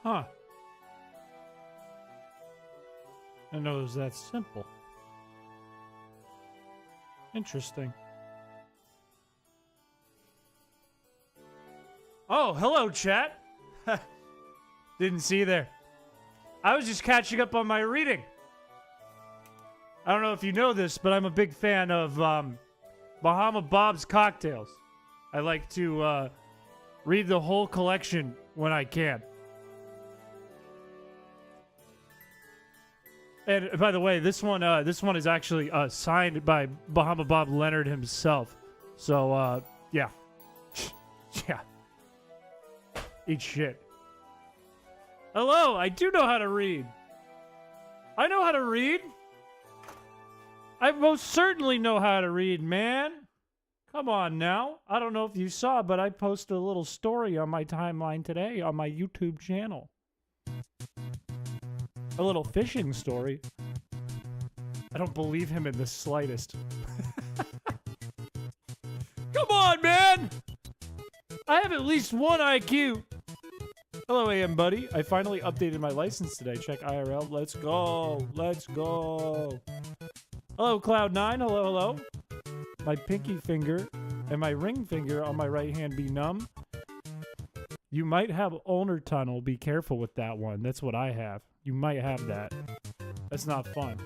Huh. I know it was that simple. Interesting. Oh, hello, chat. Didn't see you there. I was just catching up on my reading. I don't know if you know this, but I'm a big fan of Bahama Bob's cocktails. I like to read the whole collection when I can. And by the way, this one is actually signed by Bahama Bob Leonard himself. So yeah, yeah. Eat shit. Hello, I do know how to read. I know how to read. I most certainly know how to read, man. Come on now. I don't know if you saw, but I posted a little story on my timeline today on my YouTube channel. A little fishing story. I don't believe him in the slightest. Come on, man! I have at least one IQ. Hello, AM buddy. I finally updated my license today. Check IRL. Let's go. Let's go. Hello, Cloud9. Hello, hello. My pinky finger and my ring finger on my right hand be numb. You might have ulnar tunnel. Be careful with that one. That's what I have. You might have that. That's not fun.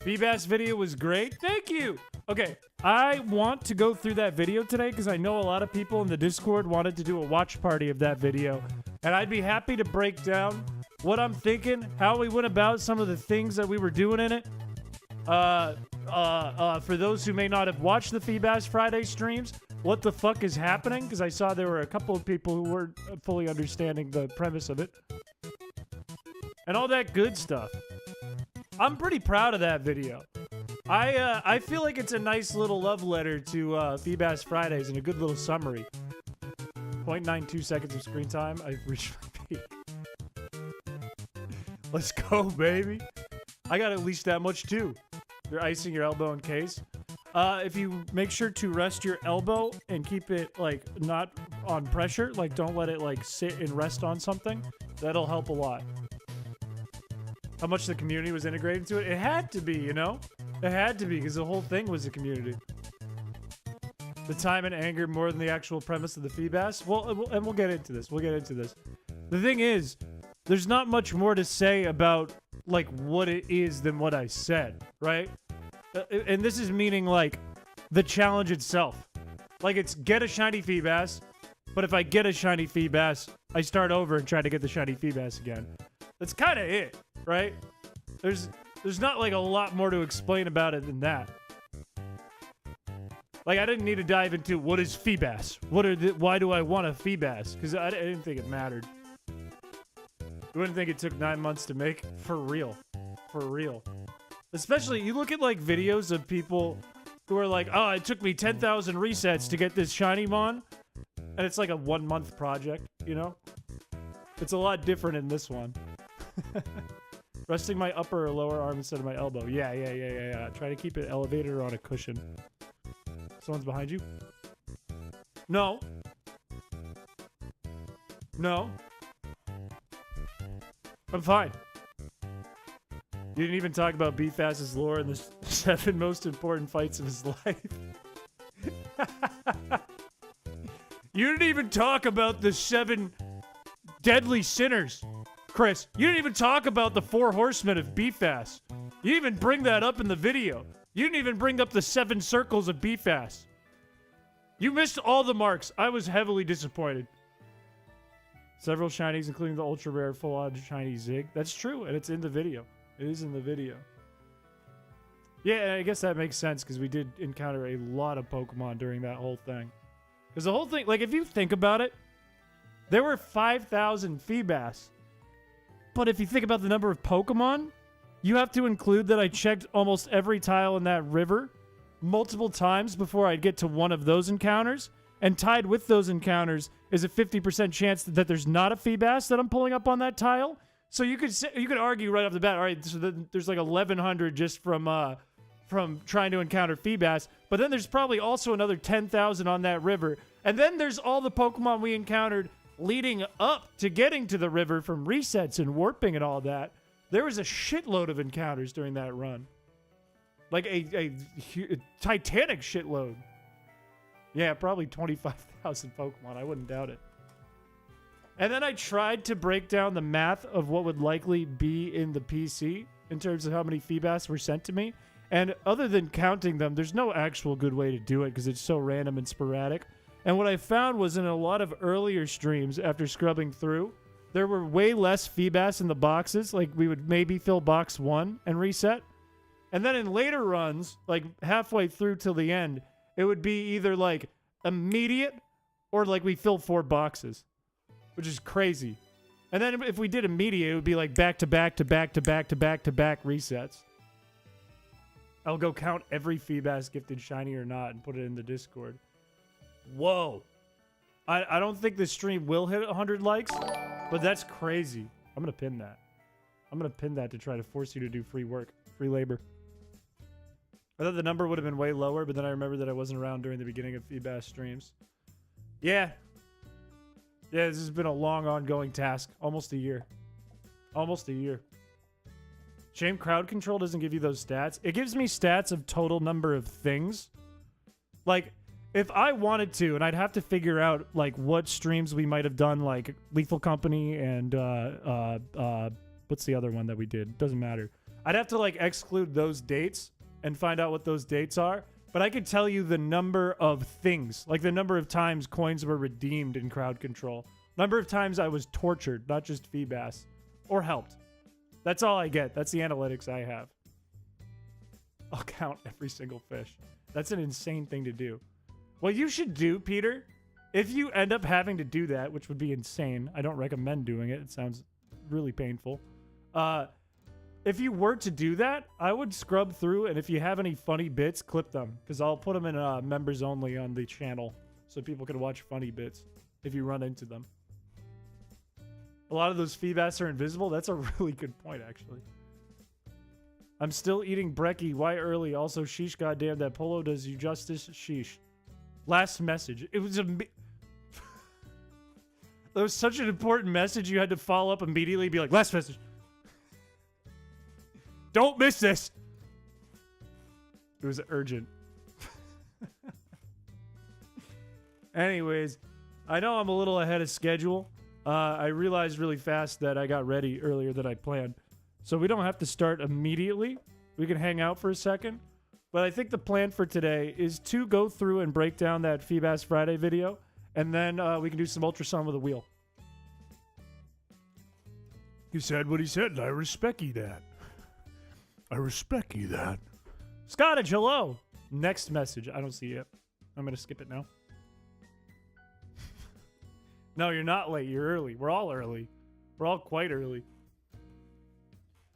Feebas video was great. Thank you. Okay, I want to go through that video today because I know a lot of people in the Discord wanted to do a watch party of that video. And I'd be happy to break down what I'm thinking, how we went about some of the things that we were doing in it. For those who may not have watched the Feebas Friday streams, what the fuck is happening? Because I saw there were a couple of people who weren't fully understanding the premise of it. And all that good stuff. I'm pretty proud of that video. I feel like it's a nice little love letter to Feebas Fridays and a good little summary. 0.92 seconds of screen time. I've reached my peak. Let's go, baby. I got at least that much too. You're icing your elbow in case. If you make sure to rest your elbow and keep it like not on pressure, like don't let it like sit and rest on something, that'll help a lot. How much the community was integrated to it? It had to be, you know? It had to be because the whole thing was a community. The time and anger more than the actual premise of the Feebas. Well, and we'll get into this. We'll get into this. The thing is, there's not much more to say about like what it is than what I said, right? And this is meaning like the challenge itself. Like it's get a shiny Feebas, but if I get a shiny Feebas, I start over and try to get the shiny Feebas again. That's kind of it, right? There's not like a lot more to explain about it than that. Like I didn't need to dive into what is Feebas. Why do I want a Feebas? Because I didn't think it mattered. You wouldn't think it took 9 months to make? For real. For real. Especially, you look at like videos of people who are like, oh, it took me 10,000 resets to get this shiny mon. And it's like a 1 month project, you know? It's a lot different in this one. Resting my upper or lower arm instead of my elbow. Yeah. Try to keep it elevated or on a cushion. Someone's behind you? No. No. I'm fine. You didn't even talk about Beefast's lore and the 7 most important fights of his life. You didn't even talk about the 7 deadly sinners, Chris. You didn't even talk about the 4 horsemen of Beefast. You didn't even bring that up in the video. You didn't even bring up the 7 circles of Beefast. You missed all the marks. I was heavily disappointed. Several shinies, including the ultra rare full-on shiny Zig. That's true, and it's in the video. It is in the video. Yeah, I guess that makes sense, because we did encounter a lot of Pokemon during that whole thing. Because the whole thing, like, if you think about it, there were 5,000 Feebas. But if you think about the number of Pokemon, you have to include that I checked almost every tile in that river multiple times before I'd get to one of those encounters. And tied with those encounters is a 50% chance that there's not a Feebas that I'm pulling up on that tile. So you could argue right off the bat, all right, so there's like 1,100 just from trying to encounter Feebas, but then there's probably also another 10,000 on that river. And then there's all the Pokemon we encountered leading up to getting to the river from resets and warping and all that, there was a shitload of encounters during that run. Like a titanic shitload. Yeah, probably 25,000 Pokemon. I wouldn't doubt it. And then I tried to break down the math of what would likely be in the PC in terms of how many Feebas were sent to me. And other than counting them, there's no actual good way to do it because it's so random and sporadic. And what I found was in a lot of earlier streams after scrubbing through, there were way less Feebas in the boxes. Like we would maybe fill box 1 and reset. And then in later runs, like halfway through till the end, it would be either like immediate or like we fill 4 boxes, which is crazy. And then if we did immediate, it would be like back to back to back to back to back to back resets. I'll go count every Feebas gifted shiny or not and put it in the Discord. Whoa. I don't think this stream will hit 100 likes, but that's crazy. I'm going to pin that. I'm going to pin that to try to force you to do free work, free labor. I thought the number would have been way lower, but then I remembered that I wasn't around during the beginning of Feebas streams. Yeah. Yeah, this has been a long, ongoing task. Almost a year. Almost a year. Shame crowd control doesn't give you those stats. It gives me stats of total number of things. Like, if I wanted to, and I'd have to figure out, like, what streams we might have done, like, Lethal Company and, what's the other one that we did? Doesn't matter. I'd have to, like, exclude those dates and find out what those dates are. But I could tell you the number of things, like the number of times coins were redeemed in crowd control. Number of times I was tortured, not just Feebas, or helped. That's all I get. That's the analytics I have. I'll count every single fish. That's an insane thing to do. What you should do, Peter, if you end up having to do that, which would be insane. I don't recommend doing it. It sounds really painful. If you were to do that, I would scrub through, and if you have any funny bits, clip them. Because I'll put them in members only on the channel so people can watch funny bits if you run into them. A lot of those Feebas are invisible. That's a really good point, actually. I'm still eating brekkie. Why early? Also, sheesh, goddamn, that polo does you justice. Sheesh. Last message. It was a... That was such an important message you had to follow up immediately and be like, last message. Don't miss this. It was urgent. Anyways, I know I'm a little ahead of schedule. I realized really fast that I got ready earlier than I planned. So we don't have to start immediately. We can hang out for a second. But I think the plan for today is to go through and break down that Feebas Friday video. And then we can do some ultrasound with a wheel. He said what he said, and I respect you that. I respect you that. Scottage, hello. Next message. I don't see it. I'm going to skip it now. No, you're not late. You're early. We're all early. We're all quite early.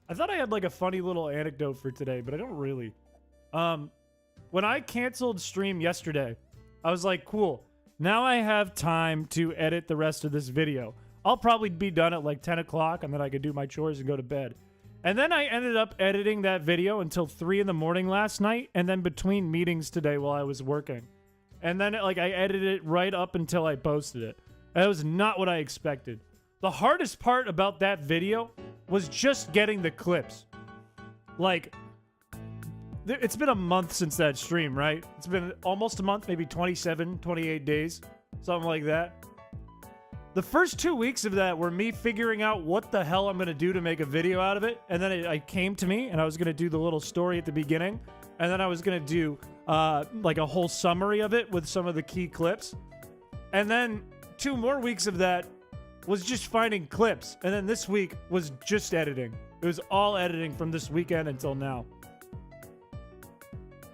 I thought I had like a funny little anecdote for today, but I don't really. When I canceled stream yesterday, I was like, cool. Now I have time to edit the rest of this video. I'll probably be done at like 10 o'clock, and then I could do my chores and go to bed. And then I ended up editing that video until 3 in the morning last night, and then between meetings today while I was working. And then like I edited it right up until I posted it. That was not what I expected. The hardest part about that video was just getting the clips. Like, it's been a month since that stream, right? It's been almost a month, maybe 27, 28 days, something like that. The first 2 weeks of that were me figuring out what the hell I'm going to do to make a video out of it. And then it came to me, and I was going to do the little story at the beginning. And then I was going to do like a whole summary of it with some of the key clips. And then 2 more weeks of that was just finding clips. And then this week was just editing. It was all editing from this weekend until now.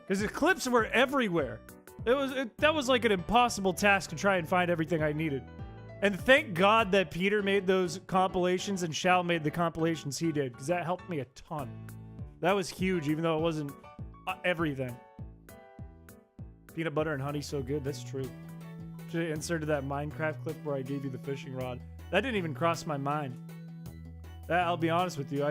Because the clips were everywhere. That was like an impossible task to try and find everything I needed. And thank God that Peter made those compilations and Shal made the compilations he did, because that helped me a ton. That was huge, even though it wasn't everything. Peanut butter and honey so good, that's true. Should have inserted that Minecraft clip where I gave you the fishing rod. That didn't even cross my mind. I'll be honest with you,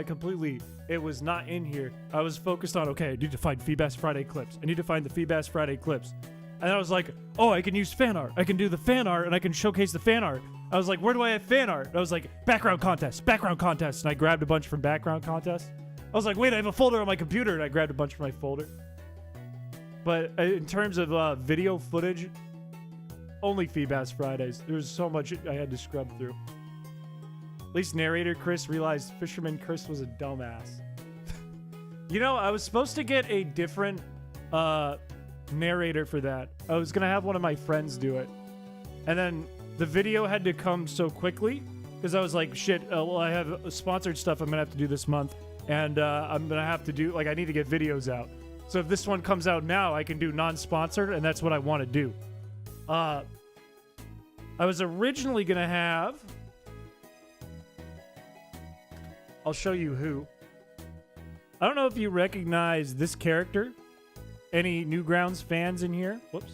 it was not in here. I was focused on, okay, I need to find Feebas Friday clips. I need to find the Feebas Friday clips. And I was like, oh, I can use fan art. I can do the fan art, and I can showcase the fan art. I was like, where do I have fan art? And I was like, background contest, and I grabbed a bunch from background contest. I was like, wait, I have a folder on my computer, and I grabbed a bunch from my folder. But in terms of video footage, only Feebas Fridays. There was so much I had to scrub through. At least narrator Chris realized Fisherman Chris was a dumbass. You know, I was supposed to get a different narrator for that. I was going to have one of my friends do it. And then the video had to come so quickly because I was like, shit, well, I have sponsored stuff I'm going to have to do this month. And I'm going to have to do, like, I need to get videos out. So if this one comes out now, I can do non-sponsored, and that's what I want to do. I was originally going to have... I'll show you who. I don't know if you recognize this character. Any Newgrounds fans in here? Whoops.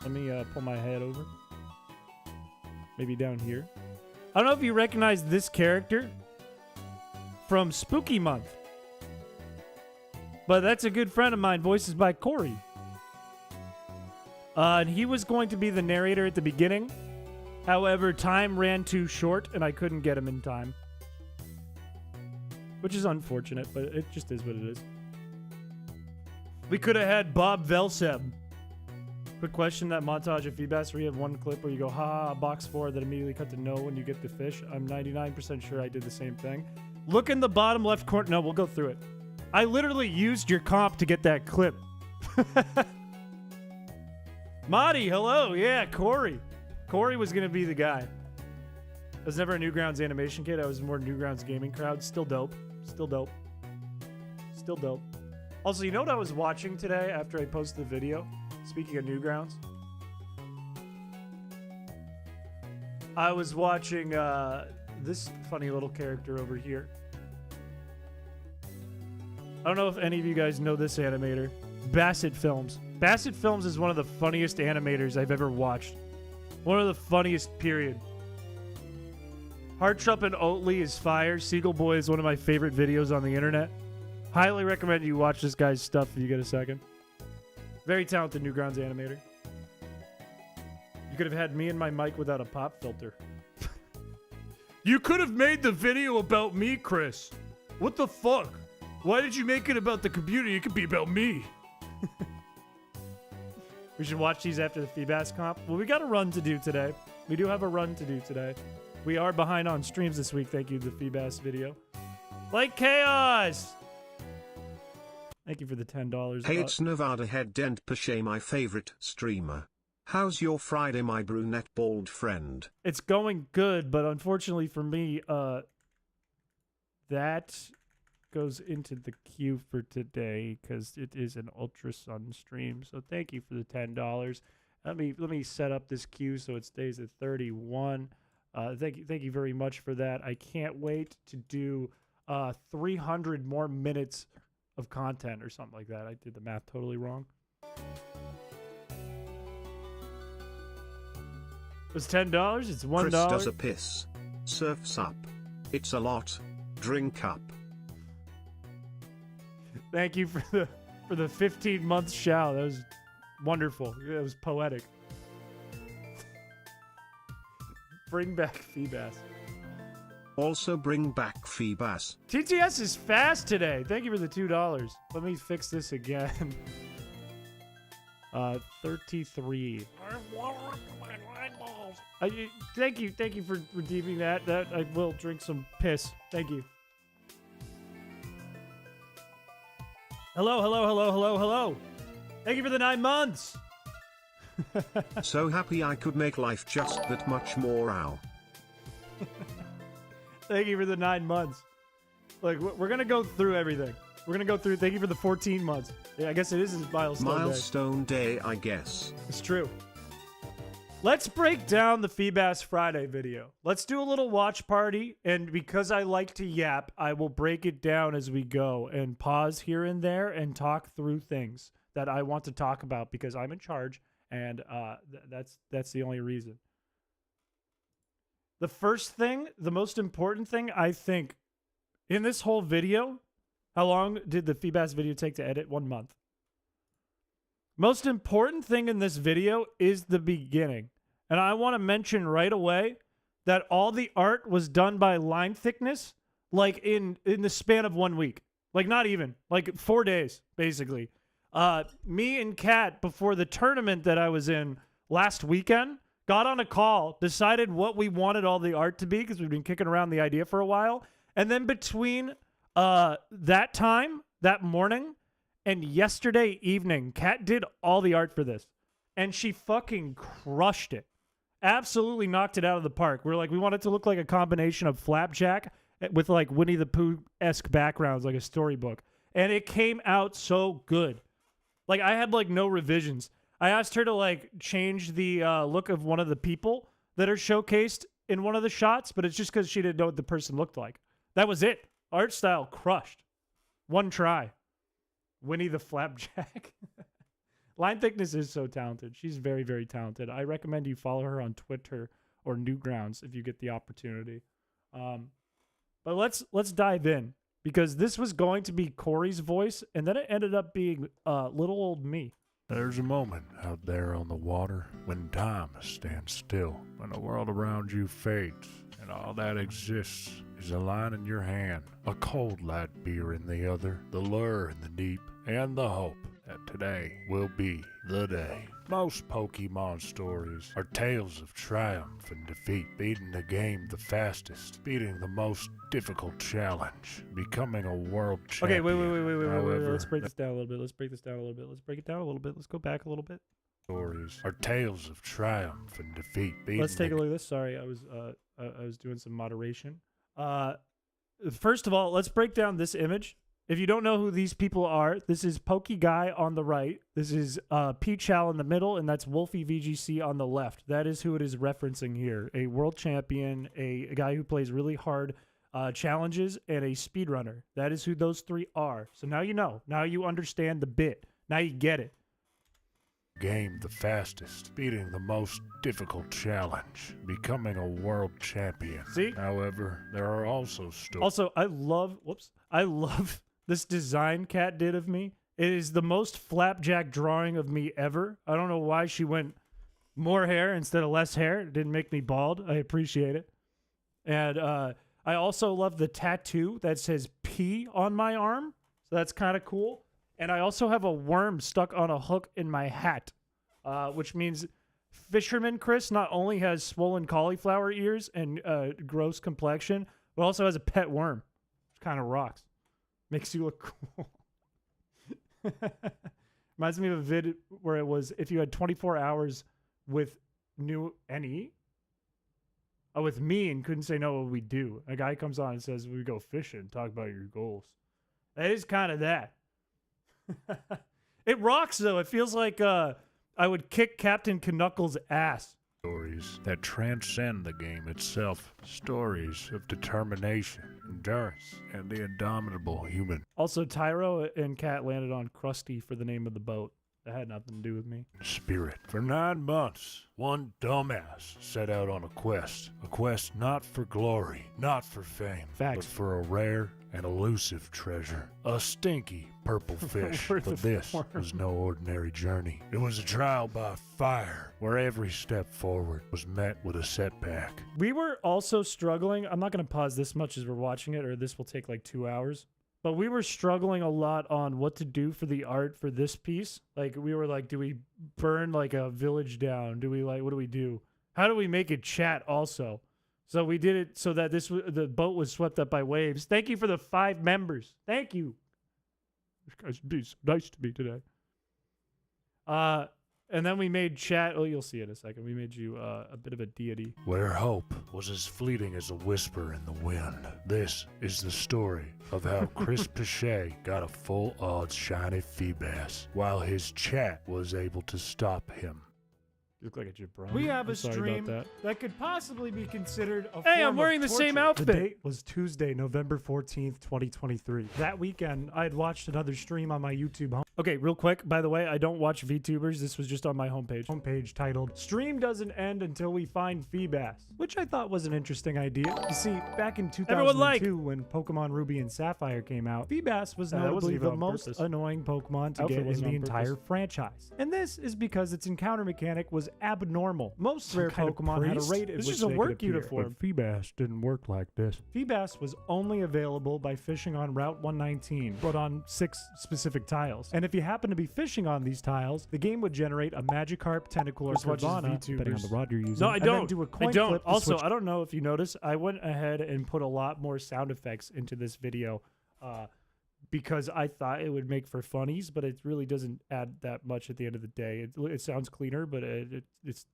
Let me pull my head over. Maybe down here. I don't know if you recognize this character from Spooky Month. But that's a good friend of mine, voices by Corey. And he was going to be the narrator at the beginning. However, time ran too short, and I couldn't get him in time. Which is unfortunate, but it just is what it is. We could have had Bob Velseb. Quick question, that montage of Feebas where you have one clip where you go, ha, box 4, that immediately cut to no when you get the fish. I'm 99% sure I did the same thing. Look in the bottom left corner. No, we'll go through it. I literally used your comp to get that clip. Marty, hello. Yeah, Corey. Corey was going to be the guy. I was never a Newgrounds animation kid. I was more Newgrounds gaming crowd. Still dope. Still dope. Still dope. Also, you know what I was watching today after I posted the video? Speaking of Newgrounds. I was watching this funny little character over here. I don't know if any of you guys know this animator. Backseat Films. Backseat Films is one of the funniest animators I've ever watched. One of the funniest, period. Hartrup and Oatly is fire. Seagull Boy is one of my favorite videos on the internet. Highly recommend you watch this guy's stuff if you get a second. Very talented Newgrounds animator. You could have had me and my mic without a pop filter. You could have made the video about me, Chris. What the fuck? Why did you make it about the computer? It could be about me. We should watch these after the Feebas comp. Well, we got a run to do today. We do have a run to do today. We are behind on streams this week. Thank you to the Feebas video. Like Chaos! Thank you for the $10. Hey, it's Nevada Head Dent Piché, my favorite streamer. How's your Friday, my brunette bald friend? It's going good, but unfortunately for me, that goes into the queue for today because it is an Ultra Sun stream. So thank you for the $10. Let me set up this queue so it stays at 31. Thank you very much for that. I can't wait to do 300 more minutes of content or something like that. I did the math totally wrong. It's $10. It's $1. Chris does a piss. Surfs up. It's a lot. Drink up. Thank you for the 15 months shout. That was wonderful. That was poetic. Bring back Feebas. Also bring back Feebas. TTS is fast today. Thank you for the $2. Let me fix this again. 33. Thank you for redeeming that. That I will drink some piss. Thank you. Hello. Thank you for the 9 months. So happy I could make life just that much more. Ow. Thank you for the 9 months. Like, we're going to go through everything. We're going to go through. Thank you for the 14 months. Yeah, I guess it is his milestone day, I guess. It's true. Let's break down the Feebas Friday video. Let's do a little watch party. And because I like to yap, I will break it down as we go and pause here and there and talk through things that I want to talk about because I'm in charge. And that's the only reason. The first thing, the most important thing, I think, in this whole video, how long did the Feebas video take to edit? 1 month. Most important thing in this video is the beginning. And I want to mention right away that all the art was done by line thickness, like in the span of 1 week. Like not even, like 4 days, basically. Me and Kat, before the tournament that I was in last weekend, got on a call, decided what we wanted all the art to be, because we've been kicking around the idea for a while. And then between that time, that morning, and yesterday evening, Kat did all the art for this. And she fucking crushed it. Absolutely knocked it out of the park. We're like, we want it to look like a combination of Flapjack with like Winnie the Pooh-esque backgrounds, like a storybook. And it came out so good. Like, I had like no revisions. I asked her to like change the look of one of the people that are showcased in one of the shots, but it's just because she didn't know what the person looked like. That was it. Art style crushed. One try. Winnie the Flapjack. Line thickness is so talented. She's very, very talented. I recommend you follow her on Twitter or Newgrounds if you get the opportunity. But let's dive in, because this was going to be Corey's voice, and then it ended up being little old me. There's a moment out there on the water when time stands still, when the world around you fades, and all that exists is a line in your hand, a cold light beer in the other, the lure in the deep, and the hope that today will be the day. Most Pokemon stories are tales of triumph and defeat, beating the game the fastest, beating the most difficult challenge, becoming a world champion. Okay, wait. However, Let's break this down a little bit. Let's break it down a little bit. Let's go back a little bit. Stories are tales of triumph and defeat. Let's take a look at this. Sorry, I was doing some moderation. First of all, let's break down this image. If you don't know who these people are, this is Pokey Guy on the right. This is Piché in the middle, and that's Wolfie VGC on the left. That is who it is referencing here. A world champion, a guy who plays really hard challenges, and a speedrunner. That is who those three are. So now you know. Now you understand the bit. Now you get it. Game the fastest, beating the most difficult challenge, becoming a world champion. See? However, there are also stories. Also, I love this design Kat did of me. It is the most Flapjack drawing of me ever. I don't know why she went more hair instead of less hair. It didn't make me bald. I appreciate it. And I also love the tattoo that says P on my arm. So that's kind of cool. And I also have a worm stuck on a hook in my hat, which means Fisherman Chris not only has swollen cauliflower ears and gross complexion, but also has a pet worm, which kind of rocks. Makes you look cool. Reminds me of a vid where it was, if you had 24 hours with with me and couldn't say no, what we do. A guy comes on and says, we go fishing, talk about your goals. That is kind of that. It rocks, though. It feels like I would kick Captain Knuckles' ass. Stories that transcend the game itself. Stories of determination, endurance, and the indomitable human Also, Tyro and Kat landed on Krusty for the name of the boat. That had nothing to do with me. spirit. For 9 months, one dumbass set out on a quest not for glory, not for fame, Facts. but for a rare and elusive treasure. A stinky purple fish. Worth But of this worm. was no ordinary journey. It was a trial by fire, where every step forward was met with a setback. We were also struggling. I'm not going to pause this much as we're watching it, or this will take like 2 hours. But we were struggling a lot on what to do for the art for this piece. Like, we were like, do we burn like a village down? Do we like, what do we do? How do we make it chat also? So we did it so that the boat was swept up by waves. Thank you for the 5 members. Thank you. This guy's being so nice to me today. And then we made chat. Oh, you'll see in a second. We made you a bit of a deity. Where hope was as fleeting as a whisper in the wind. This is the story of how Chris Piché got a full odds shiny Feebas, while his chat was able to stop him. You look like a jabroni. We have I'm a sorry stream about that could possibly be considered a Hey, form I'm wearing of the same torture. outfit. The date was Tuesday, November 14th, 2023. That weekend, I had watched another stream on my YouTube home. Okay, real quick, by the way, I don't watch VTubers. This was just on my homepage. Homepage titled, Stream Doesn't End Until We Find Feebas, which I thought was an interesting idea. You see, back in 2002, when Pokemon Ruby and Sapphire came out, Feebas was notably the most annoying Pokemon to get in the entire franchise. And this is because its encounter mechanic was abnormal. Most rare Pokemon had a rate at which they could appear. But Feebas didn't work like this. Feebas was only available by fishing on Route 119, but on 6 specific tiles. And if you happen to be fishing on these tiles, the game would generate a Magikarp, Tentacle, or Carvanha, depending on the rod you're using. No, I don't. Do a coin flip also, I don't know if you noticed, I went ahead and put a lot more sound effects into this video because I thought it would make for funnies, but it really doesn't add that much at the end of the day. It sounds cleaner, but it's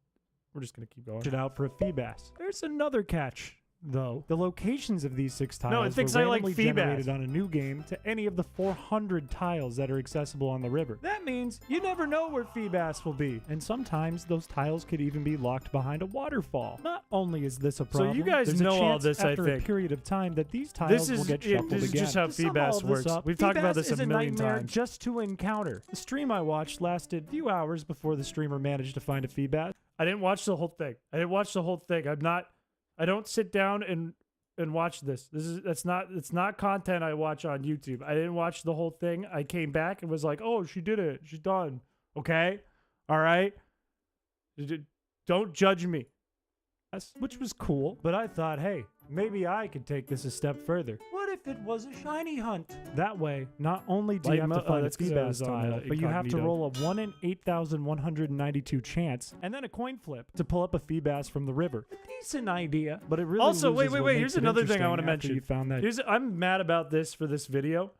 we're just going to keep going. It out for a Feebas. There's another catch, though. The locations of these 6 tiles No, it thinks I like generated Feebas on a new game to any of the 400 tiles that are accessible on the river. That means you never know where Feebas will be. And sometimes those tiles could even be locked behind a waterfall. Not only is this a problem, So you guys there's a know all chance this, I after think. a period of time that these tiles will get shuffled this is again. just how To sum all Feebas this works. up, We've talked about Feebas this is a million nightmare times. just to encounter. The stream I watched lasted a few hours before the streamer managed to find a Feebas. I didn't watch the whole thing. I don't sit down and watch this. It's not content I watch on YouTube. I didn't watch the whole thing. I came back and was like, "Oh, she did it. She's done." Okay? All right? Don't judge me. Which was cool, but I thought, hey, maybe I could take this a step further. What if it was a shiny hunt? That way, not only do you have to find a that's 'cause I Feebas was on, tile, but you have to incognito. roll a 1 in 8,192 chance, and then a coin flip to pull up a Feebas from the river. A decent idea, but it really Also, loses what wait. makes Here's it another thing I interesting want to after mention. You found that, I'm mad about this for this video.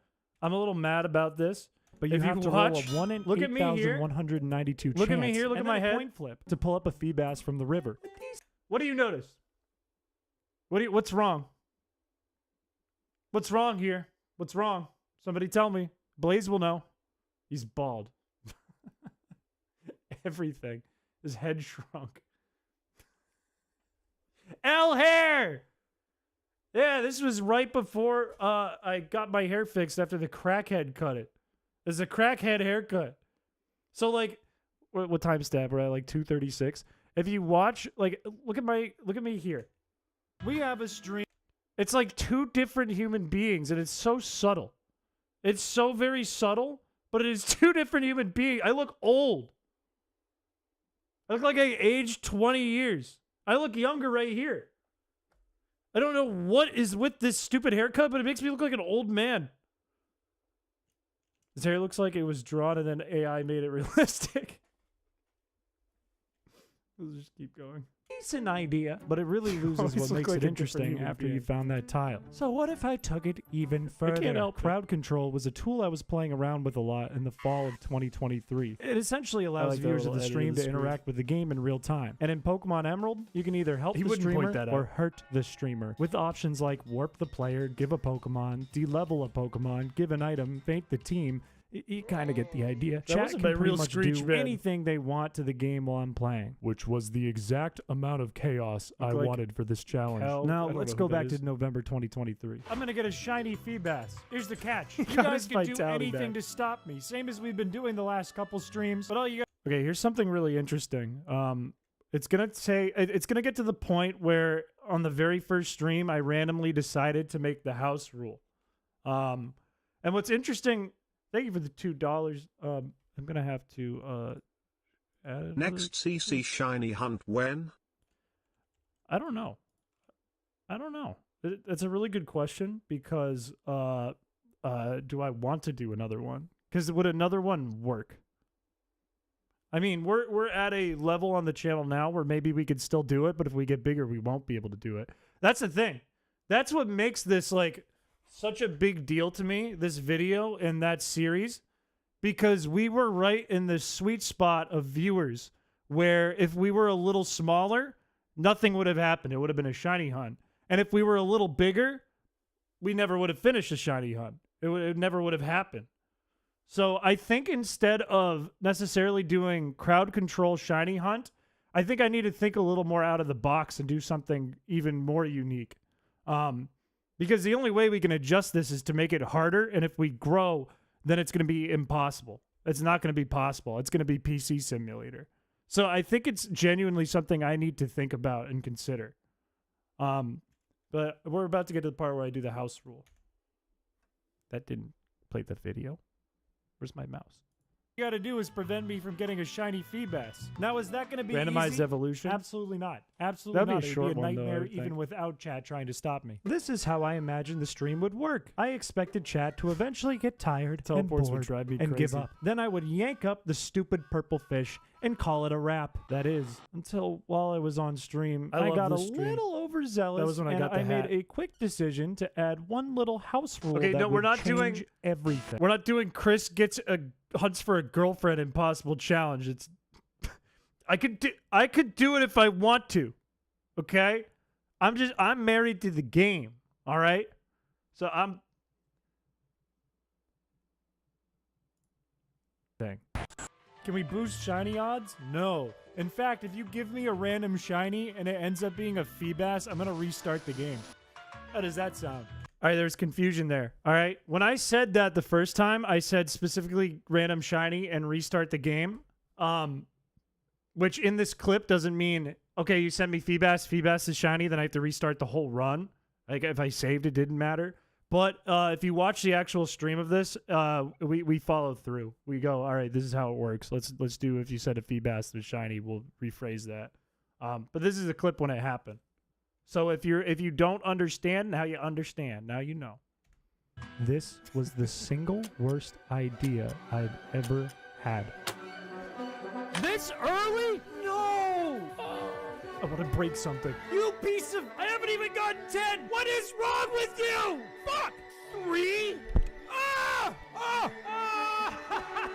I'm a little mad about this. but you if have you to watch- roll a 1 in look at me here. 8,192 chance. Look at me here, look and at my then a head. coin flip to pull up a Feebas from the river. What do you notice? What's wrong? What's wrong here? What's wrong? Somebody tell me. Blaze will know. He's bald. Everything. His head shrunk. L hair. Yeah, this was right before I got my hair fixed after the crackhead cut it. It's a crackhead haircut. So like, what time stamp? We're at like 2:36. If you watch, like, look at me here. We have a stream. It's like 2 different human beings, and it's so subtle. It's so very subtle, but it is 2 different human beings. I look old. I look like I aged 20 years. I look younger right here. I don't know what is with this stupid haircut, but it makes me look like an old man. His hair looks like it was drawn and then AI made it realistic. Let's just keep going. Decent idea, but it really loses Always what look makes like it a different interesting human after you being. found that tile. So what if I took it even further? help it. Crowd control was a tool I was playing around with a lot in the fall of 2023. It essentially allows like the viewers of little the edit stream of the to screen. interact with the game in real time. And in Pokemon Emerald, you can either help He the wouldn't point streamer that or out. hurt the streamer, with options like warp the player, give a Pokemon, de-level a Pokemon, give an item, faint the team. You kind of get the idea. That Chat wasn't can my pretty real much screech, do man. anything they want to the game while I'm playing. Which was the exact amount of chaos I like wanted for this challenge. hell. Now, I don't let's know go who that back is. to November 2023. I'm gonna get a shiny Feebas. Here's the catch. You got guys his can do vitality anything back. to stop me, same as we've been doing the last couple streams. But all you guys, Okay, here's something really interesting. It's gonna get to the point where on the very first stream I randomly decided to make the house rule. And what's interesting, thank you for the $2. I'm gonna have to add another- Next CC shiny hunt when? I don't know. That's a really good question because do I want to do another one? Because would another one work? I mean, we're at a level on the channel now where maybe we could still do it, but if we get bigger, we won't be able to do it. That's the thing. That's what makes this like such a big deal to me, this video and that series, because we were right in the sweet spot of viewers where if we were a little smaller, nothing would have happened. It would have been a shiny hunt. And if we were a little bigger, we never would have finished a shiny hunt. It never would have happened. So I think instead of necessarily doing crowd control shiny hunt, I think I need to think a little more out of the box and do something even more unique. Because the only way we can adjust this is to make it harder. And if we grow, then it's going to be impossible. It's not going to be possible. It's going to be PC Simulator. So I think it's genuinely something I need to think about and consider. But we're about to get to the part where I do the house rule. That didn't play the video. Where's my mouse? You got to do is prevent me from getting a shiny Feebas. Now, is that going to be Randomized easy? Evolution? Absolutely not. Absolutely That'd be not. a It'd short be a one, though, I nightmare would even think. without chat trying to stop me. This is how I imagined the stream would work. I expected chat to eventually get tired Teleports and would bored drive me and give crazy. up. Then I would yank up the stupid purple fish and call it a wrap. That is, until while I was on stream, I I love got a this stream. little overzealous. That was when I and got the I made hat. a quick decision to add one little house rule. Okay, that no, we're would not doing- change everything. We're not doing Chris gets a hunts for a girlfriend impossible challenge. It's I could do it if I want to. Okay? I'm married to the game. All right? So I'm Thing. Can we boost shiny odds? No. In fact, if you give me a random shiny and it ends up being a Feebas, I'm going to restart the game. How does that sound? all right, there's confusion there. All right. When I said that the first time, I said specifically random shiny and restart the game. Which in this clip doesn't mean, okay, you sent me Feebas is shiny, then I have to restart the whole run. Like if I saved, it didn't matter. But if you watch the actual stream of this, we follow through. We go, all right, this is how it works. Let's do, if you said a Feebas was shiny, we'll rephrase that. But this is a clip when it happened. So if you don't understand, now you understand. Now you know. This was the single worst idea I've ever had. This early? No! I want to break something. You piece of... I haven't even gotten 10! What is wrong with you? Fuck! 3? Ah! Ah!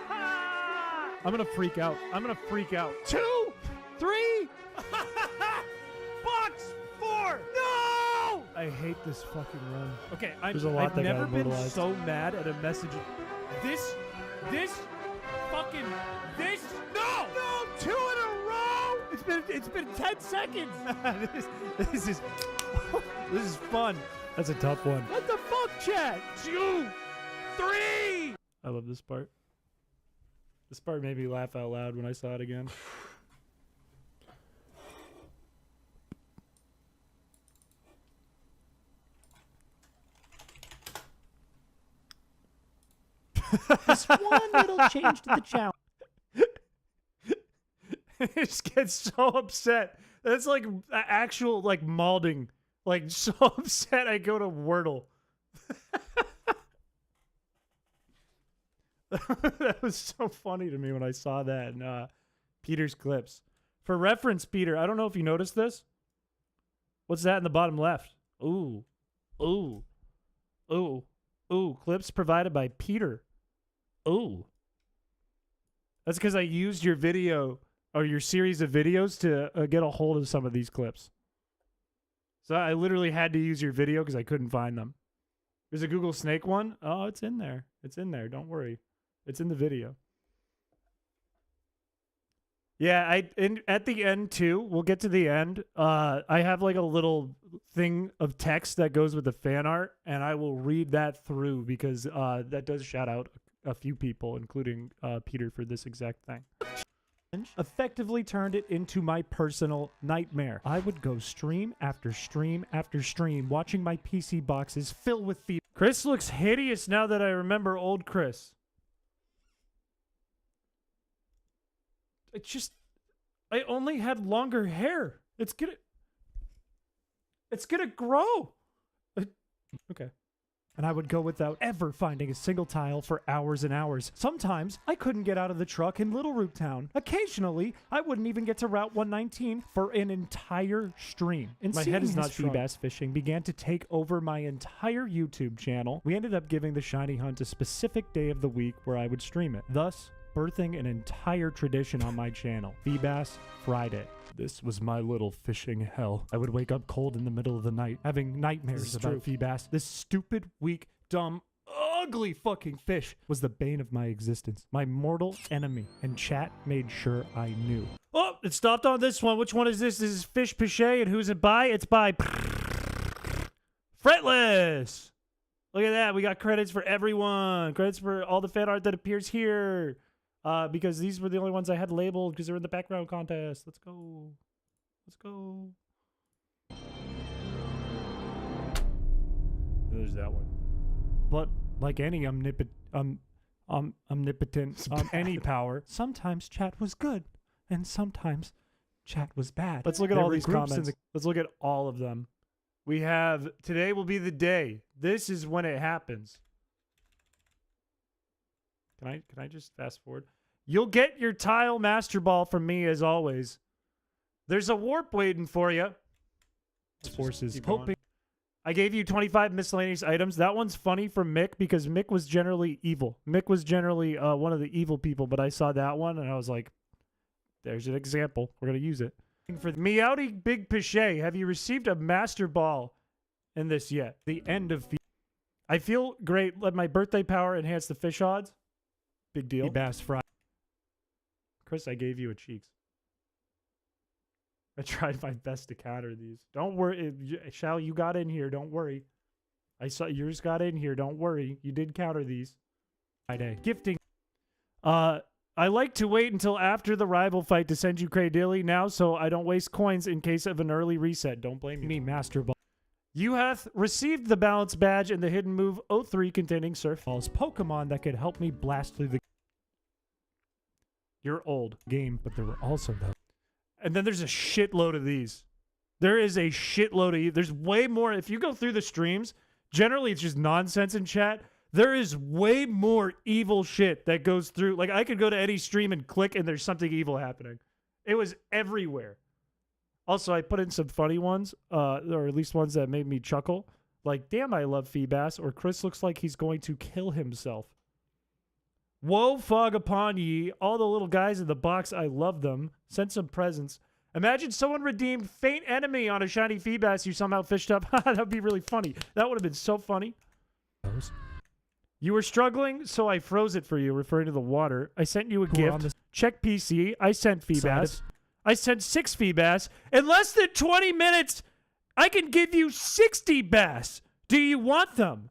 Ah! I'm going to freak out. I'm going to freak out. 2? 3? Box 4! No! I hate this fucking run. Okay, There's a lot I've that got never been immortalized. so mad at a message. This, fucking, this, no! 2 in a row! It's been 10 seconds! This is fun. That's a tough one. What the fuck, chat? 2, 3! I love this part. This part made me laugh out loud when I saw it again. Just one little change to the challenge. I just get so upset. That's like actual like malding. Like so upset I go to Wordle. That was so funny to me when I saw that in Peter's clips. For reference, Peter, I don't know if you noticed this. What's that in the bottom left? Ooh. Ooh. Ooh. Ooh. Clips provided by Peter. Ooh. That's because I used your video or your series of videos to get a hold of some of these clips. So I literally had to use your video because I couldn't find them. There's a Google Snake one. Oh, it's in there. It's in there. Don't worry. It's in the video. Yeah, at the end too, we'll get to the end. I have like a little thing of text that goes with the fan art, and I will read that through because that does shout out a few people, including Peter, for this exact thing. Effectively turned it into my personal nightmare. I would go stream after stream after stream, watching my PC boxes fill with fever. Chris looks hideous now that I remember old Chris. It's just, I only had longer hair. It's gonna grow. Okay. And I would go without ever finding a single tile for hours and hours. Sometimes I couldn't get out of the truck in Little Root Town. Occasionally, I wouldn't even get to Route 119 for an entire stream. And My seeing head is his not shrunk. Feebas fishing began to take over my entire YouTube channel. We ended up giving the shiny hunt a specific day of the week where I would stream it, thus birthing an entire tradition on my channel, Feebas Friday. This was my little fishing hell. I would wake up cold in the middle of the night, having nightmares about Feebas. This stupid, weak, dumb, ugly fucking fish was the bane of my existence, my mortal enemy, and chat made sure I knew. Oh, it stopped on this one. Which one is this? This is Fish Piché, and who's it by? It's by Fretless. Look at that. We got credits for everyone. Credits for all the fan art that appears here. because these were the only ones I had labeled because they were in the background contest. Let's go. Let's go. There's that one. But like any omnipotent any power, sometimes chat was good and sometimes chat was bad. Let's look at all these comments. Let's look at all of them. We have, today will be the day. This is when it happens. Can I just fast forward? You'll get your tile master ball from me as always. There's a warp waiting for you. Forces hoping. I gave you 25 miscellaneous items. That one's funny from Mick because Mick was generally evil. Mick was generally one of the evil people, but I saw that one and I was like, there's an example. We're going to use it. For Meowdy Big Piché, have you received a master ball in this yet? The end of... I feel great. Let my birthday power enhance the fish odds. Big deal. Bass fry. Chris, I gave you a cheeks. I tried my best to counter these. Don't worry. Shall, you got in here. Don't worry. I saw yours got in here. Don't worry. You did counter these. Friday. Gifting. I like to wait until after the rival fight to send you Cradilly now so I don't waste coins in case of an early reset. Don't blame me. Master Ball. You hath received the balance badge and the hidden move 03 containing Surf Falls Pokemon that could help me blast through the... You're old game, but there were also those. And then there's a shitload of these. There is a shitload of... There's way more. If you go through the streams, generally it's just nonsense in chat. There is way more evil shit that goes through. Like, I could go to any stream and click and there's something evil happening. It was everywhere. Also, I put in some funny ones, or at least ones that made me chuckle. Like, damn, I love Feebas, or Chris looks like he's going to kill himself. Woe fog upon ye, all the little guys in the box, I love them. Send some presents. Imagine someone redeemed Faint Enemy on a shiny Feebas you somehow fished up. That would be really funny. That would have been so funny. You were struggling, so I froze it for you, referring to the water. I sent you a gift. Check PC. I sent Feebas. I sent 6 Feebas. In less than 20 minutes, I can give you 60 bass. Do you want them?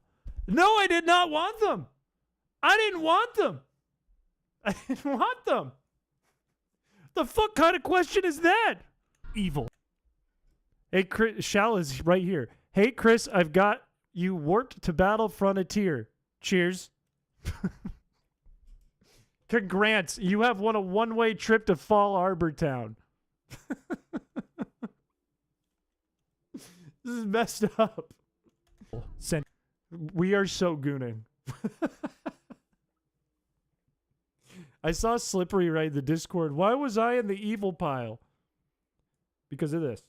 No, I did not want them. I didn't want them. I didn't want them. The fuck kind of question is that? Evil. Hey, Chris, Shal is right here. Hey, Chris, I've got you warped to battle frontier. Cheers. Congrats, you have won a one-way trip to Fall Arbor Town. This is messed up. We are so gooning. I saw Slippery write in the Discord. Why was I in the evil pile? Because of this.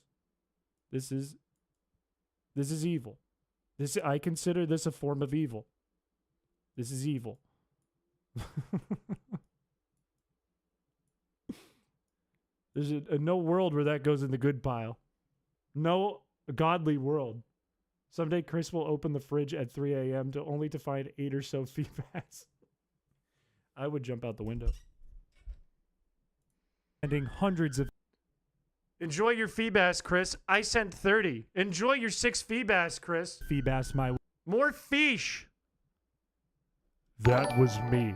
This is evil. I consider this a form of evil. This is evil. There's a no world where that goes in the good pile. No godly world. Someday Chris will open the fridge at 3 a.m. only to find 8 or so Feebas. I would jump out the window. Sending hundreds of... Enjoy your Feebas, Chris. I sent 30. Enjoy your 6 Feebas, Chris. Feebas my... More fish. That was me.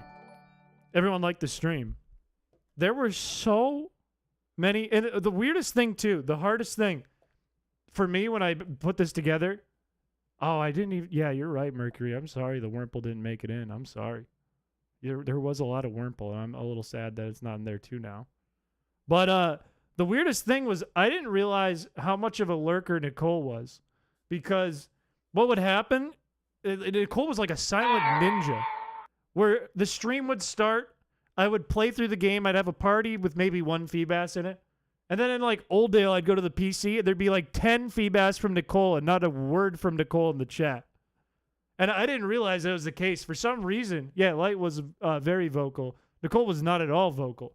Everyone liked the stream. There were so many... And the weirdest thing, too, the hardest thing for me when I put this together... Oh, I didn't even... Yeah, you're right, Mercury. I'm sorry the Wurmple didn't make it in. I'm sorry. There was a lot of Wurmple, and I'm a little sad that it's not in there, too, now. But the weirdest thing was I didn't realize how much of a lurker Nicole was. Because what would happen... Nicole was like a silent ninja. Where the stream would start, I would play through the game, I'd have a party with maybe 1 Feebas in it. And then in like Oldale, I'd go to the PC, and there'd be like 10 Feebas from Nicole and not a word from Nicole in the chat. And I didn't realize that was the case. For some reason, yeah, Light was very vocal. Nicole was not at all vocal.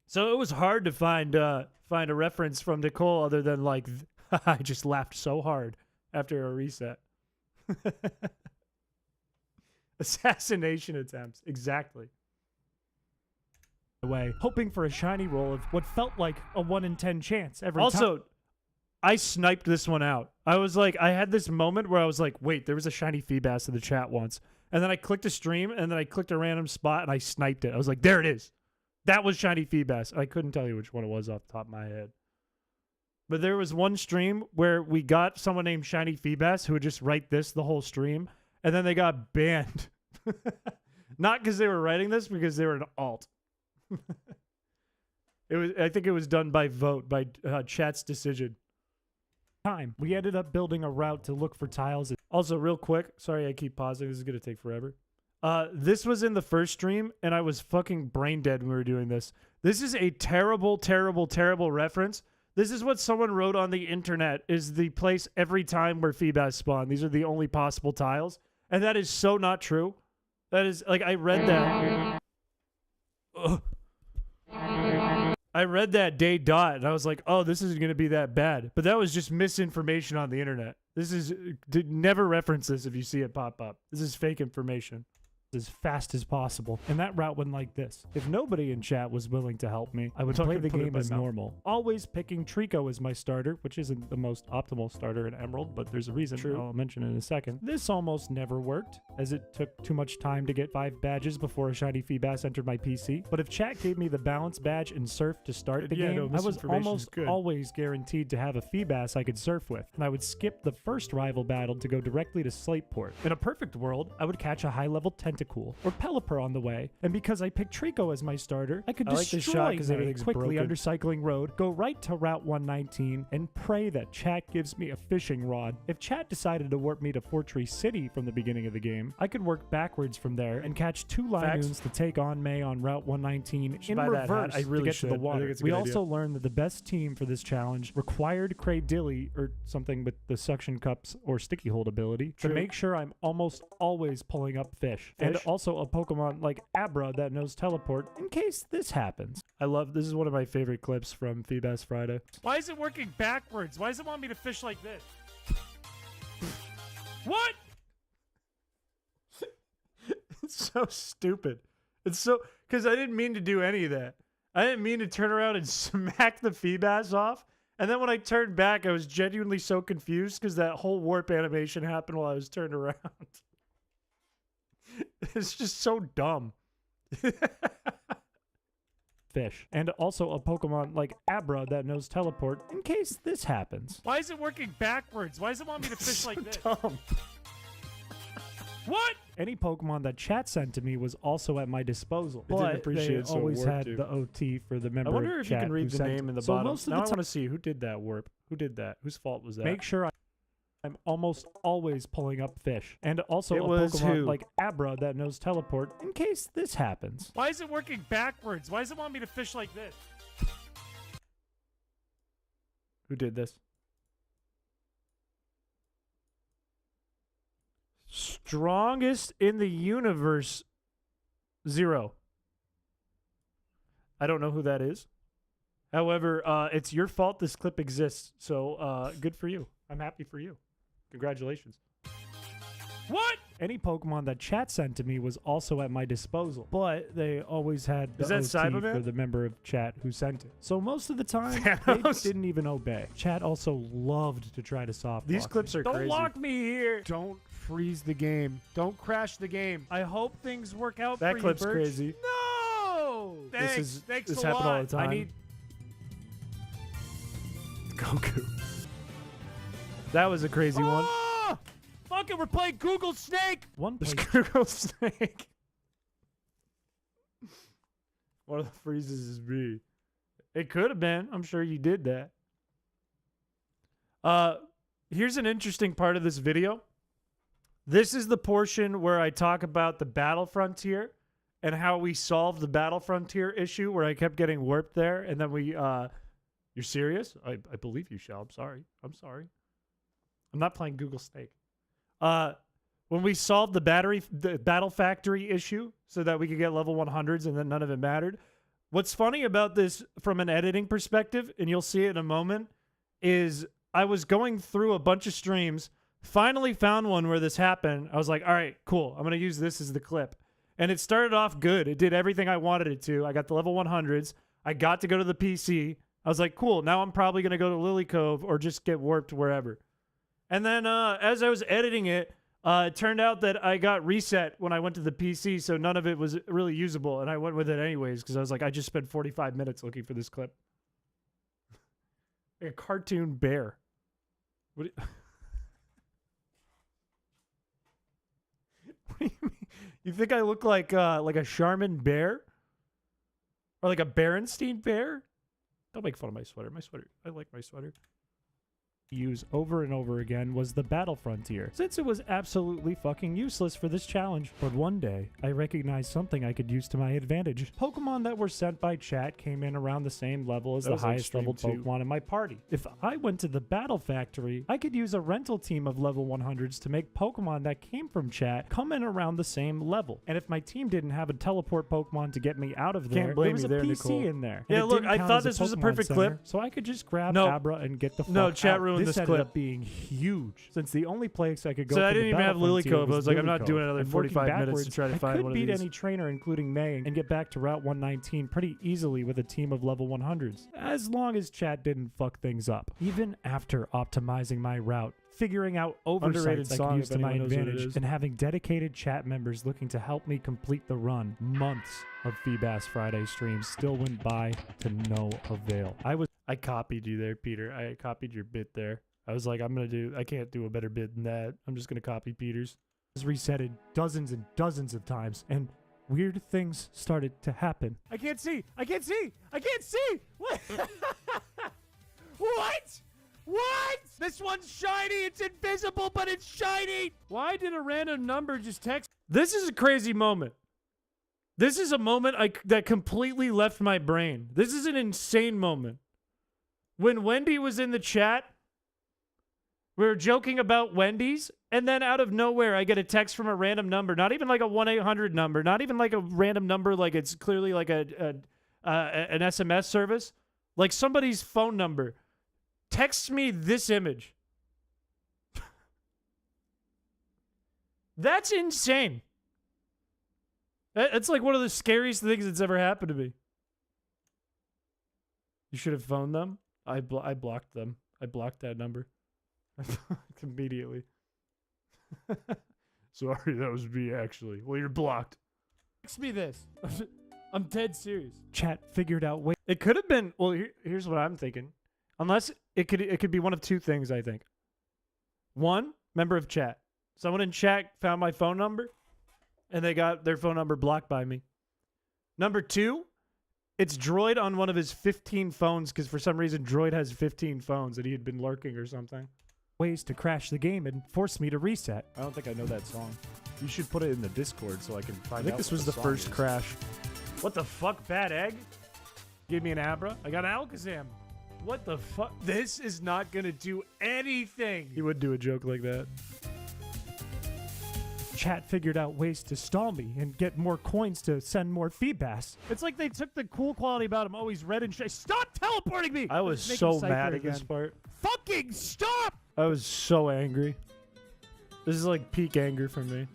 So it was hard to find a reference from Nicole other than like, I just laughed so hard after a reset. Assassination attempts. Exactly. Way, hoping for a shiny roll of what felt like a 1 in 10 chance every time. Also, I sniped this one out. I was like, I had this moment where I was like, wait, there was a shiny Feebas in the chat once. And then I clicked a stream, and then I clicked a random spot, and I sniped it. I was like, there it is. That was Shiny Feebas. I couldn't tell you which one it was off the top of my head. But there was one stream where we got someone named Shiny Feebas who would just write this the whole stream, and then they got banned. Not because they were writing this, because they were an alt. I think it was done by vote, by chat's decision. We ended up building a route to look for tiles. Also, real quick, sorry I keep pausing. This is going to take forever. This was in the first stream, and I was fucking brain dead when we were doing this. This is a terrible, terrible, terrible reference. This is what someone wrote on the internet is the place every time where Feebas spawn. These are the only possible tiles. And that is so not true. That is, like, I read that. Ugh. I read that day dot, and I was like, oh, this isn't going to be that bad. But that was just misinformation on the internet. This is, never reference this if you see it pop up. This is fake information. As fast as possible. And that route went like this. If nobody in chat was willing to help me, I would play the game as normal. Always picking Trico as my starter, which isn't the most optimal starter in Emerald, but there's a reason. True. I'll mention it in a second. This almost never worked, as it took too much time to get 5 badges before a Shiny Feebas entered my PC. But if chat gave me the balance badge and surf to start the game, I was almost always guaranteed to have a Feebas I could surf with, and I would skip the first rival battle to go directly to Slateport. In a perfect world, I would catch a high-level Tentacool or Pelipper on the way, and because I picked Trico as my starter, I could destroy May quickly under Cycling Road, go right to Route 119, and pray that chat gives me a fishing rod. If chat decided to warp me to Fortree City from the beginning of the game, I could work backwards from there and catch 2 Linoons to take on May on Route 119 in reverse to get to the water. We also learned that the best team for this challenge required Craydilly, or something with the suction cups or sticky hold ability, to make sure I'm almost always pulling up fish. And also a Pokemon like Abra that knows teleport in case this happens. This is one of my favorite clips from Feebas Friday. Why is it working backwards? Why does it want me to fish like this? What? It's so stupid. It's so, because I didn't mean to do any of that. I didn't mean to turn around and smack the Feebas off. And then when I turned back, I was genuinely so confused because that whole warp animation happened while I was turned around. It's just so dumb. Fish. And also a Pokemon like Abra that knows teleport in case this happens. Why is it working backwards? Why does it want me to fish like this? Dumb. What? Any Pokemon that chat sent to me was also at my disposal. But they always had the OT for the member. I wonder if you can read the name in the bottom. Most of the time, I want to see who did that warp. Who did that? Whose fault was that? Make sure I'm almost always pulling up fish. And also a Pokemon like Abra that knows teleport in case this happens. Why is it working backwards? Why does it want me to fish like this? Who did this? Strongest in the universe, 0. I don't know who that is. However, it's your fault this clip exists. So good for you. I'm happy for you. Congratulations. What? Any Pokemon that chat sent to me was also at my disposal, but they always had the OT for the member of chat who sent it. So most of the time, they didn't even obey. Chat also loved to try to soft These clips are crazy. Don't lock me here. Don't freeze the game. Don't crash the game. I hope things work out for you, That clip's Birch. crazy. No! Thanks This a happens lot. all the time. I need Goku. That was a crazy one. Fuck it, we're playing Google Snake. One Google Snake. One of the freezes is me. It could have been. I'm sure you did that. Here's an interesting part of this video. This is the portion where I talk about the battle frontier and how we solved the battle frontier issue where I kept getting warped there. And then we, you're serious? I believe you, Shell. I'm sorry. I'm not playing Google Snake. When we solved the battle factory issue so that we could get level 100s and then none of it mattered. What's funny about this from an editing perspective, and you'll see it in a moment, is I was going through a bunch of streams, finally found one where this happened. I was like, all right, cool. I'm going to use this as the clip. And it started off good. It did everything I wanted it to. I got the level 100s. I got to go to the PC. I was like, cool. Now I'm probably going to go to Lily Cove or just get warped wherever. And then as I was editing it, It turned out that I got reset when I went to the PC, so none of it was really usable, and I went with it anyways because I was like, I just spent 45 minutes looking for this clip. Like a cartoon bear. What do what do you mean? You think I look like a Charmin bear? Or like a Berenstein bear? Don't make fun of my sweater. I like my sweater. Use over and over again was the battle frontier, since it was absolutely fucking useless for this challenge. But one day, I recognized something I could use to my advantage. Pokemon that were sent by chat came in around the same level as the highest level Pokemon in my party. If I went to the battle factory, I could use a rental team of level 100s to make Pokemon that came from chat come in around the same level. And if my team didn't have a teleport Pokemon to get me out of there, there was a PC in there. Yeah, look, I thought this was a perfect clip. So I could just grab Abra and get the fuck No, chat out. ruined this ended clip. up being huge, since the only place I could go So for I the didn't even have battle Lilycove. frontier I was like, I'm not Lilycove. doing another And working 45 minutes to backwards, try to find I one could of beat these. any trainer, including May, and get back to Route 119 pretty easily with a team of level 100s, as long as chat didn't fuck things up. Even after optimizing my route, figuring out Underrated oversights I song, could use if to my anyone knows what it advantage, is. and having dedicated chat members looking to help me complete the run, months of Feebas Friday streams still went by to no avail. I copied you there, Peter. I copied your bit there. I was like, I can't do a better bit than that. I'm just gonna copy Peter's. It was resetted dozens and dozens of times, and weird things started to happen. I can't see! What? What? This one's shiny! It's invisible, but it's shiny! Why did a random number just text? This is a crazy moment. This is a moment that completely left my brain. This is an insane moment. When Wendy was in the chat, we were joking about Wendy's, and then out of nowhere, I get a text from a random number, not even like a 1-800 number, not even like a random number like it's clearly like an SMS service, like somebody's phone number. Texts me this image. That's insane. It's like one of the scariest things that's ever happened to me. You should have phoned them. I blocked them. I blocked that number. Immediately. Sorry, that was me actually. Well, you're blocked. Text me this. I'm dead serious. Chat figured out ways. It could have been. Well, here's what I'm thinking. Unless it could be one of two things. I think. One, member of chat. Someone in chat found my phone number, and they got their phone number blocked by me. Number two, it's Droid on one of his 15 phones because for some reason Droid has 15 phones and he had been lurking or something. Ways to crash the game and force me to reset. I don't think I know that song. You should put it in the Discord so I can find out. I think this what was the song first is. crash. What the fuck, bad egg? Give me an Abra. I got Alakazam. What the fuck? This is not gonna do anything. He would do a joke like that. Chat figured out ways to stall me and get more coins to send more Feebas. It's like they took the cool quality about him. Oh, he's red and shiny. Stop teleporting me! I was Make so him Cypher mad at this again. part. Fucking stop! I was so angry. This is like peak anger for me.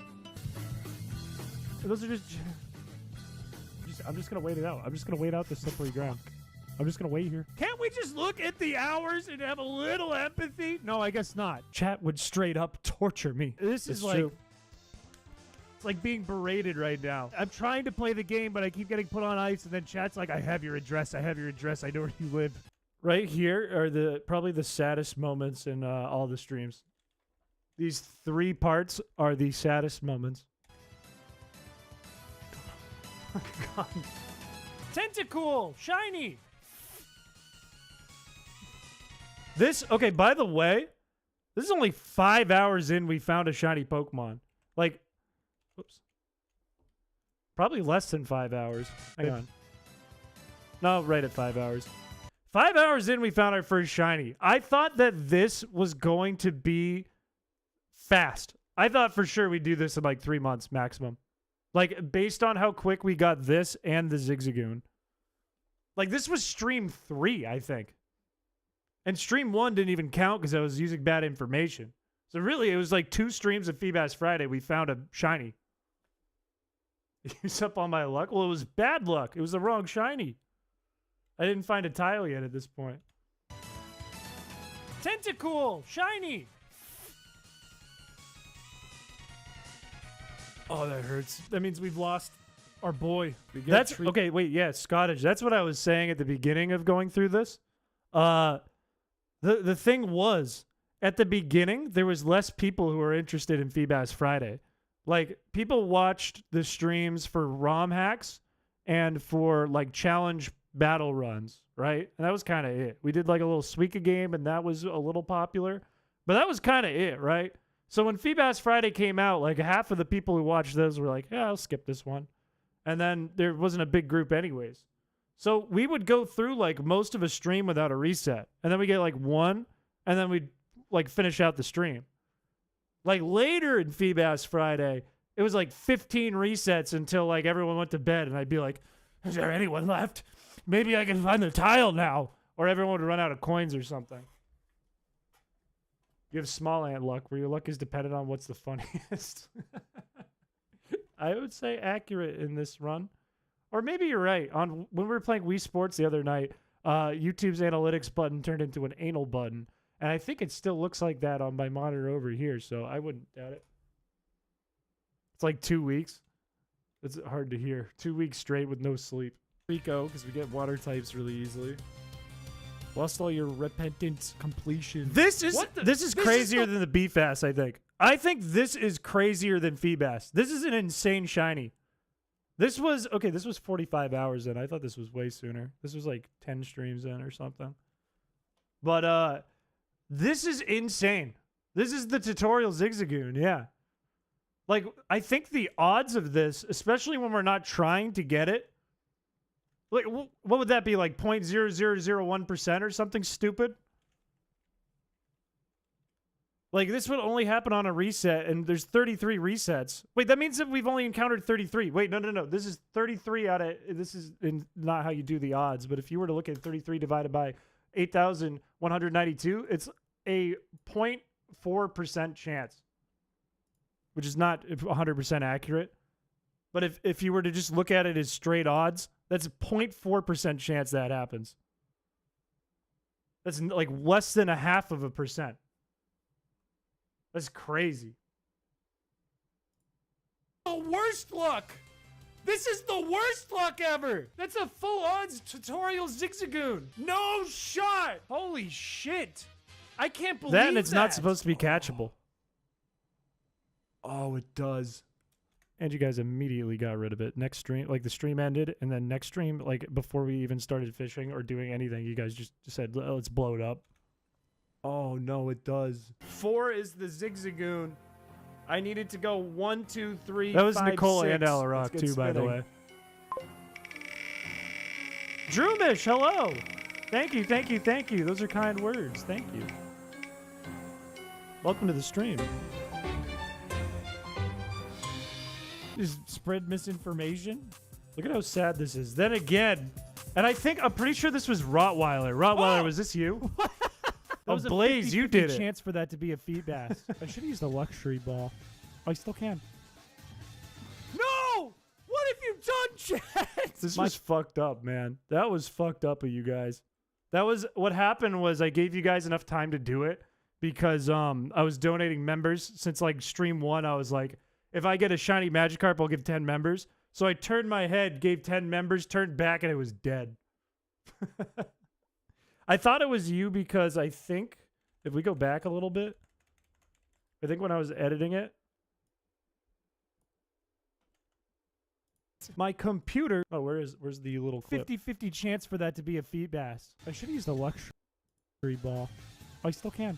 Those are just I'm just gonna wait it out. I'm just gonna wait out the slippery ground. I'm just gonna wait here. Can't we just look at the hours and have a little empathy? No, I guess not. Chat would straight up torture me. This is It's like true. it's like being berated right now. I'm trying to play the game, but I keep getting put on ice, and then chat's like, I have your address, I know where you live. Right here are probably the saddest moments in all the streams. These 3 parts are the saddest moments. Oh, God. Tentacool! Shiny! Okay, by the way, this is only 5 hours in we found a shiny Pokemon. Like, whoops. Probably less than 5 hours. Hang on. No, right at 5 hours. 5 hours in, we found our first shiny. I thought that this was going to be fast. I thought for sure we'd do this in like 3 months maximum. Like, based on how quick we got this and the Zigzagoon. Like, this was stream 3, I think. And stream 1 didn't even count because I was using bad information. So really, it was like 2 streams of Feebas Friday, we found a shiny. Use up all my luck? Well, it was bad luck. It was the wrong shiny. I didn't find a tile yet at this point. Tentacool! Shiny! Oh, that hurts. That means we've lost our boy. That's okay. Wait, yeah, Scottish. That's what I was saying at the beginning of going through this. The thing was, at the beginning, there was less people who were interested in Feebas Friday. Like, people watched the streams for ROM hacks and for, like, challenge battle runs, right? And that was kind of it. We did, like, a little Suika game, and that was a little popular. But that was kind of it, right? So when Feebas Friday came out, like, half of the people who watched those were like, yeah, I'll skip this one. And then there wasn't a big group anyways. So we would go through, like, most of a stream without a reset. And then we get, like, one, and then we'd, like, finish out the stream. Like, later in Feebas Friday, it was, like, 15 resets until, like, everyone went to bed. And I'd be like, is there anyone left? Maybe I can find the tile now. Or everyone would run out of coins or something. You have small ant luck, where your luck is dependent on what's the funniest. I would say accurate in this run. Or maybe you're right. When we were playing Wii Sports the other night, YouTube's analytics button turned into an anal button. And I think it still looks like that on my monitor over here, so I wouldn't doubt it. It's like 2 weeks. It's hard to hear. 2 weeks straight with no sleep. Rico, because we get water types really easily. Lost all your repentant completion. This is crazier than the BFAS, I think. I think this is crazier than Feebas. This is an insane shiny. This was 45 hours in. I thought this was way sooner. This was like 10 streams in or something. But this is insane. This is the tutorial Zigzagoon, yeah. Like, I think the odds of this, especially when we're not trying to get it, like, what would that be, like 0.0001% or something stupid? Like, this would only happen on a reset, and there's 33 resets. Wait, that means that we've only encountered 33. Wait, no. This is 33 out of... This is not how you do the odds, but if you were to look at 33 divided by 8,192, it's a 0.4% chance, which is not 100% accurate. But if you were to just look at it as straight odds, that's a 0.4% chance that happens. That's like less than 0.5%. That's crazy. The worst luck! This is the worst luck ever! That's a full odds tutorial Zigzagoon! No shot! Holy shit! I can't believe that. And it's not supposed to be catchable. Oh, it does. And you guys immediately got rid of it. Next stream, like the stream ended, and then next stream, like before we even started fishing or doing anything, you guys just said, let's blow it up. Oh, no, it does. 4 is the Zigzagoon. I needed to go 1, 2, 3, That was 5, Nicole 6. and Alarock, too, by the way. Droomish, hello. Thank you. Those are kind words. Thank you. Welcome to the stream. Just spread misinformation. Look at how sad this is. Then again, and I'm pretty sure this was Rottweiler. Rottweiler, was this you? That was Blaze, a 50/50 you did it. chance for that to be a Feebas. I should have used the luxury ball. Oh, I still can. No! What have you done, Chad? This was fucked up, man. That was fucked up of you guys. That was what happened. Was I gave you guys enough time to do it because I was donating members since like stream 1. I was like, if I get a shiny Magikarp, I'll give 10 members. So I turned my head, gave 10 members, turned back, and it was dead. I thought it was you because I think, if we go back a little bit, I think when I was editing it, my computer... Oh, where's the little clip? 50/50 chance for that to be a Feebas. I should have used the luxury ball. Oh, I still can.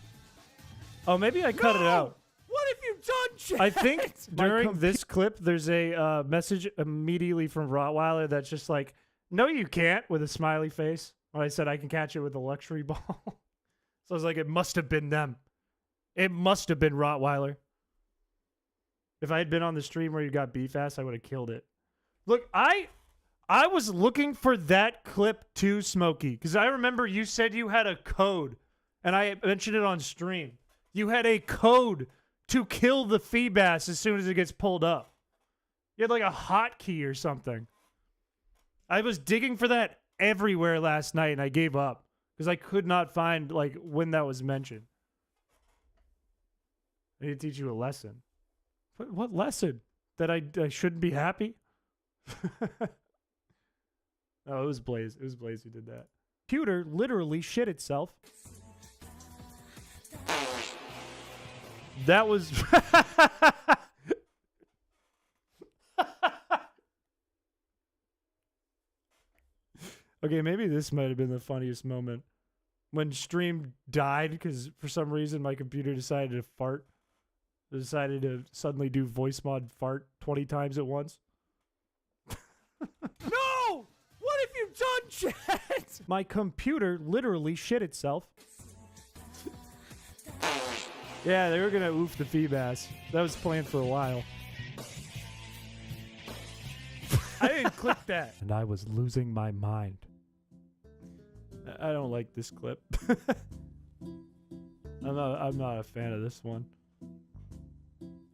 Oh, maybe I cut it out. What have you done, Chad? I think during this clip, there's a message immediately from Rottweiler that's just like, no, you can't, with a smiley face. When I said I can catch it with a luxury ball. So I was like, it must have been them. It must have been Rottweiler. If I had been on the stream where you got BFAS, I would have killed it. Look, I was looking for that clip too, Smokey, because I remember you said you had a code, and I mentioned it on stream. You had a code to kill the Feebas as soon as it gets pulled up. You had like a hotkey or something. I was digging for that everywhere last night, and I gave up because I could not find like when that was mentioned. I need to teach you a lesson. What lesson? that I shouldn't be happy? Oh, it was Blaze. It was Blaze who did that. Computer literally shit itself. That was... Okay, maybe this might have been the funniest moment. When stream died because for some reason my computer decided to fart. It decided to suddenly do voice mod fart 20 times at once. No! What have you done, chat? My computer literally shit itself. Yeah, they were gonna oof the Feebas. That was planned for a while. I didn't click that. And I was losing my mind. I don't like this clip. I'm not a fan of this one.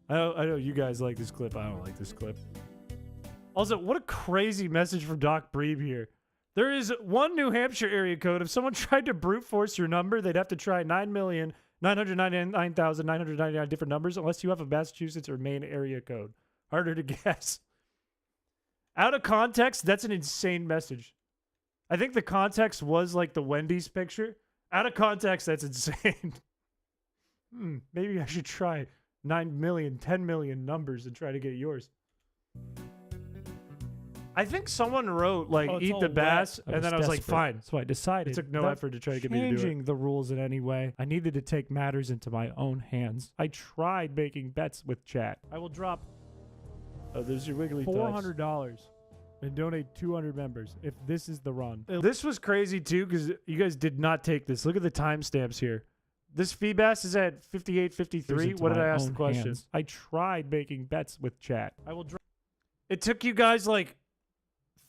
I know you guys like this clip. I don't like this clip. Also, what a crazy message from Doc Breeb here. There is one New Hampshire area code. If someone tried to brute force your number, they'd have to try 9,999,999 different numbers unless you have a Massachusetts or Maine area code. Harder to guess. Out of context, that's an insane message. I think the context was like the Wendy's picture. Out of context, that's insane. Maybe I should try 9 million, 10 million numbers and try to get yours. I think someone wrote like eat the bass, and then I was like, fine. So I decided. It took no effort to try to get me to do it. Changing the rules in any way. I needed to take matters into my own hands. I tried making bets with chat. I will drop. Oh, there's your wiggly $400 and donate 200 members if this is the run. This was crazy too because you guys did not take this. Look at the timestamps here. This Feebas is at 58:53. What did I ask the question? Hands. I tried making bets with chat. I will drop. It took you guys like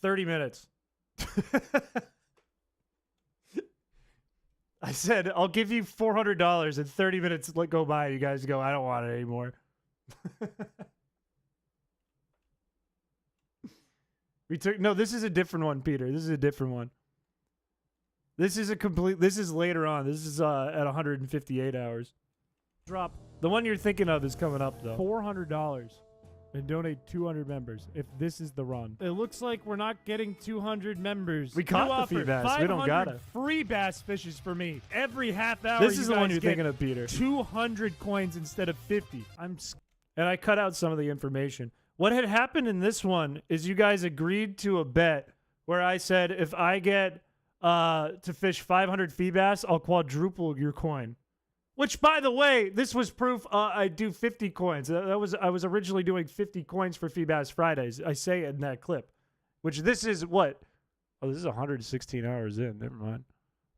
30 minutes. I said, I'll give you $400 and 30 minutes let go by. You guys go, I don't want it anymore. No, this is a different one, Peter. This is a different one. This is later on. This is at 158 hours. Drop. The one you're thinking of is coming up, though. $400 and donate 200 members if this is the run. It looks like we're not getting 200 members. We caught the Feebas. We don't got it. Free bass fishes for me. Every half hour. This is the one you're thinking of, Peter. 200 coins instead of 50. And I cut out some of the information. What had happened in this one is you guys agreed to a bet where I said if I get to fish 500 Feebas, I'll quadruple your coin. Which, by the way, this was proof I do 50 coins. I was originally doing 50 coins for Feebas Fridays. I say it in that clip. Which this is what? Oh, this is 116 hours in. Never mind.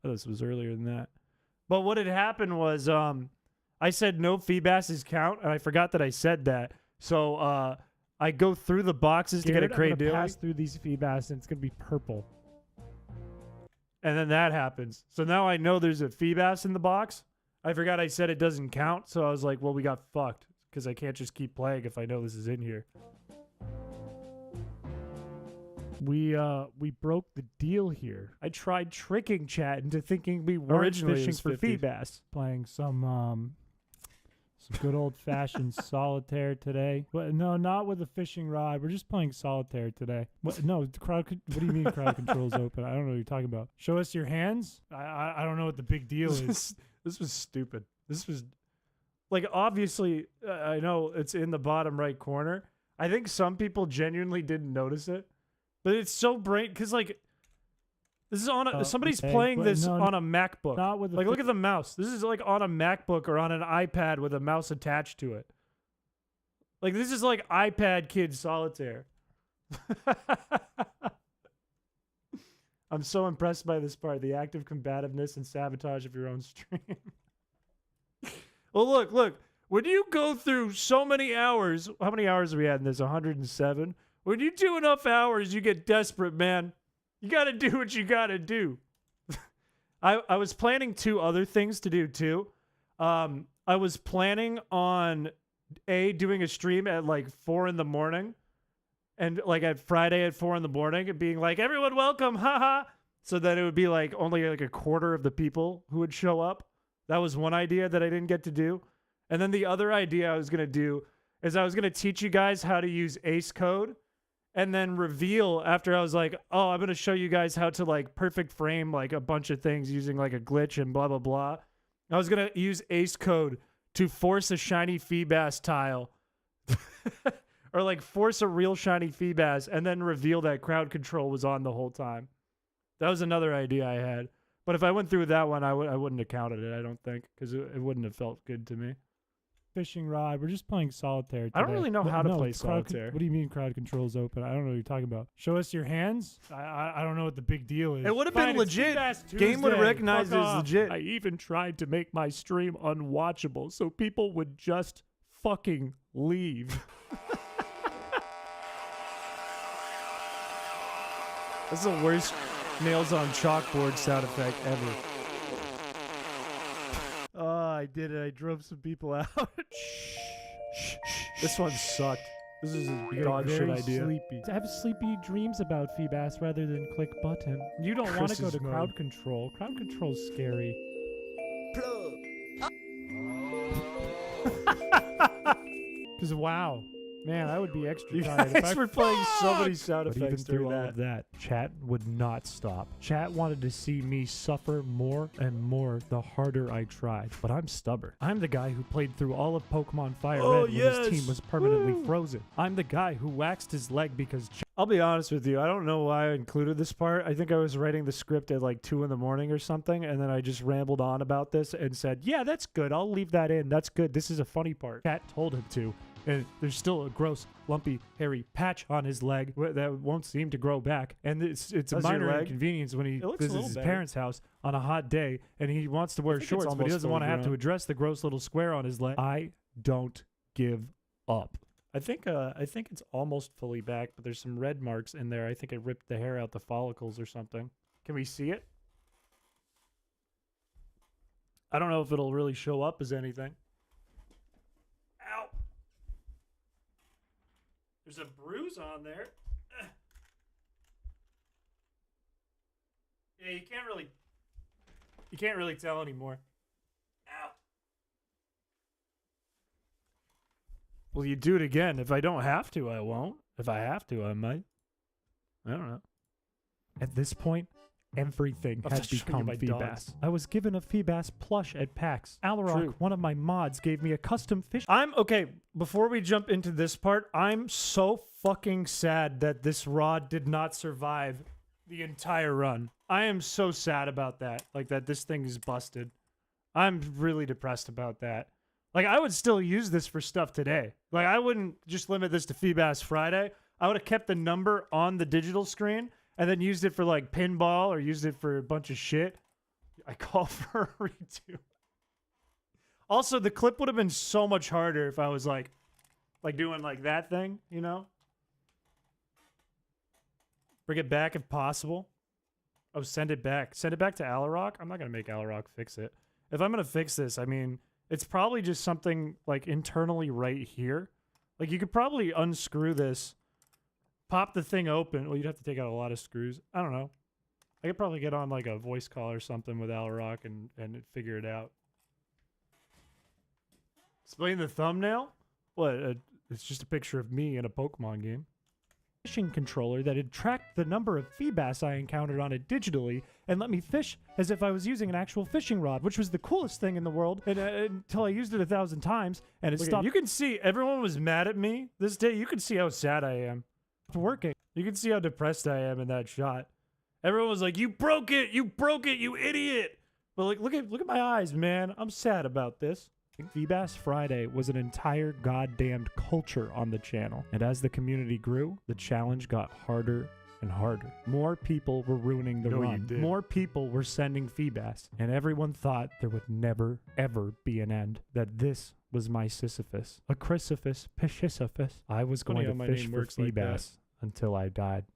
Oh, this was earlier than that. But what had happened was I said no Feebases count, and I forgot that I said that. So I go through the boxes to get a crate deal. Pass through these Feebas, and it's going to be purple. And then that happens. So now I know there's a Feebas in the box. I forgot I said it doesn't count, so I was like, well, we got fucked because I can't just keep playing if I know this is in here. We broke the deal here. I tried tricking chat into thinking we weren't fishing for Feebas. Playing some good old-fashioned solitaire today. But no, not with a fishing rod. We're just playing solitaire today. What? No, what do you mean crowd control's open? I don't know what you're talking about. Show us your hands? I don't know what the big deal is. This was stupid. This was, like, obviously, I know it's in the bottom right corner. I think some people genuinely didn't notice it. But it's so brain, because, like, this is on somebody's playing this on a MacBook. Not with look at the mouse. This is, like, on a MacBook or on an iPad with a mouse attached to it. Like, this is, like, iPad kid solitaire. I'm so impressed by this part. The active combativeness and sabotage of your own stream. Well, look. When you go through so many hours, how many hours have we had in this? 107? When you do enough hours, you get desperate, man. You got to do what you got to do. I was planning 2 other things to do, too. I was planning on, doing a stream at, like, 4 in the morning. And, like, at Friday at 4 in the morning, and being like, everyone welcome, haha. So that it would be, like, only, like, a quarter of the people who would show up. That was one idea that I didn't get to do. And then the other idea I was going to do, is I was gonna teach you guys how to use Ace Code, and then reveal after I was like, oh, I'm gonna show you guys how to like perfect frame like a bunch of things using like a glitch and blah blah blah. I was gonna use Ace Code to force a shiny Feebas tile. Or like force a real shiny Feebas and then reveal that crowd control was on the whole time. That was another idea I had. But if I went through with that one, I wouldn't have counted it, I don't think, because it wouldn't have felt good to me. Fishing rod. We're just playing solitaire today. I don't really know how to play crowd solitaire. What do you mean crowd control's open? I don't know what you're talking about. Show us your hands? I don't know what the big deal is. It would have Fine, been it's legit. Feebas Game would have Tuesday. recognized it Fuck as off. legit. I even tried to make my stream unwatchable so people would just fucking leave. This is the worst nails on chalkboard sound effect ever. Oh, I did it. I drove some people out. This one sucked. This is a You're dog shit very idea. Sleepy. I have sleepy dreams about Feebas rather than click button. You don't want to go Chris's to mode. crowd control. Crowd control's scary. Because wow, man, I would be extra You tired if guys I were playing so many sound But even effects through during all that. of that, chat would not stop. Chat wanted to see me suffer more and more the harder I tried. But I'm stubborn. I'm the guy who played through all of Pokemon Fire Oh, Red when his team yes. was permanently Woo. frozen. I'm the guy who waxed his leg because I'll be honest with you. I don't know why I included this part. I think I was writing the script at like 2 in the morning or something, and then I just rambled on about this and said, yeah, that's good. I'll leave that in. That's good. This is a funny part. Cat told him to. And there's still a gross, lumpy, hairy patch on his leg that won't seem to grow back. And it's a That's your minor leg? inconvenience when he It looks a visits little his better. parents' house on a hot day, and he wants to wear think it's shorts, but he almost doesn't want to fully have to grown. address the gross little square on his leg. I don't give up. I think it's almost fully back, but there's some red marks in there. I think it ripped the hair out the follicles or something. Can we see it? I don't know if it'll really show up as anything. Ow. There's a bruise on there. Yeah, you can't really tell anymore. Ow. Well, you do it again. If I don't have to, I won't. If I have to, I might. I don't know. at this point, everything I'm had just showing become you my dogs. Feebas. I was given a Feebas plush at PAX. Alarock, True. one of my mods, gave me a custom fish. Okay, before we jump into this part, I'm so fucking sad that this rod did not survive the entire run. I am so sad about that. Like, that this thing is busted. I'm really depressed about that. Like, I would still use this for stuff today. Like, I wouldn't just limit this to Feebas Friday. I would have kept the number on the digital screen and then used it for, like, pinball or used it for a bunch of shit. I call for a redo. Also, the clip would have been so much harder if I was, like doing, like, that thing, you know? Bring it back if possible. Oh, send it back. Send it back to Alarock? I'm not going to make Alarock fix it. If I'm going to fix this, I mean, it's probably just something, like, internally right here. Like, you could probably unscrew this, pop the thing open. Well, you'd have to take out a lot of screws. I don't know. I could probably get on, like, a voice call or something with Alarock and figure it out. Explain the thumbnail? What? It's just a picture of me in a Pokemon game. Fishing controller that had tracked the number of Feebas I encountered on it digitally and let me fish as if I was using an actual fishing rod, which was the coolest thing in the world until I used it 1,000 times and it Look at- stopped you can see everyone was mad at me this day. You can see how sad I am. working. You can see how depressed I am in that shot. Everyone was like, "You broke it! You broke it! You idiot!" But like, look at my eyes, man. I'm sad about this. Feebas Friday was an entire goddamned culture on the channel. And as the community grew, the challenge got harder and harder. More people were ruining the No, you run. did. More people were sending Feebas. And everyone thought there would never, ever be an end. That this was my Sisyphus. A Chrysippus, Piché. I was Funny going how to my fish name for works like that. Feebas until I died.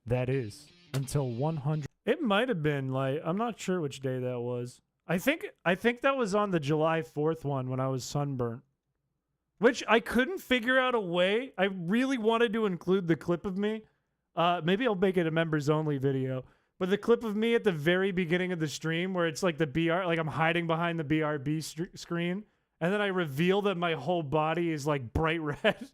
That is, until 100. It might have been like, I'm not sure which day that was. I think that was on the July 4th one when I was sunburnt. Which I couldn't figure out a way. I really wanted to include the clip of me. Maybe I'll make it a members only video. But the clip of me at the very beginning of the stream where it's like the BR, like I'm hiding behind the BRB screen and then I reveal that my whole body is like bright red.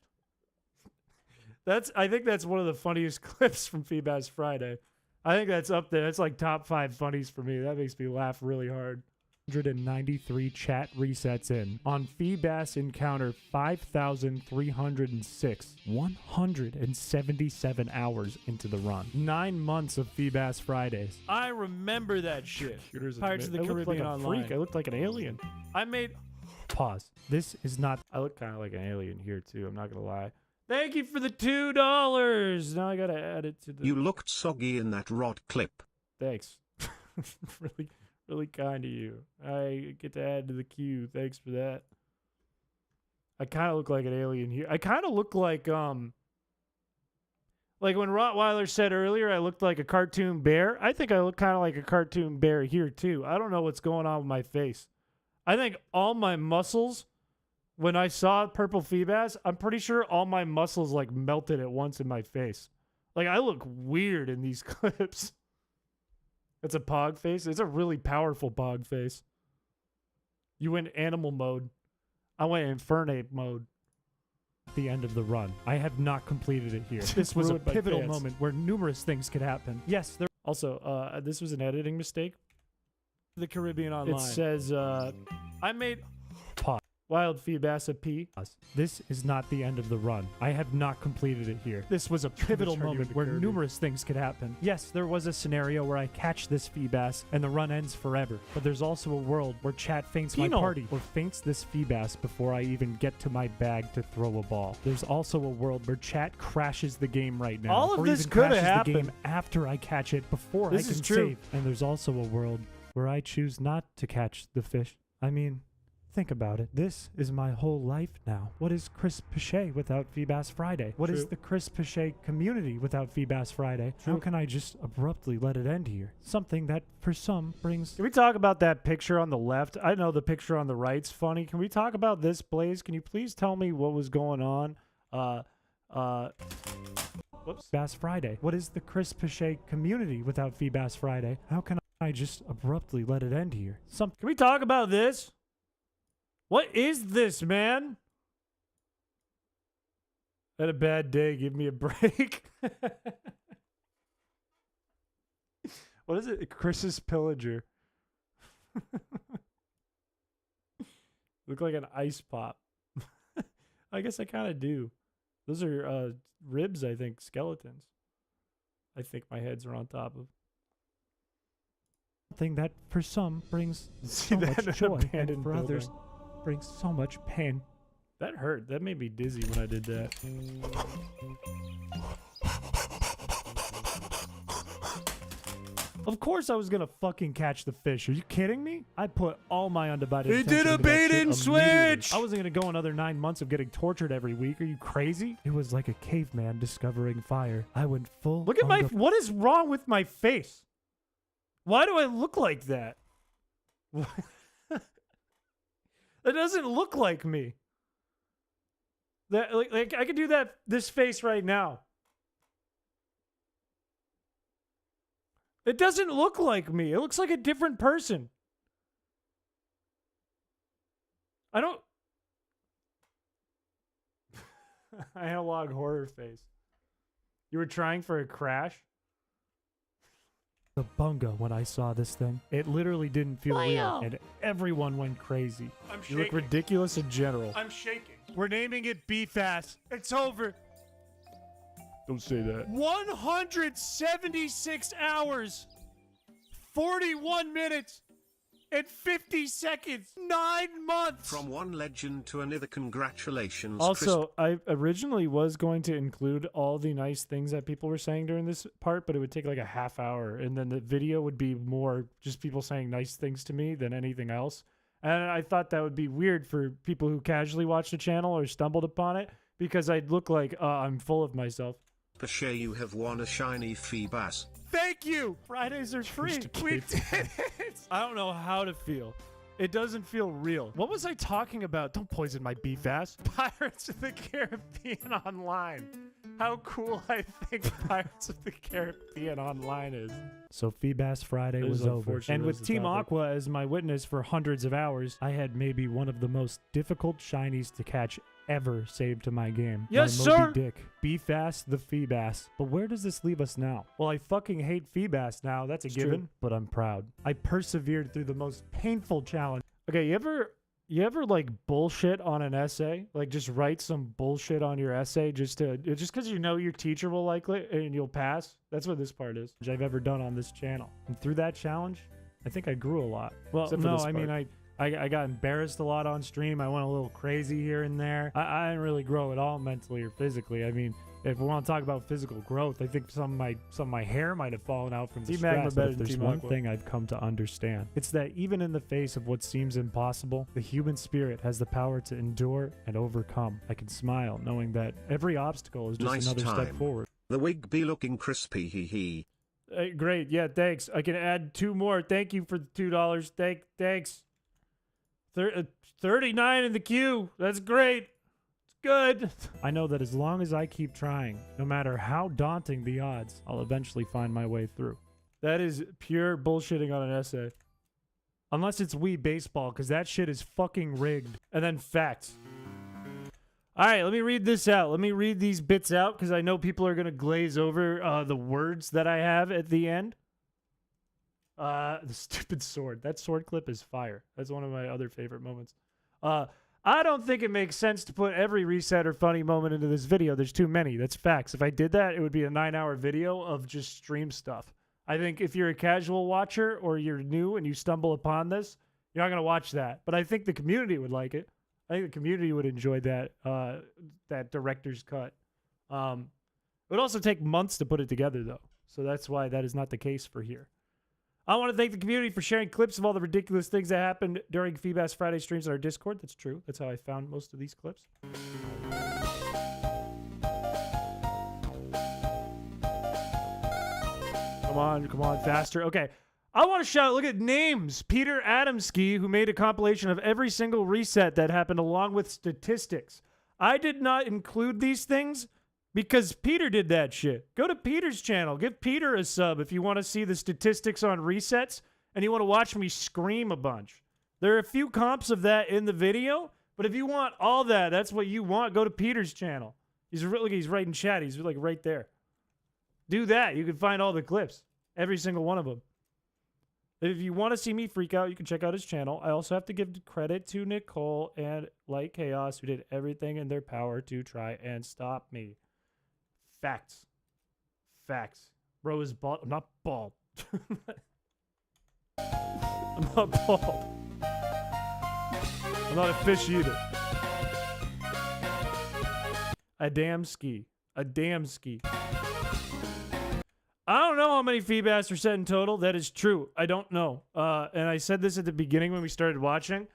I think that's one of the funniest clips from Feebas Friday. I think that's up there. That's like top 5 funnies for me. That makes me laugh really hard. 193 chat resets in. On Feebas encounter 5,306. 177 hours into the run. 9 months of Feebas Fridays. I remember that shit. Pirates of the Caribbean Online. Freak. I looked like an alien. I made... Pause. This is not... I look kind of like an alien here, too. I'm not going to lie. Thank you for the $2. Now I got to add it to the... You looked soggy in that rod clip. Thanks. Really kind of you. I get to add to the queue. Thanks for that. I kind of look like an alien here. I kind of look like when Rottweiler said earlier I looked like a cartoon bear. I think I look kind of like a cartoon bear here too. I don't know what's going on with my face. I think all my muscles, when I saw Purple Feebas, I'm pretty sure all my muscles like melted at once in my face. Like I look weird in these clips. It's a pog face. It's a really powerful pog face. You went animal mode. I went Infernape mode. The end of the run. I have not completed it here. This was a Ruined my pivotal pants. moment where numerous things could happen. Yes, there. Also, this was an editing mistake. The Caribbean Online. It says, I made Pause. Wild Feebas a P. This is not the end of the run. I have not completed it here. This was a pivotal Charge you moment with where Kirby. numerous things could happen. Yes, there was a scenario where I catch this Feebas and the run ends forever. But there's also a world where chat faints my Penal. party or faints this Feebas before I even get to my bag to throw a ball. There's also a world where chat crashes the game right now. All of or this even coulda crashes the happened. game after I catch it before This I is can true. save. And there's also a world where I choose not to catch the fish. I mean... think about it. This is my whole life now. What is Chris Piché without Feebas Friday? What is True. the Chris Piché community without Feebas Friday? How can I just abruptly let it end here? Something that for some brings... Can we talk about that picture on the left? I know the picture on the right's funny. Can we talk about this, Blaze? Can you please tell me what was going on? Whoops. Feebas Friday. What is the Chris Piché community without Feebas Friday? How can I just abruptly let it end here? Can we talk about this? What is this, man? Had a bad day. Give me a break. What is it? Chris's Pillager. Look like an ice pop. I guess I kind of do. Those are ribs, I think. Skeletons. I think my heads are on top of. Something that for some brings See so that much in an joy and abandoned for others building. brings so much pain. That hurt. That made me dizzy when I did that. Of course I was gonna fucking catch the fish. Are you kidding me? I put all my undivided He attention did a into that bait shit and immediately. switch! I wasn't gonna go another 9 months of getting tortured every week. Are you crazy? It was like a caveman discovering fire. I went full. Look at my... on the What is wrong with my face? Why do I look like that? That doesn't look like me. That like I could do that this face right now. It doesn't look like me. It looks like a different person. I don't... Analog horror face. You were trying for a crash? the bunga when I saw this thing. It literally didn't feel real, Wow. and everyone went crazy. I'm You look ridiculous in general. I'm shaking. We're naming it Beef-Ass. It's over. Don't say that. 176 hours, 41 minutes, and 50 seconds. 9 months. From one legend to another, congratulations. Also, I originally was going to include all the nice things that people were saying during this part, but it would take like a half hour, and then the video would be more just people saying nice things to me than anything else. And I thought that would be weird for people who casually watch the channel or stumbled upon it, because I'd look like I'm full of myself. Piché, you have won a shiny Feebas. Thank you. Fridays are free. We did it. I don't know how to feel. It doesn't feel real. What was I talking about? Don't poison my beef ass. Pirates of the Caribbean Online. how cool I think Pirates of the Caribbean Online is. So Feebas Friday was over. And with Team Aqua as my witness for hundreds of hours, I had maybe one of the most difficult shinies to catch ever saved to my game. Yes, my sir. Moby Dick. Be fast, the Feebas. But where does this leave us now? Well, I fucking hate Feebas now. That's a given. true. But I'm proud. I persevered through the most painful challenge. Okay, you ever like bullshit on an essay? Like just write some bullshit on your essay just because you know your teacher will like it and you'll pass? That's what this part is. I've ever done on this channel. And through that challenge, I think I grew a lot. Well, no, I mean I got embarrassed a lot on stream. I went a little crazy here and there. I didn't really grow at all mentally or physically. I mean, if we want to talk about physical growth, I think some of my hair might have fallen out from the stress. But if there's one thing I've come to understand, it's that even in the face of what seems impossible, the human spirit has the power to endure and overcome. I can smile knowing that every obstacle is just another step forward. The wig be looking crispy, hee hee. Great, yeah, thanks. I can add 2 more. Thank you for the $2. Thanks. 39 in the queue. That's great. Good. I know that as long as I keep trying, no matter how daunting the odds, I'll eventually find my way through. That is pure bullshitting on an essay. Unless it's Wii Baseball, because that shit is fucking rigged. And then facts. All right, let me read this out. Let me read these bits out, because I know people are going to glaze over the words that I have at the end. The stupid sword. That sword clip is fire. That's one of my other favorite moments. I don't think it makes sense to put every reset or funny moment into this video. There's too many. That's facts. If I did that, it would be a 9-hour video of just stream stuff. I think if you're a casual watcher or you're new and you stumble upon this, you're not going to watch that. But I think the community would like it. I think the community would enjoy that that director's cut. It would also take months to put it together, though. So that's why that is not the case for here. I want to thank the community for sharing clips of all the ridiculous things that happened during Feebas Friday streams on our Discord. That's true. That's how I found most of these clips. Come on, faster. Okay. I want to shout, look at names. Peter Adamski, who made a compilation of every single reset that happened along with statistics. I did not include these things because Peter did that shit. Go to Peter's channel. Give Peter a sub if you want to see the statistics on resets and you want to watch me scream a bunch. There are a few comps of that in the video, but if you want all that, that's what you want, go to Peter's channel. He's right in chat. He's like right there. Do that. You can find all the clips. Every single one of them. If you want to see me freak out, you can check out his channel. I also have to give credit to Nicole and Light Chaos, who did everything in their power to try and stop me. Facts. Bro is bald. I'm not bald. I'm not bald. I'm not a fish either. A damn ski. I don't know how many Feebas are set in total. That is true. I don't know. And I said this at the beginning when we started watching.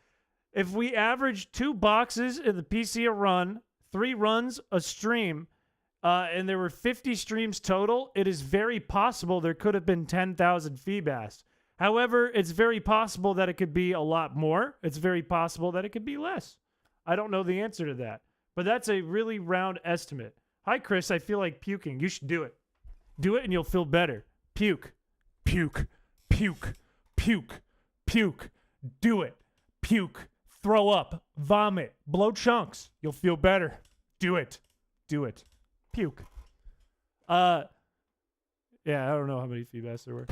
If we average 2 boxes in the PC a run, 3 runs a stream, and there were 50 streams total, it is very possible there could have been 10,000 Feebas. However, it's very possible that it could be a lot more. It's very possible that it could be less. I don't know the answer to that. But that's a really round estimate. Hi, Chris. I feel like puking. You should do it. Do it and you'll feel better. Puke. Do it. Puke. Throw up. Vomit. Blow chunks. You'll feel better. Do it. Puke. Yeah, I don't know how many Feebas there were.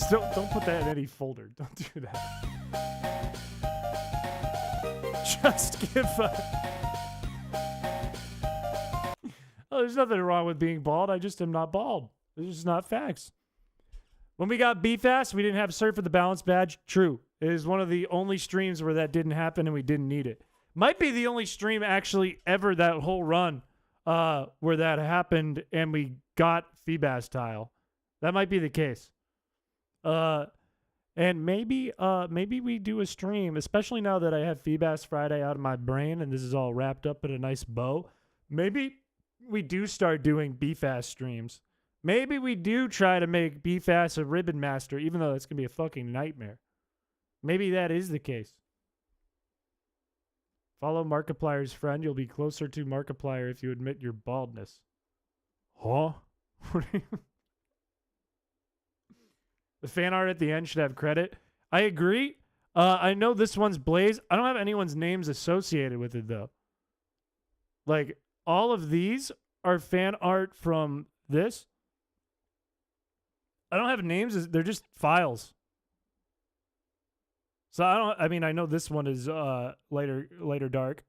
Don't put that in any folder. Don't do that. Just give a... Oh, there's nothing wrong with being bald. I just am not bald. It's just not facts. When we got BFast, we didn't have Surf for the Balance badge. True. It is one of the only streams where that didn't happen and we didn't need it. Might be the only stream actually ever that whole run where that happened and we got Feebas tile. That might be the case. And maybe we do a stream, especially now that I have Feebas Friday out of my brain and this is all wrapped up in a nice bow. Maybe we do start doing BFast streams. Maybe we do try to make BFast a ribbon master, even though that's going to be a fucking nightmare. Maybe that is the case. Follow Markiplier's friend. You'll be closer to Markiplier if you admit your baldness. Huh? The fan art at the end should have credit. I agree. I know this one's Blaze. I don't have anyone's names associated with it, though. Like, all of these are fan art from this. I don't have names. They're just files. So I mean, I know this one is later dark.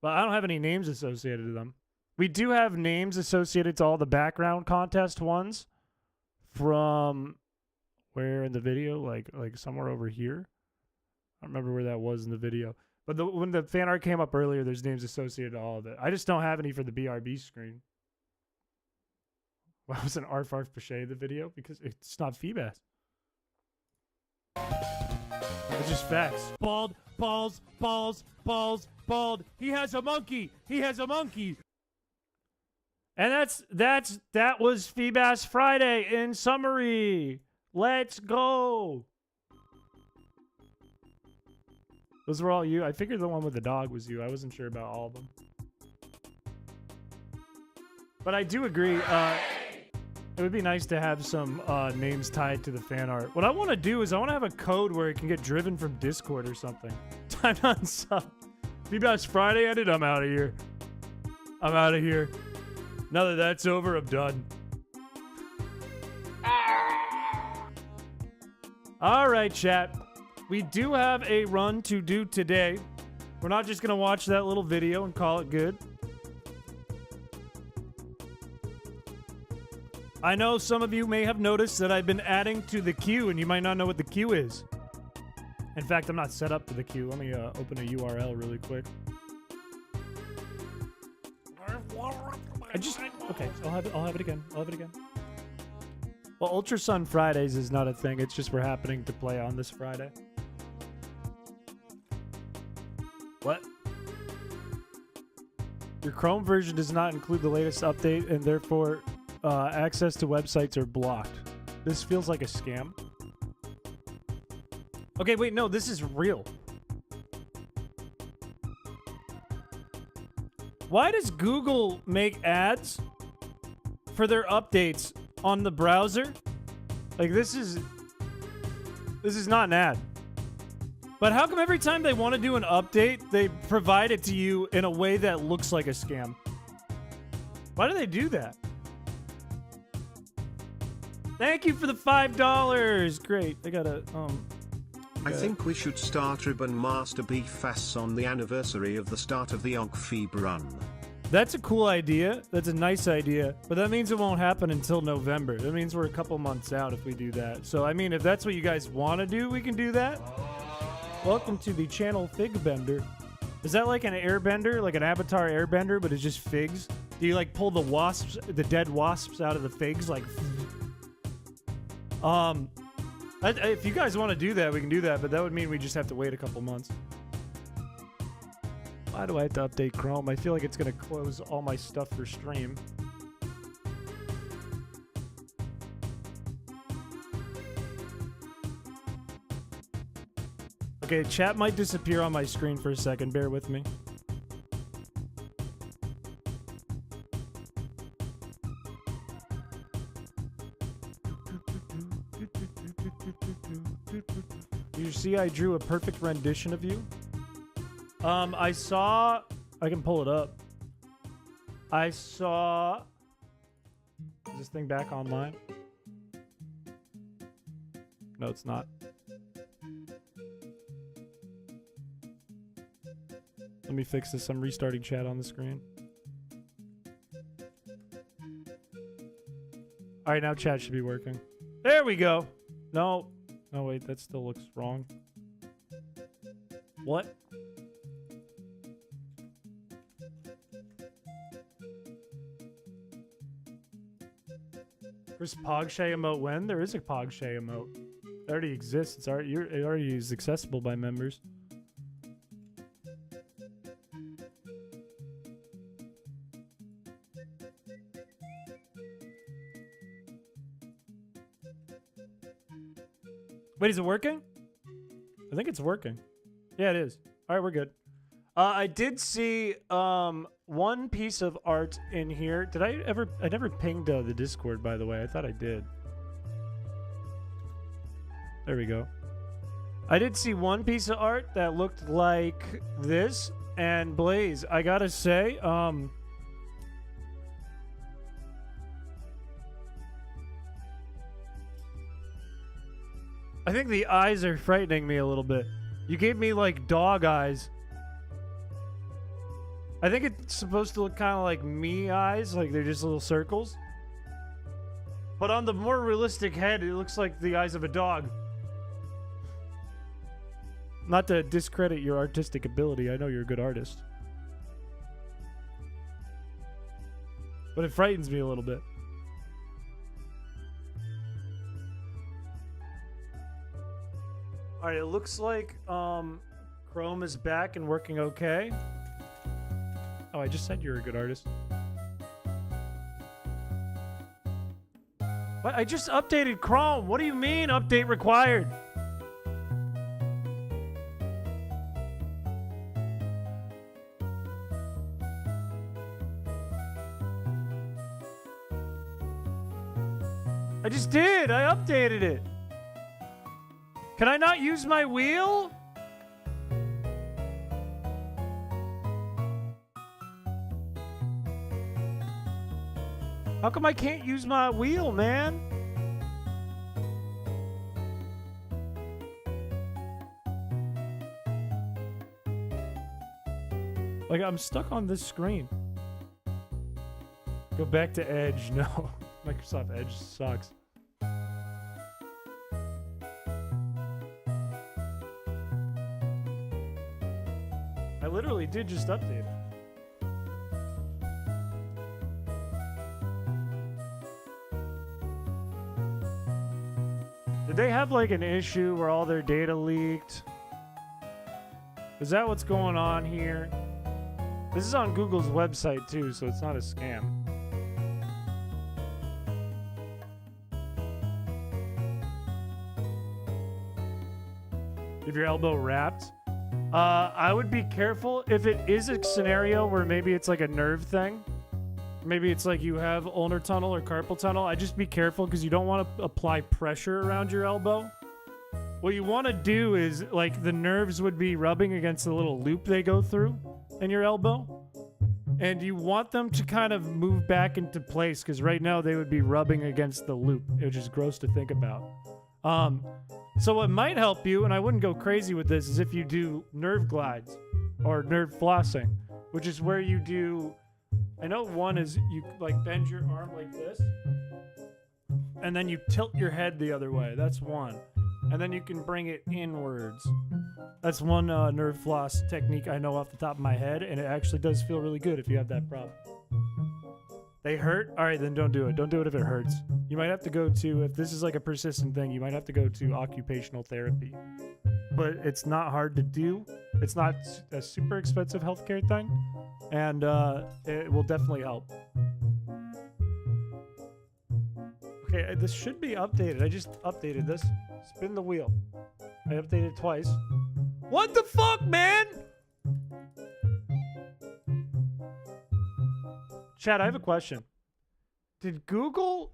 But I don't have any names associated to them. We do have names associated to all the background contest ones from where in the video? Like somewhere over here. I don't remember where that was in the video. But when the fan art came up earlier, there's names associated to all of it. I just don't have any for the BRB screen. Why was an Arf Piché the video? Because it's not Feebas. It's just facts. Bald, balls, balls, balls, bald. He has a monkey. He has a monkey. And that was Feebas Friday in summary. Let's go. Those were all you. I figured the one with the dog was you. I wasn't sure about all of them. But I do agree. It would be nice to have some names tied to the fan art. What I want to do is I want to have a code where it can get driven from Discord or something. Time on sub. Feebas Friday ended. I'm out of here. I'm out of here. Now that that's over, I'm done. All right, chat. We do have a run to do today. We're not just going to watch that little video and call it good. I know some of you may have noticed that I've been adding to the queue, and you might not know what the queue is. In fact, I'm not set up for the queue. Let me open a URL really quick. Okay, I'll have it again. Well, Ultra Sun Fridays is not a thing. It's just we're happening to play on this Friday. What? Your Chrome version does not include the latest update, and therefore access to websites are blocked. This feels like a scam. Okay, wait, no, this is real. Why does Google make ads for their updates on the browser? Like, this is not an ad. But how come every time they want to do an update, they provide it to you in a way that looks like a scam? Why do they do that? Thank you for the $5. Great. I gotta, I think we should start Ribbon Master Beefas on the anniversary of the start of the OGFeeb run. That's a cool idea. That's a nice idea. But that means it won't happen until November. That means we're a couple months out if we do that. So, I mean, if that's what you guys want to do, we can do that. Welcome to the channel Figbender. Is that like an airbender? Like an Avatar airbender, but it's just figs? Do you, like, pull the wasps, the dead wasps out of the figs? Like... if you guys want to do that, we can do that, but that would mean we just have to wait a couple months. Why do I have to update Chrome? I feel like it's going to close all my stuff for stream. Okay, chat might disappear on my screen for a second. Bear with me. You see I drew a perfect rendition of you? I saw... I can pull it up. I saw... Is this thing back online? No, it's not. Let me fix this. I'm restarting chat on the screen. Alright, now chat should be working. There we go! No. No, wait, that still looks wrong. What? Chris Piché emote when? There is a Piché emote. It already exists. It already is accessible by members. Wait, is it working? I think it's working. Yeah, it is. All right, we're good. I did see one piece of art in here. Did I ever? I never pinged the Discord, by the way. I thought I did. There we go. I did see one piece of art that looked like this. And Blaze, I gotta say, I think the eyes are frightening me a little bit. You gave me like dog eyes. I think it's supposed to look kind of like me eyes, like they're just little circles. But on the more realistic head, it looks like the eyes of a dog. Not to discredit your artistic ability, I know you're a good artist. But it frightens me a little bit. Alright, it looks like Chrome is back and working okay. Oh, I just said you're a good artist. What? I just updated Chrome. What do you mean update required? I just did. I updated it. Can I not use my wheel? How come I can't use my wheel, man? Like, I'm stuck on this screen. Go back to Edge. No. Microsoft Edge sucks. I literally did just update it. Did they have like an issue where all their data leaked? Is that what's going on here? This is on Google's website too, so it's not a scam. If your elbow wrapped, I would be careful if it is a scenario where maybe it's like a nerve thing. Maybe it's like you have ulnar tunnel or carpal tunnel. I just be careful because you don't want to apply pressure around your elbow. What you want to do is like the nerves would be rubbing against the little loop they go through in your elbow. And you want them to kind of move back into place because right now they would be rubbing against the loop, which is gross to think about. So what might help you, and I wouldn't go crazy with this, is if you do nerve glides or nerve flossing, which is where you do, I know one is you like bend your arm like this, and then you tilt your head the other way. That's one. And then you can bring it inwards. That's one nerve floss technique I know off the top of my head, and it actually does feel really good if you have that problem. They hurt? All right, then don't do it. Don't do it if it hurts. You might have to go to, if this is like a persistent thing, you might have to go to occupational therapy. But it's not hard to do. It's not a super expensive healthcare thing. And it will definitely help. Okay, this should be updated. I just updated this. Spin the wheel. I updated it twice. What the fuck, man? Chad, I have a question. Did Google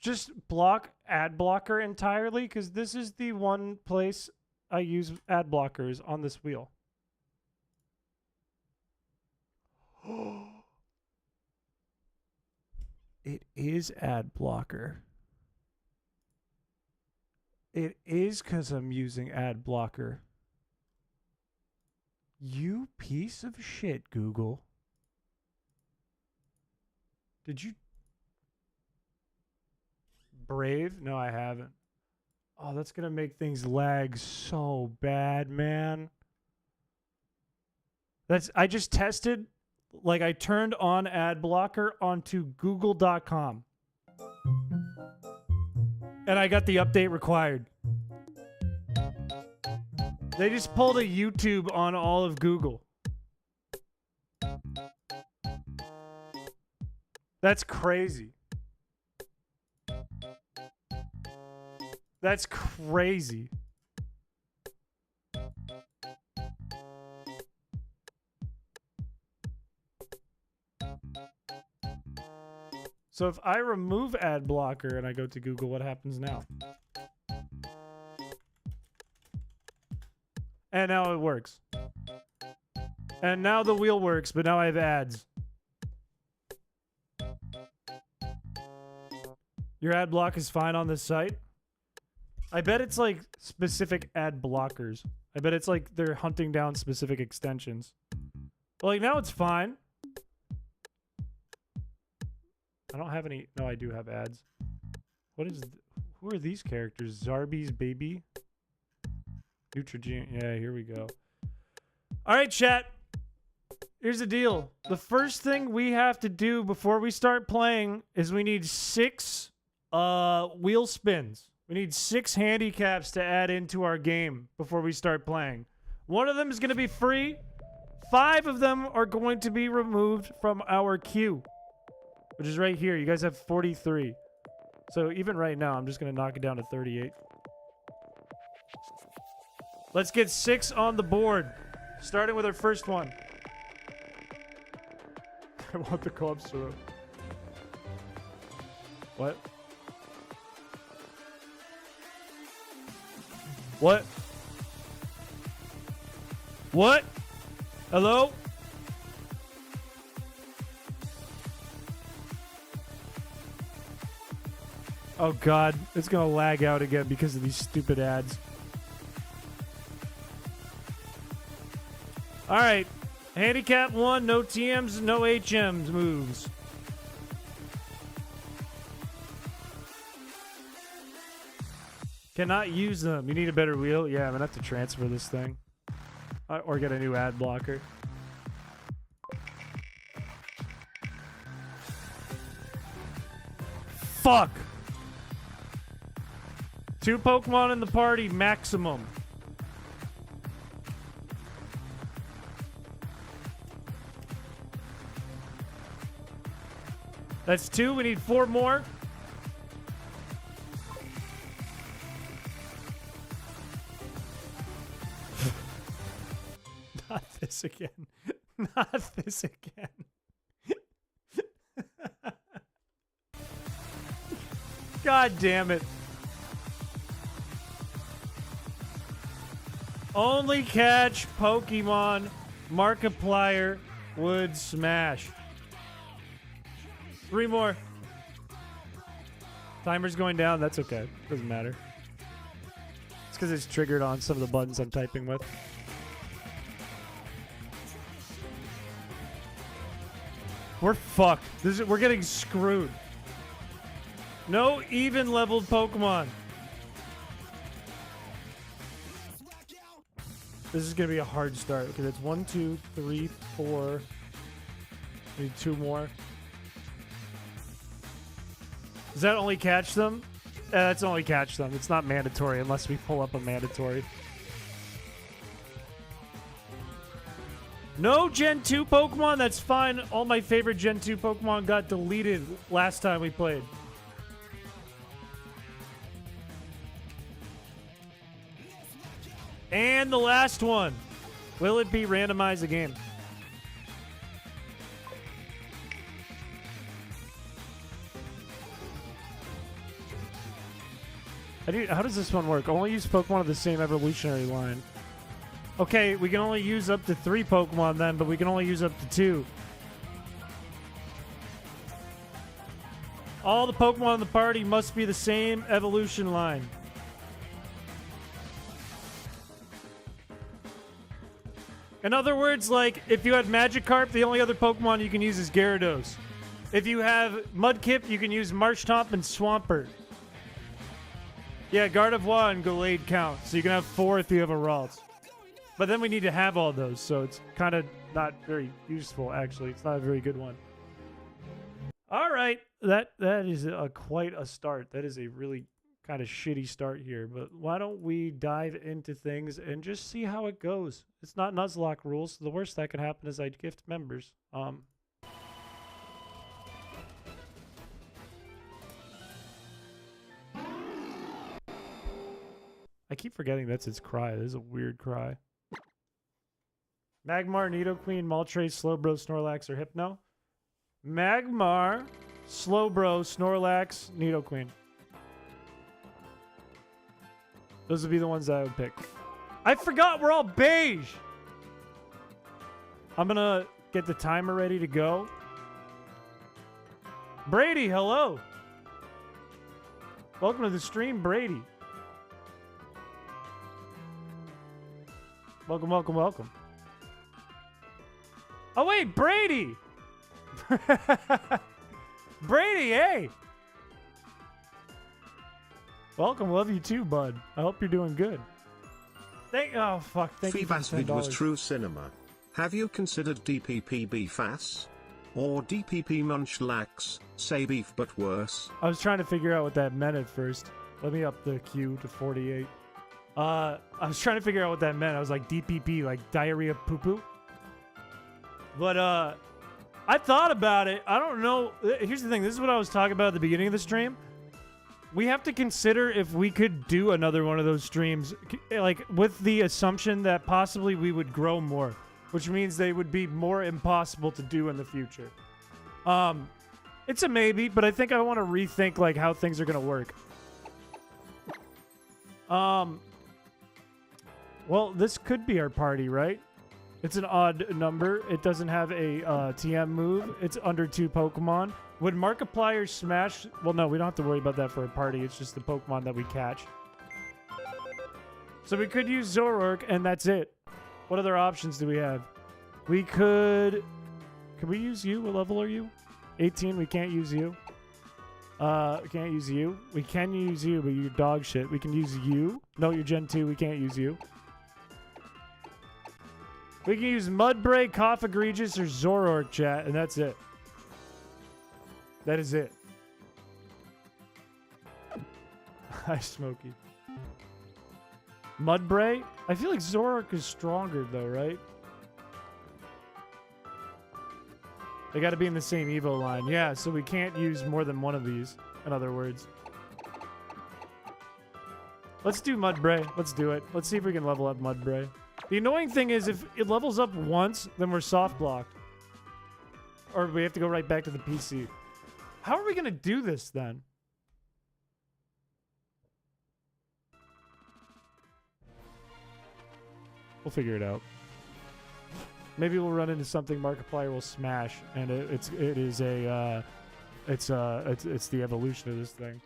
just block ad blocker entirely? Because this is the one place I use ad blockers on this wheel. It is ad blocker. It is because I'm using ad blocker. You piece of shit, Google. Did you... Brave? No, I haven't. Oh, that's going to make things lag so bad, man. I just tested, like I turned on ad blocker onto google.com. And I got the update required. They just pulled a YouTube on all of Google. That's crazy. That's crazy. So if I remove ad blocker and I go to Google, what happens now? And now it works. And now the wheel works, but now I have ads. Your ad block is fine on this site? I bet it's like specific ad blockers. I bet it's like they're hunting down specific extensions. But like now it's fine. I don't have any. No, I do have ads. What is? Who are these characters? Zarby's baby? Neutrogena. Yeah, here we go. All right, chat. Here's the deal. The first thing we have to do before we start playing is we need 6 wheel spins. We need 6 handicaps to add into our game before we start playing. One of them is going to be free. 5 of them are going to be removed from our queue, which is right here. You guys have 43. So even right now, I'm just going to knock it down to 38. Let's get 6 on the board, starting with our first one. I want the co-op syrup. What? What? What? Hello? Oh god, it's gonna lag out again because of these stupid ads. Alright. Handicap 1, no TMs, no HMs moves. Cannot use them. You need a better wheel? Yeah, I'm gonna have to transfer this thing. Or get a new ad blocker. Fuck! 2 Pokemon in the party, maximum. That's 2. We need 4 more. Not this again. Not this again. God damn it. Only catch Pokemon Markiplier would smash. 3 more. Timer's going down. That's okay. Doesn't matter. It's because it's triggered on some of the buttons I'm typing with. We're fucked. We're getting screwed. No even leveled Pokemon. This is going to be a hard start. Okay, that's 1, 2, 3, 4. We need 2 more. Does that only catch them? That's only catch them. It's not mandatory unless we pull up a mandatory. No Gen 2 Pokemon? That's fine. All my favorite Gen 2 Pokemon got deleted last time we played. And the last one. Will it be randomized again? How does this one work? Only use Pokemon of the same evolutionary line. Okay, we can only use up to 3 Pokemon then, but we can only use up to 2. All the Pokemon in the party must be the same evolution line. In other words, like, if you had Magikarp, the only other Pokemon you can use is Gyarados. If you have Mudkip, you can use Marshtomp and Swampert. Yeah, Gardevoir and Gallade count, so you can have 4 if you have a Ralts. But then we need to have all those, so it's kind of not very useful, actually. It's not a very good one. All right, that is quite a start. That is a really kind of shitty start here, but why don't we dive into things and just see how it goes? It's not Nuzlocke rules, so the worst that could happen is I'd gift members. I keep forgetting that's its cry. That is a weird cry. Magmar, Nidoqueen, Moltres, Slowbro, Snorlax, or Hypno? Magmar, Slowbro, Snorlax, Nidoqueen. Those would be the ones that I would pick. I forgot we're all beige. I'm gonna get the timer ready to go. Brady, hello. Welcome to the stream, Brady. Welcome, welcome, welcome. Oh, wait, Brady! Brady, hey! Welcome, love you too, bud. I hope you're doing good. Oh, fuck, thank you for Feebas vid was $10. true cinema. Have you considered DPP beefas? Or DPP munchlax, say beef but worse? I was trying to figure out what that meant at first. Let me up the queue to 48. I was trying to figure out what that meant. I was like, DPP, like diarrhea poo-poo? But, I thought about it. I don't know. Here's the thing. This is what I was talking about at the beginning of the stream. We have to consider if we could do another one of those streams, like, with the assumption that possibly we would grow more, which means they would be more impossible to do in the future. It's a maybe, but I think I want to rethink, like, how things are going to work. Well, this could be our party, right? It's an odd number. It doesn't have a TM move. It's under 2 Pokemon. Would Markiplier smash? Well, no, we don't have to worry about that for a party. It's just the Pokemon that we catch. So we could use Zoroark, and that's it. What other options do we have? We could... Can we use you? What level are you? 18. We can't use you. We can't use you. We can use you, but you're dog shit. We can use you. No, you're Gen 2. We can't use you. We can use Mudbray, Cough Egregious, or Zoroark, chat, and that's it. That is it. Hi, Smokey. Mudbray? I feel like Zoroark is stronger, though, right? They got to be in the same Evo line. Yeah, so we can't use more than one of these, in other words. Let's do Mudbray. Let's do it. Let's see if we can level up Mudbray. The annoying thing is if it levels up once, then we're soft blocked. Or we have to go right back to the PC. How are we going to do this then? We'll figure it out. Maybe we'll run into something Markiplier will smash, and it's the evolution of this thing.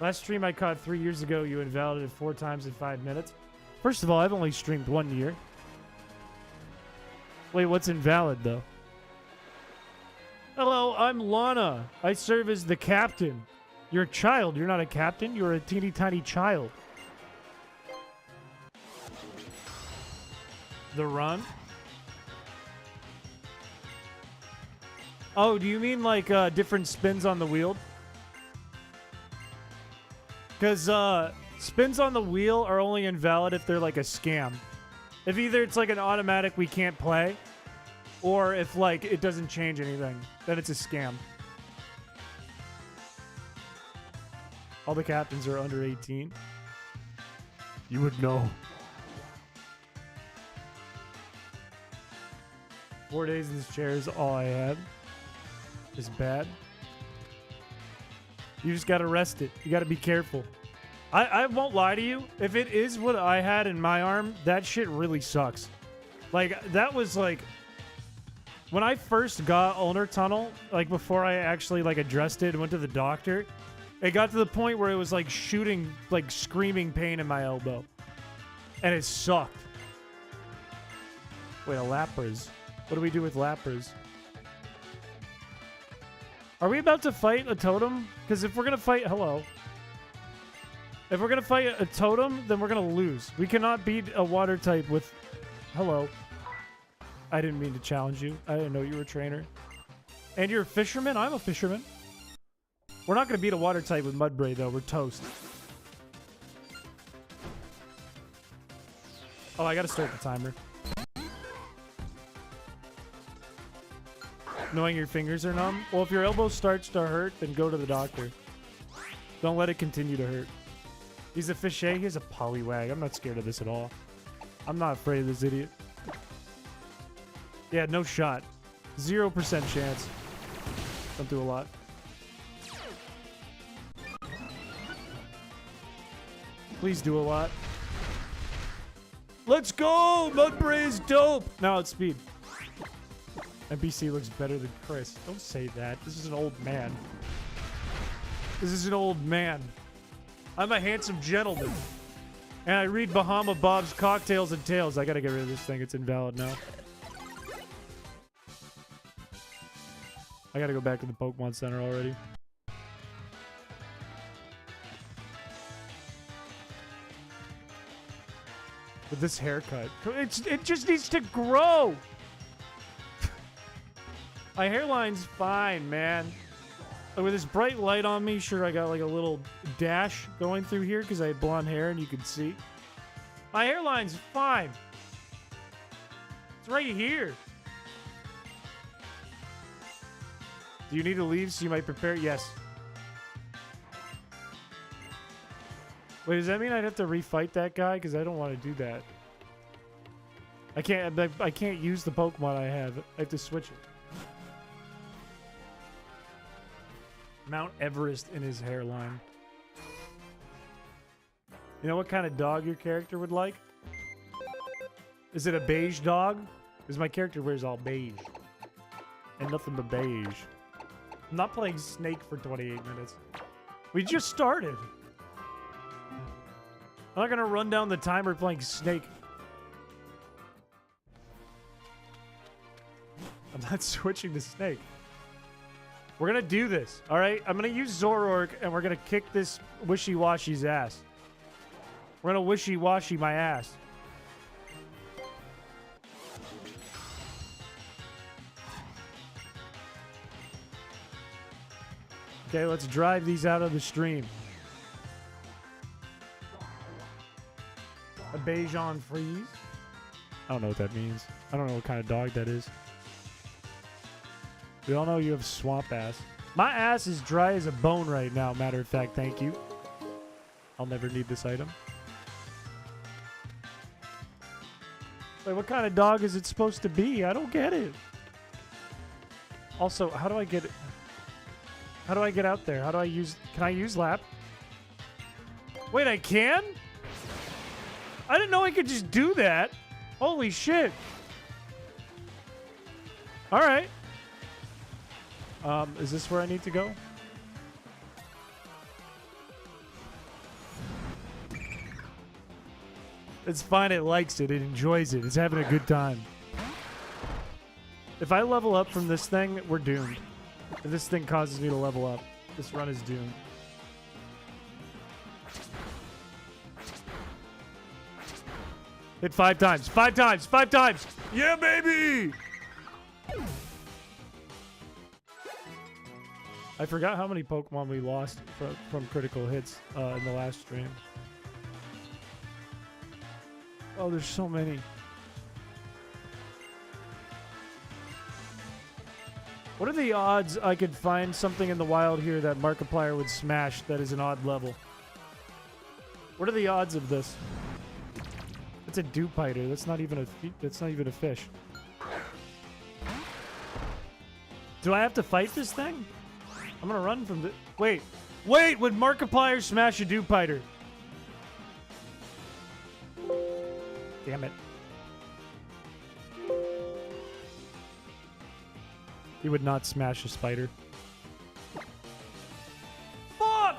Last stream I caught 3 years ago, you invalidated 4 times in 5 minutes. First of all, I've only streamed 1 year. Wait, what's invalid, though? Hello, I'm Lana. I serve as the captain. You're a child. You're not a captain. You're a teeny tiny child. The run? Oh, do you mean like different spins on the wheel? Because spins on the wheel are only invalid if they're like a scam. If either it's like an automatic we can't play, or if like it doesn't change anything, then it's a scam. All the captains are under 18. You would know. 4 days in this chair is all I had. It's bad. You just gotta rest it. You gotta be careful. I won't lie to you. If it is what I had in my arm, that shit really sucks. Like, that was like... When I first got ulnar tunnel, like before I actually like addressed it and went to the doctor, it got to the point where it was like shooting, like screaming pain in my elbow. And it sucked. Wait, a Lapras. What do we do with Lapras? Are we about to fight a totem? Because if we're going to fight... Hello. If we're going to fight a totem, then we're going to lose. We cannot beat a water type with... Hello. I didn't mean to challenge you. I didn't know you were a trainer. And you're a fisherman? I'm a fisherman. We're not going to beat a water type with Mudbray, though. We're toast. Oh, I got to start the timer. Knowing your fingers are numb? Well, if your elbow starts to hurt, then go to the doctor. Don't let it continue to hurt. He's a Piché. He's a Poliwag. I'm not scared of this at all. I'm not afraid of this idiot. Yeah, no shot. 0% chance. Don't do a lot. Please do a lot. Let's go! Mudbray is dope! Now it's speed. NPC looks better than Chris. Don't say that. This is an old man. This is an old man. I'm a handsome gentleman. And I read Bahama Bob's Cocktails and Tales. I gotta get rid of this thing. It's invalid now. I gotta go back to the Pokemon Center already. With this haircut. It just needs to grow! My hairline's fine, man. Like, with this bright light on me, sure, I got like a little dash going through here because I had blonde hair and you can see. My hairline's fine. It's right here. Do you need to leave so you might prepare? Yes. Wait, does that mean I'd have to refight that guy? Because I don't want to do that. I can't use the Pokemon I have. I have to switch it. Mount Everest in his hairline. You know what kind of dog your character would like? Is it a beige dog? Because my character wears all beige. And nothing but beige. I'm not playing Snake for 28 minutes. We just started. I'm not going to run down the timer playing Snake. I'm not switching to Snake. We're going to do this, all right? I'm going to use Zoroark, and we're going to kick this Wishy-Washy's ass. We're going to Wishy-Washy my ass. Okay, let's drive these out of the stream. A Bajon Freeze? I don't know what that means. I don't know what kind of dog that is. We all know you have swamp ass. My ass is dry as a bone right now, matter of fact, thank you. I'll never need this item. Wait, what kind of dog is it supposed to be? I don't get it. Also, how do I get it? How do I get out there? How do I use... Can I use lap? Wait, I can? I didn't know I could just do that. Holy shit. All right. Is this where I need to go? It's fine. It likes it. It enjoys it. It's having a good time. If I level up from this thing, we're doomed. If this thing causes me to level up, this run is doomed. Hit 5 times. 5 times. 5 times. Yeah, baby! I forgot how many Pokemon we lost from critical hits in the last stream. Oh, there's so many. What are the odds I could find something in the wild here that Markiplier would smash that is an odd level? What are the odds of this? It's a Dewpider. That's not even a fish. Do I have to fight this thing? I'm gonna run from the... Wait! Would Markiplier smash a Dewpider? Damn it. He would not smash a spider. Fuck!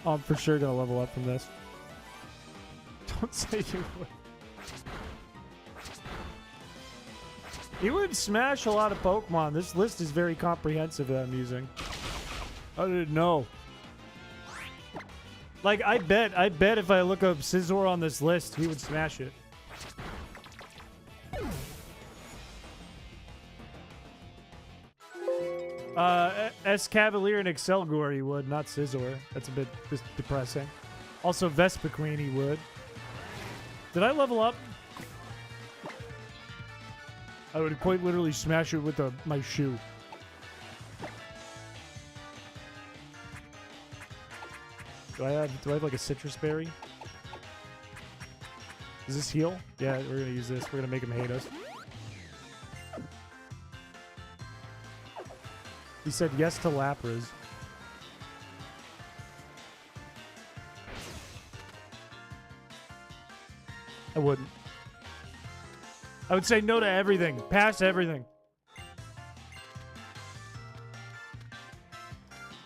Oh, I'm for sure gonna level up from this. Don't say you would. He would smash a lot of Pokemon. This list is very comprehensive that I'm using. I didn't know. Like, I bet if I look up Scizor on this list, he would smash it. Escavalier and Excelgor he would, not Scizor. That's a bit depressing. Also Vespiquen he would. Did I level up? I would quite literally smash it with my shoe. Do I have like a citrus berry? Does this heal? Yeah, we're gonna use this. We're gonna make him hate us. He said yes to Lapras. I wouldn't. I would say no to everything. Pass everything.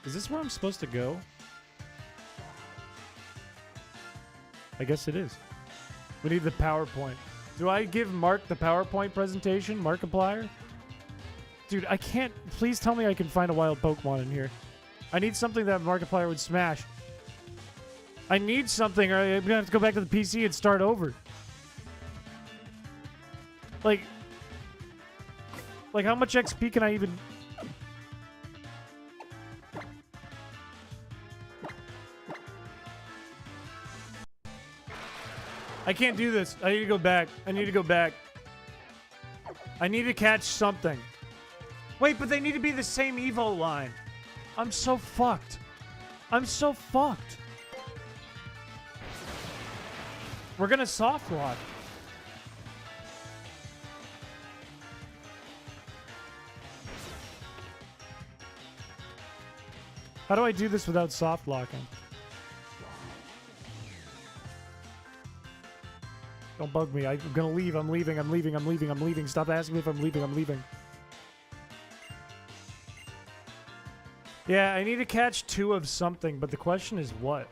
Is this where I'm supposed to go? I guess it is. We need the PowerPoint. Do I give Mark the PowerPoint presentation? Markiplier? Dude, I can't... Please tell me I can find a wild Pokemon in here. I need something that Markiplier would smash. I need something or I'm gonna have to go back to the PC and start over. Like how much XP can I even... I can't do this. I need to go back. I need to go back. I need to catch something. Wait, but they need to be the same Evo line. I'm so fucked. I'm so fucked. We're gonna soft lock. How do I do this without soft locking? Don't bug me. I'm gonna leave. I'm leaving. I'm leaving. I'm leaving. I'm leaving. Stop asking me if I'm leaving. I'm leaving. Yeah, I need to catch 2 of something, but the question is what?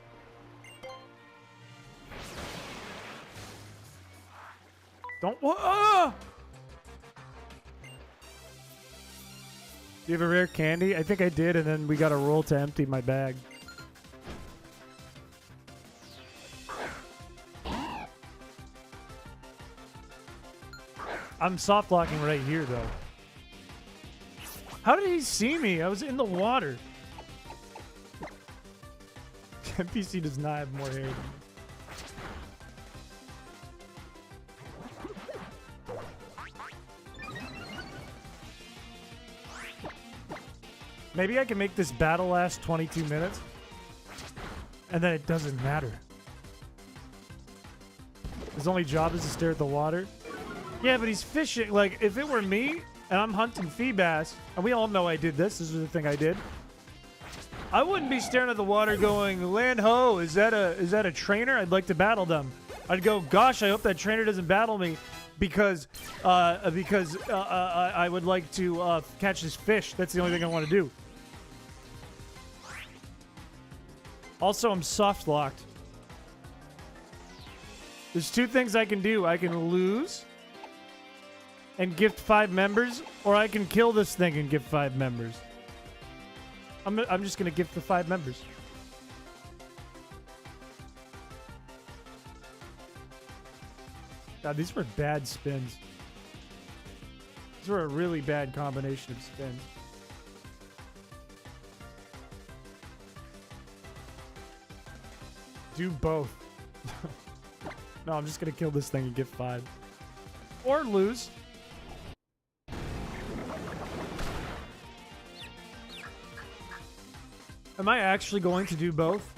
Don't... Ah! Do you have a rare candy? I think I did, and then we got a roll to empty my bag. I'm soft locking right here, though. How did he see me? I was in the water. NPC does not have more hair than me. Maybe I can make this battle last 22 minutes. And then it doesn't matter. His only job is to stare at the water. Yeah, but he's fishing. Like, if it were me and I'm hunting Feebas, and we all know I did this. This is the thing I did. I wouldn't be staring at the water going, land ho, is that a trainer? I'd like to battle them. I'd go, gosh, I hope that trainer doesn't battle me because I would like to catch this fish. That's the only thing I want to do. Also, I'm soft locked. There's 2 things I can do. I can lose and gift 5 members, or I can kill this thing and gift 5 members. I'm just gonna gift the 5 members. God, these were bad spins. These were a really bad combination of spins. Do both. No, I'm just gonna kill this thing and gift 5. Or lose. Am I actually going to do both?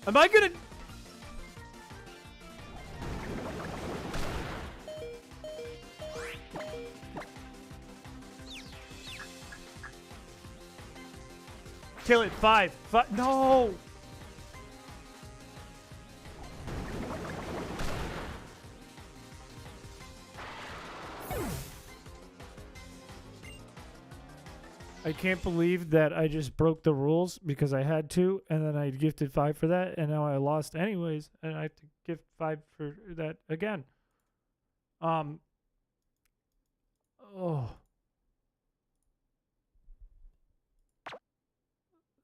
Am I gonna... Kill it. 5. No! I can't believe that I just broke the rules because I had to, and then I gifted 5 for that, and now I lost anyways, and I have to gift 5 for that again. Oh.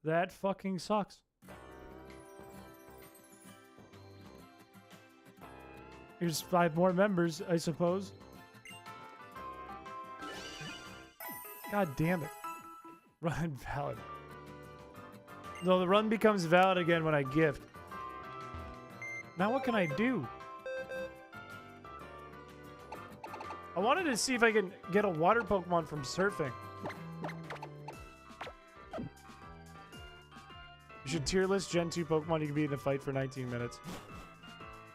That fucking sucks. Here's 5 more members, I suppose. God damn it. Run valid. No, the run becomes valid again when I gift. Now what can I do? I wanted to see if I can get a water Pokemon from surfing. You should tier list Gen 2 Pokemon you can be in a fight for 19 minutes.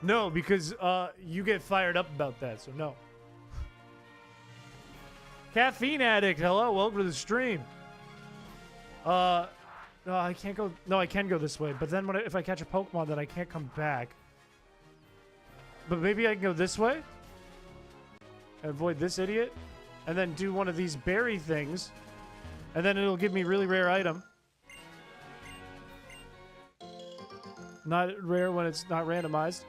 No, because you get fired up about that, so no. Caffeine addict, hello, welcome to the stream. No, I can't go. No, I can go this way. But then if I catch a Pokemon, then I can't come back. But maybe I can go this way. And avoid this idiot. And then do one of these berry things. And then it'll give me really rare item. Not rare when it's not randomized.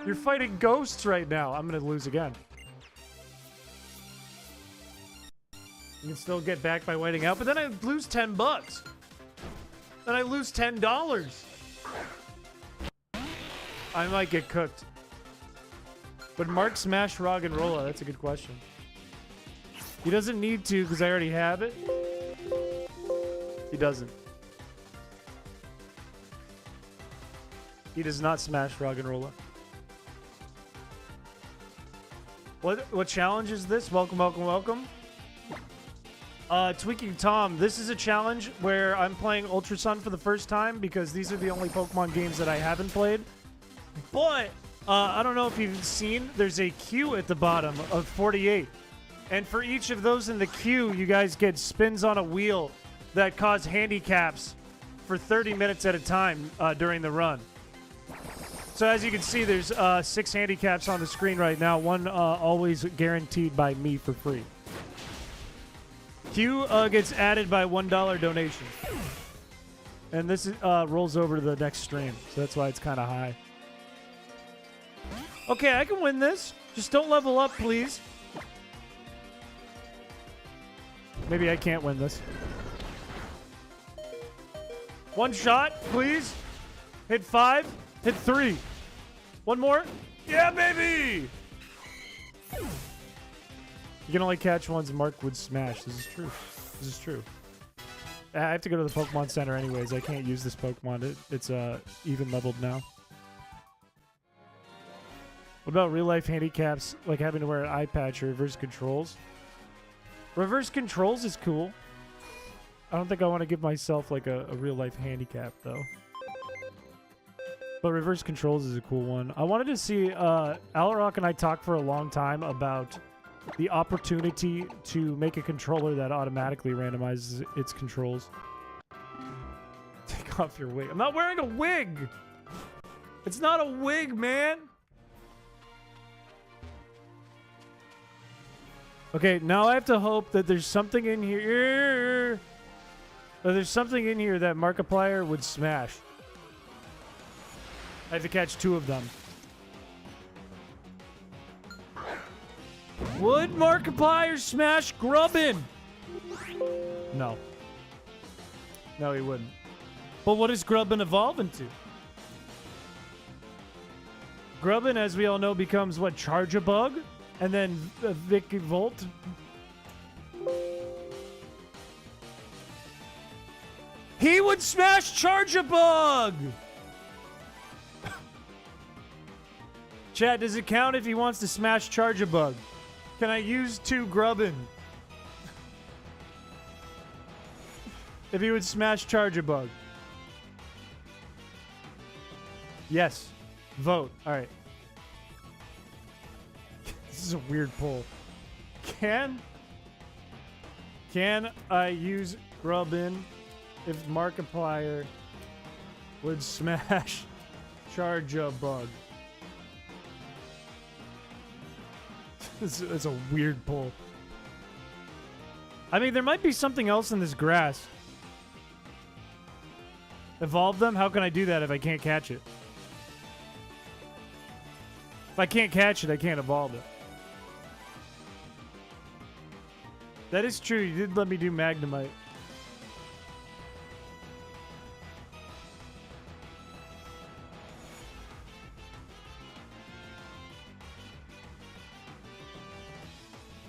You're fighting ghosts right now. I'm gonna lose again. You can still get back by waiting out, but then I lose $10. Then I lose $10. I might get cooked. Would Mark smash Roggenrola? That's a good question. He doesn't need to because I already have it. He doesn't. He does not smash Roggenrola. What challenge is this? Welcome, welcome, welcome. Tweaking Tom, this is a challenge where I'm playing Ultra Sun for the first time because these are the only Pokemon games that I haven't played. But, I don't know if you've seen, there's a queue at the bottom of 48. And for each of those in the queue, you guys get spins on a wheel that cause handicaps for 30 minutes at a time during the run. So as you can see, there's 6 handicaps on the screen right now. One always guaranteed by me for free. Q gets added by $1 donation. And this rolls over to the next stream. So that's why it's kind of high. Okay, I can win this. Just don't level up, please. Maybe I can't win this. One shot, please. Hit 5. Hit 3. One more. Yeah, baby! You can only catch ones Mark would smash. This is true. This is true. I have to go to the Pokemon Center anyways. I can't use this Pokemon. It's even leveled now. What about real-life handicaps, like having to wear an eye patch or reverse controls? Reverse controls is cool. I don't think I want to give myself, like, a real-life handicap, though. But reverse controls is a cool one. I wanted to see... Alarock and I talked for a long time about the opportunity to make a controller that automatically randomizes its controls. Take off your wig. I'm not wearing a wig! It's not a wig, man! Okay, now I have to hope that there's something in here... There's something in here that Markiplier would smash. I have to catch 2 of them. Would Markiplier smash Grubbin? No. No, he wouldn't. But what does Grubbin evolve into? Grubbin, as we all know, becomes what? Charge-a-Bug? And then Vicky Volt? He would smash Charge-a-Bug! Chat, does it count if he wants to smash Charge-a-Bug? Can I use 2 Grubbin? If he would smash Charge-a-Bug. Yes. Vote. Alright. This is a weird poll. Can I use Grubbin if Markiplier would smash Charge-a-Bug? It's a weird pull. I mean, there might be something else in this grass. Evolve them? How can I do that if I can't catch it? If I can't catch it, I can't evolve it. That is true. You did let me do Magnemite.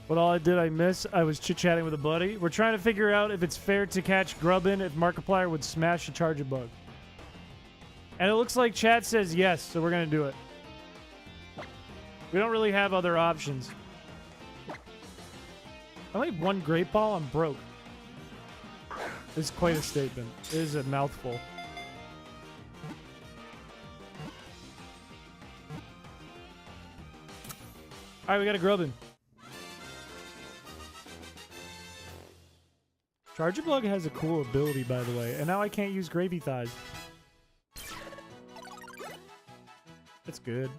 What all did I miss? I was chit-chatting with a buddy. We're trying to figure out if it's fair to catch Grubbin if Markiplier would smash a Charge-a-Bug. And it looks like chat says yes, so we're going to do it. We don't really have other options. I only have 1 Great Ball. I'm broke. It's quite a statement. It is a mouthful. All right, we got a grubbin. Charger Bug has a cool ability, by the way, and now I can't use gravy thighs. That's good.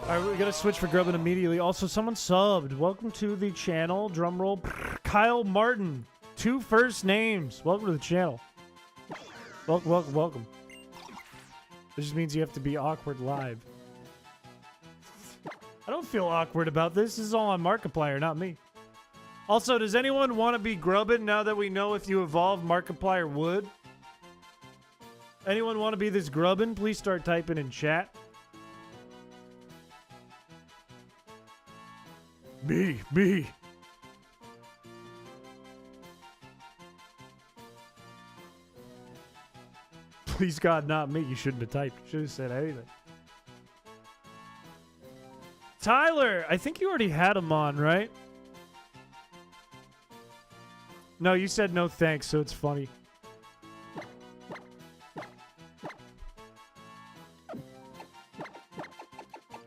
Alright, we gotta switch for grubbin immediately. Also, someone subbed. Welcome to the channel. Drumroll. Kyle Martin. 2 first names. Welcome to the channel. Welcome, welcome, welcome. This just means you have to be awkward live. I don't feel awkward about this. This is all on Markiplier, not me. Also, does anyone want to be grubbin now that we know if you evolve, Markiplier would? Anyone want to be this grubbin? Please start typing in chat. Me. Please God, not me. You shouldn't have typed. You should have said anything. Tyler, I think you already had him on, right? No, you said no thanks, so it's funny.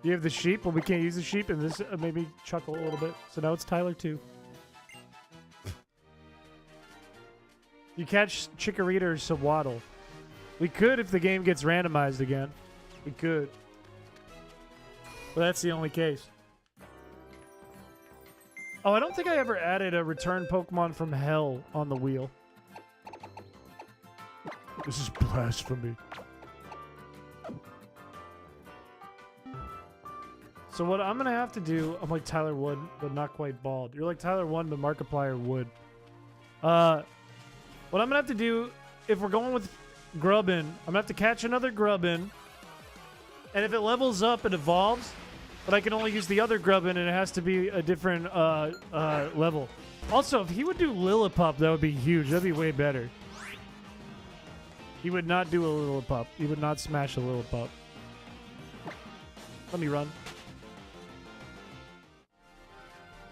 You have the sheep? Well, we can't use the sheep, and this made me chuckle a little bit. So now it's Tyler, too. You catch Chikorita or Sawaddle. We could if the game gets randomized again. We could. But that's the only case. Oh, I don't think I ever added a return Pokemon from hell on the wheel. This is blasphemy. So what I'm going to have to do... I'm like Tyler Wood, but not quite bald. You're like Tyler 1, but Markiplier Wood. What I'm going to have to do, if we're going with Grubbin, I'm going to have to catch another Grubbin. And if it levels up, it evolves. But I can only use the other Grubbin, and it has to be a different level. Also, if he would do Lillipup, that would be huge. That'd be way better. He would not do a Lillipup. He would not smash a Lillipup. Let me run.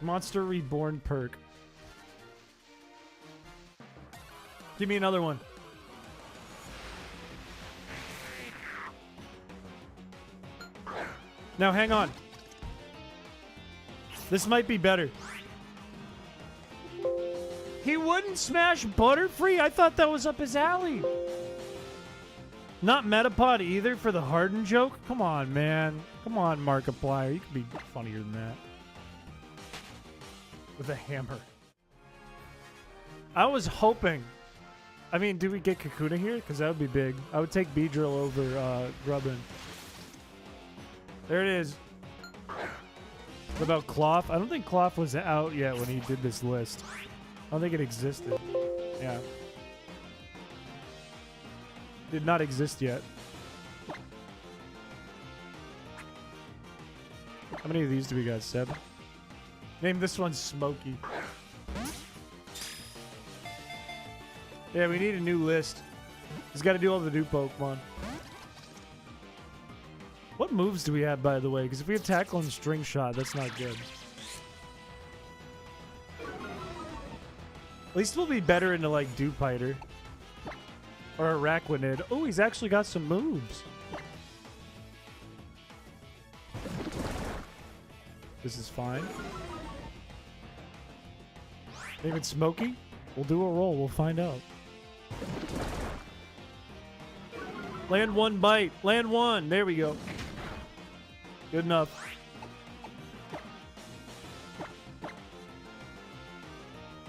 Monster Reborn perk. Give me another one. Now, hang on. This might be better. He wouldn't smash Butterfree? I thought that was up his alley. Not Metapod either for the Harden joke? Come on, man. Come on, Markiplier. You can be funnier than that. With a hammer. I was hoping. I mean, do we get Kakuna here? Because that would be big. I would take Beedrill over Grubbin. There it is. What about Cloth? I don't think Cloth was out yet when he did this list. I don't think it existed. Yeah. Did not exist yet. How many of these do we got? 7? Name this one Smokey. Yeah, we need a new list. He's got to do all the new Pokemon. What moves do we have, by the way? Because if we have Tackle and String Shot, that's not good. At least we'll be better into, like, Dewpider. Or Araquanid. Oh, he's actually got some moves. This is fine. David Smokey? We'll do a roll. We'll find out. Land 1 bite. Land 1. There we go. Good enough.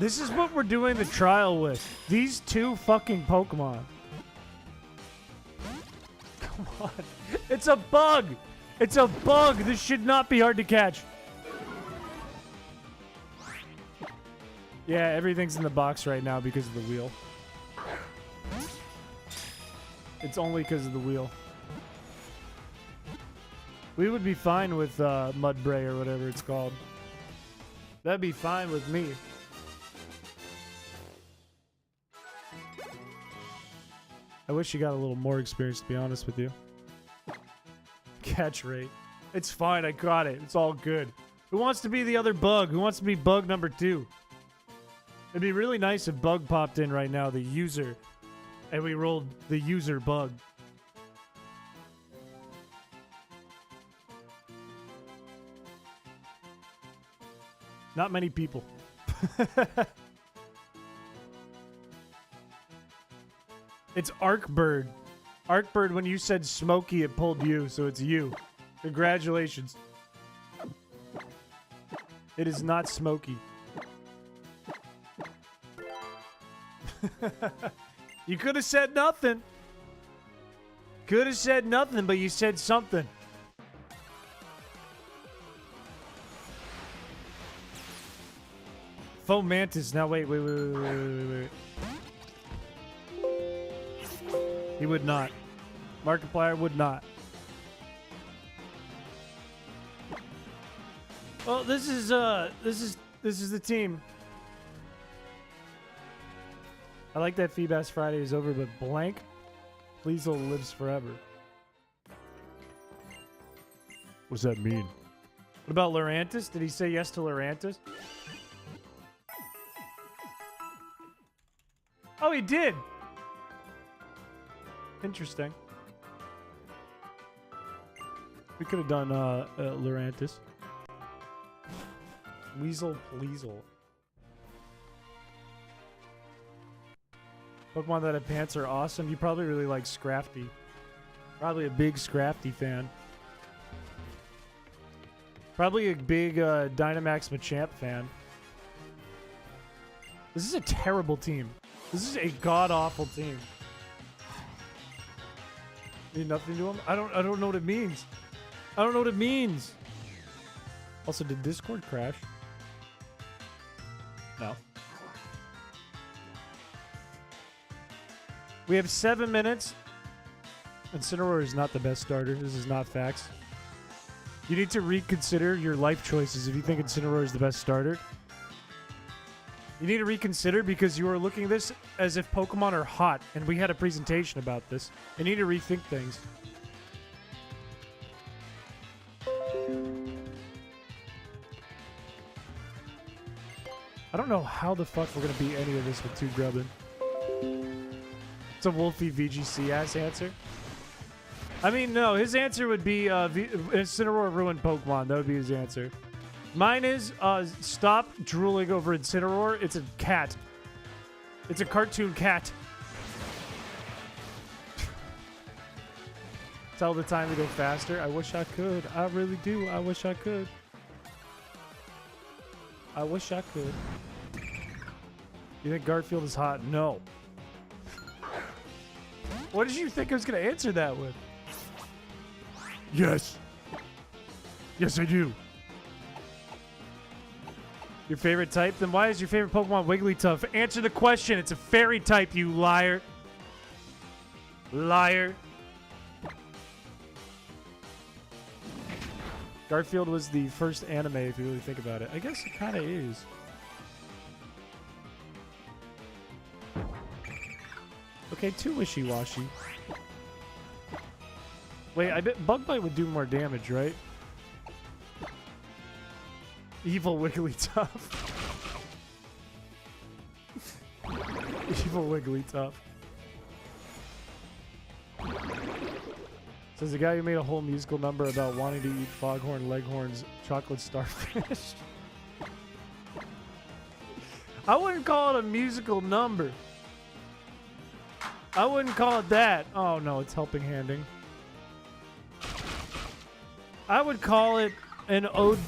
This is what we're doing the trial with. These 2 fucking Pokemon. Come on. It's a bug. It's a bug. This should not be hard to catch. Yeah, everything's in the box right now because of the wheel. It's only because of the wheel. We would be fine with Mudbray or whatever it's called. That'd be fine with me. I wish you got a little more experience, to be honest with you. Catch rate. It's fine. I got it. It's all good. Who wants to be the other bug? Who wants to be bug number 2? It'd be really nice if Bug popped in right now, the user, and we rolled the user Bug. Not many people. It's Arkbird. Arkbird, when you said Smokey, it pulled you, so it's you. Congratulations. It is not Smokey. You could have said nothing. Could have said nothing, but you said something. Fomantis. Now, wait. He would not. Markiplier would not. Well, this is the team. I like that Feebas Friday is over, but blank Pleasel lives forever. What's that mean? What about Lurantis? Did he say yes to Lurantis? Oh, he did. Interesting. We could have done Lurantis. Weasel Pleasel. Pokemon that have pants are awesome. You probably really like Scrafty. Probably a big Scrafty fan. Probably a big Dynamax Machamp fan. This is a terrible team. This is a god-awful team. Mean nothing to him? I don't know what it means. I don't know what it means. Also, did Discord crash? No. We have 7 minutes. Incineroar is not the best starter. This is not facts. You need to reconsider your life choices if you think Incineroar is the best starter. You need to reconsider because you are looking at this as if Pokemon are hot, and we had a presentation about this. You need to rethink things. I don't know how the fuck we're going to beat any of this with 2 Grubbin. It's a Wolfie VGC ass answer. I mean, no, his answer would be Incineroar ruined Pokemon. That would be his answer. Mine is stop drooling over Incineroar. It's a cat. It's a cartoon cat. Tell the time to go faster. I wish I could. I really do. I wish I could. I wish I could. You think Garfield is hot? No. What did you think I was going to answer that with? Yes. Yes, I do. Your favorite type? Then why is your favorite Pokemon Wigglytuff? Answer the question. It's a fairy type, you liar. Liar. Garfield was the first anime, if you really think about it. I guess it kind of is. Okay, too wishy-washy. Wait, I bet Bug Bite would do more damage, right? Evil Wigglytuff. Evil Wigglytuff. Says the guy who made a whole musical number about wanting to eat Foghorn Leghorn's chocolate starfish. I wouldn't call it a musical number. I wouldn't call it that. Oh no, it's helping handing. I would call it an ode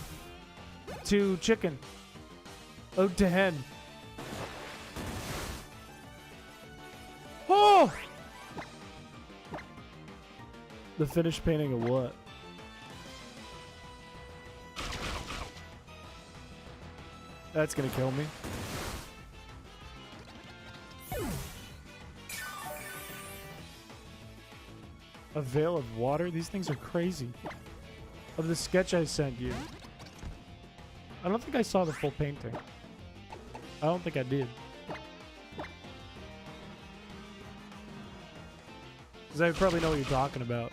to chicken. Ode to hen. Oh! The finished painting of what? That's gonna kill me. A veil of water? These things are crazy. Of the sketch I sent you. I don't think I saw the full painting. I don't think I did. Because I probably know what you're talking about.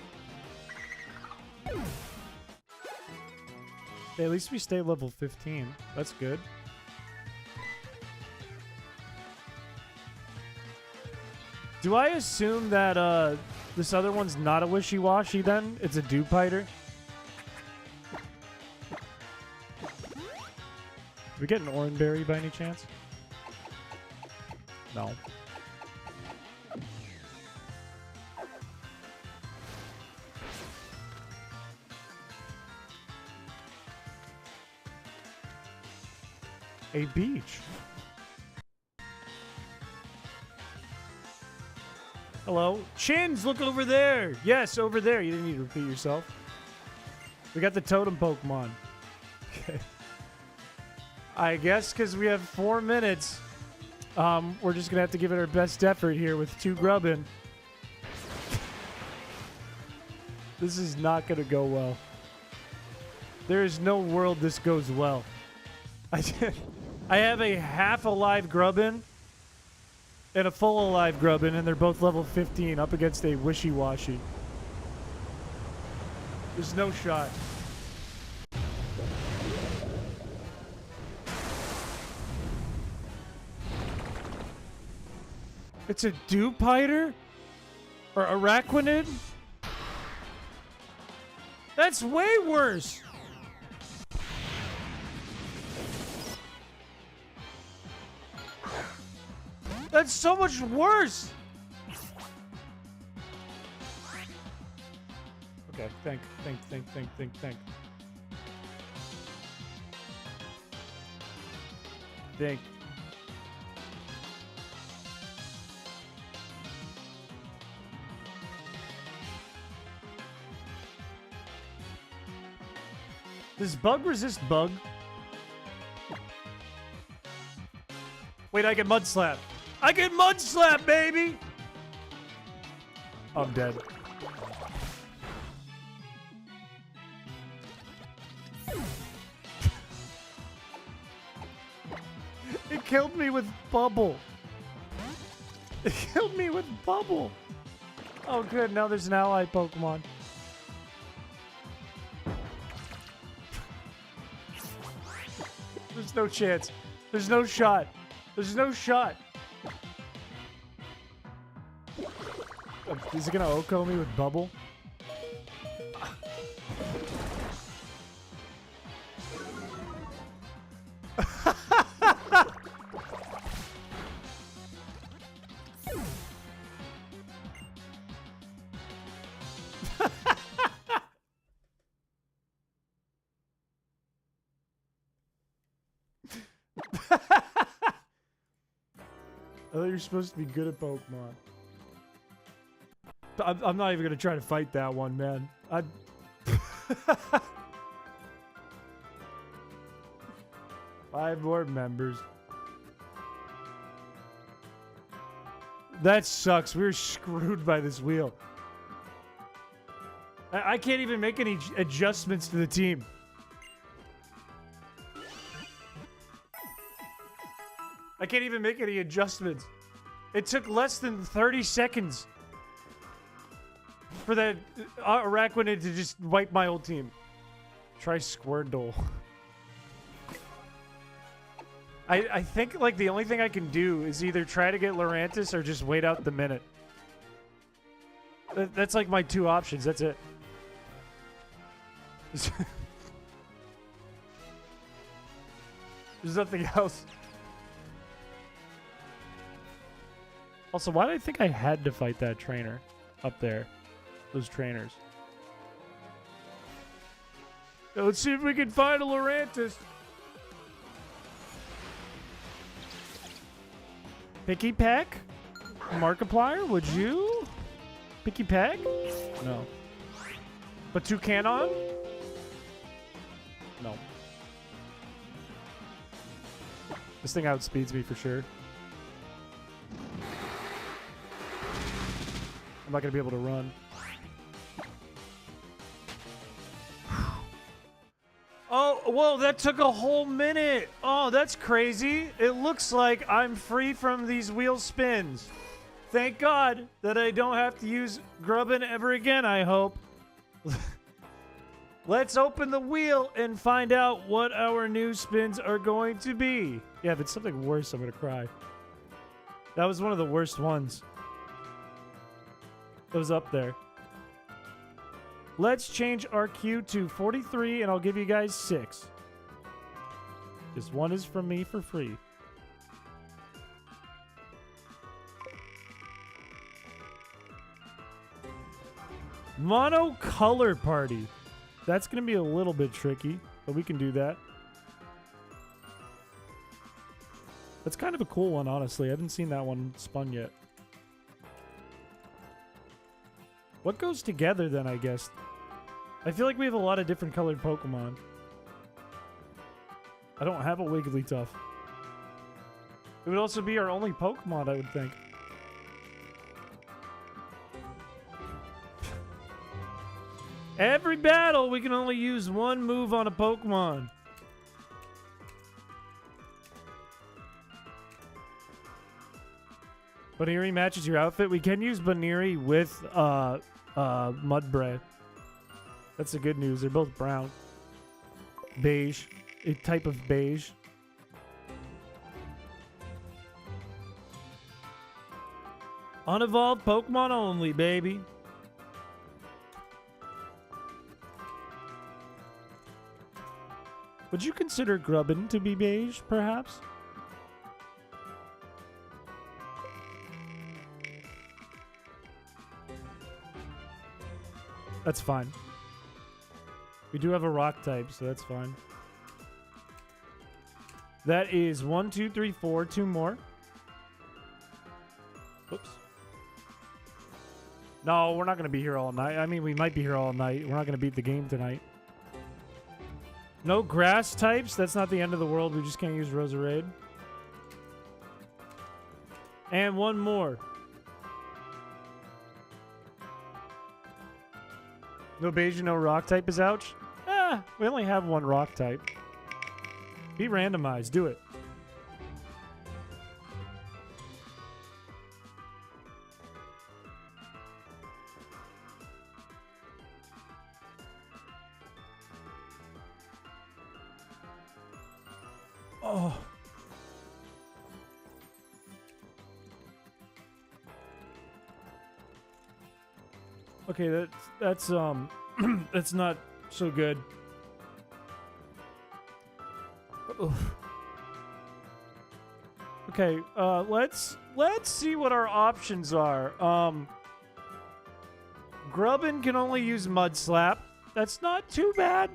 Okay, at least we stay level 15. That's good. Do I assume that this other one's not a wishy-washy then? It's a dupe-hider? we get an oranberry by any chance? No. A beach. Hello? Chins, look over there. Yes, over there. You didn't need to repeat yourself. We got the totem Pokemon. Okay. I guess because we have 4 minutes, we're just going to have to give it our best effort here with 2 grubbin. This is not going to go well. There is no world this goes well. I have a half-alive grubbin and a full-alive grubbin, and they're both level 15 up against a wishy-washy. There's no shot. It's a Dewpider? Or Araquanid? That's way worse! That's so much worse! Okay, think. Think. Does bug resist bug? Wait, I get mud slap. I get mud slap, baby! I'm dead. It killed me with bubble. It killed me with bubble. Oh, good. Now there's an ally Pokemon. There's no chance. There's no shot. There's no shot. Is it gonna Oko me with bubble? I thought you're supposed to be good at Pokemon. I'm not even gonna try to fight that one, man. 5 more members. That sucks. We're screwed by this wheel. I can't even make any adjustments to the team. I can't even make any adjustments. It took less than 30 seconds for that Araquanid to just wipe my old team. Try Squirtle. I think like the only thing I can do is either try to get Lurantis or just wait out the minute. That's like my 2 options. That's it. There's nothing else. Also, why did I think I had to fight that trainer up there? Those trainers. Now, let's see if we can find a Lurantis. Picky Peck? Markiplier, would you? Picky Peck? No. But Toucanon? No. This thing outspeeds me for sure. I'm not going to be able to run. Oh, whoa, that took a whole minute. Oh, that's crazy. It looks like I'm free from these wheel spins. Thank God that I don't have to use grubbin ever again, I hope. Let's open the wheel and find out what our new spins are going to be. Yeah, if it's something worse, I'm going to cry. That was one of the worst ones. It was up there. Let's change our queue to 43, and I'll give you guys 6. This one is from me for free. Monocolor party. That's going to be a little bit tricky, but we can do that. That's kind of a cool one, honestly. I haven't seen that one spun yet. What goes together then, I guess? I feel like we have a lot of different colored Pokemon. I don't have a Wigglytuff. It would also be our only Pokemon, I would think. Every battle, we can only use one move on a Pokemon. Baneri matches your outfit. We can use Baneri with Mudbray. That's the good news. They're both brown. Beige. A type of beige. Unevolved Pokemon only, baby. Would you consider Grubbin to be beige, perhaps? That's fine. We do have a rock type, so that's fine. That is 1, 2, 3, 4. 2 more. Whoops. No, we're not going to be here all night. I mean, we might be here all night. We're not going to beat the game tonight. No grass types. That's not the end of the world. We just can't use Roserade. And one more. No beige and no rock type is ouch. We only have one rock type. Be randomized. Do it. Oh. Okay, that's that's not so good. Oof. Okay, let's see what our options are. Grubbin can only use Mud Slap. That's not too bad.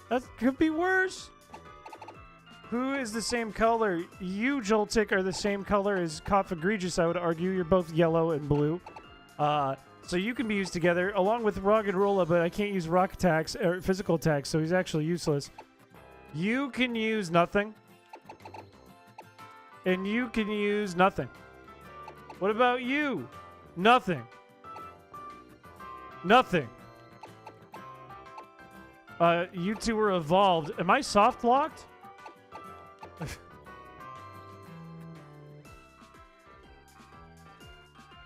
That could be worse. Who is the same color? You, Joltik, are the same color as Cough Egregious, I would argue. You're both yellow and blue. So you can be used together, along with Rog and Rolla, but I can't use rock attacks, or physical attacks, so he's actually useless. You can use nothing. And you can use nothing. What about you? Nothing. Nothing. You two are evolved. Am I soft locked?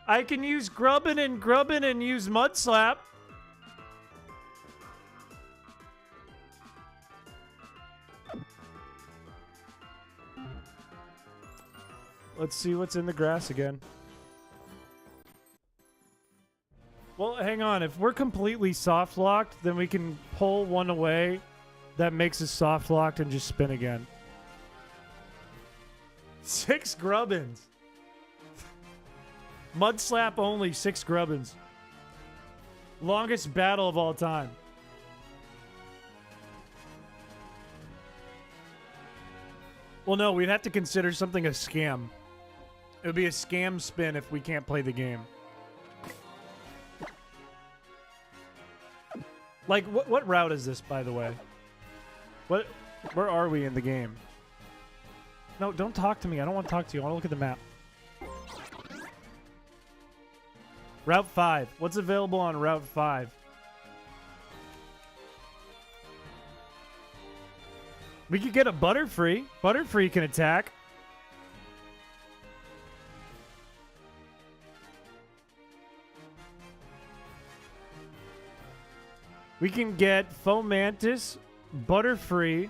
I can use Grubbin and use Mud Slap. Let's see what's in the grass again. Well, hang on. If we're completely soft locked, then we can pull one away that makes us soft locked and just spin again. 6 Grubbins. Mud Slap only, 6 Grubbins. Longest battle of all time. Well, no, we'd have to consider something a scam. It would be a scam spin if we can't play the game. Like, what route is this, by the way? Where are we in the game? No, don't talk to me. I don't want to talk to you. I want to look at the map. Route 5. What's available on Route 5? We could get a Butterfree. Butterfree can attack. We can get Fomantis, Butterfree.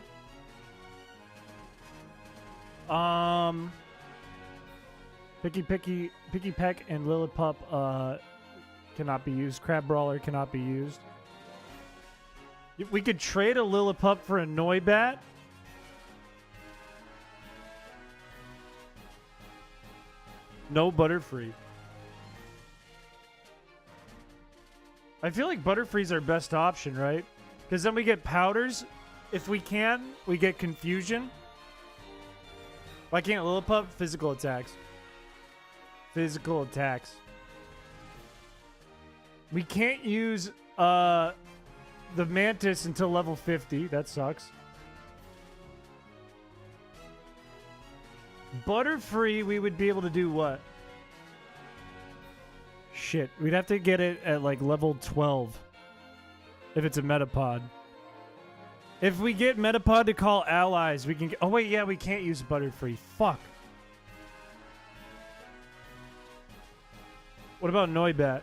Picky Peck and Lillipup cannot be used. Crab Brawler cannot be used. We could trade a Lillipup for a Noibat. No Butterfree. I feel like Butterfree's our best option, right? Because then we get powders. If we can, we get confusion. Why can't Lillipup? Physical attacks. Physical attacks. We can't use the Mantis until level 50. That sucks. Butterfree, we would be able to do what? Shit. We'd have to get it at like level 12. If it's a Metapod. If we get Metapod to call allies, we can get... Oh, wait, yeah, we can't use Butterfree. Fuck. What about Noibat?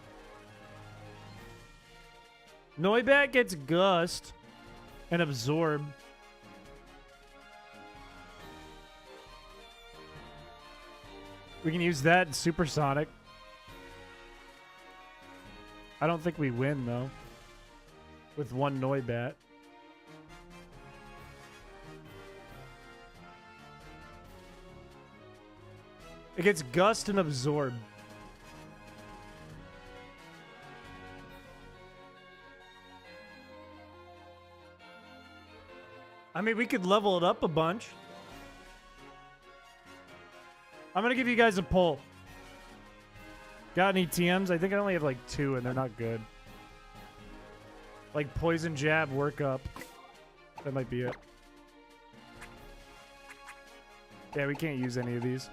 Noibat gets Gust and Absorb. We can use that in Supersonic. I don't think we win, though. With one Noibat. It gets Gust and Absorb. I mean, we could level it up a bunch. I'm going to give you guys a poll. Got any TMs? I think I only have like 2 and they're not good. Like Poison Jab, Work Up. That might be it. Yeah, we can't use any of these.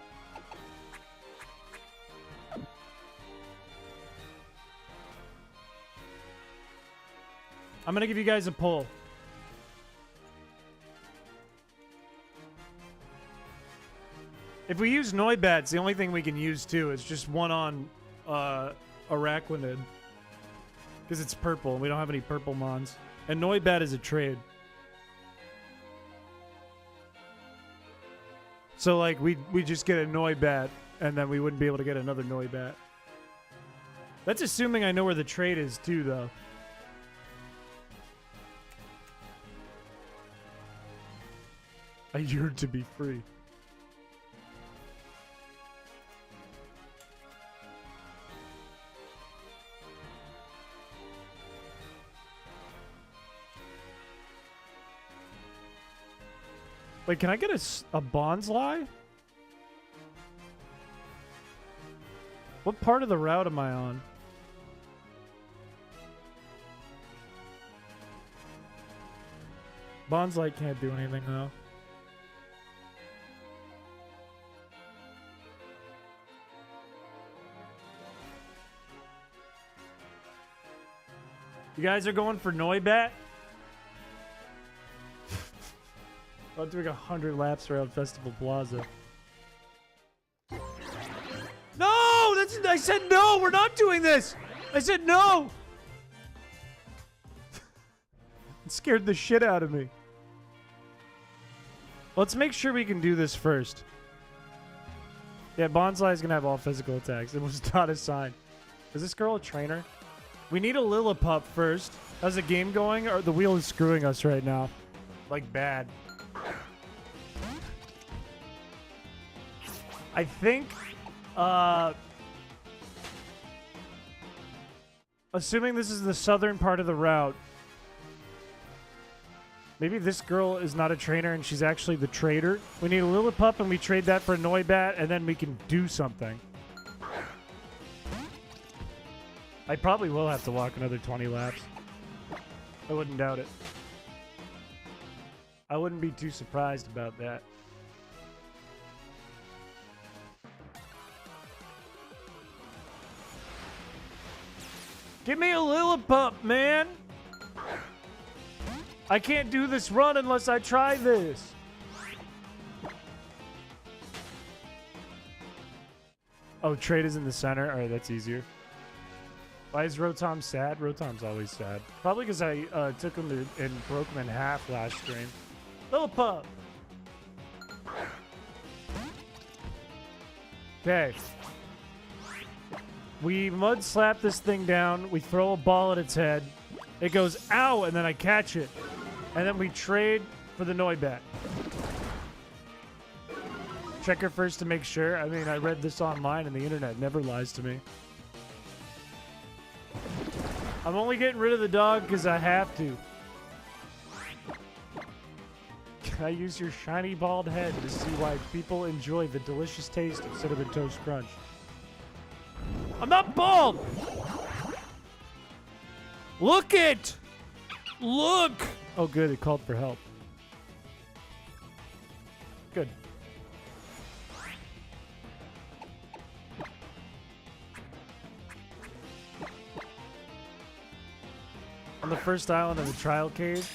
I'm going to give you guys a poll. If we use Noibats, the only thing we can use too is just one on Araquanid. Because it's purple and we don't have any purple mons. And Noibat is a trade. So like we just get a Noibat and then we wouldn't be able to get another Noibat. That's assuming I know where the trade is too though. A year to be free. Wait, can I get a Bonsly? What part of the route am I on? Bonsly can't do anything though. You guys are going for Noibat? I'm doing 100 laps around Festival Plaza. No! I said no! We're not doing this! I said no! It scared the shit out of me. Let's make sure we can do this first. Yeah, Bonsly is going to have all physical attacks. It was not a sign. Is this girl a trainer? We need a Lillipup first. How's the game going? Or the wheel is screwing us right now. Like, bad. I think, assuming this is the southern part of the route, maybe this girl is not a trainer and she's actually the trader. We need a Lillipup and we trade that for a Noibat and then we can do something. I probably will have to walk another 20 laps. I wouldn't doubt it. I wouldn't be too surprised about that. Give me a Lillipup, man! I can't do this run unless I try this. Oh, trade is in the center? Alright, that's easier. Why is Rotom sad? Rotom's always sad. Probably because I took him and broke him in half last stream. Lillipup! Okay. We mud slap this thing down. We throw a ball at its head. it goes, ow, and then I catch it. And then we trade for the Noibat. Check her first to make sure. I mean, I read this online and the internet never lies to me. I'm only getting rid of the dog because I have to. Can I use your shiny bald head to see why people enjoy the delicious taste of Cinnamon Toast Crunch? I'm not bald! Look it! Look! Oh, good. It called for help. Good. On the first island of the trial cage.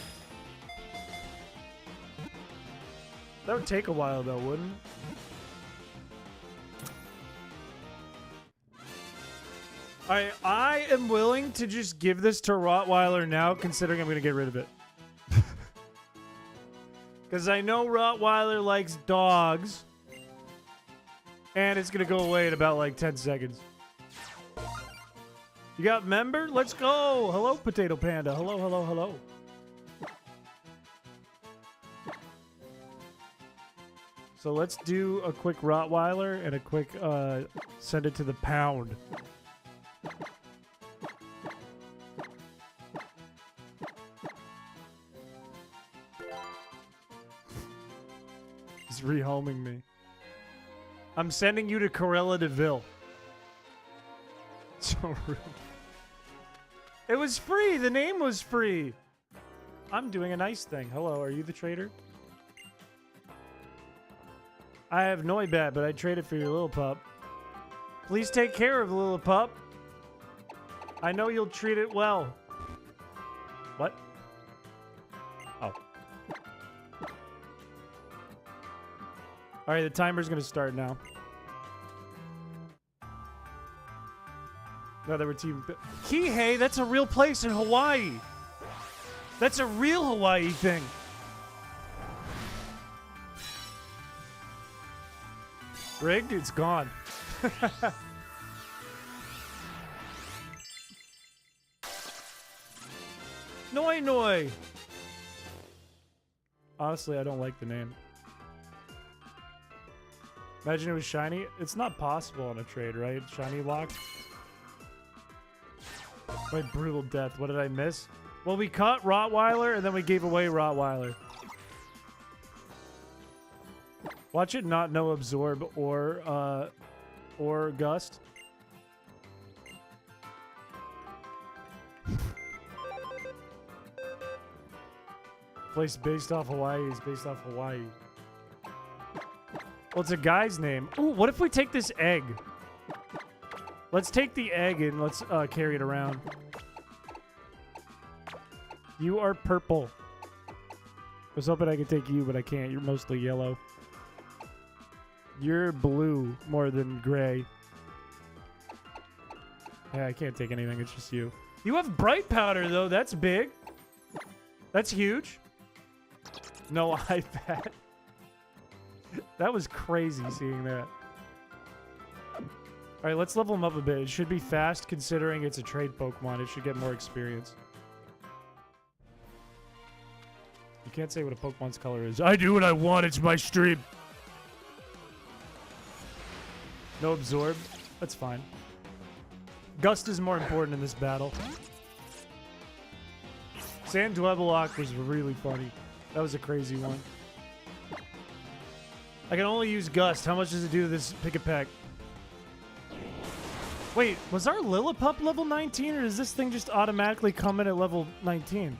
That would take a while, though, wouldn't it? Alright, I am willing to just give this to Rottweiler now, considering I'm going to get rid of it. Because I know Rottweiler likes dogs. And it's going to go away in about, like, 10 seconds. You got member? Let's go! Hello, Potato Panda. Hello, hello, hello. So let's do a quick Rottweiler and a quick send it to the pound. He's rehoming me. I'm sending you to Corella DeVille. So rude. It was free. The name was free. I'm doing a nice thing. Hello, are you the trader? I have Noibat, but I traded for your little pup. Please take care of the little pup. I know you'll treat it well. What? Oh. Alright, the timer's gonna start now. No, they were team... Kihei, that's a real place in Hawaii. That's a real Hawaii thing. Rigged? It's gone. Noi Noi! Honestly, I don't like the name. Imagine it was shiny. It's not possible on a trade, right? Shiny lock. My brutal death. What did I miss? Well, we caught Rottweiler and then we gave away Rottweiler. Watch it not know absorb or gust. Place based off Hawaii is based off Hawaii. Well, it's a guy's name. Ooh, what if we take this egg? Let's take the egg and let's carry it around. You are purple. I was hoping I could take you, but I can't. You're mostly yellow. You're blue more than gray. Yeah, I can't take anything. It's just you. You have bright powder, though. That's big. That's huge. No iPad. That was crazy seeing that. Alright, let's level him up a bit. It should be fast considering it's a trade Pokemon. It should get more experience. You can't say what a Pokemon's color is. I do what I want. It's my stream. No absorb. That's fine. Gust is more important in this battle. Sand Dwebelock was really funny. That was a crazy one. I can only use Gust. How much does it do to this Pick-a-Peck? Wait, was our Lillipup level 19 or does this thing just automatically come in at level 19?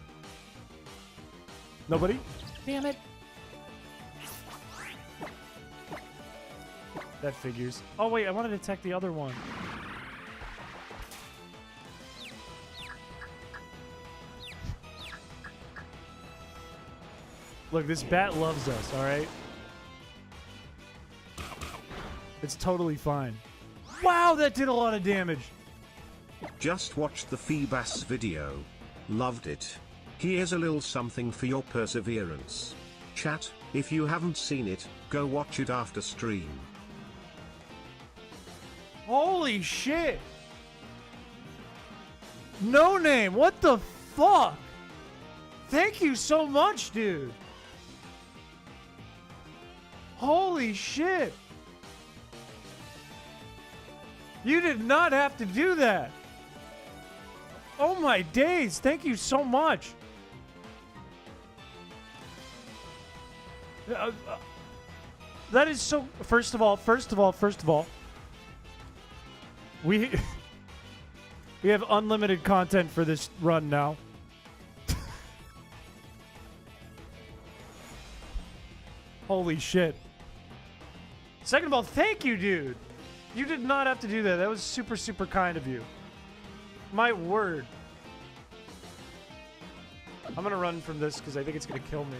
Nobody? Damn it. That figures. Oh wait, I wanted to attack the other one. Look, this bat loves us, alright? It's totally fine. Wow, that did a lot of damage. Just watched the Feebas video. Loved it. Here's a little something for your perseverance. Chat, if you haven't seen it, go watch it after stream. Holy shit! No name, what the fuck? Thank you so much, dude. Holy shit. You did not have to do that. Oh my days. Thank you so much. That is so... First of all, we have unlimited content for this run now. Holy shit. Second of all, thank you, dude. You did not have to do that. That was super, super kind of you. My word. I'm gonna run from this because I think it's gonna kill me.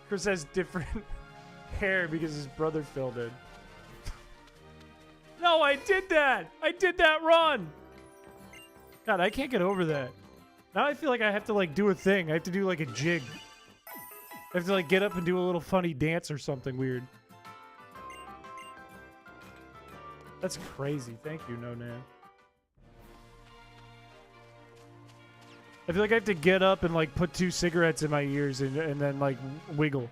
Chris has different hair because his brother filled in. No, I did that! I did that run! God, I can't get over that. Now I feel like I have to, like, do a thing. I have to do, like, a jig. I have to, like, get up and do a little funny dance or something weird. That's crazy. Thank you, No Nan. I feel like I have to get up and, like, put 2 cigarettes in my ears and then, like, wiggle.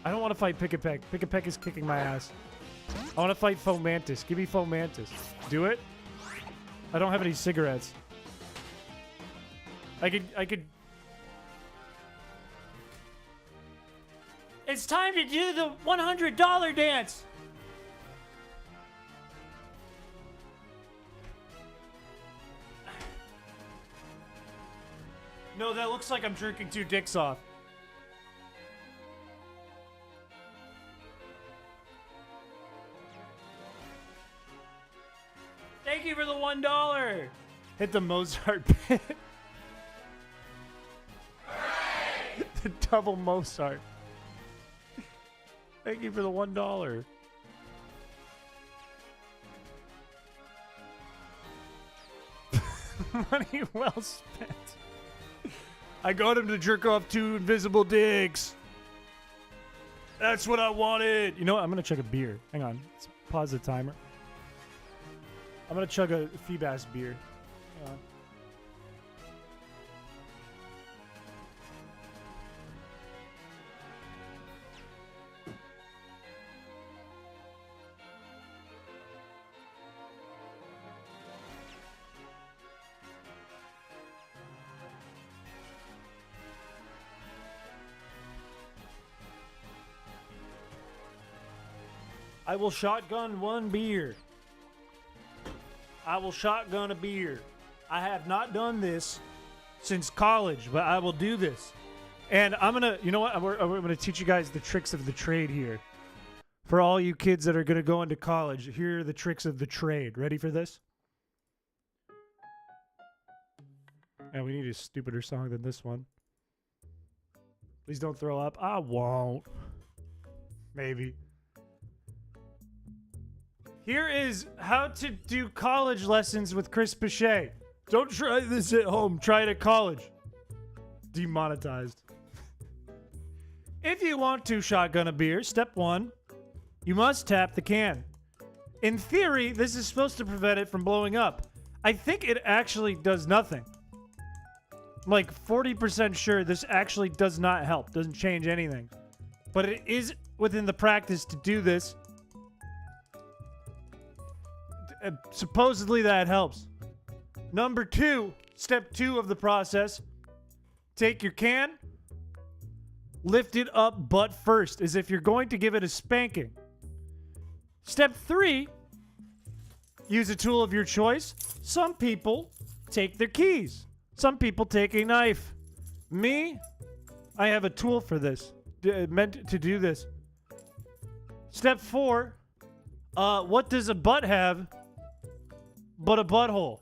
I don't want to fight Pick a Peck. Pick a Peck is kicking my ass. I want to fight Fomantis. Give me Fomantis. Do it? I don't have any cigarettes. I could... It's time to do the $100 dance! No, that looks like I'm jerking 2 dicks off. Thank you for the $1. Hit the Mozart pit. The double Mozart. Thank you for the $1. Money well spent. I got him to jerk off 2 invisible dicks. That's what I wanted. You know what? I'm gonna chug a beer. Hang on. Let's pause the timer. I'm gonna chug a Feebas beer. Hang on. I will shotgun 1 beer. I will shotgun a beer. I have not done this since college, but I will do this. And I'm gonna, you know what? We're gonna teach you guys the tricks of the trade here. For all you kids that are gonna go into college, here are the tricks of the trade. Ready for this? And we need a stupider song than this one. Please don't throw up. I won't. Maybe. Here is how to do college lessons with Chris Piché. Don't try this at home. Try it at college. Demonetized. If you want to shotgun a beer, step 1, you must tap the can. In theory, this is supposed to prevent it from blowing up. I think it actually does nothing. I'm like 40% sure this actually does not help. Doesn't change anything. But it is within the practice to do this. Supposedly that helps. Number 2, step 2 of the process. Take your can, lift it up butt first, as if you're going to give it a spanking. Step 3, use a tool of your choice. Some people take their keys. Some people take a knife. Me, I have a tool for this, meant to do this. Step 4, what does a butt have but a butthole?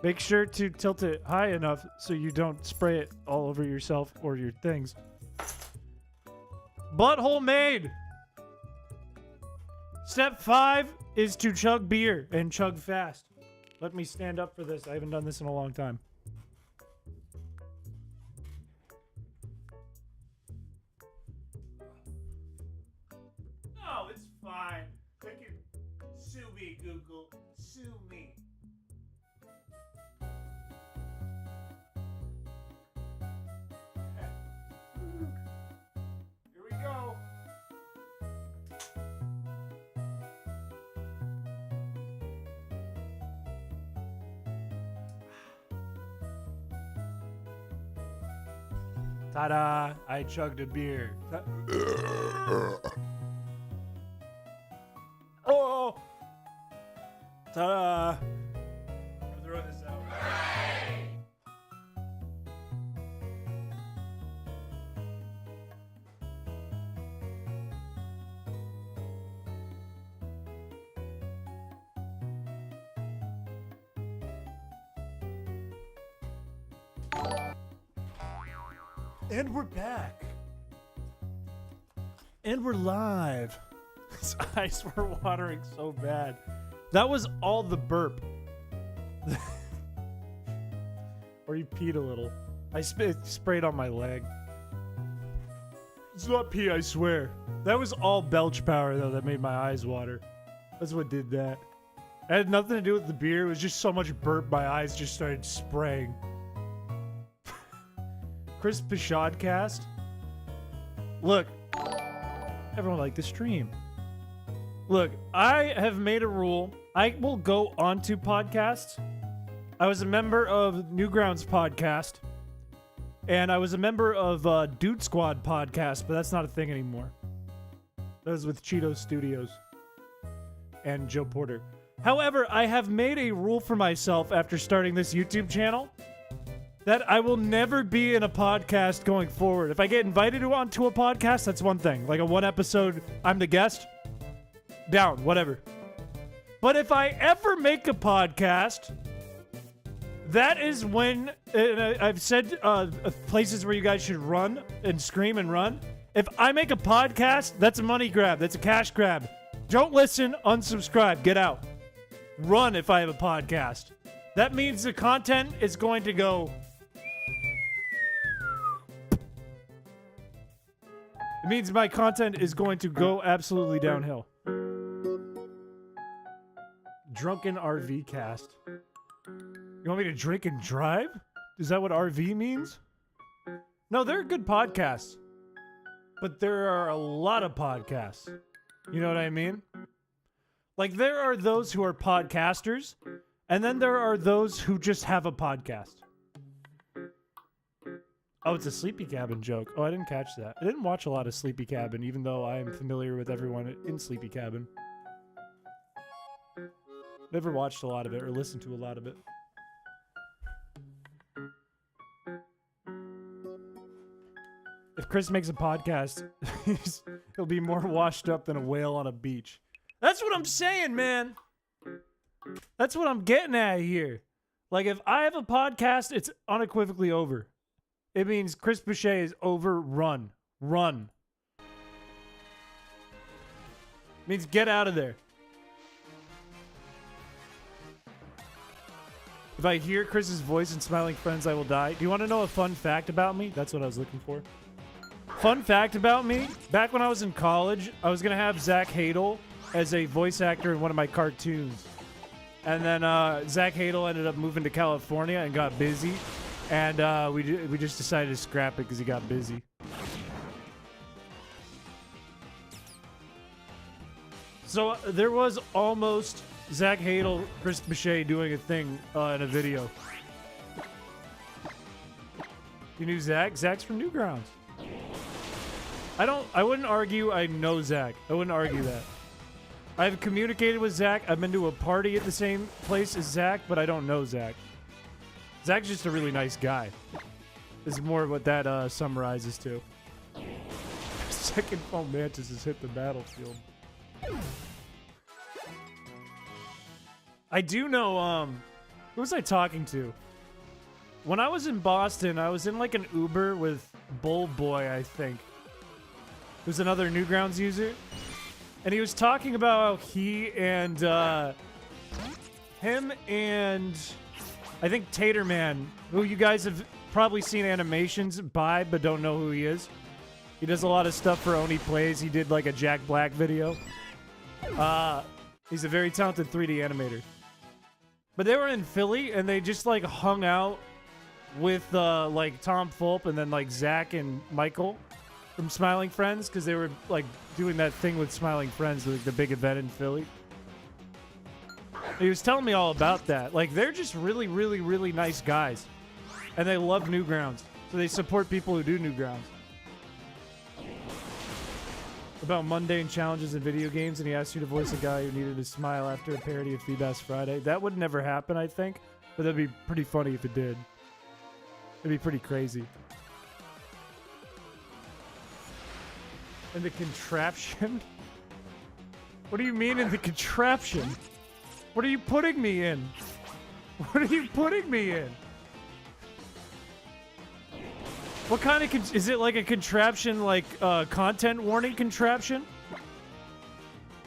Make sure to tilt it high enough so you don't spray it all over yourself or your things. Butthole made! Step 5 is to chug beer and chug fast. Let me stand up for this. I haven't done this in a long time. fine. Sue me, Google. Sue me. Here we go. Ta-da! I chugged a beer. Oh! Ta-da! I'm throw this out. And we're back. And we're live. His eyes were watering so bad. That was all the burp. Or you peed a little. I sprayed on my leg. It's not pee, I swear. That was all belch power, though, that made my eyes water. That's what did that. It had nothing to do with the beer. It was just so much burp, my eyes just started spraying. Chrispiche cast. Look, everyone liked the stream. Look, I have made a rule. I will go onto podcasts. I was a member of Newgrounds podcast, and I was a member of Dude Squad podcast, but that's not a thing anymore. That was with Cheeto Studios and Joe Porter. However, I have made a rule for myself after starting this YouTube channel that I will never be in a podcast going forward. If I get invited onto a podcast, that's one thing. Like a one episode, I'm the guest. Down, whatever. But if I ever make a podcast, that is when, I've said places where you guys should run and scream and run. If I make a podcast, that's a money grab. That's a cash grab. Don't listen, unsubscribe, get out. Run if I have a podcast. That means the content is going to go... It means my content is going to go absolutely downhill. Drunken RV cast. You want me to drink and drive? Is that what RV means? No, they're good podcasts. But there are a lot of podcasts. You know what I mean? Like, there are those who are podcasters, and then there are those who just have a podcast. Oh, it's a Sleepy Cabin joke. Oh, I didn't catch that. I didn't watch a lot of Sleepy Cabin, even though I am familiar with everyone in Sleepy Cabin. Never watched a lot of it or listened to a lot of it. If Chris makes a podcast, he'll be more washed up than a whale on a beach. That's what I'm saying, man. That's what I'm getting at here. Like, if I have a podcast, it's unequivocally over. It means Chris Piché is overrun. Run. It means get out of there. If I hear Chris's voice and smiling friends, I will die. Do you want to know a fun fact about me? That's what I was looking for. Fun fact about me. Back when I was in college, I was going to have Zach Hadel as a voice actor in one of my cartoons. And then Zach Hadel ended up moving to California and got busy. And we just decided to scrap it because he got busy. So there was almost Zach Hadel, Chris Piché doing a thing in a video. You knew Zach? Zach's from Newgrounds. I wouldn't argue I know Zach. I wouldn't argue that. I've communicated with Zach. I've been to a party at the same place as Zach, but I don't know Zach. Zach's just a really nice guy. This is more what that summarizes to. Second foam mantis has hit the battlefield. I do know, who was I talking to? When I was in Boston, I was in like an Uber with Bull Boy, I think. Who's another Newgrounds user. And he was talking about how he and, him and I think Taterman, who you guys have probably seen animations by, but don't know who he is. He does a lot of stuff for Oni Plays. He did like a Jack Black video. He's a very talented 3D animator. But they were in Philly, and they just, like, hung out with, like, Tom Fulp and then, like, Zach and Michael from Smiling Friends, because they were, like, doing that thing with Smiling Friends, like, the big event in Philly. He was telling me all about that. Like, they're just really, really, really nice guys. And they love Newgrounds. So they support people who do Newgrounds. About mundane challenges in video games, and he asked you to voice a guy who needed to smile after a parody of Feebas Friday. That would never happen, I think. But that'd be pretty funny if it did. It'd be pretty crazy. And the contraption? What do you mean in the contraption? What are you putting me in? What are you putting me in? What kind of... is it like a contraption, like, content warning contraption?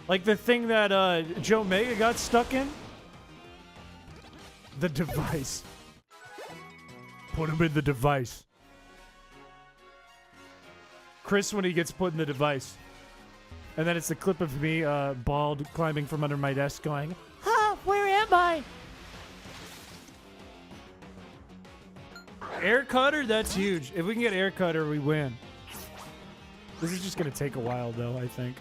Like the thing that, Joe Mega got stuck in? The device. Put him in the device. Chris when he gets put in the device. And then it's the clip of me, bald, climbing from under my desk going, where am I? Air cutter? That's huge. If we can get air cutter, we win. This is just going to take a while, though, I think.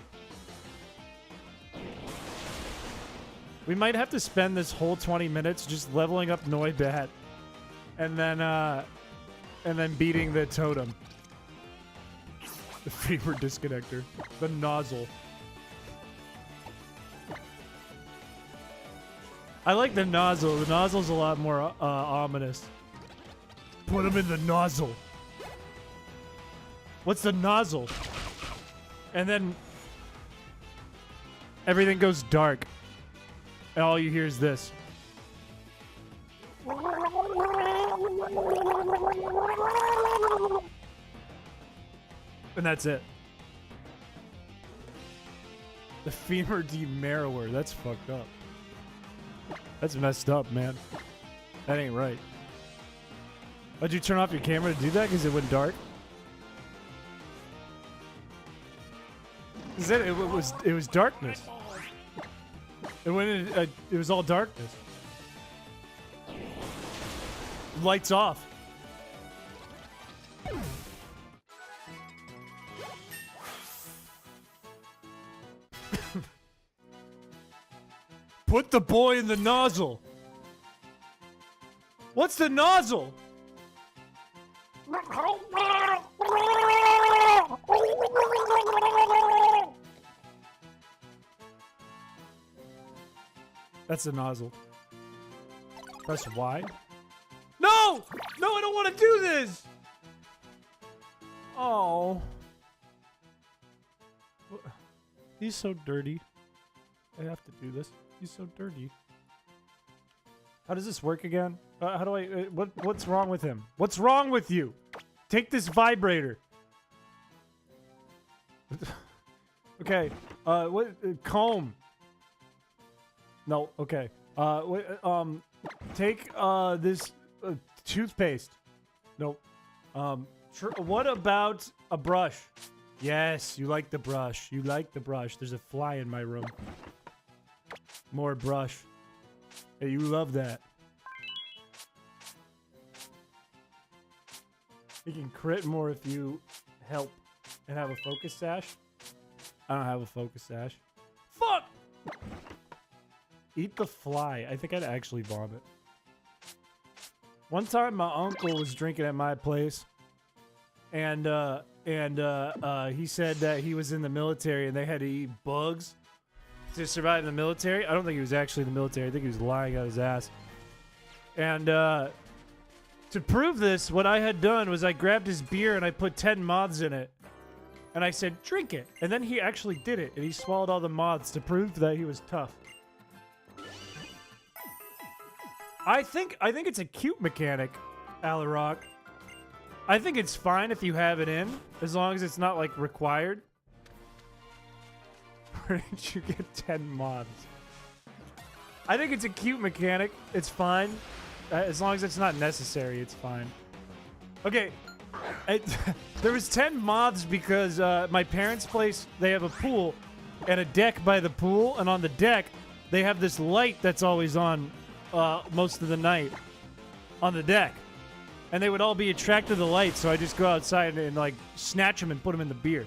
We might have to spend this whole 20 minutes just leveling up Noibat. And then beating the totem. The fever disconnector. The nozzle. I like the nozzle. The nozzle's a lot more ominous. Put him in the nozzle. What's the nozzle? And then everything goes dark. And all you hear is this. And that's it. The femur demarrower. That's fucked up. That's messed up, man. That ain't right. Why'd you turn off your camera to do that? Because it went dark? It was darkness. It was all darkness. Lights off. Put the boy in the nozzle. What's the nozzle? That's the nozzle. Press Y. No! No, I don't want to do this! Oh. He's so dirty. I have to do this. He's so dirty. How does this work again? How do I... what's wrong with him? What's wrong with you? Take this vibrator. Okay. Comb. No, okay. Take this toothpaste. Nope. What about a brush? Yes, you like the brush. You like the brush. There's a fly in my room. More brush. Hey, you love that. You can crit more if you help and have a focus sash. I don't have a focus sash. Fuck! Eat the fly. I think I'd actually vomit. One time my uncle was drinking at my place. And he said that he was in the military and they had to eat bugs to survive in the military. I don't think he was actually in the military. I think he was lying out his ass. And to prove this, what I had done was I grabbed his beer and I put 10 moths in it. And I said, drink it. And then he actually did it. And he swallowed all the moths to prove that he was tough. I think it's a cute mechanic, Alarock. I think it's fine if you have it in, as long as it's not, like, required. Where did you get 10 moths? I think it's a cute mechanic. It's fine. As long as it's not necessary, it's fine. Okay. There was 10 moths because my parents' place, they have a pool, and a deck by the pool. And on the deck, they have this light that's always on most of the night on the deck. And they would all be attracted to the light, so I just go outside and like snatch them and put them in the beer.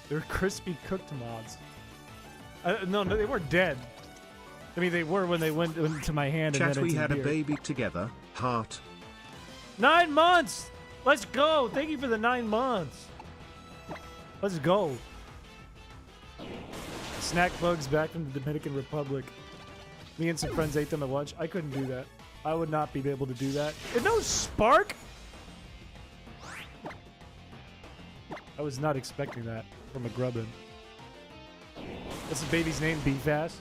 They're crispy cooked mods. No, they weren't dead. I mean, they were when they went into my hand. Chat, and then we into had beer. a baby together. Heart. 9 months. Let's go. Thank you for the 9 months. Let's go. Snack bugs back from the Dominican Republic. Me and some friends ate them at lunch. I couldn't do that. I would not be able to do that. And no spark? I was not expecting that from a grubbin. What's the baby's name? Beefas?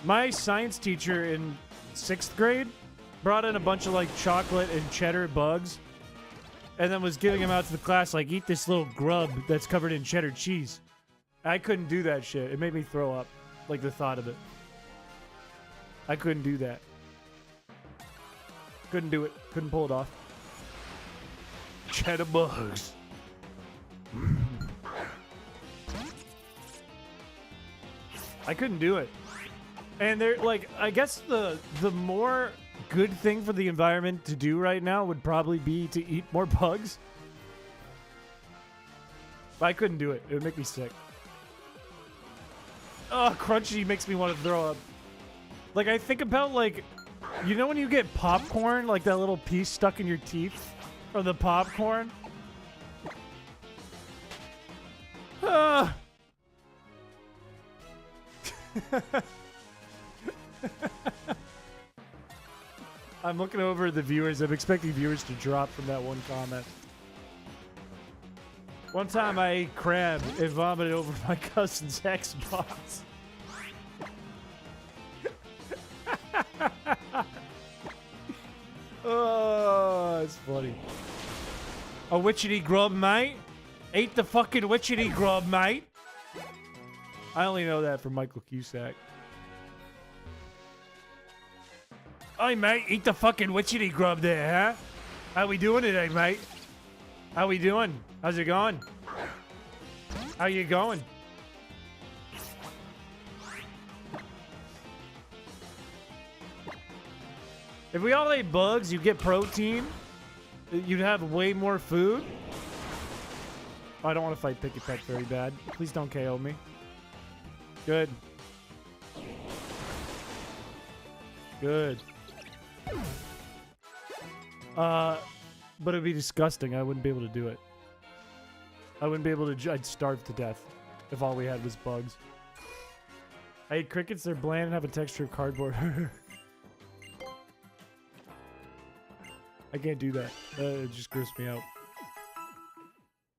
My science teacher in 6th grade brought in a bunch of like chocolate and cheddar bugs and then was giving them out to the class like, eat this little grub that's covered in cheddar cheese. I couldn't do that shit. It made me throw up, like the thought of it. I couldn't do that. Couldn't do it. Couldn't pull it off. Cheddar bugs. I couldn't do it. And they're like, I guess the more good thing for the environment to do right now would probably be to eat more bugs. But I couldn't do it. It would make me sick. Oh, crunchy makes me want to throw up. Like, I think about, like, you know when you get popcorn, like that little piece stuck in your teeth from the popcorn? I'm looking over the viewers. I'm expecting viewers to drop from that one comment. One time I ate crab and vomited over my cousin's Xbox. Oh, it's funny. A witchetty grub, mate? Ate the fucking witchetty grub, mate? I only know that from Michael Cusack. Hey, mate, eat the fucking witchetty grub there, huh? How we doing today, mate? How we doing? How's it going? How you going? If we all ate bugs, you get protein. You'd have way more food. Oh, I don't want to fight Picky Peck very bad. Please don't KO me. Good. Good. But it'd be disgusting. I wouldn't be able to do it. I wouldn't be able to. I'd starve to death if all we had was bugs. I ate crickets. They're bland and have a texture of cardboard. I can't do that. It just grosses me out.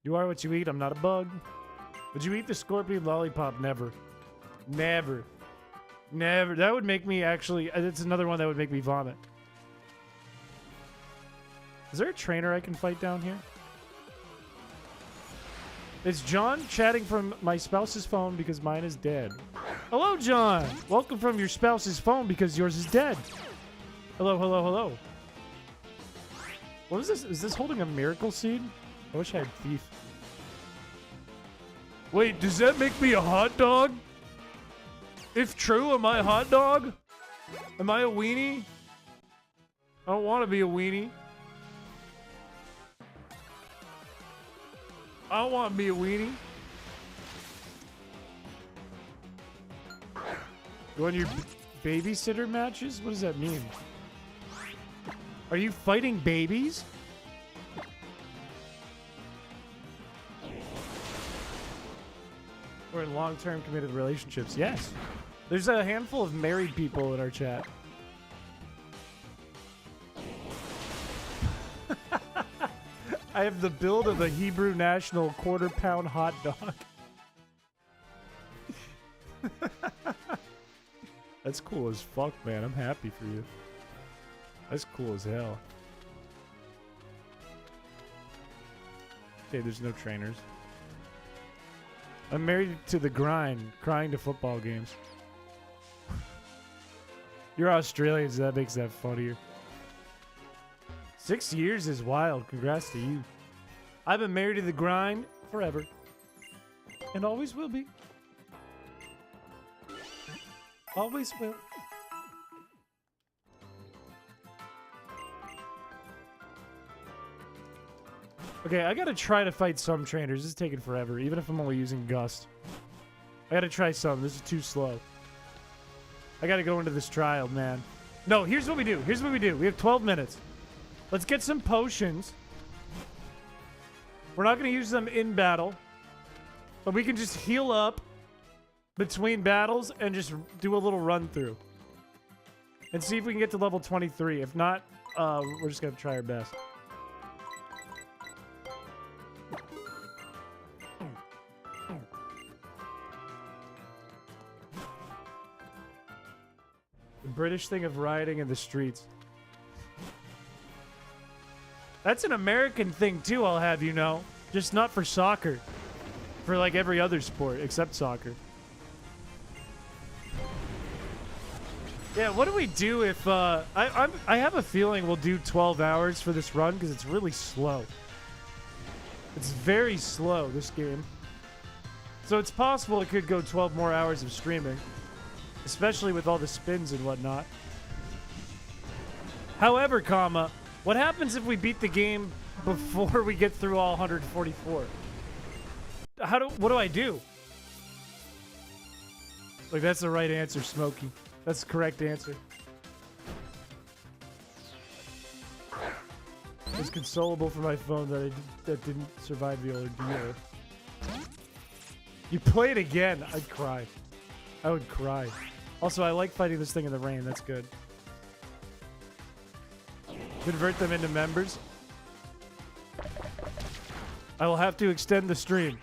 You are what you eat. I'm not a bug. Would you eat the scorpion lollipop? Never. Never. Never. That would make me actually... It's another one that would make me vomit. Is there a trainer I can fight down here? It's John chatting from my spouse's phone because mine is dead. Hello, John. Welcome from your spouse's phone because yours is dead. Hello, hello, hello. What is this? Is this holding a miracle seed? I wish I had thief. Wait, does that make me a hot dog? If true, am I a hot dog? Am I a weenie? I don't want to be a weenie. I don't want to be a weenie. You want your babysitter matches? What does that mean? Are you fighting babies? We're in long-term committed relationships. Yes. There's a handful of married people in our chat. I have the build of a Hebrew National quarter-pound hot dog. That's cool as fuck, man. I'm happy for you. That's cool as hell. Okay, there's no trainers. I'm married to the grind, crying to football games. You're Australian, so that makes that funnier. 6 years is wild. Congrats to you. I've been married to the grind forever. And always will be. Always will. Okay, I gotta try to fight some trainers. This is taking forever, even if I'm only using Gust. I gotta try some. This is too slow. I gotta go into this trial, man. No, here's what we do. Here's what we do. We have 12 minutes. Let's get some potions. We're not gonna use them in battle. But we can just heal up between battles and just do a little run through. And see if we can get to level 23. If not, we're just gonna try our best. The British thing of rioting in the streets. That's an American thing too, I'll have you know. Just not for soccer. For like every other sport except soccer. Yeah, what do we do if I have a feeling we'll do 12 hours for this run because it's really slow. It's very slow, this game. So it's possible it could go 12 more hours of streaming. Especially with all the spins and whatnot. However, comma, what happens if we beat the game before we get through all 144? What do I do? Like, that's the right answer, Smokey. That's the correct answer. It's consolable for my phone that didn't survive the ordeal. You play it again, I'd cry. I would cry. Also, I like fighting this thing in the rain. That's good. Convert them into members. I will have to extend the stream.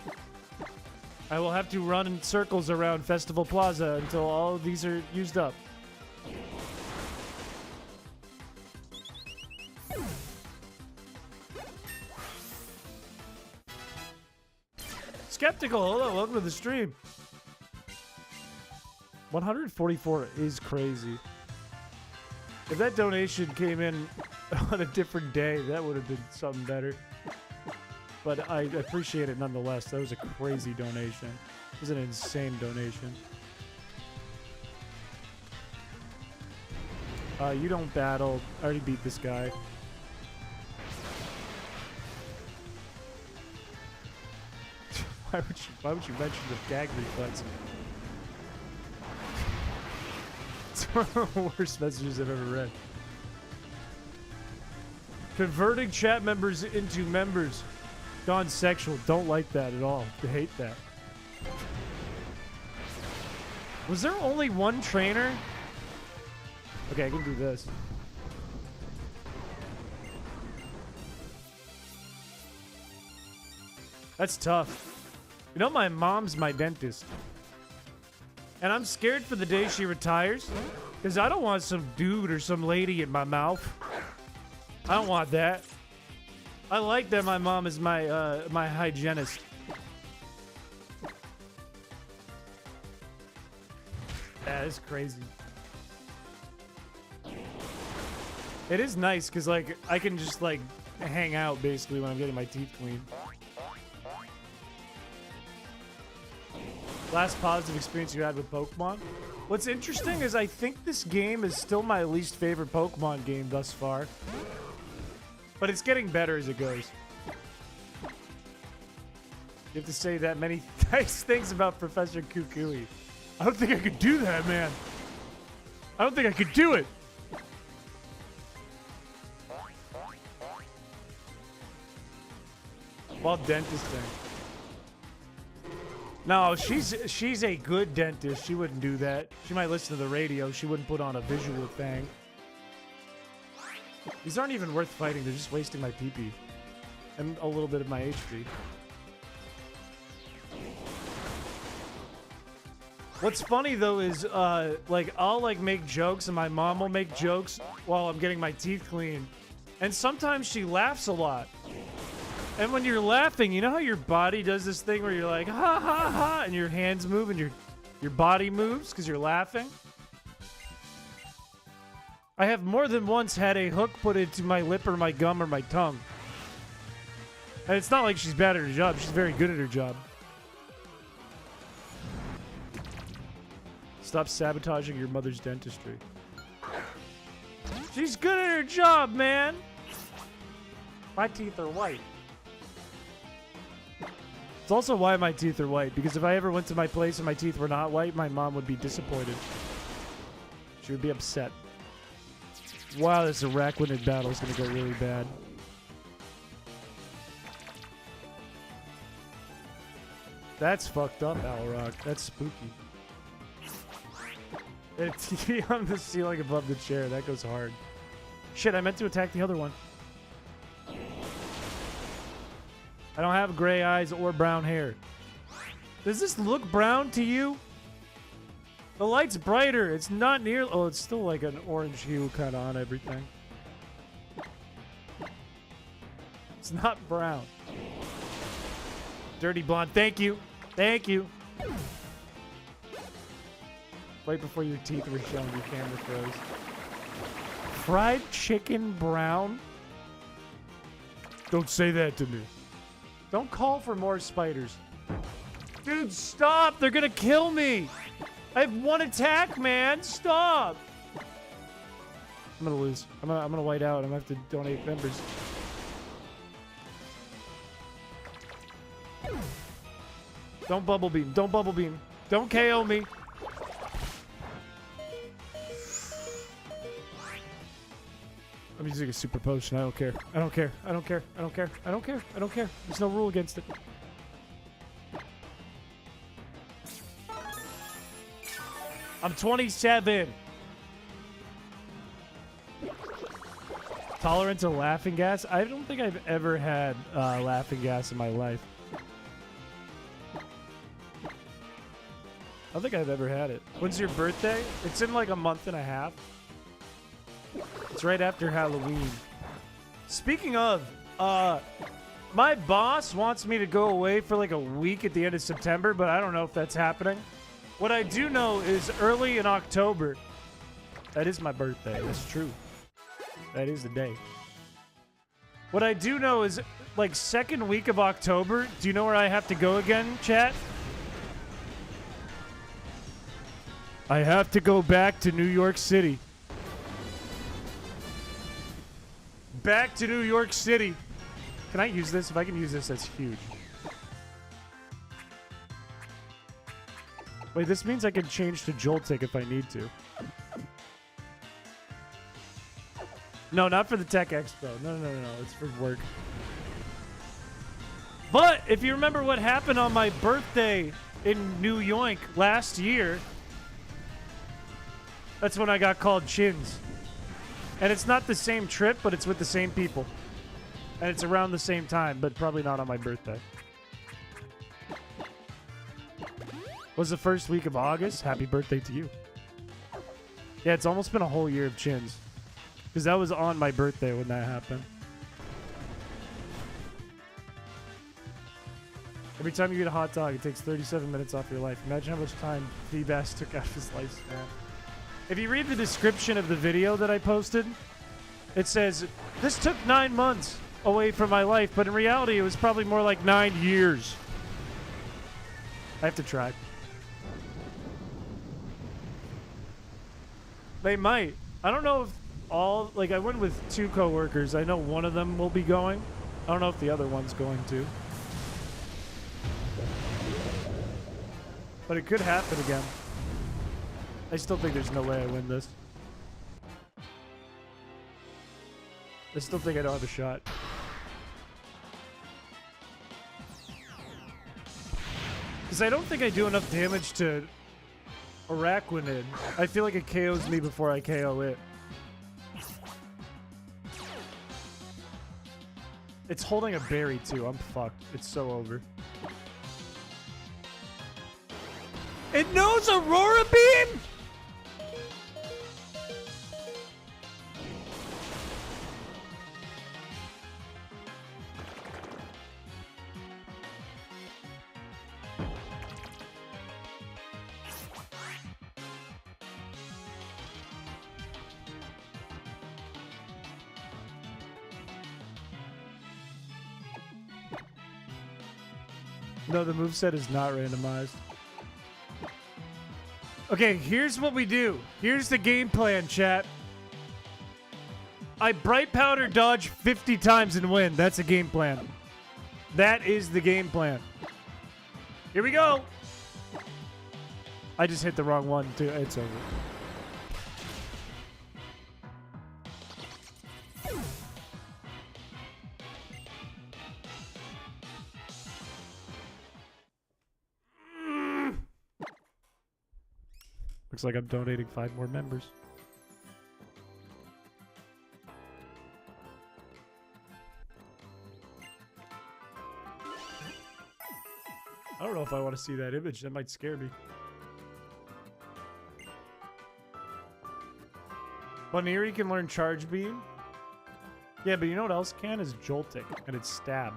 I will have to run in circles around Festival Plaza until all of these are used up. Skeptical, hello, welcome to the stream. 144 is crazy. If that donation came in on a different day, that would have been something better. But I appreciate it nonetheless. That was a crazy donation. It was an insane donation. You don't battle. I already beat this guy. Why would you mention the gag reflex? It's one of the worst messages I've ever read. Converting chat members into members. Gone sexual. Don't like that at all. I hate that. Was there only one trainer? Okay, I can do this. That's tough. You know, my mom's my dentist. And I'm scared for the day she retires. Because I don't want some dude or some lady in my mouth. I don't want that. I like that my mom is my my hygienist. That is crazy. It is nice because like I can just like hang out basically when I'm getting my teeth cleaned. Last positive experience you had with Pokemon? What's interesting is I think this game is still my least favorite Pokemon game thus far. But it's getting better as it goes. You have to say that many nice things about Professor Kukui. I don't think I could do that, man. I don't think I could do it. While dentisting. No, she's a good dentist. She wouldn't do that. She might listen to the radio. She wouldn't put on a visual thing. These aren't even worth fighting. They're just wasting my PP. And a little bit of my HP. What's funny though is like I'll like make jokes and my mom will make jokes while I'm getting my teeth cleaned. And sometimes she laughs a lot. And when you're laughing, you know how your body does this thing where you're like, ha ha ha, and your hands move and your body moves because you're laughing? I have more than once had a hook put into my lip or my gum or my tongue. And it's not like she's bad at her job. She's very good at her job. Stop sabotaging your mother's dentistry. She's good at her job, man. My teeth are white. It's also why my teeth are white, because if I ever went to my place and my teeth were not white, my mom would be disappointed. She would be upset. Wow, this arachnid battle is going to go really bad. That's fucked up, Alrock. That's spooky. And a TV on the ceiling above the chair. That goes hard. Shit, I meant to attack the other one. I don't have gray eyes or brown hair. Does this look brown to you? The light's brighter. It's not near... Oh, it's still like an orange hue kind of on everything. It's not brown. Dirty blonde. Thank you. Thank you. Right before your teeth were showing, your camera froze. Fried chicken brown? Don't say that to me. Don't call for more spiders. Dude, stop! They're gonna kill me! I have one attack, man! Stop! I'm gonna lose. I'm gonna white out. I'm gonna have to donate members. Don't bubble beam. Don't bubble beam. Don't KO me. I'm using a super potion. I don't care. I don't care. I don't care. I don't care. I don't care. I don't care. There's no rule against it. I'm 27. Tolerant to laughing gas? I don't think I've ever had laughing gas in my life. I don't think I've ever had it. When's your birthday? It's in like a month and a half. It's right after Halloween. Speaking of, my boss wants me to go away for like a week at the end of September, but I don't know if that's happening. What I do know is early in October, that is my birthday. That's true. That is the day. What I do know is like second week of October. Do you know where I have to go again, chat? I have to go back to New York City. Back to New York City. Can I use this? If I can use this, that's huge. Wait, this means I can change to Joltik if I need to. No, not for the Tech Expo. No. It's for work. But if you remember what happened on my birthday in New York last year, that's when I got called Chins. And it's not the same trip, but it's with the same people. And it's around the same time, but probably not on my birthday. Was the first week of August. Happy birthday to you. Yeah, it's almost been a whole year of Chins. Because that was on my birthday when that happened. Every time you eat a hot dog, it takes 37 minutes off your life. Imagine how much time Feebas took out of his lifespan. If you read the description of the video that I posted, it says, this took 9 months away from my life, but in reality, it was probably more like 9 years. I have to try. They might. I don't know if all, like I went with 2 coworkers. I know one of them will be going. I don't know if the other one's going to. But it could happen again. I still think there's no way I win this. I still think I don't have a shot. Because I don't think I do enough damage to Arachnid. I feel like it KOs me before I KO it. It's holding a berry too. I'm fucked. It's so over. It knows Aurora Beam? No, the moveset is not randomized. Okay, here's what we do. Here's the game plan, chat. I bright powder dodge 50 times and win. That's a game plan. That is the game plan. Here we go. I just hit the wrong one, too. It's over. Looks like I'm donating 5 more members. I don't know if I want to see that image. That might scare me. Bunnery can learn charge beam. Yeah, but you know what else can? Is jolting, and it's stab.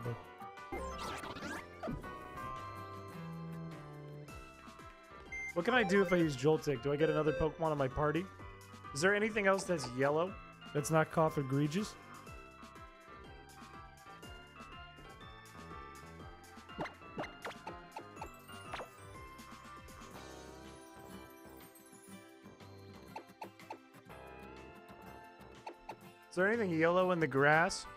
What can I do if I use jolting? Do I get another Pokemon on my party? Is there anything else that's yellow that's not cough egregious? Is there anything yellow in the grass?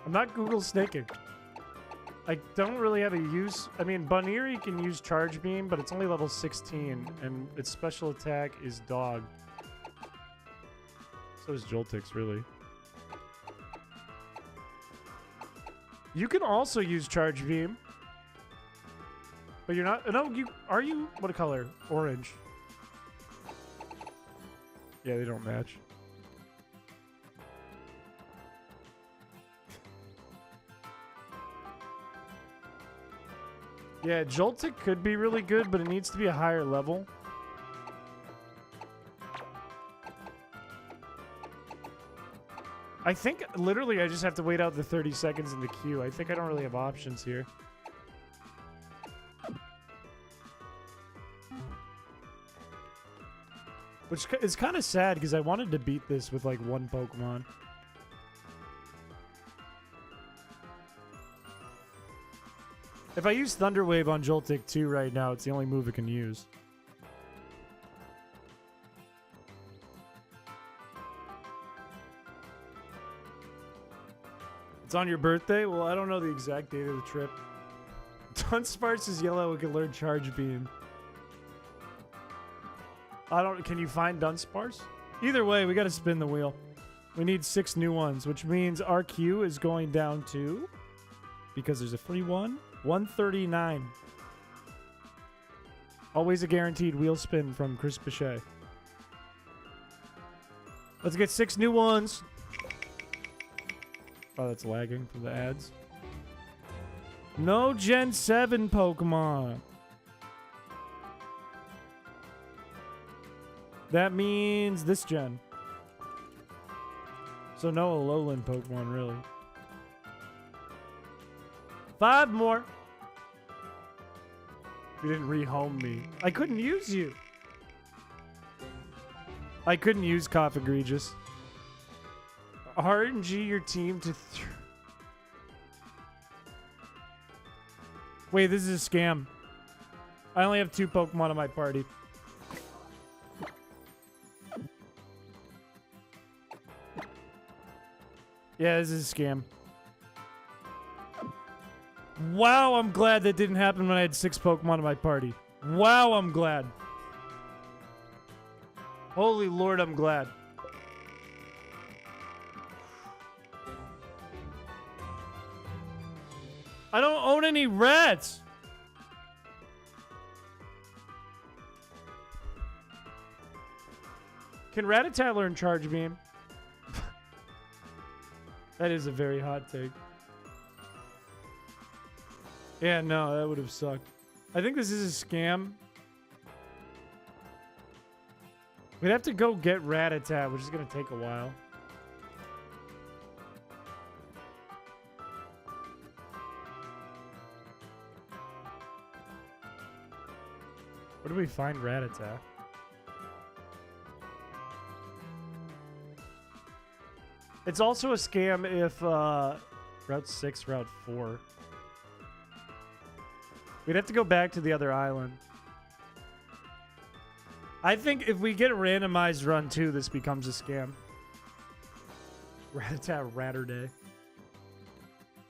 I'm not Google snaking. I don't really have a use. I mean, Bunnery can use Charge Beam, but it's only level 16, and its special attack is Dog. So is Joltix, really. You can also use Charge Beam. But you're not... No, you... Are you... What color? Orange. Yeah, they don't match. Yeah, Joltik could be really good, but it needs to be a higher level. I think, literally, I just have to wait out the 30 seconds in the queue. I think I don't really have options here. Which is kind of sad, because I wanted to beat this with, like, one Pokemon. If I use Thunder Wave on Joltik 2 right now, it's the only move it can use. It's on your birthday? Well, I don't know the exact date of the trip. Dunsparce is yellow and can learn Charge Beam. Can you find Dunsparce? Either way, we gotta spin the wheel. We need 6 new ones, which means our queue is going down to, because there's a free one, 139. Always a guaranteed wheel spin from Chris Piché. Let's get 6 new ones. Oh, that's lagging from the ads. No Gen 7 Pokemon. That means this gen. So no Alolan Pokemon, really. 5 more. You didn't rehome me. I couldn't use you. I couldn't use Cough Egregious. RNG your team to... Wait, this is a scam. I only have 2 Pokemon in my party. Yeah, this is a scam. Wow, I'm glad that didn't happen when I had 6 Pokemon in my party. Wow, I'm glad. Holy Lord, I'm glad. I don't own any rats. Can Rattata learn Charge Beam? That is a very hot take. Yeah, no, that would have sucked. I think this is a scam. We'd have to go get Rattata, which is going to take a while. Where do we find Rattata? It's also a scam if Route 6, Route 4. We'd have to go back to the other island. I think if we get a randomized run 2, this becomes a scam. Rat-a-tat Ratter Day.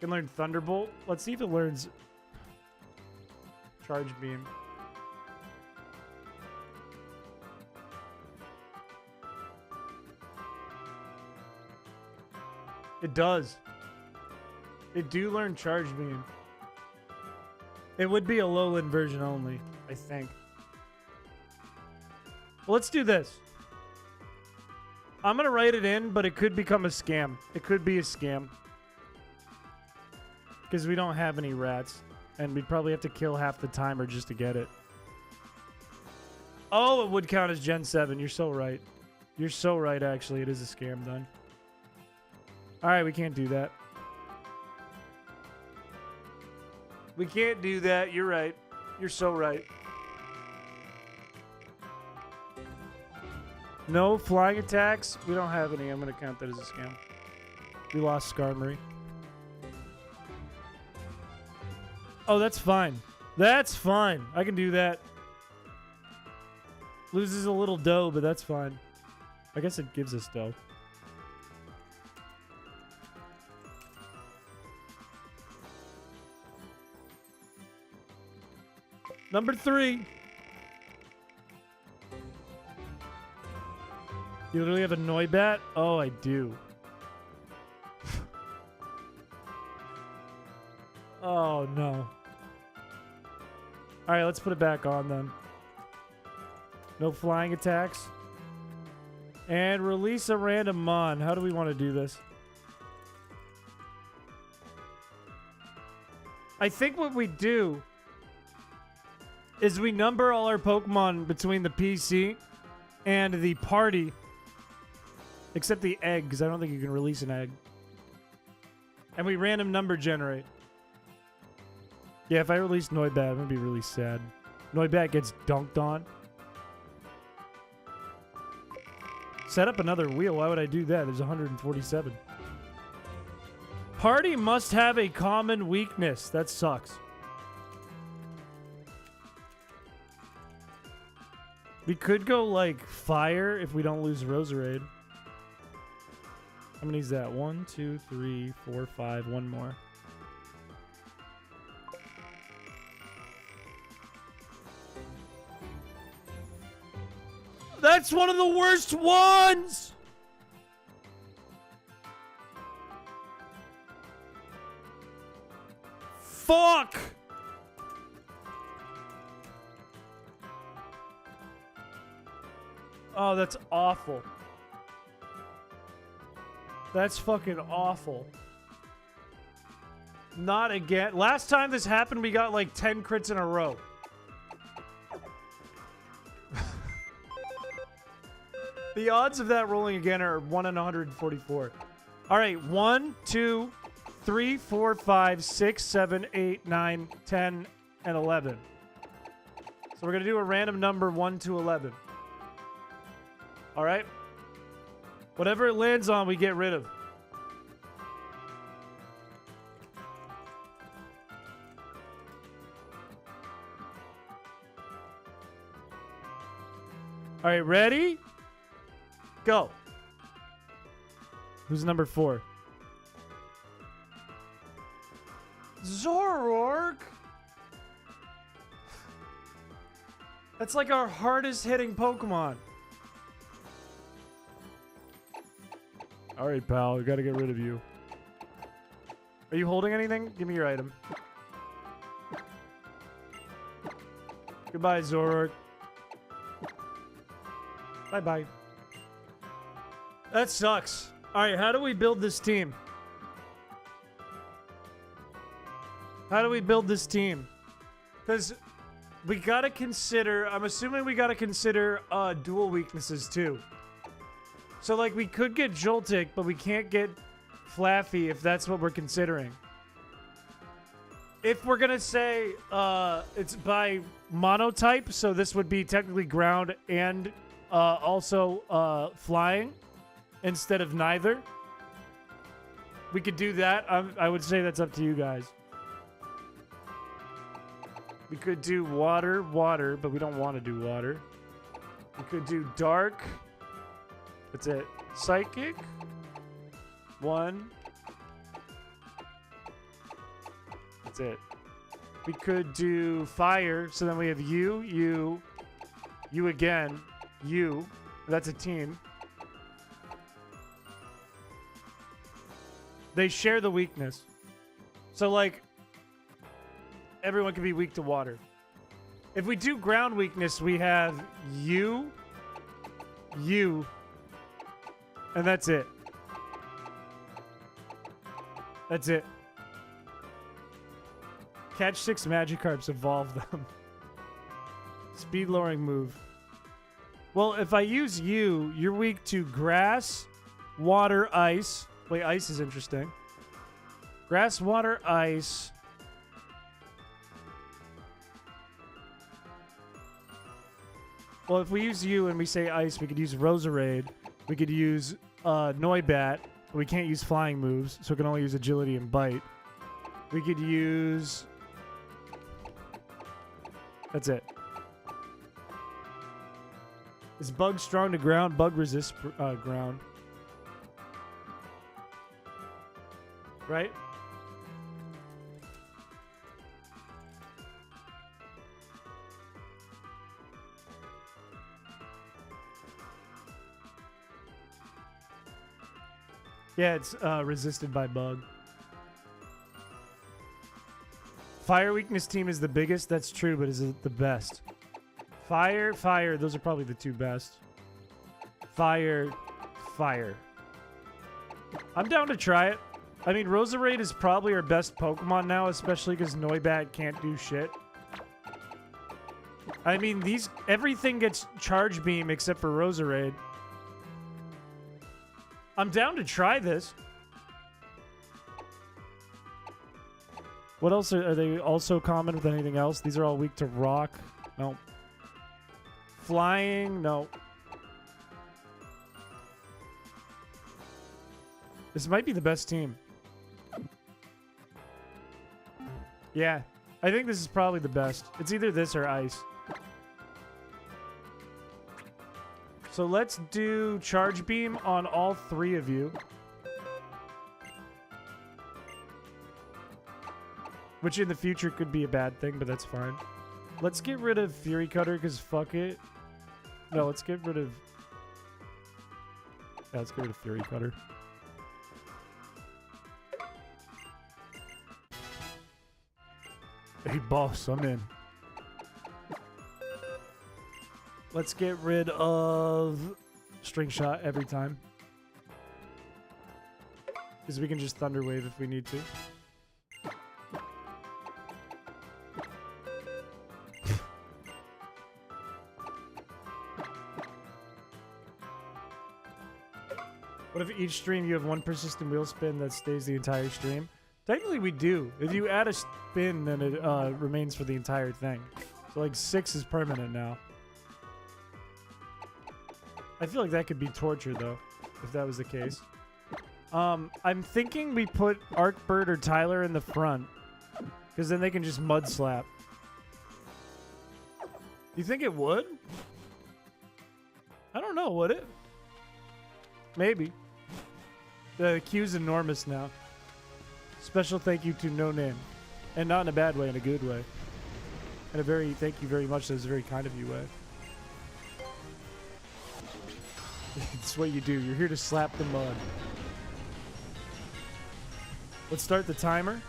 Can learn Thunderbolt. Let's see if it learns Charge Beam. It does. It do learn Charge Beam. It would be a lowland version only, I think. Well, let's do this. I'm going to write it in, but it could become a scam. It could be a scam. Because we don't have any rats. And we'd probably have to kill half the timer just to get it. Oh, it would count as Gen 7. You're so right. You're so right, actually. It is a scam then. Alright, we can't do that. We can't do that. You're right. You're so right. No flying attacks. We don't have any. I'm going to count that as a scam. We lost Skarmory. Oh, that's fine. That's fine. I can do that. Loses a little dough, but that's fine. I guess it gives us dough. Number 3. You literally have a Noibat? Oh, I do. Oh, no. Alright, let's put it back on then. No flying attacks. And release a random mon. How do we want to do this? I think what we do is we number all our Pokemon between the PC and the party. Except the egg, because I don't think you can release an egg. And we random number generate. Yeah, if I release Noibat, I'm going to be really sad. Noibat gets dunked on. Set up another wheel. Why would I do that? There's 147. Party must have a common weakness. That sucks. We could go, like, fire if we don't lose Roserade. How many is that? 1, 2, 3, 4, 5. One more. That's one of the worst ones! Fuck! Oh, that's awful. That's fucking awful. Not again. Last time this happened, we got like 10 crits in a row. The odds of that rolling again are 1 in 144. All right, 1, 2, 3, 4, 5, 6, 7, 8, 9, 10, and 11. So we're going to do a random number 1 to 11. All right? Whatever it lands on, we get rid of. All right, ready? Go. Who's number 4? Zoroark? That's like our hardest hitting Pokemon. Alright, pal. We gotta get rid of you. Are you holding anything? Give me your item. Goodbye, Zoroark. Bye-bye. That sucks. Alright, how do we build this team? How do we build this team? Because we gotta consider... I'm assuming we gotta consider dual weaknesses too. So, like, we could get Joltik, but we can't get Flaffy if that's what we're considering. If we're gonna say it's by monotype, so this would be technically ground and also flying instead of neither. We could do that. I would say that's up to you guys. We could do water, but we don't want to do water. We could do dark. That's it. Psychic. 1. That's it. We could do fire, so then we have you again, you. That's a team. They share the weakness. So, like, everyone can be weak to water. If we do ground weakness, we have you, and that's it. That's it. Catch 6 Magikarps, evolve them. Speed lowering move. Well, if I use you, you're weak to grass, water, ice. Wait, ice is interesting. Grass, water, ice. Well, if we use you and we say ice, we could use Roserade. We could use Noibat. We can't use flying moves, so we can only use agility and bite. We could use... That's it. Is bug strong to ground? Bug resist ground. Right? Yeah, it's resisted by bug. Fire weakness team is the biggest. That's true, but is it the best? Fire, fire. Those are probably the 2 best. Fire, fire. I'm down to try it. I mean, Roserade is probably our best Pokemon now, especially because Noibat can't do shit. I mean, everything gets Charge Beam except for Roserade. I'm down to try this. What else are they also common with anything else? These are all weak to rock. No. Flying, no. This might be the best team. Yeah, I think this is probably the best. It's either this or ice. So let's do Charge Beam on all 3 of you. Which in the future could be a bad thing, but that's fine. Let's get rid of Fury Cutter, because fuck it. No, let's get rid of... Yeah, let's get rid of Fury Cutter. Hey, boss, I'm in. Let's get rid of String Shot every time. Because we can just Thunder Wave if we need to. What if each stream you have 1 persistent wheel spin that stays the entire stream? Technically we do. If you add a spin, then it remains for the entire thing. So like 6 is permanent now. I feel like that could be torture though, if that was the case. I'm thinking we put Arcbird or Tyler in the front, because then they can just mud slap. You think it would? I don't know, would it? Maybe. The queue's enormous now. Special thank you to No Name. And not in a bad way, in a good way. And a very thank you very much, that's a very kind of you way. It's what you do. You're here to slap the mud. Let's start the timer.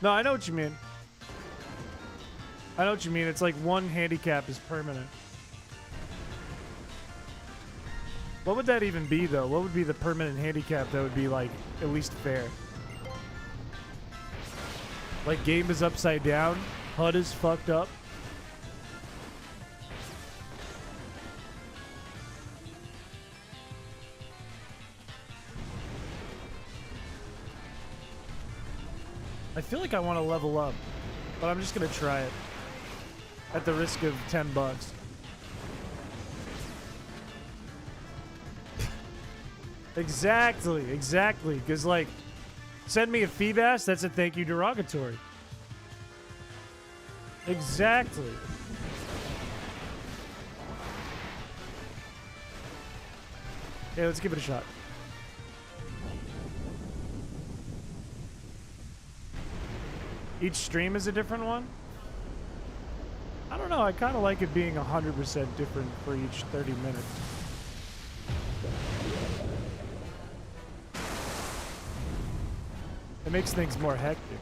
No, I know what you mean. I know what you mean. It's like 1 handicap is permanent. What would that even be, though? What would be the permanent handicap that would be, like, at least fair? Like, game is upside down, HUD is fucked up. I feel like I want to level up, but I'm just going to try it. At the risk of $10. Exactly, exactly. Because, like, send me a Feebas, that's a thank you derogatory. Exactly. Okay, let's give it a shot. Each stream is a different one? I don't know. I kind of like it being 100% different for each 30 minutes. It makes things more hectic.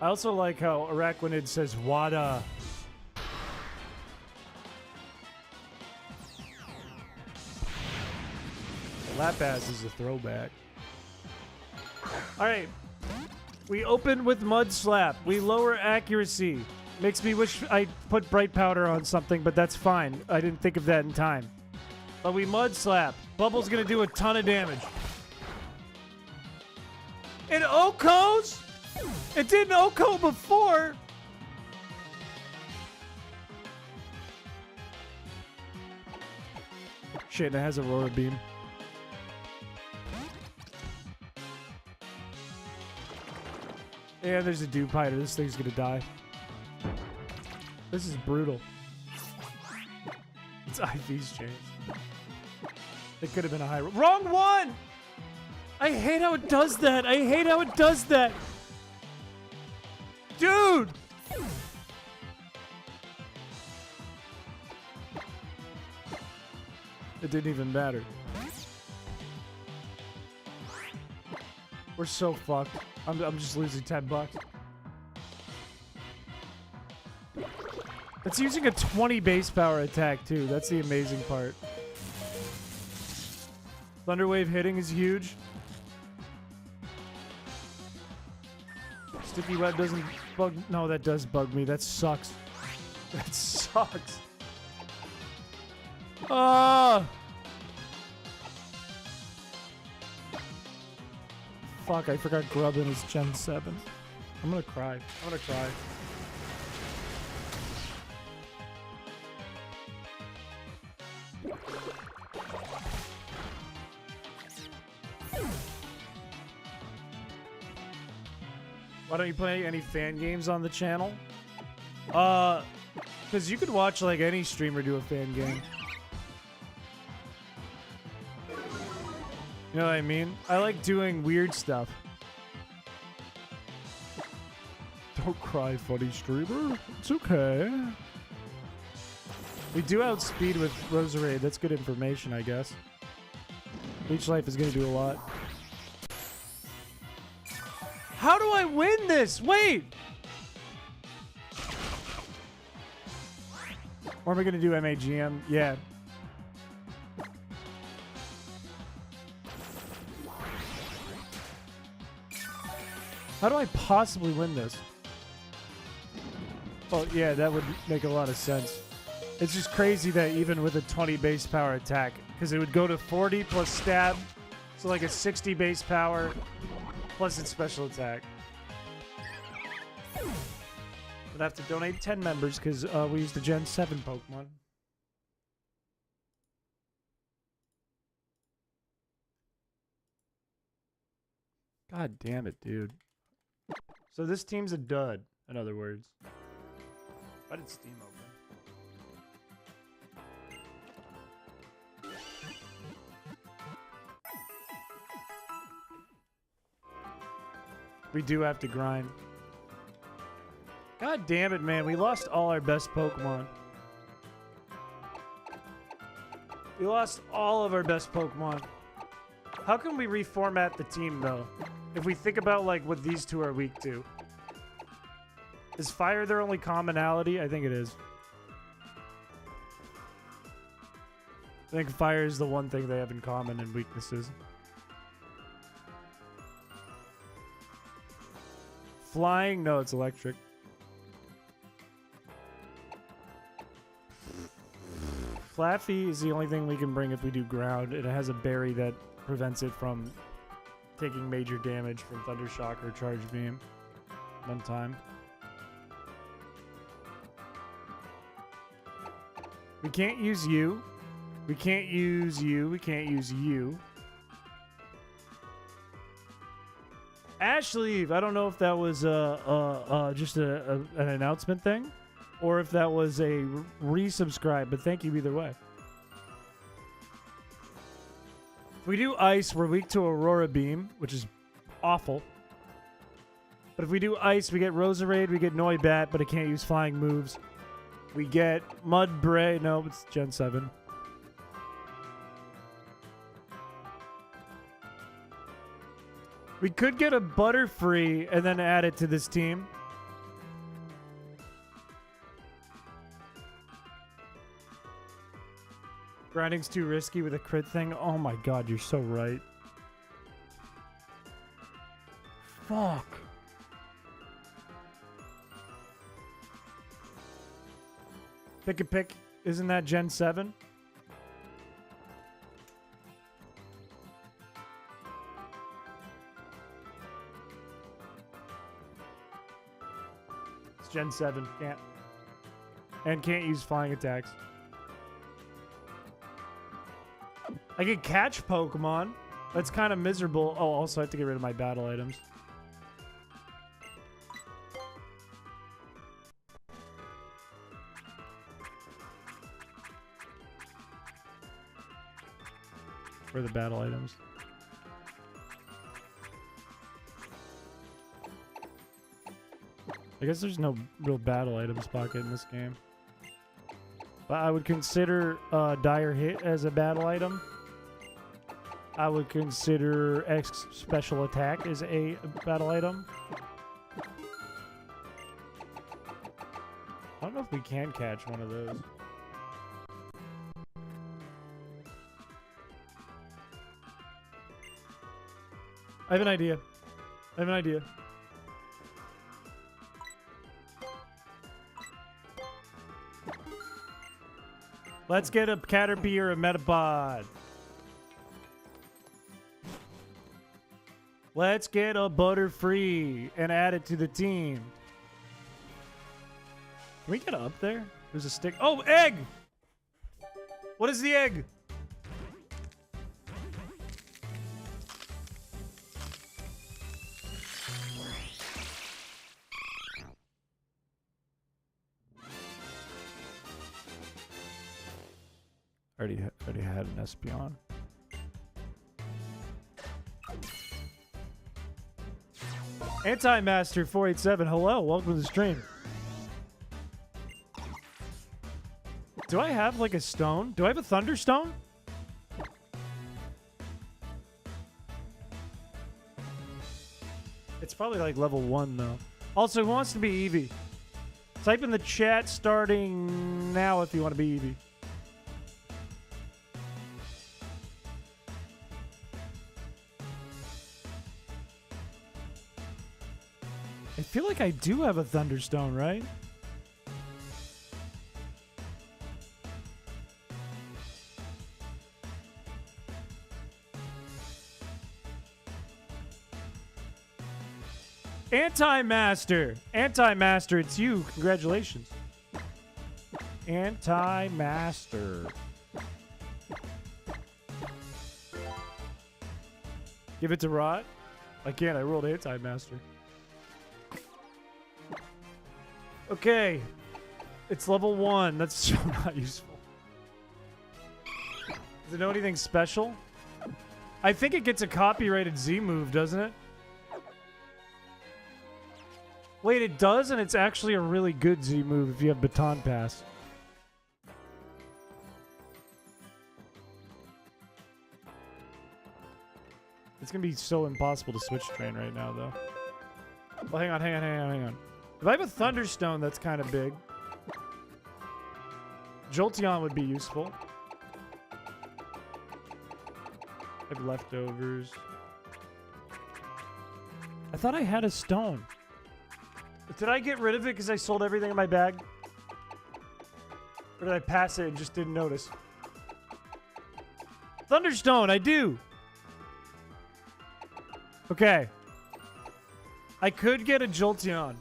I also like how Araquanid says "Wada." Lap ass is a throwback. All right. We open with Mud Slap. We lower accuracy. Makes me wish I put bright powder on something, but that's fine. I didn't think of that in time. But we Mud Slap. Bubble's gonna do a ton of damage. It Okos? It didn't Oko before. Shit, it has Aurora Beam. Yeah, there's a Dewpider. This thing's gonna die. This is brutal. It's IV's chance. It could have been a high. Wrong one! I hate how it does that. I hate how it does that. Dude! It didn't even matter. We're so fucked. I'm just losing $10. It's using a 20 base power attack too. That's the amazing part. Thunderwave hitting is huge. Sticky Web doesn't bug. No, that does bug me. That sucks. That sucks. Ah! Fuck, I forgot Grubbin is Gen 7. I'm gonna cry. I'm gonna cry. Why don't you play any fan games on the channel? Because you could watch like any streamer do a fan game. You know what I mean? I like doing weird stuff. Don't cry, funny streamer. It's okay. We do outspeed with Roserade. That's good information, I guess. Leech Life is going to do a lot. How do I win this? Wait! Or am I going to do MAGM? Yeah. How do I possibly win this? Oh, yeah, that would make a lot of sense. It's just crazy that even with a 20 base power attack, because it would go to 40 plus stab, so like a 60 base power plus its special attack. I'd have to donate 10 members because we used a Gen 7 Pokemon. God damn it, dude. So this team's a dud, in other words. Why did Steam open? We do have to grind. God damn it, man. We lost all our best Pokemon. We lost all of our best Pokemon. How can we reformat the team, though? If we think about, like, what these two are weak to. Is fire their only commonality? I think it is. I think fire is the one thing they have in common and weaknesses. Flying? No, it's electric. Flaffy is the only thing we can bring if we do ground. It has a berry that prevents it from taking major damage from Thunder Shock or Charge Beam. One time. We can't use you. We can't use you. We can't use you. Ashley, I don't know if that was just an announcement thing or if that was a resubscribe, but thank you either way. If we do ice, we're weak to Aurora Beam, which is awful. But if we do ice, we get Roserade, we get Noibat, but it can't use flying moves. We get Mudbray. No, it's Gen 7. We could get a Butterfree and then add it to this team. Grinding's too risky with a crit thing. Oh my god, you're so right. Fuck. Pick a pick. Isn't that Gen 7? It's Gen 7. Can't. And can't use flying attacks. I can catch Pokemon. That's kind of miserable. Oh, also I have to get rid of my battle items. Where are the battle items? I guess there's no real battle items pocket in this game. But I would consider Dire Hit as a battle item. I would consider X Special Attack as a battle item. I don't know if we can catch one of those. I have an idea. I have an idea. Let's get a Caterpie or a Metapod. Let's get a Butterfree and add it to the team. Can we get up there? There's a stick. Oh, egg! What is the egg? Already had an Espeon. Anti-Master 487, hello, welcome to the stream. Do I have like a stone? Do I have a Thunderstone? It's probably like level 1 though. Also, who wants to be Eevee? Type in the chat starting now if you want to be Eevee. I feel like I do have a Thunderstone, right? Anti-Master! Anti-Master, it's you. Congratulations. Anti-Master. Give it to Rot? I can't, I rolled Anti-Master. Okay. It's level 1. That's so not useful. Does it know anything special? I think it gets a copyrighted Z move, doesn't it? Wait, it does, and it's actually a really good Z move if you have Baton Pass. It's gonna be so impossible to switch train right now, though. Well, hang on. If I have a Thunderstone, that's kind of big. Jolteon would be useful. I have leftovers. I thought I had a stone. Did I get rid of it because I sold everything in my bag? Or did I pass it and just didn't notice? Thunderstone, I do! Okay. I could get a Jolteon.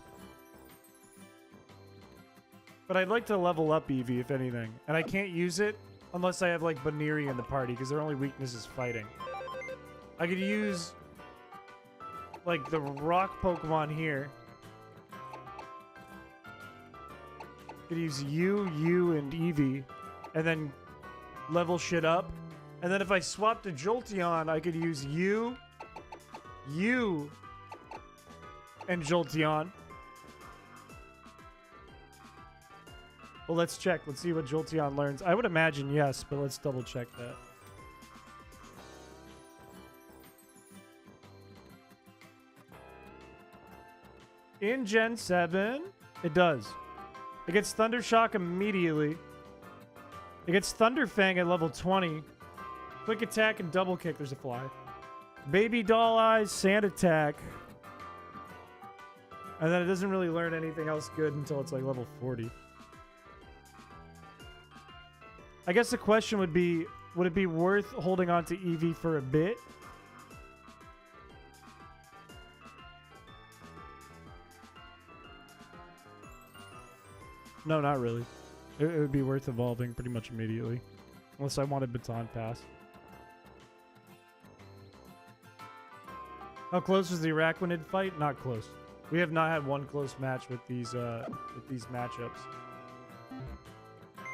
But I'd like to level up Eevee, if anything. And I can't use it Unless I have like Baneri in the party, because their only weakness is fighting. I could use like the rock Pokemon here. Could use you, and Eevee, and then level shit up. And then if I swap to Jolteon, I could use you, and Jolteon. Well, let's check. Let's see what Jolteon learns. I would imagine yes, but let's double check that. In Gen 7, it does. It gets Thunder Shock immediately. It gets Thunder Fang at level 20. Quick Attack and Double Kick. There's a fly. Baby Doll Eyes, Sand Attack. And then it doesn't really learn anything else good until it's like level 40. I guess the question would be, would it be worth holding on to Eevee for a bit? No, not really. It would be worth evolving pretty much immediately. Unless I wanted Baton Pass. How close was the Araquanid fight? Not close. We have not had one close match with these matchups.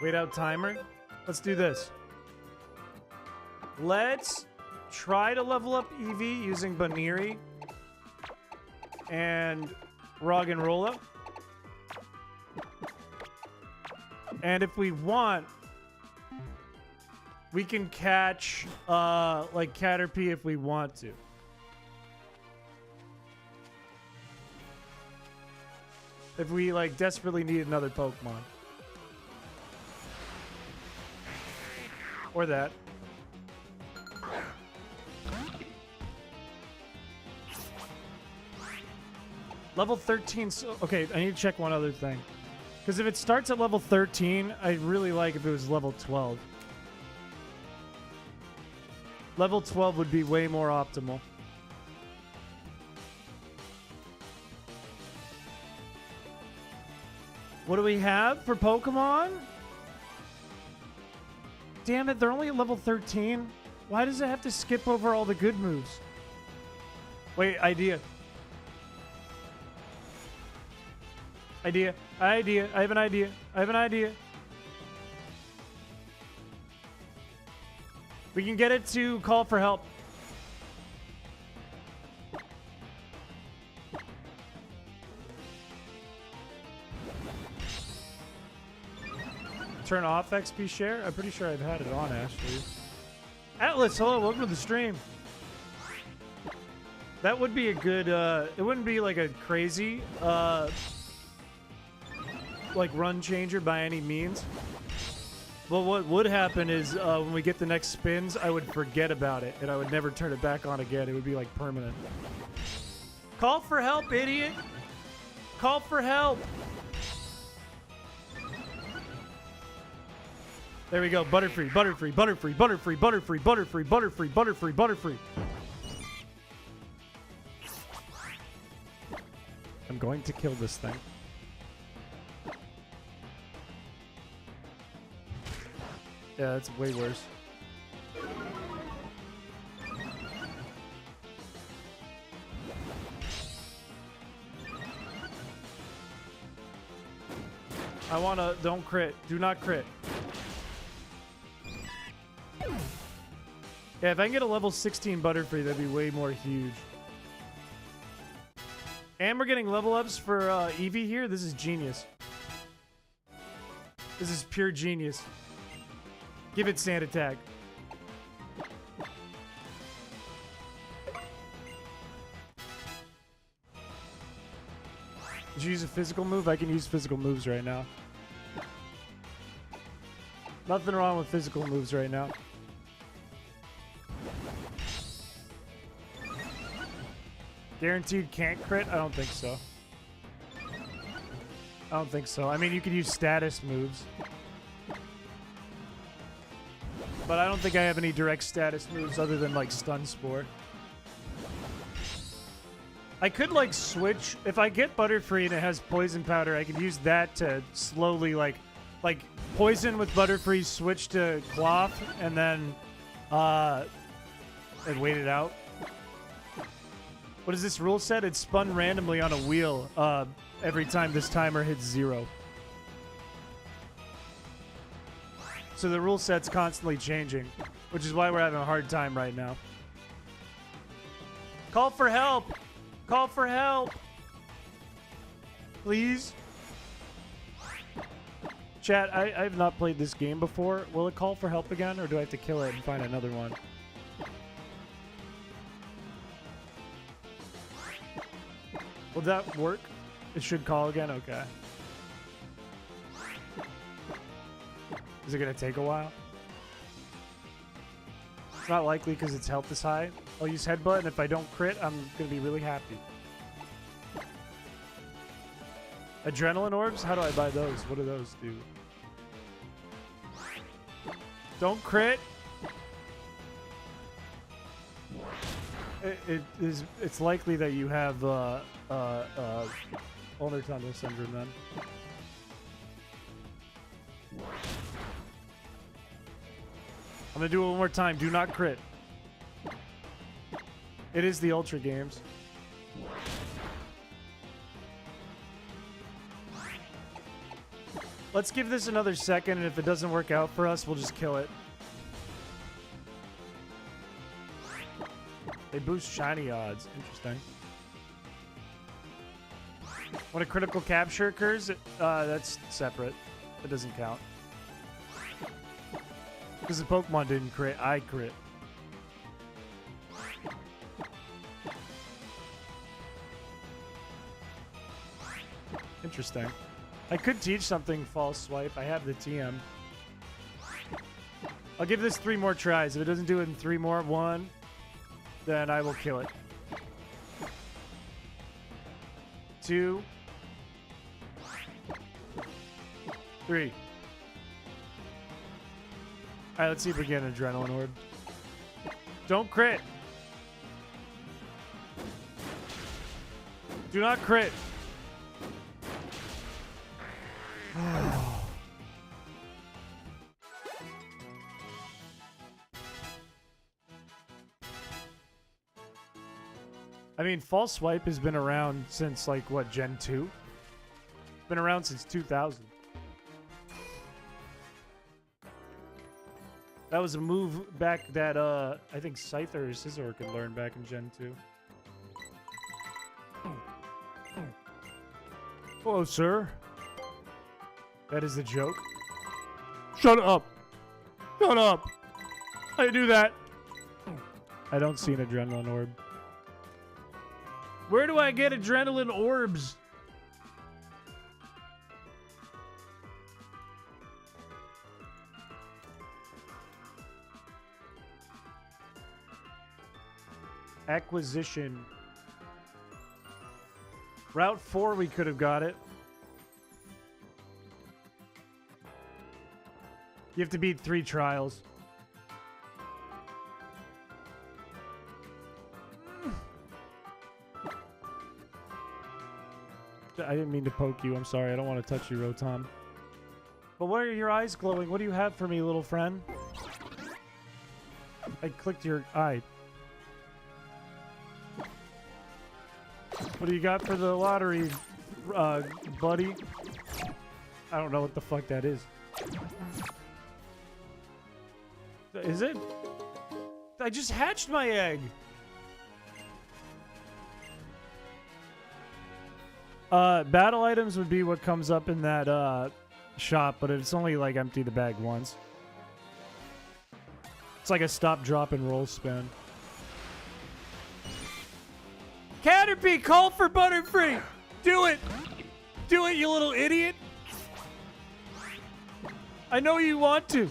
Wait out timer. Let's do this. Let's try to level up Eevee using Baneri and Roggenrola. And if we want, we can catch like Caterpie if we want to. If we like desperately need another Pokemon. Or that. Level 13. Okay, I need to check one other thing. Because if it starts at level 13, I'd really like if it was level 12. Level 12 would be way more optimal. What do we have for Pokemon? Damn it, they're only at level 13. Why does it have to skip over all the good moves? Wait, idea. Idea. I have an idea. We can get it to call for help. Turn off XP share? I'm pretty sure I've had it on, actually. Atlas, hello, welcome to the stream. That would be a good, it wouldn't be like a crazy, like run changer by any means. But what would happen is when we get the next spins, I would forget about it and I would never turn it back on again. It would be like permanent. Call for help, idiot. Call for help. There we go. Butterfree, Butterfree, Butterfree, Butterfree, Butterfree, Butterfree, Butterfree, Butterfree, Butterfree. I'm going to kill this thing. Yeah, that's way worse. I wanna, don't crit. Do not crit. Yeah, if I can get a level 16 Butterfree, that'd be way more huge. And we're getting level ups for Eevee here. This is genius. This is pure genius. Give it Sand Attack. Did you use a physical move? I can use physical moves right now. Nothing wrong with physical moves right now. Guaranteed can't crit? I don't think so. I don't think so. I mean, you could use status moves. But I don't think I have any direct status moves other than, like, Stun Spore. I could, like, switch. If I get Butterfree and it has Poison Powder, I could use that to slowly, like, like poison with Butterfree, switch to cloth, and then and wait it out. What is this rule set? It's spun randomly on a wheel every time this timer hits 0. So the rule set's constantly changing, which is why we're having a hard time right now. Call for help! Call for help! Please? Chat, I have not played this game before. Will it call for help again, or do I have to kill it and find another one? Will that work? It should call again? Okay. Is it going to take a while? It's not likely because its health is high. I'll use headbutt, and if I don't crit, I'm going to be really happy. Adrenaline orbs? How do I buy those? What do those do? Don't crit. It's likely that you have ulnar tunnel syndrome then. I'm gonna do it one more time. Do not crit. It is the Ultra games. Let's give this another second, and if it doesn't work out for us, we'll just kill it. They boost shiny odds. Interesting. When a critical capture occurs, that's separate. It doesn't count. Because the Pokemon didn't crit, I crit. Interesting. I could teach something false swipe. I have the TM. I'll give this 3 more tries. If it doesn't do it in 3 more, 1, then I will kill it. 2, 3. Alright, let's see if we get an Adrenaline Orb. Don't crit. Do not crit. I mean, false swipe has been around since, like, what, Gen 2? It's been around since 2000. That was a move back that, I think Scyther or Scizor could learn back in Gen 2. Hello, sir. That is a joke. Shut up. Shut up. I do that. I don't see an Adrenaline Orb. Where do I get Adrenaline Orbs? Acquisition. Route 4, we could have got it. You have to beat 3 trials. I didn't mean to poke you. I'm sorry. I don't want to touch you, Rotom. But why are your eyes glowing? What do you have for me, little friend? I clicked your eye. What do you got for the lottery, buddy? I don't know what the fuck that is. Is it? I just hatched my egg. Battle items would be what comes up in that shop, but it's only like empty the bag once. It's like a stop, drop, and roll spin. Caterpie, call for Butterfree! Do it! Do it, you little idiot! I know you want to.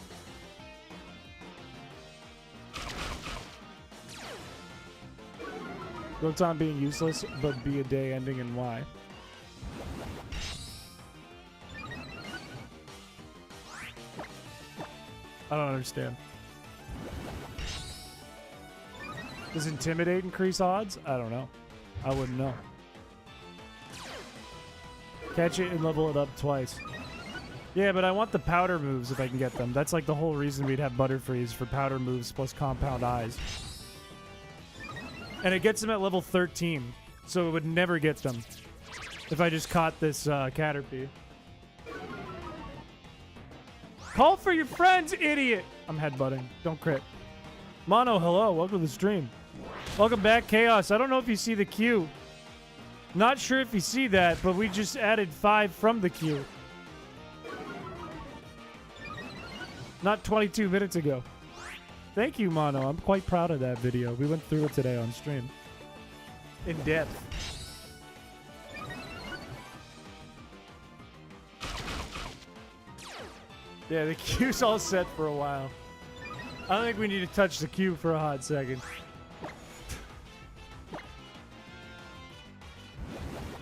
Rotom being useless, but be a day ending in Y. I don't understand. Does Intimidate increase odds? I don't know. I wouldn't know. Catch it and level it up twice. Yeah, but I want the powder moves if I can get them. That's like the whole reason we'd have Butterfreeze for powder moves plus compound eyes. And it gets them at level 13, so it would never get them if I just caught this Caterpie. Call for your friends, idiot! I'm headbutting. Don't crit. Mono, hello. Welcome to the stream. Welcome back, Chaos. I don't know if you see the queue. Not sure if you see that, but we just added 5 from the queue. Not 22 minutes ago. Thank you, Mono. I'm quite proud of that video. We went through it today on stream. In depth. Yeah, the queue's all set for a while. I don't think we need to touch the queue for a hot second.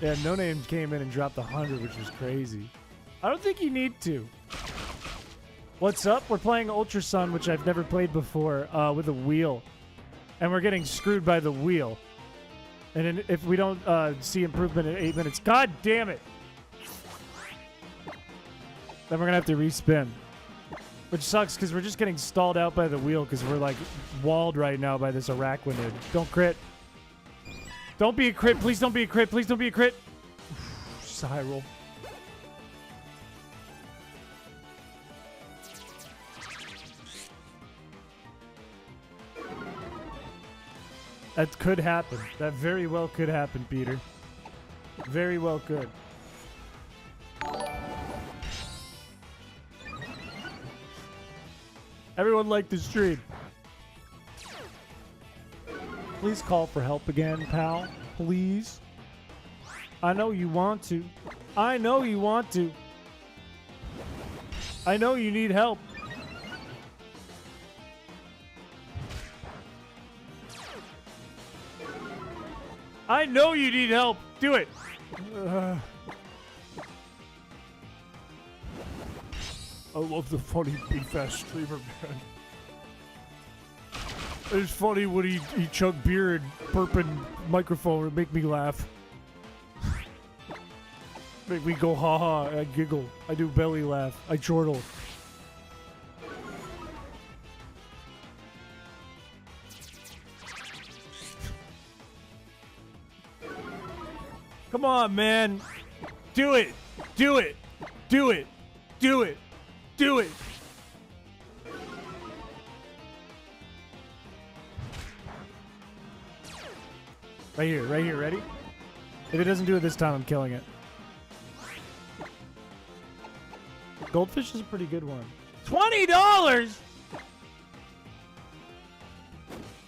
Yeah, No Name came in and dropped 100, which was crazy. I don't think you need to. What's up? We're playing Ultra Sun, which I've never played before, with a wheel. And we're getting screwed by the wheel. And if we don't see improvement in 8 minutes, god damn it! Then we're gonna have to respin. Which sucks, because we're just getting stalled out by the wheel, because we're, like, walled right now by this Arachnid. Don't crit. Don't be a crit. Please don't be a crit. Please don't be a crit. Just a high roll. That could happen. That very well could happen, Peter. Very well could. Everyone like the stream. Please call for help again, pal. Please. I know you want to. I know you want to. I know you need help. I know you need help. Do it. I love the funny beef-ass streamer, man. It's funny when he chug beer and burp in microphone and make me laugh. Make me go ha-ha, I giggle. I do belly laugh. I chortle. Come on, man. Do it. Do it. Do it. Do it. Do it. Right here, right here, ready? If it doesn't do it this time, I'm killing it. Goldfish is a pretty good one. $20!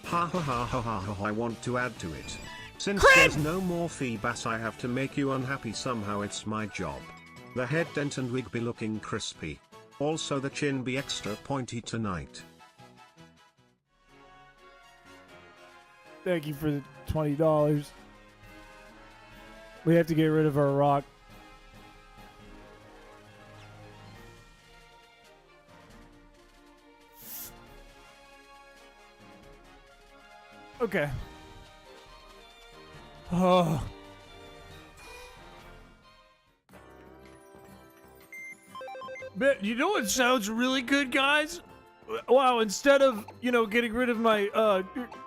Ha ha ha ha ha ha, I want to add to it. Since Crit! there's no more Feebas, I have to make you unhappy somehow. It's my job. The head dent and wig be looking crispy. Also the chin be extra pointy tonight. Thank you for the $20. We have to get rid of our rock. Okay. Oh. But you know what sounds really good, guys? Wow, instead of, getting rid of my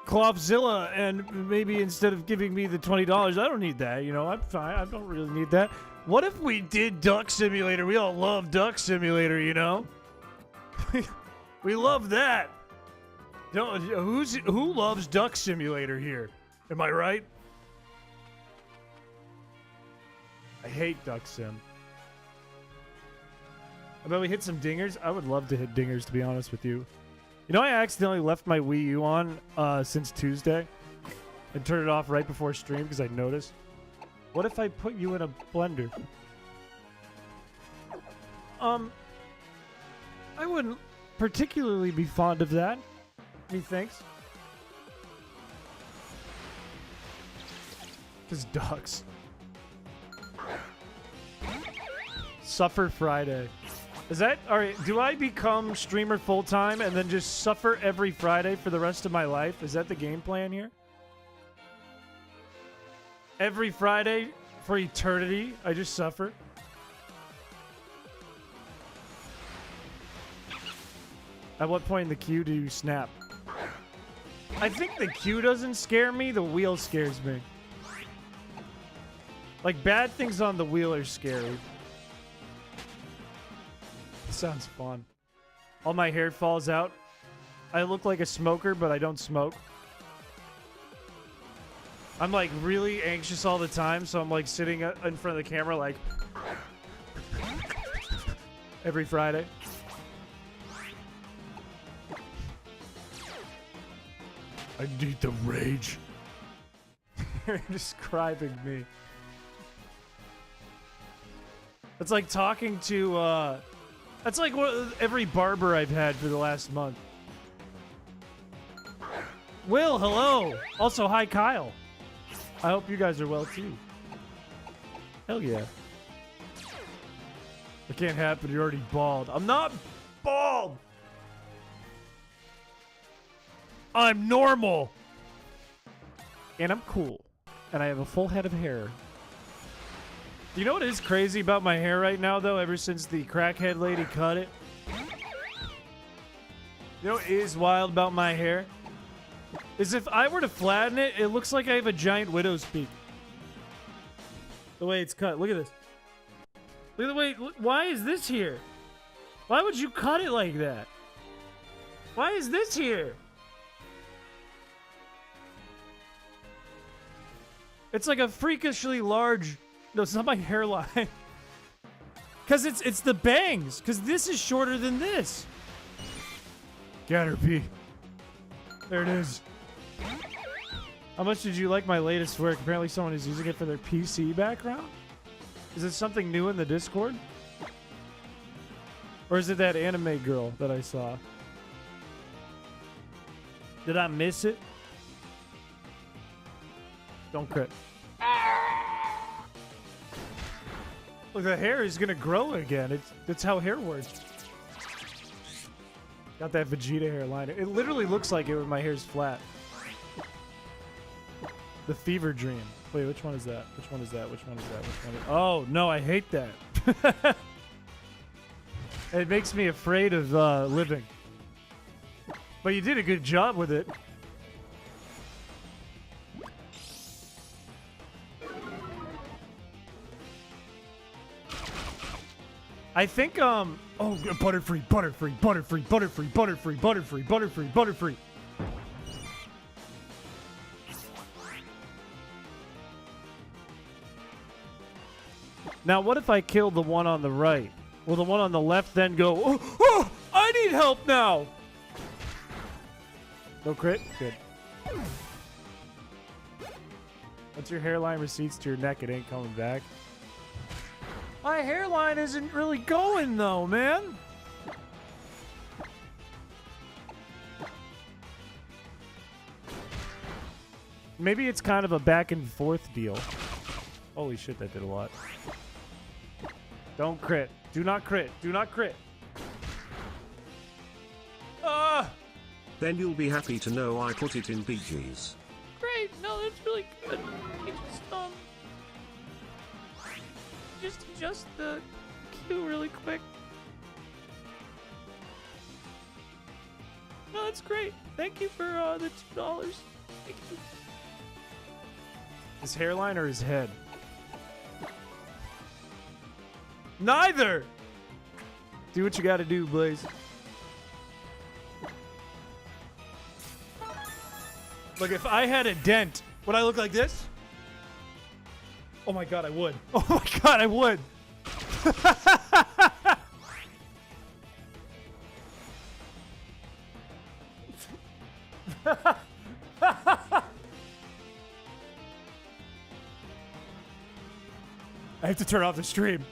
Clothzilla and maybe instead of giving me the $20, I don't need that, I'm fine. I don't really need that. What if we did Duck Simulator? We all love Duck Simulator, We love that. Who loves Duck Simulator here? Am I right? I hate Duck Sim. I bet we hit some dingers. I would love to hit dingers, to be honest with you. I accidentally left my Wii U on since Tuesday and turned it off right before stream because I noticed. What if I put you in a blender? I wouldn't particularly be fond of that. Methinks. Because ducks. Suffer Friday. Is that alright? Do I become streamer full time and then just suffer every Friday for the rest of my life? Is that the game plan here? Every Friday for eternity, I just suffer. At what point in the queue do you snap? I think the queue doesn't scare me, the wheel scares me. Like, bad things on the wheel are scary. Sounds fun. All my hair falls out. I look like a smoker, but I don't smoke. I'm like really anxious all the time, so I'm like sitting in front of the camera like every Friday. I need the rage. You're describing me. It's like talking to, that's like every barber I've had for the last month. Will, hello! Also, hi, Kyle. I hope you guys are well, too. Hell yeah. It can't happen, you're already bald. I'm not bald! I'm normal! And I'm cool. And I have a full head of hair. You know what is crazy about my hair right now, though, ever since the crackhead lady cut it? You know what is wild about my hair? Is if I were to flatten it, it looks like I have a giant widow's peak. The way it's cut. Look at this. Look at the way... Why is this here? Why would you cut it like that? Why is this here? It's like a freakishly large... No, it's not my hairline. Because it's the bangs. Because this is shorter than this. Caterpie. There it is. How much did you like my latest work? Apparently someone is using it for their PC background? Is it something new in the Discord? Or is it that anime girl that I saw? Did I miss it? Don't crit. Look, the hair is gonna grow again. That's how hair works. Got that Vegeta hairline. It literally looks like it when my hair's flat. The fever dream. Wait, which one is that? Which one is that? Which one is that? Which one is... Oh, no, I hate that. It makes me afraid of living. But you did a good job with it. I think, oh, butterfree, butterfree, butterfree, butterfree, butterfree, butterfree, butterfree, butterfree. Now, what if I kill the one on the right? Will the one on the left then go, oh, I need help now? No crit? Good. Once your hairline recedes to your neck, it ain't coming back. My hairline isn't really going, though, man. Maybe it's kind of a back and forth deal. Holy shit, that did a lot. Don't crit. Do not crit. Do not crit. Ah! Then you'll be happy to know I put it in BG's. Great. No, that's really good. You just adjust the queue really quick. No, that's great. Thank you for the $2. Thank you. His hairline or his head? Neither! Do what you gotta do, Blaze. Look, if I had a dent, would I look like this? Oh my god, I would. Oh my god, I would. I have to turn off the stream.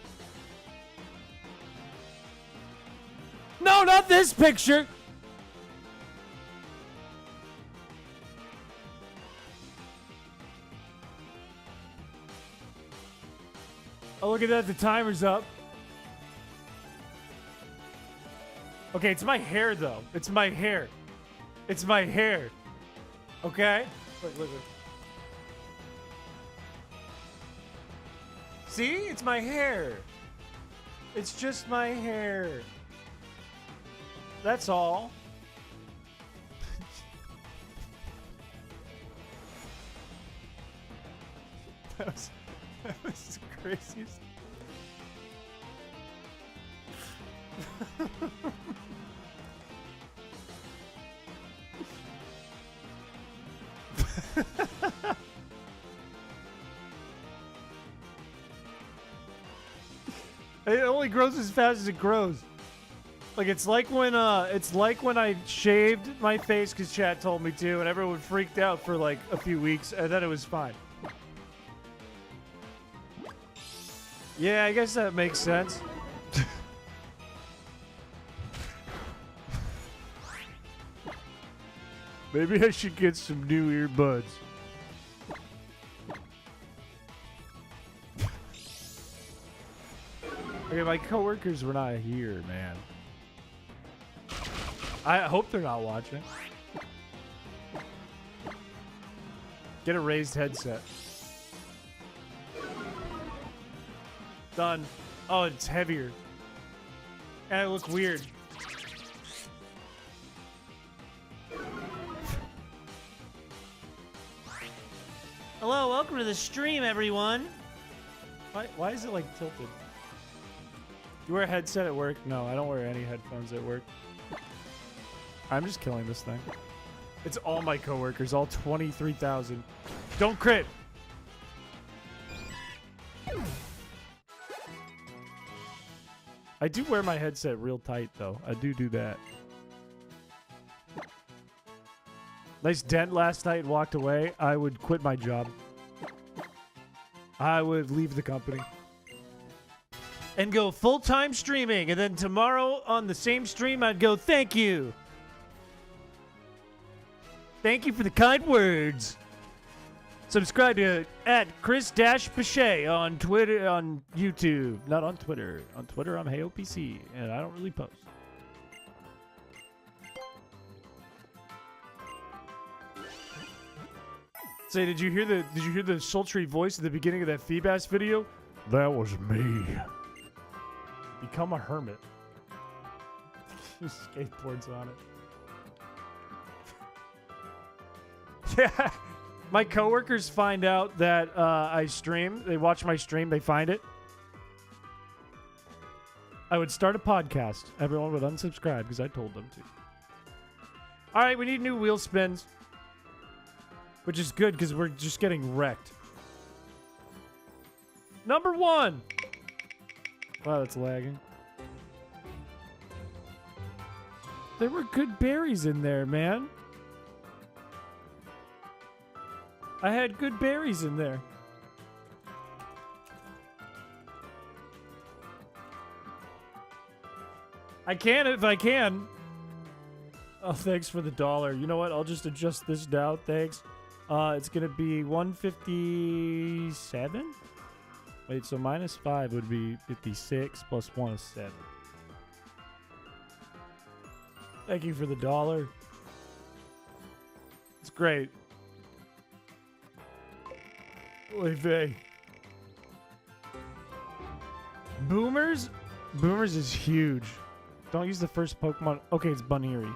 No, not this picture. Oh, look at that. The timer's up. Okay, it's my hair, though. It's my hair. It's my hair. Okay? Look, look, look. See? It's my hair. It's just my hair. That's all. that was the craziest. It only grows as fast as it grows. Like it's like when I shaved my face because chat told me to, and everyone freaked out for like a few weeks, and then it was fine. Yeah, I guess that makes sense. Maybe I should get some new earbuds. Okay, my coworkers were not here, man. I hope they're not watching. Get a raised headset. Done. Oh, it's heavier. And it looks weird. Hello, welcome to the stream, everyone. Why is it like tilted? You wear a headset at work? No, I don't wear any headphones at work. I'm just killing this thing. It's all my coworkers, all 23,000. Don't crit! I do wear my headset real tight, though. I do that. Nice dent last night and walked away. I would quit my job. I would leave the company. And go full-time streaming. And then tomorrow on the same stream, I'd go, thank you. Thank you for the kind words. Subscribe to @Chris-Piché on Twitter, on YouTube. Not on Twitter. On Twitter, I'm HeyOPC, and I don't really post. Say, did you hear the sultry voice at the beginning of that Feebas video? That was me. Become a hermit. Skateboards on it. Yeah. My coworkers find out that I stream. They watch my stream. They find it. I would start a podcast. Everyone would unsubscribe because I told them to. All right, we need new wheel spins. Which is good because we're just getting wrecked. Number 1. Wow, that's lagging. There were good berries in there, man. I had good berries in there. I can if I can. Oh, thanks for the $1. You know what? I'll just adjust this down. Thanks. It's going to be 157? Wait, so minus 5 would be 56 plus 1 is 7. Thank you for the $1. It's great. Oy vey. Boomers? Boomers is huge. Don't use the first Pokemon. Okay, it's Bunnery.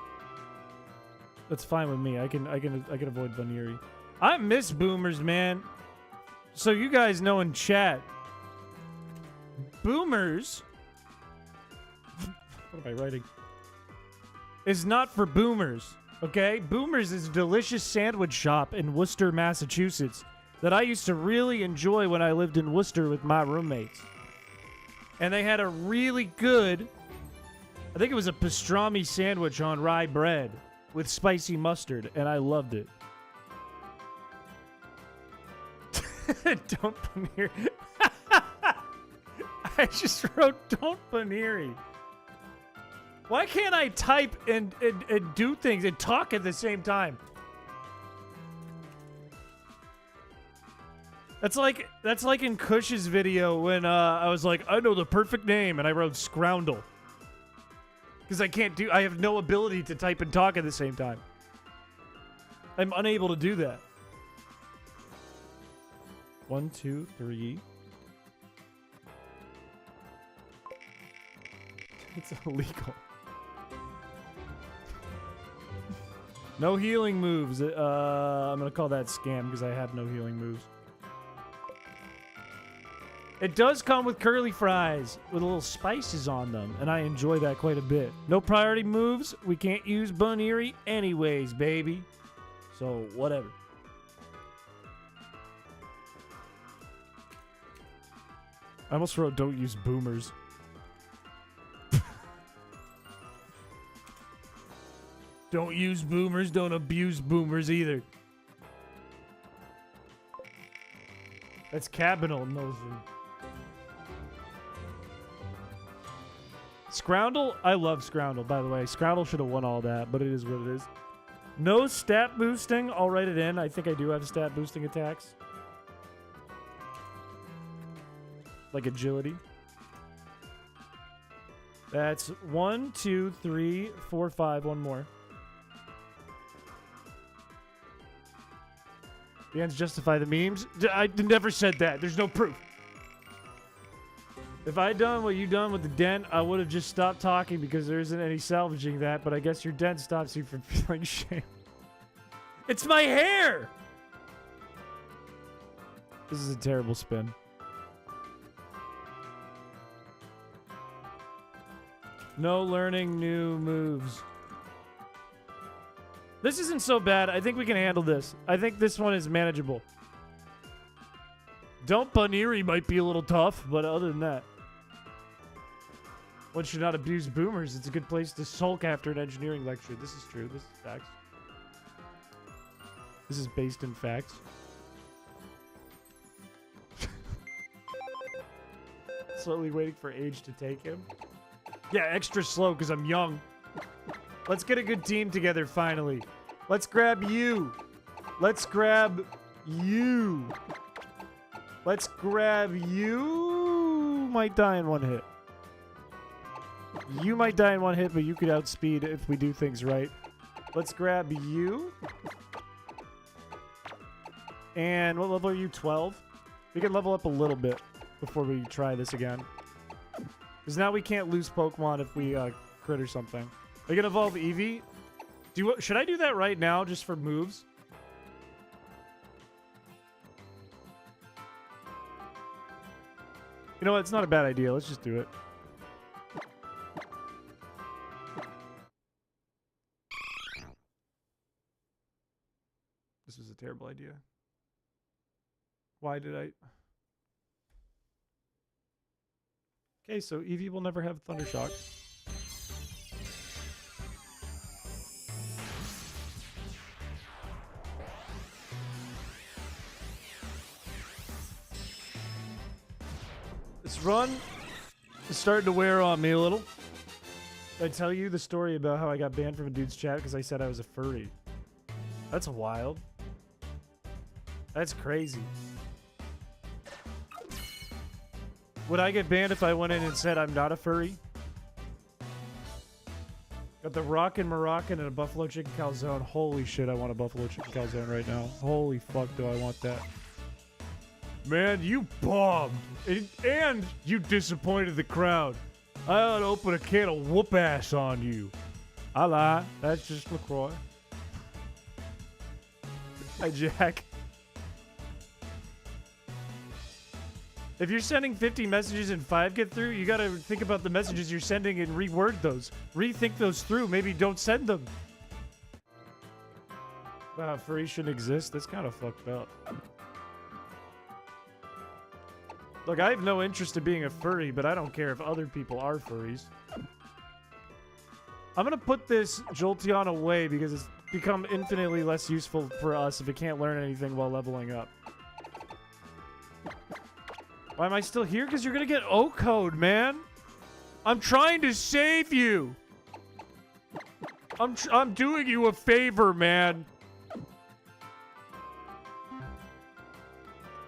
That's fine with me. I can avoid Bunnery. I miss Boomers, man. So you guys know in chat, Boomers. What am I writing? Is not for boomers. Okay, Boomers is a delicious sandwich shop in Worcester, Massachusetts, that I used to really enjoy when I lived in Worcester with my roommates. And they had a really good, I think it was a pastrami sandwich on rye bread with spicy mustard, and I loved it. Don't Paneri. I just wrote don't Paneri. Why can't I type and do things and talk at the same time? That's like in Kush's video when I was like, I know the perfect name, and I wrote Scroundle. Because I have no ability to type and talk at the same time. I'm unable to do that. 1, 2, 3. It's illegal. No healing moves. I'm gonna call that scam because I have no healing moves. It does come with curly fries with little spices on them, and I enjoy that quite a bit. No priority moves. We can't use Bunnery anyways, baby. So, whatever. I almost wrote don't use boomers. Don't use boomers, don't abuse boomers either. That's Cabinal Nosy. Scroundle? I love Scroundle, by the way. Scroundle should have won all that, but it is what it is. No stat boosting. I'll write it in. I think I do have stat boosting attacks. Like agility. That's 1, 2, 3, 4, 5. One more. The ends justify the memes. I never said that. There's no proof. If I'd done what you done with the dent, I would have just stopped talking because there isn't any salvaging that, but I guess your dent stops you from feeling shame. It's my hair! This is a terrible spin. No learning new moves. This isn't so bad. I think we can handle this. I think this one is manageable. Don't Bunnery might be a little tough, but other than that. One should not abuse boomers. It's a good place to sulk after an engineering lecture. This is true. This is facts. This is based in facts. Slowly waiting for age to take him. Yeah, extra slow because I'm young. Let's get a good team together finally. Let's grab you. Let's grab you. Let's grab you. Might die in one hit. You might die in one hit, but you could outspeed if we do things right. Let's grab you. And what level are you? 12? We can level up a little bit before we try this again. Because now we can't lose Pokemon if we crit or something. Are you going to evolve Eevee? Should I do that right now just for moves? You know what? It's not a bad idea. Let's just do it. This was a terrible idea. Why did I... Okay, so Eevee will never have Thunder Shock. This run is starting to wear on me a little. Did I tell you the story about how I got banned from a dude's chat because I said I was a furry? That's wild. That's crazy. Would I get banned if I went in and said I'm not a furry? Got the Rockin' Moroccan and a Buffalo Chicken Calzone. Holy shit, I want a Buffalo Chicken Calzone right now. Holy fuck, do I want that. Man, you bombed. And you disappointed the crowd. I ought to open a can of whoop ass on you. I lie. That's just LaCroix. Hi, Jack. If you're sending 50 messages and 5 get through, you gotta think about the messages you're sending and reword those. Rethink those through. Maybe don't send them. Wow, furry shouldn't exist? That's kind of fucked up. Look, I have no interest in being a furry, but I don't care if other people are furries. I'm gonna put this Jolteon away because it's become infinitely less useful for us if it can't learn anything while leveling up. Why am I still here? Because you're gonna get O-code, man. I'm trying to save you. I'm doing you a favor, man.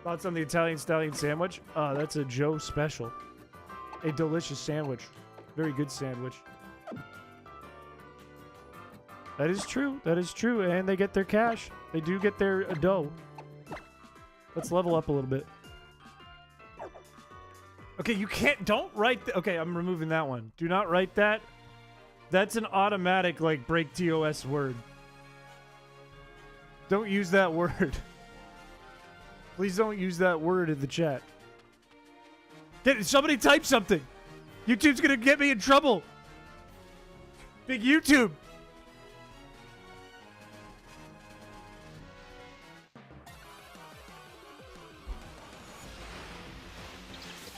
Thoughts on the Italian Stallion sandwich? That's a Joe special. A delicious sandwich. Very good sandwich. That is true. That is true. And they get their cash. They do get their dough. Let's level up a little bit. Okay, you can't... Don't write... Okay, I'm removing that one. Do not write that. That's an automatic, like, break TOS word. Don't use that word. Please don't use that word in the chat. Somebody type something. YouTube's gonna get me in trouble. Big YouTube.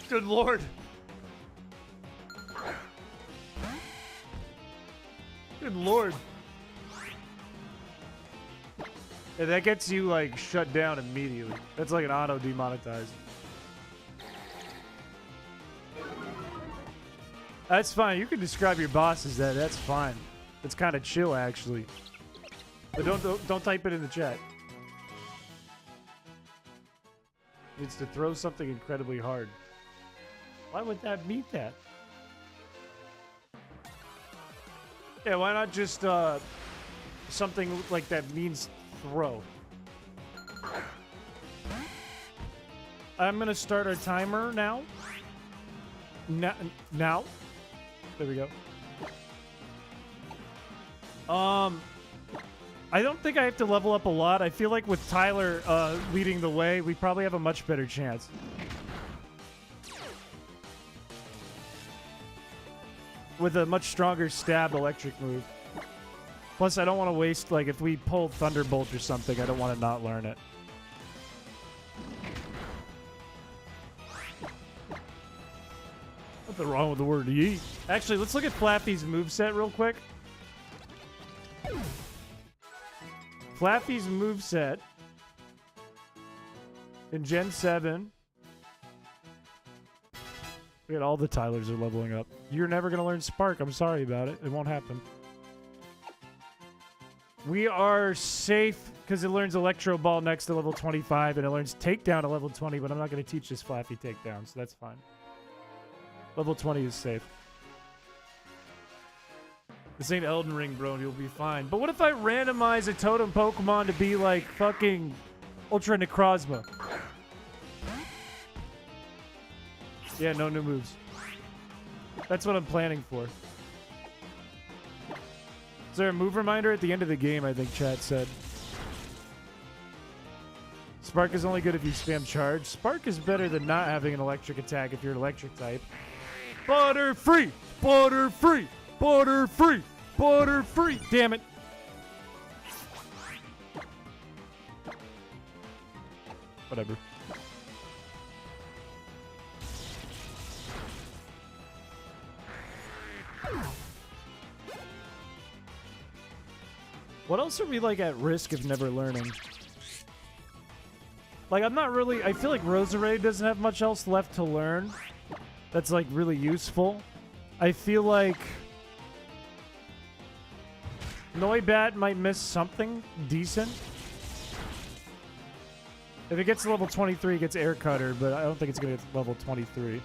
Good Lord. Good Lord. Yeah, that gets you, like, shut down immediately. That's like an auto demonetize. That's fine. You can describe your boss as that. That's fine. It's kind of chill, actually. But don't type it in the chat. It's to throw something incredibly hard. Why would that mean that? Yeah, why not just something like that means throw? I'm gonna start our timer now. Now. There we go. I don't think I have to level up a lot. I feel like with Tyler leading the way, we probably have a much better chance. With a much stronger stab electric move. Plus, I don't want to waste, like, if we pull Thunderbolt or something, I don't want to not learn it. Nothing wrong with the word yeet. Actually, let's look at Flaffy's moveset real quick. Flaffy's moveset in Gen 7. We had all the Tylers are leveling up. You're never going to learn Spark. I'm sorry about it. It won't happen. We are safe because it learns Electro Ball next to level 25, and it learns Takedown at level 20, but I'm not going to teach this Flaffy Takedown, so that's fine. Level 20 is safe. This ain't Elden Ring, bro, and you'll be fine. But what if I randomize a totem Pokemon to be like fucking Ultra Necrozma? Yeah, no new moves. That's what I'm planning for. Is there a move reminder at the end of the game, I think chat said. Spark is only good if you spam charge. Spark is better than not having an electric attack if you're an electric type. Butterfree! Butterfree! Butterfree! Butterfree! Damn it. Whatever. What else are we, like, at risk of never learning? Like, I'm not really... I feel like Roserade doesn't have much else left to learn that's, like, really useful. I feel like Noibat might miss something decent. If it gets to level 23, it gets Air Cutter, but I don't think it's going to get to level 23.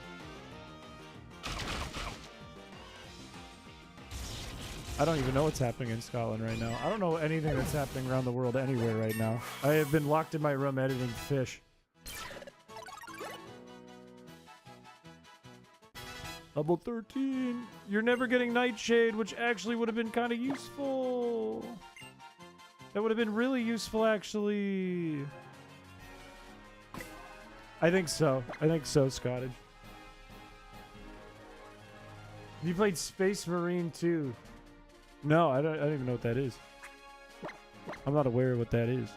I don't even know what's happening in Scotland right now. I don't know anything that's happening around the world anywhere right now. I have been locked in my room editing fish. Level 13. You're never getting Nightshade, which actually would have been kind of useful. That would have been really useful, actually. I think so. I think so, Scottage. You played Space Marine 2. No, I don't even know what that is. I'm not aware of what that is.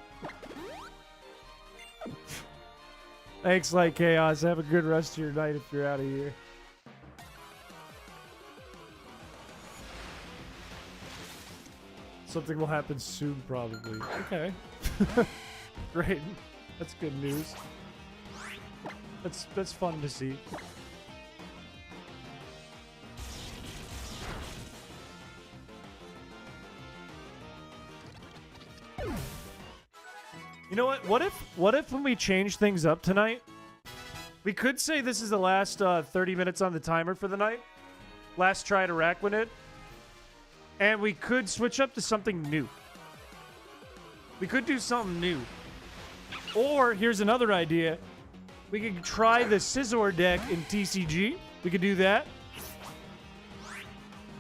Thanks, Light Chaos. Have a good rest of your night if you're out of here. Something will happen soon, probably. Okay. Great. That's good news. That's fun to see. You know what? What if when we change things up tonight, we could say this is the last 30 minutes on the timer for the night. Last try to Araquanid. And we could switch up to something new. We could do something new. Or, here's another idea. We could try the Scizor deck in TCG. We could do that.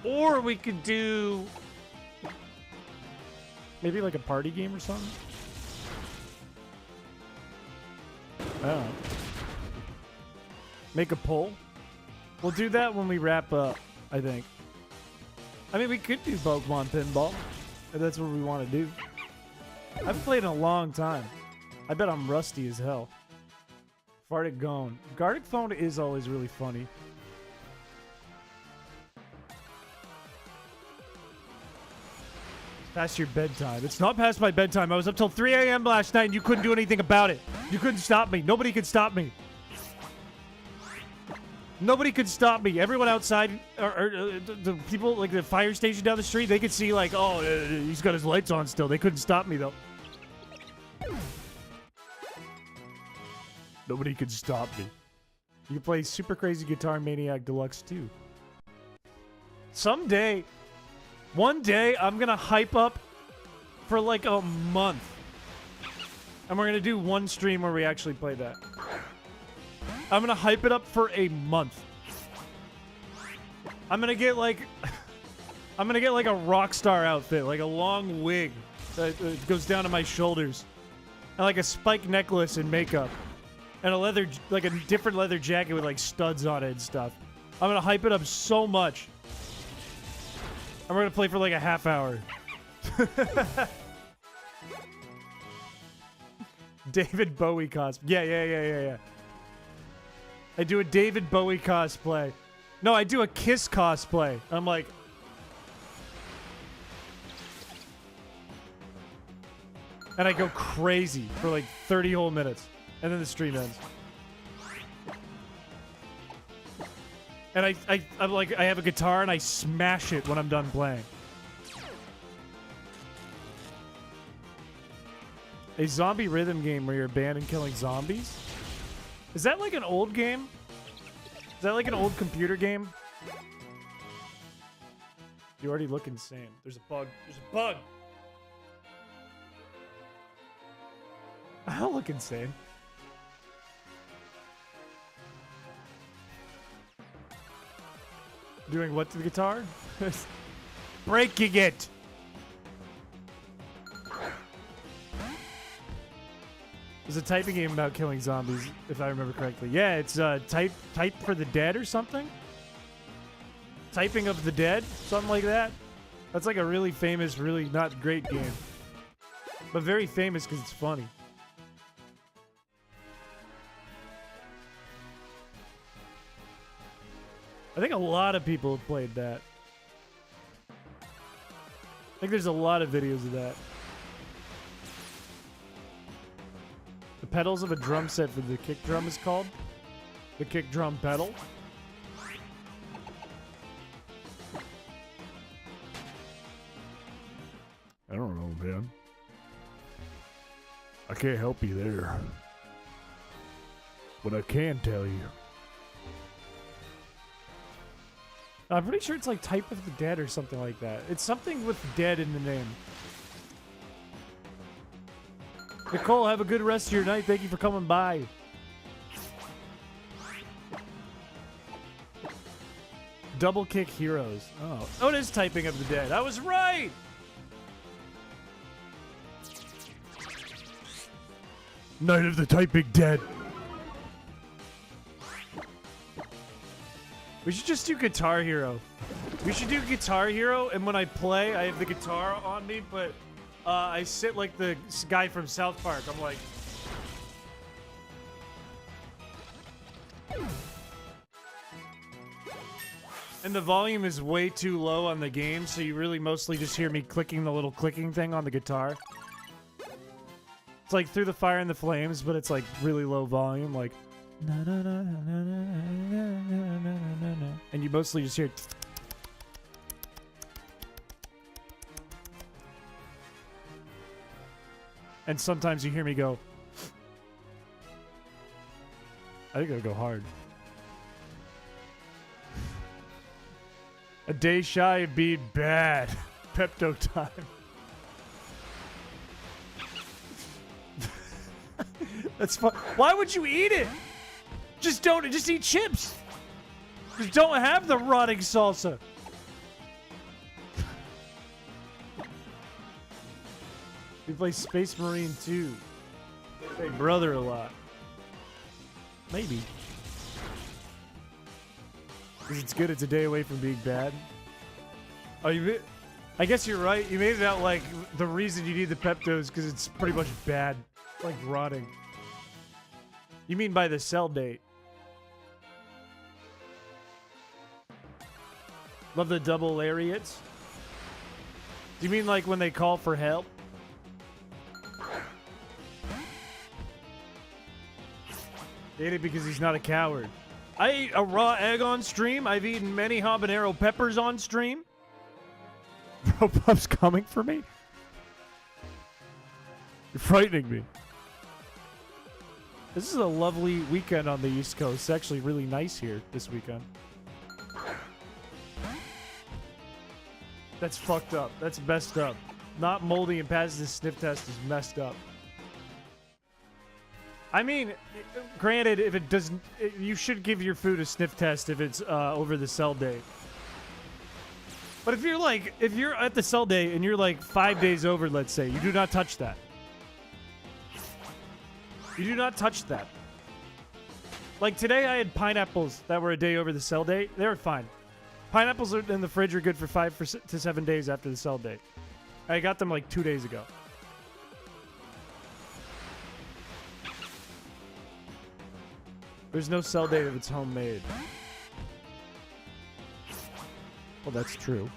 Or we could do maybe like a party game or something. I don't know. Make a poll? We'll do that when we wrap up, I think. I mean, we could do Pokemon Pinball, if that's what we want to do. I've played in a long time. I bet I'm rusty as hell. Fartic Gone. Gartic Phone is always really funny. It's past your bedtime. It's not past my bedtime. I was up till 3 a.m. last night and you couldn't do anything about it. You couldn't stop me. Nobody could stop me. Nobody could stop me. Everyone outside, or the people, like the fire station down the street, they could see like, oh, he's got his lights on still. They couldn't stop me though. Nobody could stop me. You can play Super Crazy Guitar Maniac Deluxe too. Someday, one day, I'm going to hype up for like a month. And we're going to do one stream where we actually play that. I'm going to hype it up for a month. I'm going to get like... I'm going to get like a rock star outfit. Like a long wig that goes down to my shoulders. And like a spiked necklace and makeup. And a leather... Like a different leather jacket with like studs on it and stuff. I'm going to hype it up so much. And we're going to play for like a half hour. David Bowie cosplay. Yeah. I do a David Bowie cosplay. No, I do a Kiss cosplay. I'm like... And I go crazy for like 30 whole minutes. And then the stream ends. And I'm like, I have a guitar and I smash it when I'm done playing. A zombie rhythm game where you're banned and killing zombies? Is that like an old game? Is that like an old computer game? You already look insane. There's a bug. There's a bug! I don't look insane. Doing what to the guitar? Breaking it! There's a typing game about killing zombies, if I remember correctly. Yeah, it's type for the dead or something? Typing of the dead? Something like that? That's like a really famous, really not great game. But very famous because it's funny. I think a lot of people have played that. I think there's a lot of videos of that. The pedals of a drum set for the kick drum is called. The kick drum pedal. I don't know, man. I can't help you there. But I can tell you. I'm pretty sure it's like Type of the Dead or something like that. It's something with dead in the name. Nicole, have a good rest of your night. Thank you for coming by. Double Kick Heroes. Oh, it is Typing of the Dead. I was right! Night of the Typing Dead. We should just do Guitar Hero. We should do Guitar Hero, and when I play, I have the guitar on me, but I sit like the guy from South Park. I'm like... And the volume is way too low on the game, so you really mostly just hear me clicking the little clicking thing on the guitar. It's like Through the Fire and the Flames, but it's like really low volume, like... And you mostly just hear... And sometimes you hear me go... I think I'll go hard. A day shy of being bad. Pepto time. That's fun. Why would you eat it? Just don't. Just eat chips. Just don't have the rotting salsa. We play Space Marine 2. I play Brother a lot. Maybe. Because it's good, it's a day away from being bad. Oh, I guess you're right. You made it out like the reason you need the Pepto is because it's pretty much bad. Like rotting. You mean by the sell date. Love the double lariats. Do you mean like when they call for help? Ate it because he's not a coward. I ate a raw egg on stream. I've eaten many habanero peppers on stream. Bro Pup's coming for me? You're frightening me. This is a lovely weekend on the East Coast. It's actually really nice here this weekend. That's fucked up. That's messed up. Not moldy and passes the sniff test is messed up. I mean, granted, if it doesn't, you should give your food a sniff test if it's over the sell date. But if you're at the sell date and you're like 5 days over, let's say, you do not touch that. You do not touch that. Like today, I had pineapples that were a day over the sell date. They were fine. Pineapples in the fridge are good for 5 to 7 days after the sell date. I got them like 2 days ago. There's no sell date if it's homemade. Well, that's true.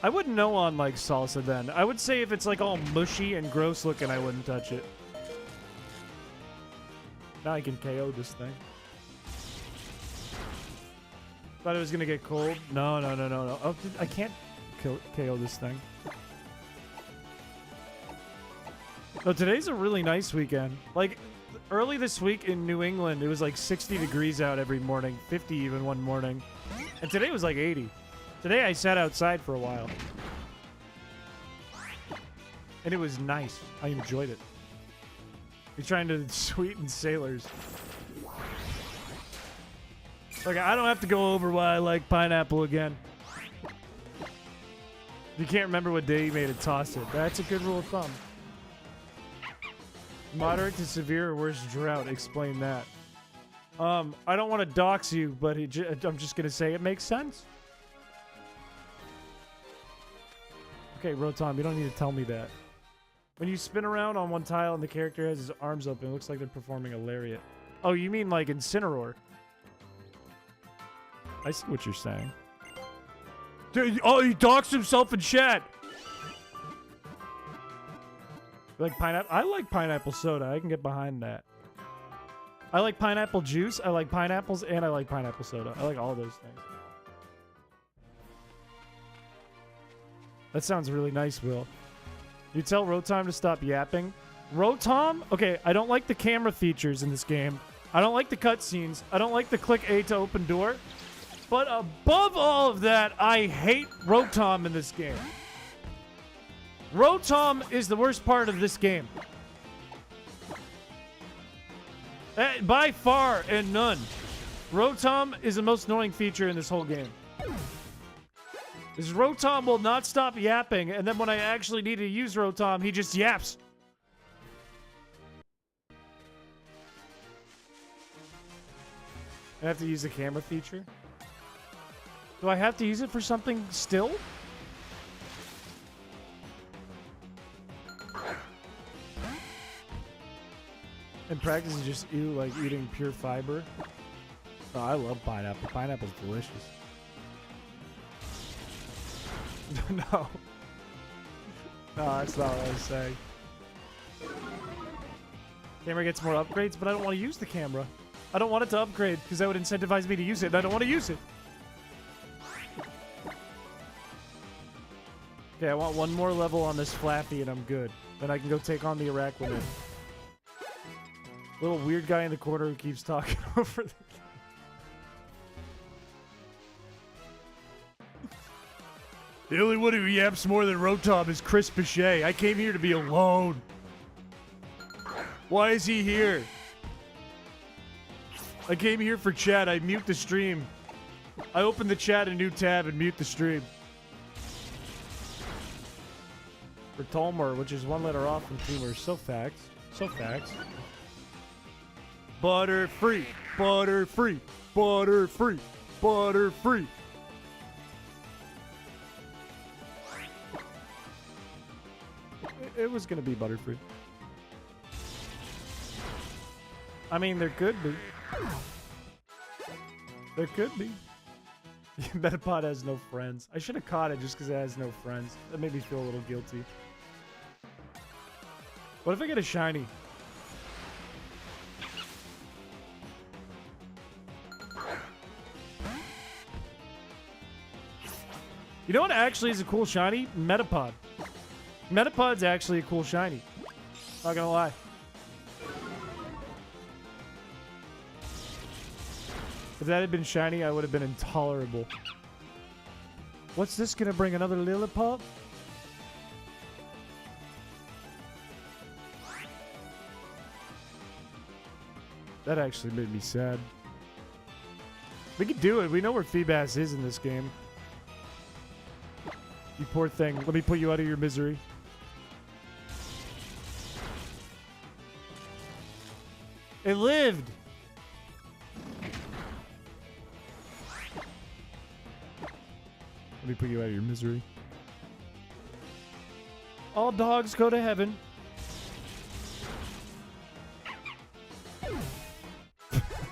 I wouldn't know on like salsa then. I would say if it's like all mushy and gross looking, I wouldn't touch it. Now I can KO this thing. Thought it was gonna get cold. No. Oh, I can't KO this thing. No, today's a really nice weekend. Like, early this week in New England, it was like 60 degrees out every morning. 50 even one morning. And today was like 80. Today I sat outside for a while. And it was nice. I enjoyed it. You're trying to sweeten sailors. Like, I don't have to go over why I like pineapple again. If you can't remember what day you made it, toss it. That's a good rule of thumb. Moderate to severe or worse drought. Explain that. I don't want to dox you, but I'm just going to say it makes sense. Okay, Rotom, you don't need to tell me that. When you spin around on one tile and the character has his arms open, it looks like they're performing a lariat. Oh, you mean like Incineroar? I see what you're saying. Dude, oh, he doxed himself in chat! You like pineapple? I like pineapple soda. I can get behind that. I like pineapple juice. I like pineapples, and I like pineapple soda. I like all those things. That sounds really nice, Will. You tell Rotom to stop yapping. Rotom? Okay, I don't like the camera features in this game. I don't like the cutscenes. I don't like the click A to open door. But above all of that, I hate Rotom in this game. Rotom is the worst part of this game. By far and none. Rotom is the most annoying feature in this whole game. This Rotom will not stop yapping, and then when I actually need to use Rotom, he just yaps. I have to use the camera feature? Do I have to use it for something still? In practice, it's just ew, like eating pure fiber. Oh, I love pineapple. Pineapple's delicious. No. No, that's not what I was saying. Camera gets more upgrades, but I don't want to use the camera. I don't want it to upgrade because that would incentivize me to use it, and I don't want to use it. Okay, I want one more level on this Flappy, and I'm good. Then I can go take on the Araquanid. Little weird guy in the corner who keeps talking over the... The only one who yaps more than Rotom is Chris Piché. I came here to be alone. Why is he here? I came here for chat. I mute the stream. I open the chat, a new tab, and mute the stream. For Tolmer, which is one letter off from Tolmer. So facts. So facts. Butter free. Butter free. Butter free. Butter free. It was gonna be butter free. I mean, there could be. There could be. Metapod has no friends. I should have caught it just because it has no friends. That made me feel a little guilty. What if I get a shiny? You know what actually is a cool shiny? Metapod. Metapod's actually a cool shiny. Not gonna lie. If that had been shiny, I would have been intolerable. What's this gonna bring? Another Lilliput? That actually made me sad. We could do it. We know where Feebas is in this game. You poor thing. Let me put you out of your misery. It lived! Let me put you out of your misery. All dogs go to heaven.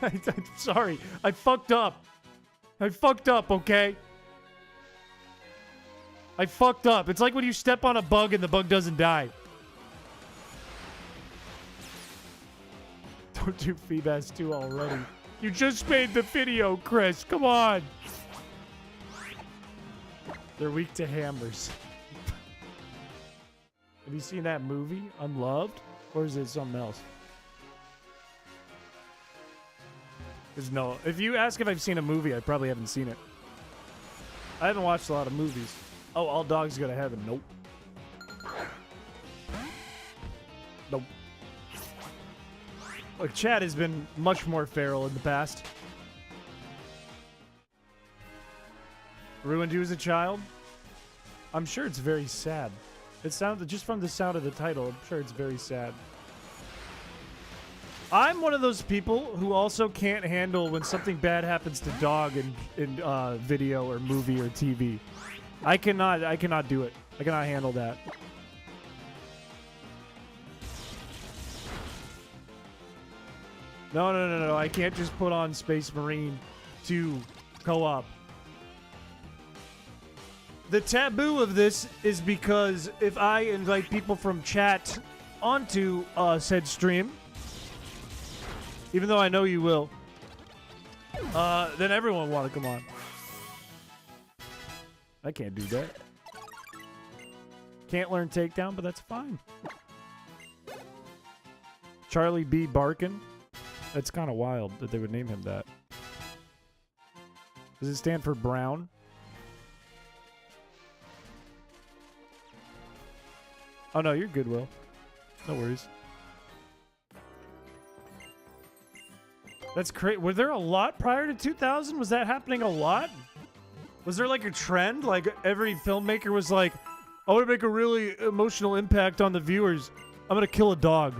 I'm sorry. I fucked up. I fucked up, okay? I fucked up. It's like when you step on a bug and the bug doesn't die. Don't do Feebas 2 already. You just made the video, Chris. Come on. They're weak to hammers. Have you seen that movie, Unloved? Or is it something else? Because no. If you ask if I've seen a movie, I probably haven't seen it. I haven't watched a lot of movies. Oh, all dogs go to heaven. Nope. Nope. Look, Chad has been much more feral in the past. Ruined you as a child? I'm sure it's very sad. It sounded, just from the sound of the title, I'm sure it's very sad. I'm one of those people who also can't handle when something bad happens to dog in video or movie or TV. I cannot do it. I cannot handle that. No. I can't just put on Space Marine 2 co-op. The taboo of this is because if I invite people from chat onto said stream, even though I know you will, then everyone will want to come on. I can't do that. Can't learn takedown, but that's fine. Charlie B. Barkin. That's kind of wild that they would name him that. Does it stand for brown? Oh no, you're good, Will. No worries. That's great. Were there a lot prior to 2000? Was that happening a lot? Was there like a trend? Like every filmmaker was like, I want to make a really emotional impact on the viewers. I'm going to kill a dog.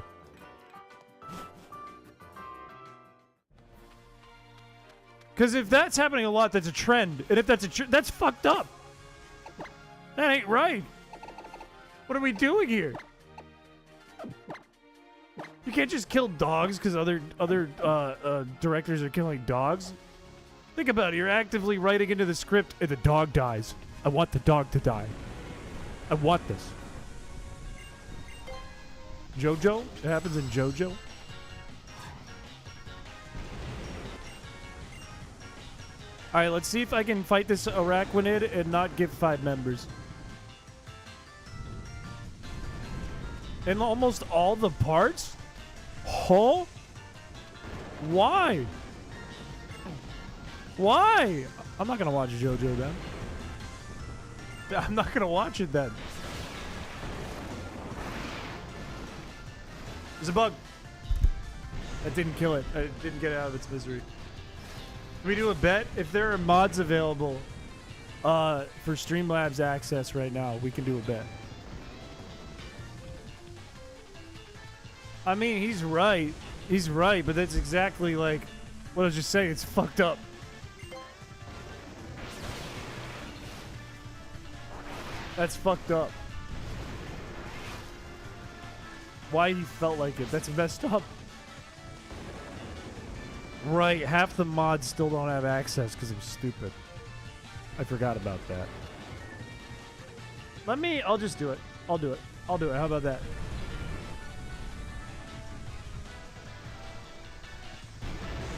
Because if that's happening a lot, that's a trend. And if that's a that's fucked up. That ain't right. What are we doing here? You can't just kill dogs because other directors are killing dogs. Think about it. You're actively writing into the script and the dog dies. I want the dog to die. I want this. JoJo? It happens in JoJo? Alright, let's see if I can fight this Araquanid and not give 5 members. In almost all the parts? Huh? Why? Why? I'm not gonna watch JoJo then. I'm not gonna watch it then. There's a bug. That didn't kill it. I didn't get it out of its misery. Can we do a bet? If there are mods available for Streamlabs access right now, we can do a bet. I mean, he's right. He's right, but that's exactly like what I was just saying. It's fucked up. That's fucked up. Why he felt like it. That's messed up. Right, half the mods still don't have access because I'm stupid. I forgot about that. I'll just do it. I'll do it. How about that?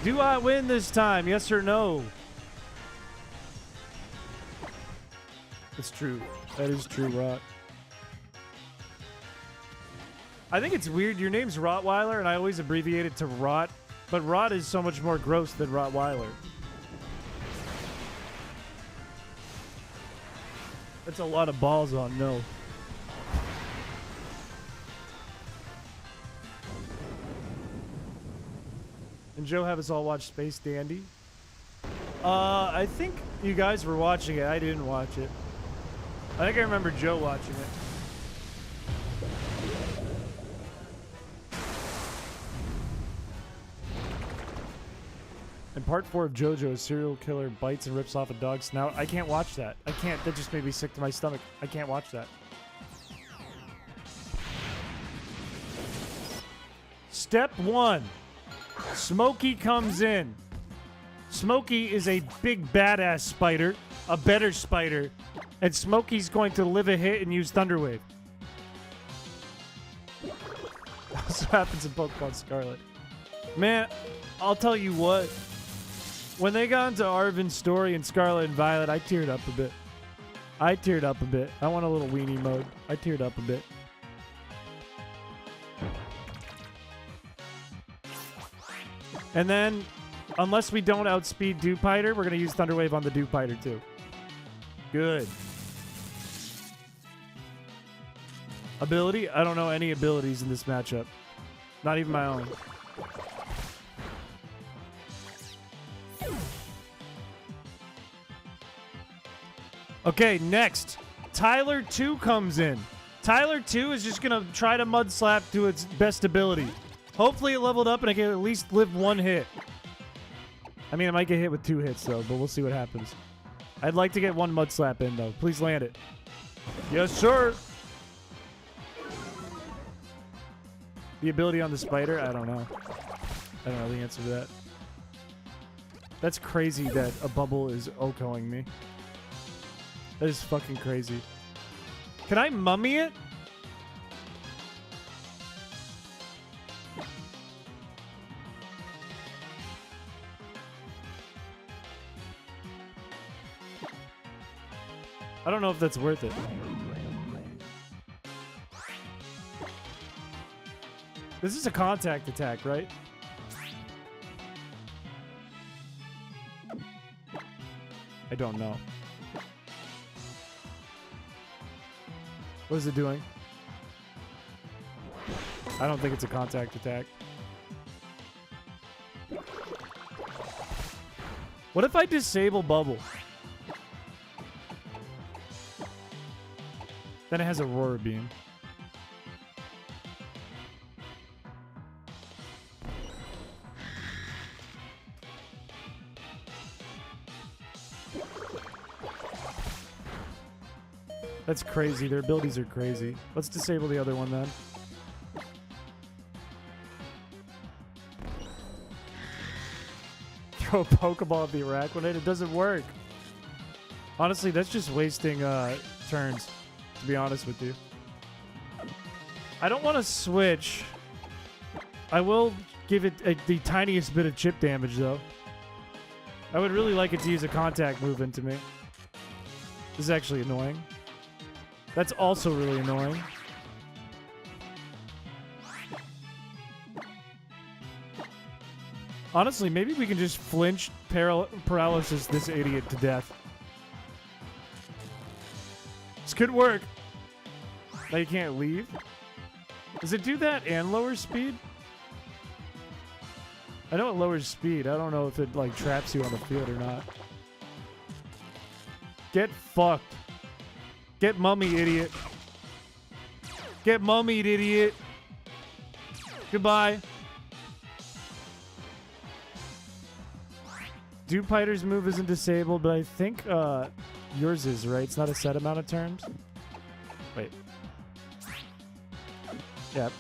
Do I win this time? Yes or no? It's true. That is true, Rot. I think it's weird. Your name's Rottweiler, and I always abbreviate it to Rot. But Rot is so much more gross than Rottweiler. That's a lot of balls on no. And Joe have us all watch Space Dandy? I think you guys were watching it. I didn't watch it. I think I remember Joe watching it. In part 4 of JoJo, a serial killer bites and rips off a dog's snout. I can't watch that. I can't. That just made me sick to my stomach. I can't watch that. Step 1. Smokey comes in. Smokey is a big badass spider, a better spider, and Smokey's going to live a hit and use Thunderwave. That's what happens in Pokemon Scarlet. Man, I'll tell you what. When they got into Arvin's story in Scarlet and Violet, I teared up a bit. I want a little weenie mode. I teared up a bit. And then, unless we don't outspeed Dewpider, we're going to use Thunderwave on the Dewpider too. Good. Ability? I don't know any abilities in this matchup. Not even my own. Okay, next. Tyler 2 comes in. Tyler 2 is just going to try to mud slap to its best ability. Hopefully it leveled up and I can at least live one hit. I mean, I might get hit with 2 hits, though, but we'll see what happens. I'd like to get one mud slap in, though. Please land it. Yes, sir. The ability on the spider? I don't know. I don't know the answer to that. That's crazy that a bubble is OHKOing me. That is fucking crazy. Can I mummy it? I don't know if that's worth it. This is a contact attack, right? I don't know. What is it doing? I don't think it's a contact attack. What if I disable bubble? Then it has Aurora Beam. That's crazy. Their abilities are crazy. Let's disable the other one then. Throw a Pokeball at the Araquanid. It doesn't work. Honestly, that's just wasting turns, to be honest with you. I don't want to switch. I will give it the tiniest bit of chip damage, though. I would really like it to use a contact move into me. This is actually annoying. That's also really annoying. Honestly, maybe we can just flinch paralysis this idiot to death. This could work. Now you can't leave. Does it do that and lower speed? I know it lowers speed. I don't know if it like traps you on the field or not. Get fucked. Get mummied, idiot. Get mummied, idiot. Goodbye. Dupiter's move isn't disabled, but I think yours is, right? It's not a set amount of turns. Wait. Yep.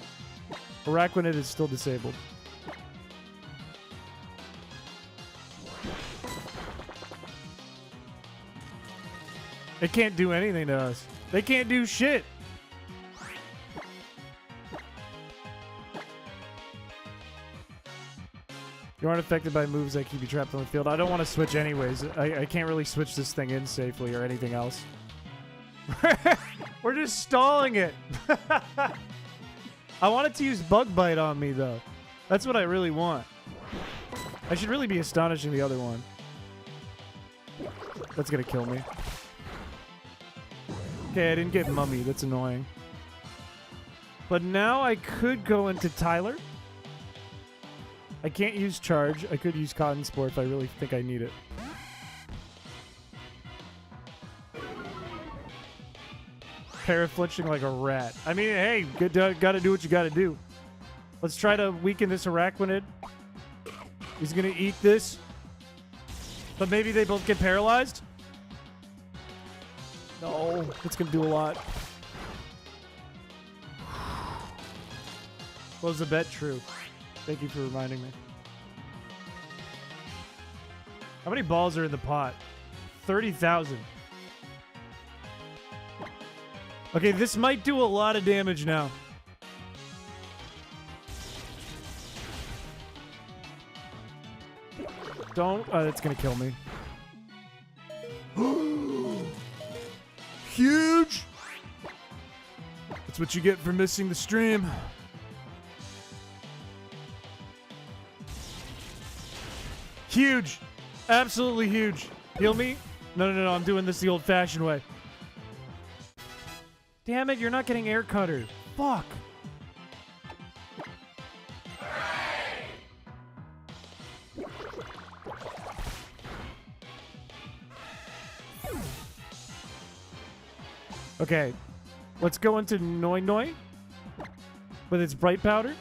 Araquanid is still disabled. It can't do anything to us. They can't do shit. You aren't affected by moves that keep you trapped on the field. I don't want to switch anyways. I can't really switch this thing in safely or anything else. We're just stalling it. I wanted to use Bug Bite on me, though. That's what I really want. I should really be astonishing the other one. That's going to kill me. Okay, I didn't get Mummy. That's annoying. But now I could go into Tyler. I can't use Charge. I could use Cotton Spore if I really think I need it. Paraflinching like a rat. I mean, hey, gotta do what you gotta do. Let's try to weaken this Araquanid. He's gonna eat this. But maybe they both get paralyzed? No, that's gonna do a lot. Was the bet true? Thank you for reminding me. How many balls are in the pot? 30,000. Okay, this might do a lot of damage now. Don't. That's gonna kill me. Huge! That's what you get for missing the stream. Huge. Absolutely huge. Heal me? No, I'm doing this the old-fashioned way. Damn it, you're not getting air cutter. Fuck. Okay. Let's go into Noi Noi with its bright powder.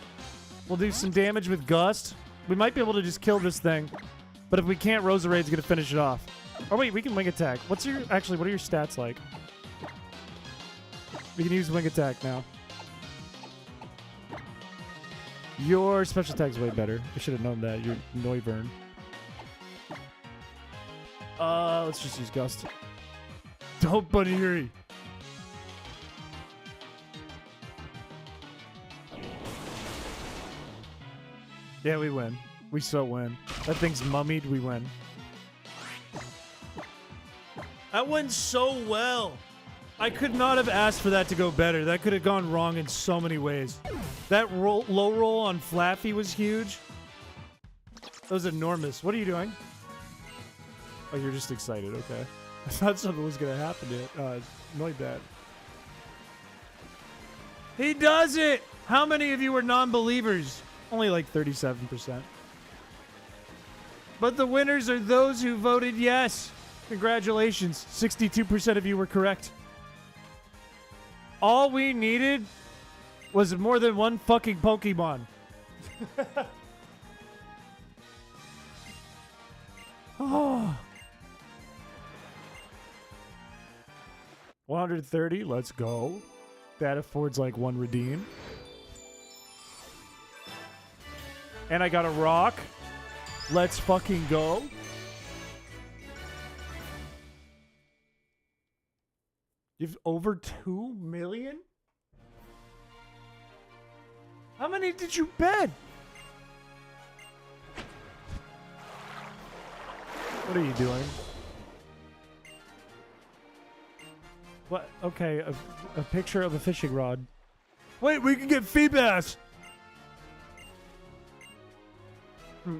We'll do some damage with Gust. We might be able to just kill this thing. But if we can't, Roserade's gonna finish it off. Oh wait, we can wing attack. What are your stats like? We can use wing attack now. Your special attack's way better. I should have known that. Your Noivern. Let's just use Gust. Don't Bunny. Yeah, we win. We so win. That thing's mummied, we win. That went so well. I could not have asked for that to go better. That could have gone wrong in so many ways. That low roll on Flaffy was huge. That was enormous. What are you doing? Oh, you're just excited. Okay. I thought something was going to happen yet. Annoyed that. He does it! How many of you were non-believers? Only like 37%. But the winners are those who voted yes. Congratulations. 62% of you were correct. All we needed was more than one fucking Pokemon. Oh. 130, let's go. That affords like one redeem. And I got a rock. Let's fucking go. You've over 2 million? How many did you bet? What are you doing? What? Okay, a picture of a fishing rod. Wait, we can get Feebas!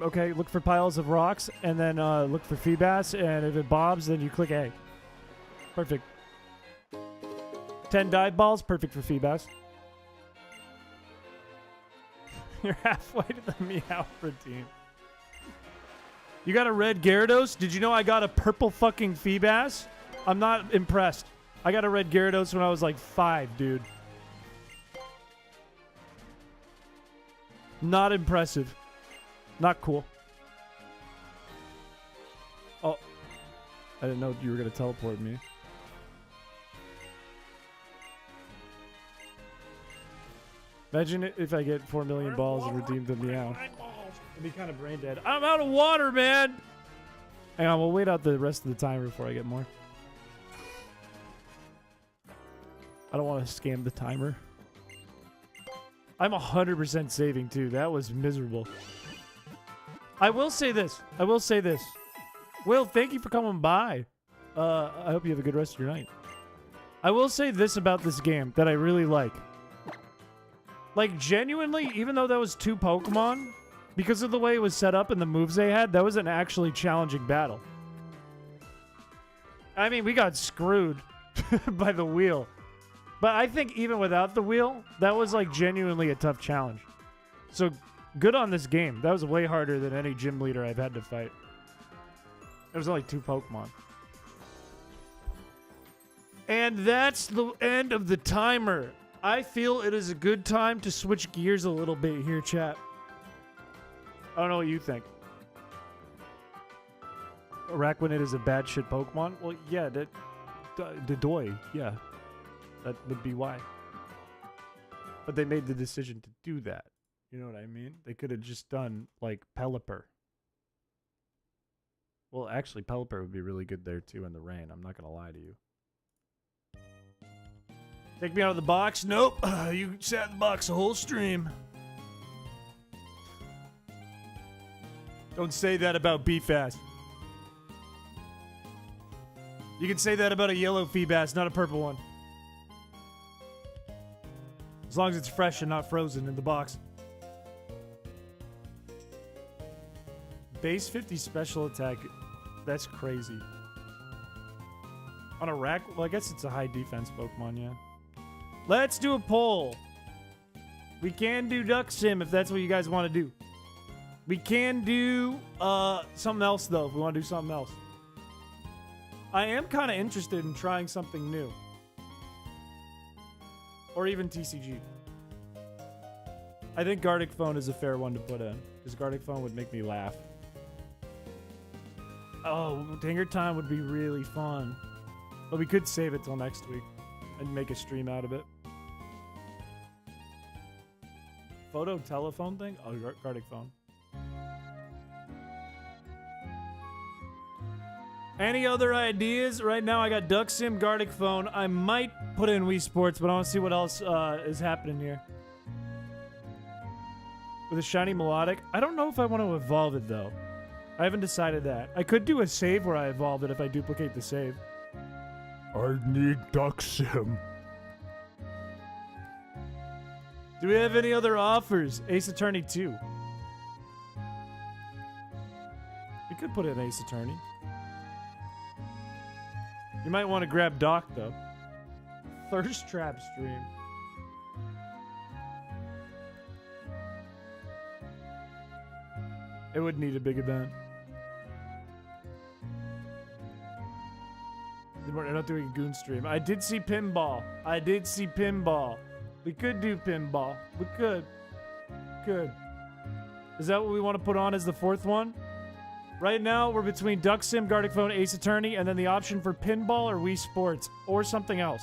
Okay, look for piles of rocks, and then look for Feebas, and if it bobs, then you click A. Perfect. 10 dive balls, perfect for Feebas. You're halfway to the Meow routine. You got a red Gyarados? Did you know I got a purple fucking Feebas? I'm not impressed. I got a red Gyarados when I was like 5, dude. Not impressive. Not cool. I didn't know you were gonna teleport me. Imagine if I get 4 million balls and redeem the meow. I'd be kind of brain dead. I'm out of water, man! Hang on, we'll wait out the rest of the timer before I get more. I don't want to scam the timer. I'm 100% saving, too. That was miserable. I will say this. Will, thank you for coming by. I hope you have a good rest of your night. I will say this about this game that I really like. Like, genuinely, even though that was 2 Pokemon, because of the way it was set up and the moves they had, that was an actually challenging battle. I mean, we got screwed by the wheel. But I think even without the wheel, that was, like, genuinely a tough challenge. So, good on this game. That was way harder than any gym leader I've had to fight. It was only 2 Pokemon. And that's the end of the timer. I feel it is a good time to switch gears a little bit here, chat. I don't know what you think. Araquanid is a bad shit Pokemon? Well, yeah, the Doy, yeah. That would be why. But they made the decision to do that. You know what I mean? They could have just done, like, Pelipper. Well, actually, Pelipper would be really good there, too, in the rain. I'm not going to lie to you. Take me out of the box? Nope. You sat in the box the whole stream. Don't say that about Beefast. You can say that about a yellow Feebas, not a purple one. As long as it's fresh and not frozen in the box. Base 50 special attack. That's crazy. On a rack? Well, I guess it's a high defense Pokemon, yeah. Let's do a poll. We can do Duck Sim if that's what you guys want to do. We can do something else, though, if we want to do something else. I am kind of interested in trying something new. Or even TCG. I think Gartic Phone is a fair one to put in. Because Gartic Phone would make me laugh. Oh, Dinger Time would be really fun. But we could save it till next week. And make a stream out of it. Photo telephone thing? Oh, Gartic Phone. Any other ideas? Right now I got Duck Sim, Gartic Phone. I might put in Wii Sports, but I want to see what else is happening here. With a shiny melodic. I don't know if I want to evolve it, though. I haven't decided that. I could do a save where I evolve it if I duplicate the save. I need Duck Sim. Do we have any other offers? Ace Attorney 2. We could put in Ace Attorney. You might want to grab Doc, though. Thirst Trap stream. It would need a big event. We're not doing a Goon stream. I did see Pinball. We could do Pinball. We could. Is that what we want to put on as the 4th one? Right now, we're between Duck Sim, Gartic Phone, Ace Attorney, and then the option for Pinball or Wii Sports, or something else.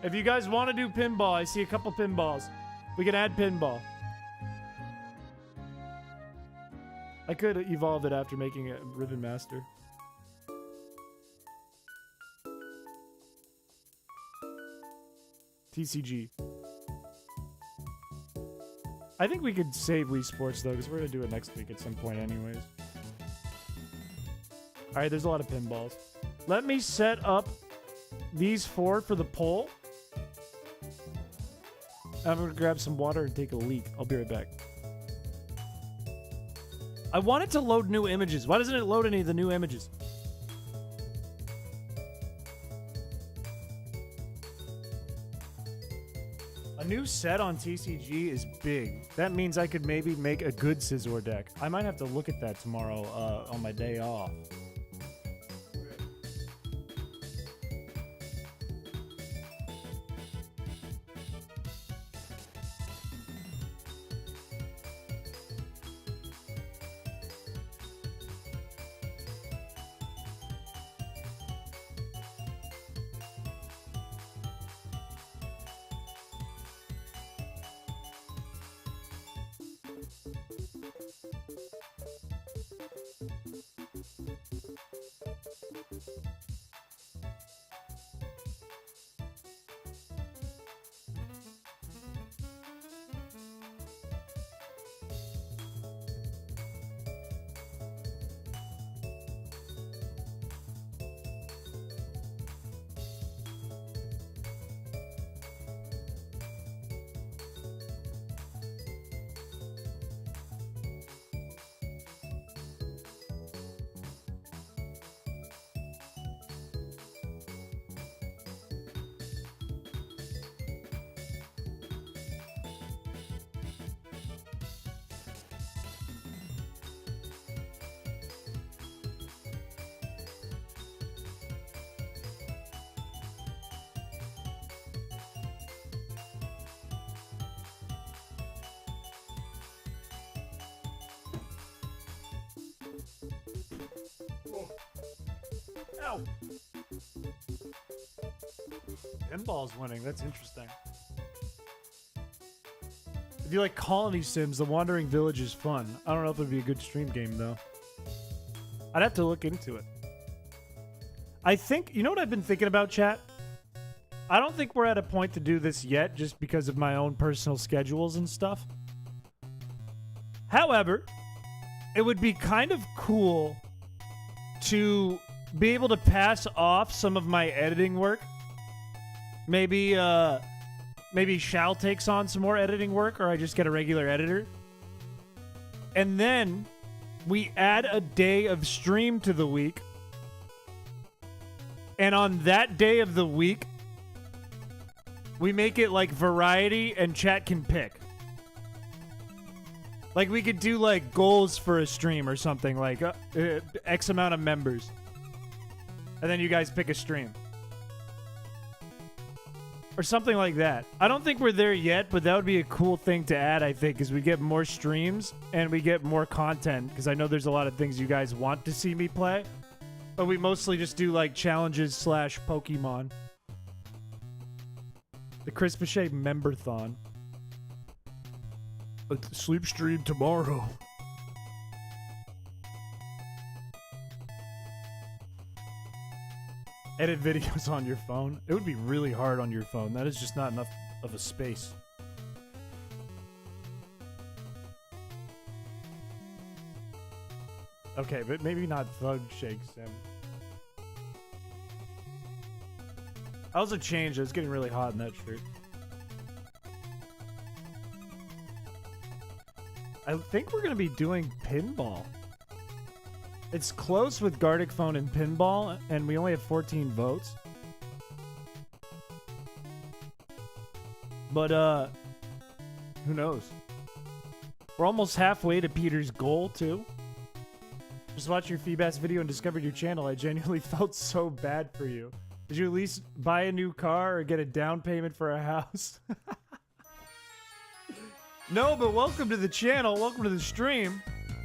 If you guys want to do Pinball, I see a couple Pinballs. We can add Pinball. I could evolve it after making a Ribbon Master. TCG. I think we could save Wii Sports, though, because we're going to do it next week at some point anyways. Alright, there's a lot of pinballs. Let me set up these 4 for the poll. I'm going to grab some water and take a leak. I'll be right back. I want it to load new images. Why doesn't it load any of the new images? A new set on TCG is big. That means I could maybe make a good Scizor deck. I might have to look at that tomorrow on my day off. Ow. Pinball's winning. That's interesting. If you like Colony Sims, The Wandering Village is fun. I don't know if it'd be a good stream game, though. I'd have to look into it. I think... You know what I've been thinking about, chat? I don't think we're at a point to do this yet, just because of my own personal schedules and stuff. However, it would be kind of cool to be able to pass off some of my editing work. Maybe Shal takes on some more editing work, or I just get a regular editor. And then we add a day of stream to the week. And on that day of the week, we make it like variety and chat can pick. Like we could do like goals for a stream or something, like X amount of members. And then you guys pick a stream. Or something like that. I don't think we're there yet, but that would be a cool thing to add, I think, as we get more streams and we get more content. Because I know there's a lot of things you guys want to see me play. But we mostly just do like challenges / Pokemon. The chrispiche memberthon. A sleep stream tomorrow. Edit videos on your phone. It would be really hard on your phone. That is just not enough of a space. Okay, but maybe not Thug Shake Sim. I also changed it. It's getting really hot in that shirt. I think we're going to be doing Pinball. It's close with Gartic Phone and Pinball, and we only have 14 votes. But, who knows? We're almost halfway to Peter's goal, too. Just watched your Feebas video and discovered your channel. I genuinely felt so bad for you. Did you at least buy a new car or get a down payment for a house? No, but welcome to the channel. Welcome to the stream.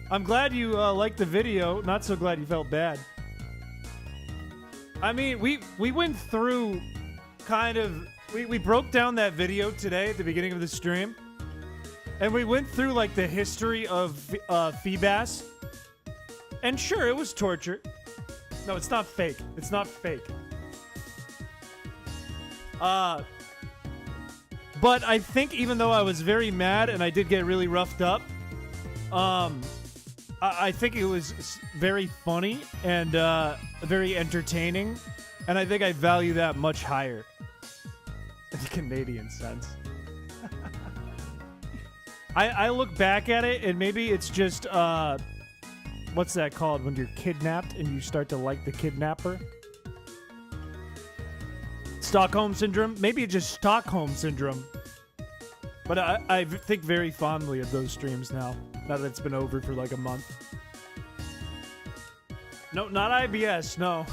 I'm glad you liked the video. Not so glad you felt bad. I mean, we went through kind of... We broke down that video today at the beginning of the stream. And we went through, like, the history of Feebas. And sure, it was torture. No, it's not fake. It's not fake. But I think even though I was very mad and I did get really roughed up, I think it was very funny and very entertaining. And I think I value that much higher. In the Canadian sense. I look back at it and maybe it's just, what's that called? When you're kidnapped and you start to like the kidnapper? Stockholm Syndrome? Maybe it's just Stockholm Syndrome. But I think very fondly of those streams now that it's been over for like a month. No, not IBS, no.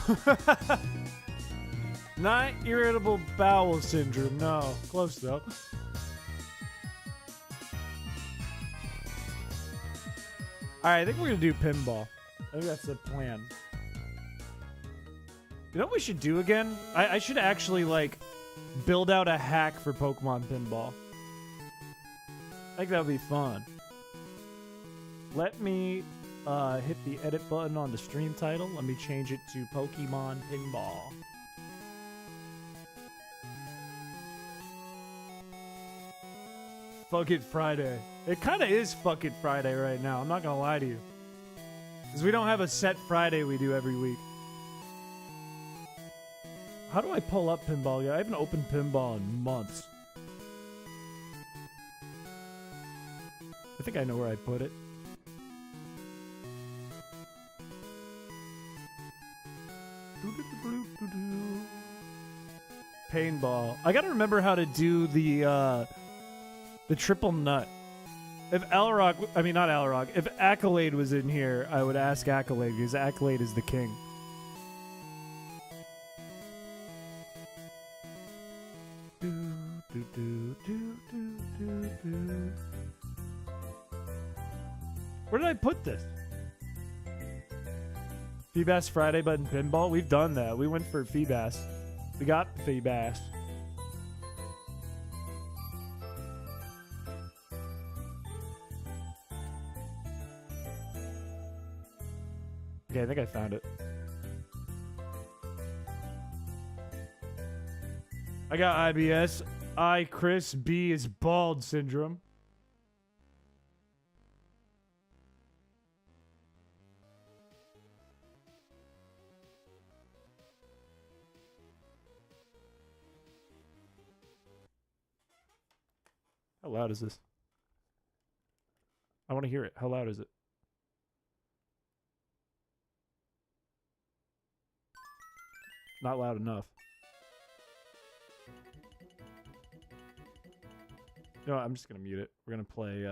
Not irritable bowel syndrome, no. Close though. Alright, I think we're gonna do Pinball. I think that's the plan. You know what we should do again? I should actually, like, build out a hack for Pokemon Pinball. I think that would be fun. Let me hit the edit button on the stream title. Let me change it to Pokemon Pinball. Fuck It Friday. It kind of is Fuck It Friday right now. I'm not going to lie to you. Because we don't have a set Friday we do every week. How do I pull up Pinball? I haven't opened Pinball in months. I think I know where I put it. Paintball. I gotta remember how to do the triple nut. If Alrog, I mean not Alrog, if Accolade was in here, I would ask Accolade because Accolade is the king. Where did I put this? Feebas Friday, but in pinball, we've done that. We went for Feebas. We got Feebas. Okay, I think I found it. I got IBS. I, Chris, B is bald syndrome. How loud is this? I want to hear it. How loud is it? Not loud enough. You know what? I'm just going to mute it. We're going to play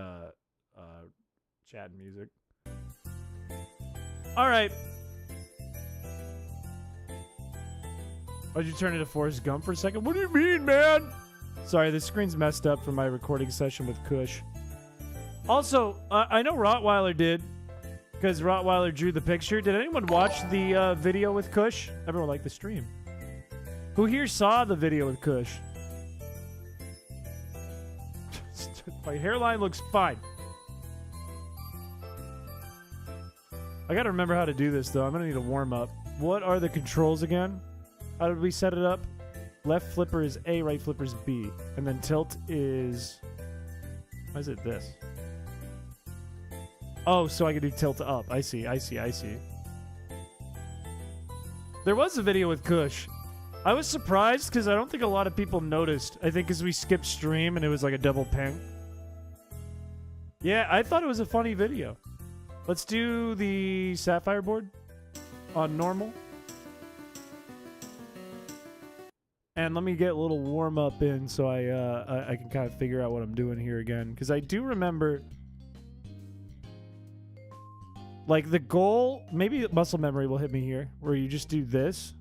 chat and music. All right. Why'd you turn into Forrest Gump for a second? What do you mean, man? Sorry, the screen's messed up from my recording session with Kush. Also, I know Rottweiler did, because Rottweiler drew the picture. Did anyone watch the video with Kush? Everyone liked the stream. Who here saw the video with Kush? My hairline looks fine. I gotta remember how to do this, though. I'm gonna need a warm-up. What are the controls again? How did we set it up? Left flipper is A, right flipper is B. And then tilt is... Why is it this? Oh, so I can do tilt up. I see. There was a video with Kush. I was surprised because I don't think a lot of people noticed. I think because we skipped stream and it was like a double ping. Yeah, I thought it was a funny video. Let's do the Sapphire board on normal. And let me get a little warm up in so I can kind of figure out what I'm doing here again. Because I do remember, like, the goal, maybe muscle memory will hit me here, where you just do this,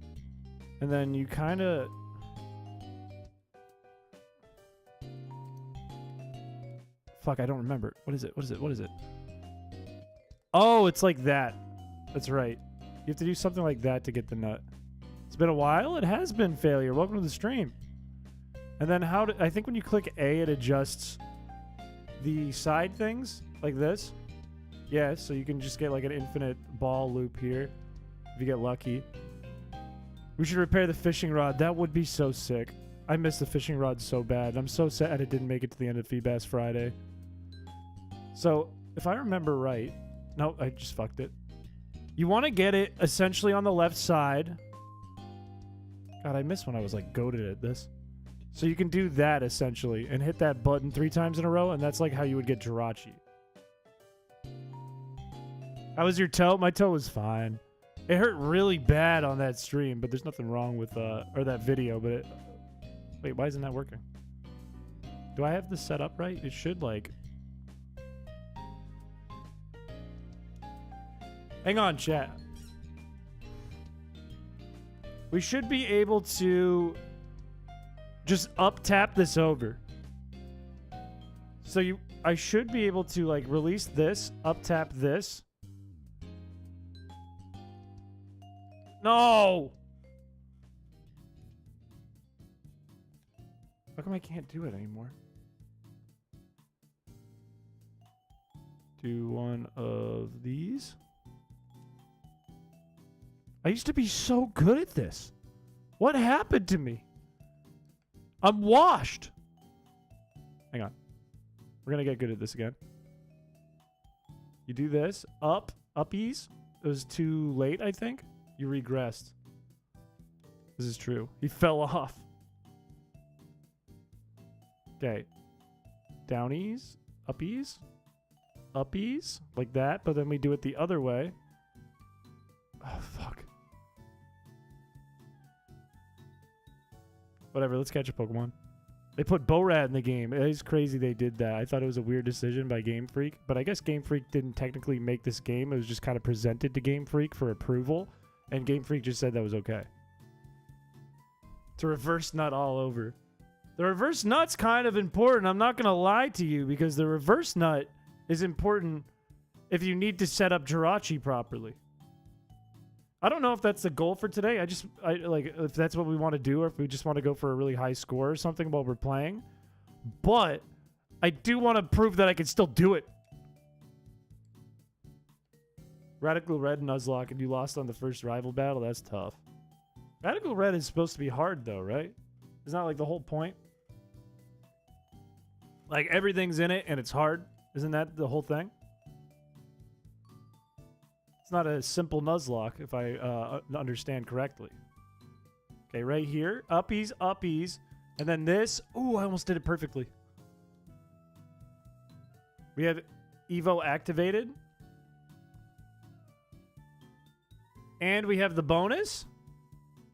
and then you kind of... Fuck, I don't remember. What is it? Oh, it's like that. That's right. You have to do something like that to get the nut. It's been a while. It has been failure. Welcome to the stream. And then I think when you click A, it adjusts the side things like this. Yeah, so you can just get like an infinite ball loop here if you get lucky. We should repair the fishing rod. That would be so sick. I miss the fishing rod so bad. I'm so sad it didn't make it to the end of Feebas Friday. So, if I remember right... No, I just fucked it. You want to get it essentially on the left side. God, I missed when I was like goated at this. So you can do that essentially and hit that button 3 times in a row, and that's like how you would get Jirachi. How was your toe? My toe was fine. It hurt really bad on that stream, but there's nothing wrong with or that video, but it... Wait, why isn't that working? Do I have this set up right? It should like... Hang on, chat. We should be able to just up tap this over. So I should be able to like release this, up tap this. No! How come I can't do it anymore? Do one of these. I used to be so good at this. What happened to me? I'm washed. Hang on. We're going to get good at this again. You do this. Uppies. It was too late, I think. You regressed. This is true. He fell off. Okay. Downies. Uppies. Uppies. Like that. But then we do it the other way. Oh, fuck. Whatever, let's catch a Pokemon. They put Borat in the game. It is crazy they did that. I thought it was a weird decision by Game Freak, but I guess Game Freak didn't technically make this game. It was just kind of presented to Game Freak for approval, and Game Freak just said that was okay. To reverse nut all over. The reverse nut's kind of important. I'm not going to lie to you, because the reverse nut is important if you need to set up Jirachi properly. I don't know if that's the goal for today. I like if that's what we want to do, or if we just want to go for a really high score or something while we're playing. But I do want to prove that I can still do it. Radical Red Nuzlocke, and you lost on the first rival battle. That's tough. Radical Red is supposed to be hard, though, right? Isn't that like the whole point? Like everything's in it and it's hard. Isn't that the whole thing? It's not a simple Nuzlocke, if I understand correctly. Okay, right here. Uppies, uppies. And then this. Ooh, I almost did it perfectly. We have Evo activated. And we have the bonus.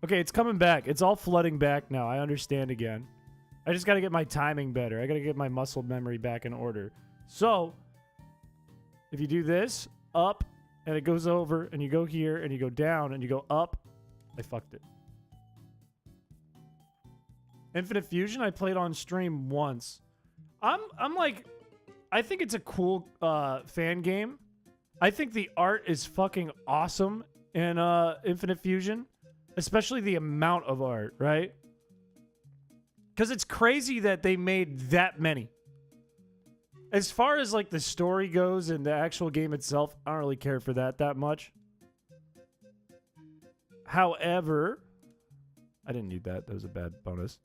Okay, it's coming back. It's all flooding back now. I understand again. I just got to get my timing better. I got to get my muscle memory back in order. So, if you do this, up, and it goes over, and you go here, and you go down, and you go up. I fucked it. Infinite Fusion, I played on stream once. I'm like, I think it's a cool fan game. I think the art is fucking awesome in Infinite Fusion. Especially the amount of art, right? Because it's crazy that they made that many. As far as like the story goes and the actual game itself, I don't really care for that much. However, I didn't need that. That was a bad bonus.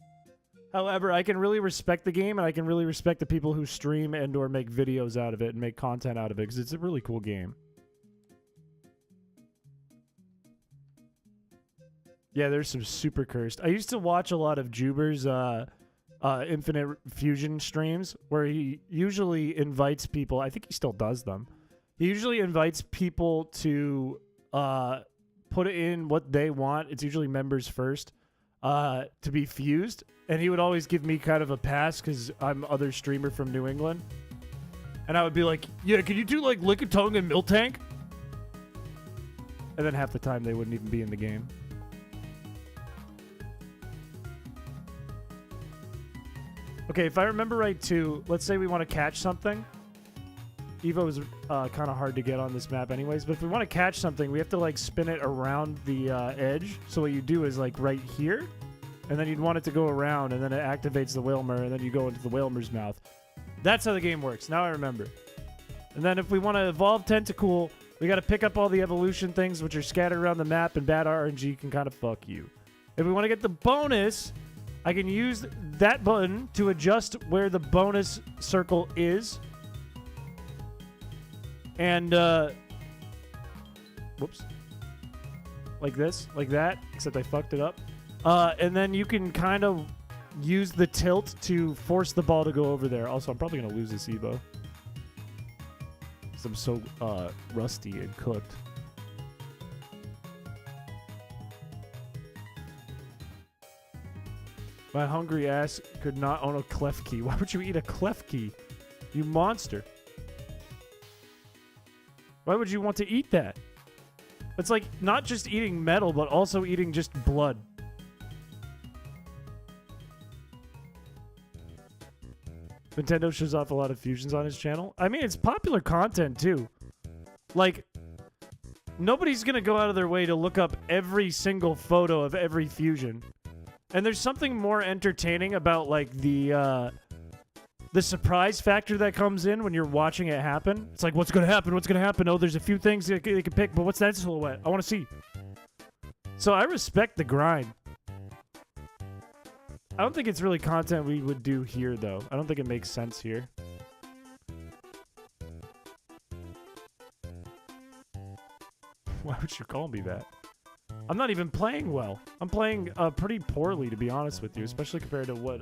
However, I can really respect the game, and I can really respect the people who stream and or make videos out of it and make content out of it, because it's a really cool game. Yeah, there's some super cursed. I used to watch a lot of Juber's Infinite Fusion streams where he usually invites people. I think he still does them. He usually invites people to put in what they want. It's usually members first to be fused. And he would always give me kind of a pass because I'm other streamer from New England. And I would be like, yeah, can you do like Lickitung and Miltank? And then half the time they wouldn't even be in the game. Okay, if I remember right, too, let's say we want to catch something. Evo is kind of hard to get on this map anyways, but if we want to catch something, we have to, like, spin it around the edge. So what you do is, like, right here, and then you'd want it to go around, and then it activates the Whalmer, and then you go into the Whalmer's mouth. That's how the game works. Now I remember. And then if we want to evolve Tentacool, we got to pick up all the evolution things, which are scattered around the map, and bad RNG can kind of fuck you. If we want to get the bonus, I can use that button to adjust where the bonus circle is. And, whoops. Like this, like that, except I fucked it up. And then you can kind of use the tilt to force the ball to go over there. Also, I'm probably going to lose this Evo. Because I'm so rusty and cooked. My hungry ass could not own a clef key. Why would you eat a clef key? You monster. Why would you want to eat that? It's like not just eating metal, but also eating just blood. Nintendo shows off a lot of fusions on his channel. I mean, it's popular content, too. Like, nobody's going to go out of their way to look up every single photo of every fusion. And there's something more entertaining about, like, the surprise factor that comes in when you're watching it happen. It's like, what's going to happen? What's going to happen? Oh, there's a few things they can pick, but what's that silhouette? I want to see. So I respect the grind. I don't think it's really content we would do here, though. I don't think it makes sense here. Why would you call me that? I'm not even playing well. I'm playing pretty poorly, to be honest with you, especially compared to what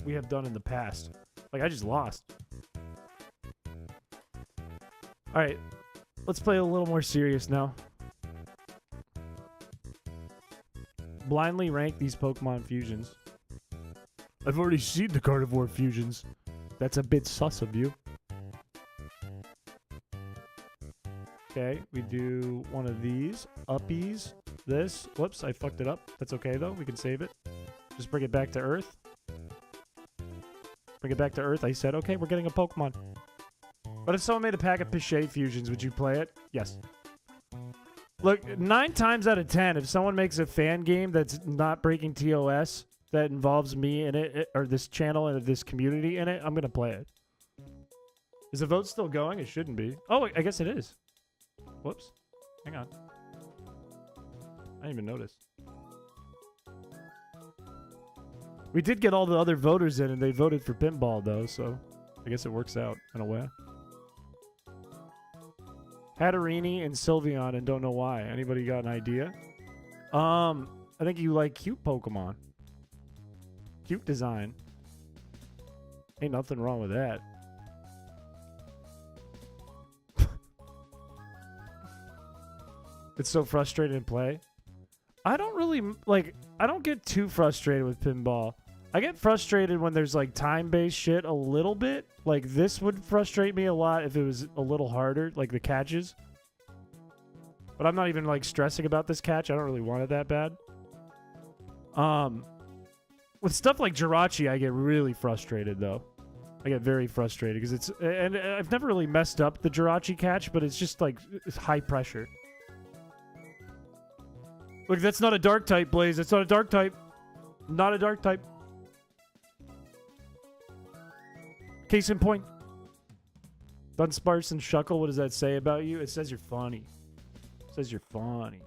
we have done in the past. Like, I just lost. All right, let's play a little more serious now. Blindly rank these Pokemon fusions. I've already seen the carnivore fusions. That's a bit sus of you. Okay, we do one of these. Uppies. This. Whoops, I fucked it up. That's okay, though. We can save it. Just bring it back to Earth. Bring it back to Earth. I said, okay, we're getting a Pokemon. But if someone made a pack of Piché fusions, would you play it? Yes. Look, 9 times out of 10, if someone makes a fan game that's not breaking TOS, that involves me in it, or this channel and this community in it, I'm going to play it. Is the vote still going? It shouldn't be. Oh, I guess it is. Whoops. Hang on. I didn't even notice. We did get all the other voters in, and they voted for Pinball, though, so I guess it works out in a way. Hatterini and Sylveon, and don't know why. Anybody got an idea? I think you like cute Pokemon. Cute design. Ain't nothing wrong with that. It's so frustrating to play. I don't really, like, I don't get too frustrated with Pinball. I get frustrated when there's, like, time-based shit a little bit. Like, this would frustrate me a lot if it was a little harder, like the catches. But I'm not even, like, stressing about this catch. I don't really want it that bad. With stuff like Jirachi, I get really frustrated, though. I get very frustrated because it's... And I've never really messed up the Jirachi catch, but it's just, like, it's high pressure. Look, that's not a dark type, Blaze. That's not a dark type. Not a dark type. Case in point. Dunsparce and Shuckle, what does that say about you? It says you're funny. It says you're funny.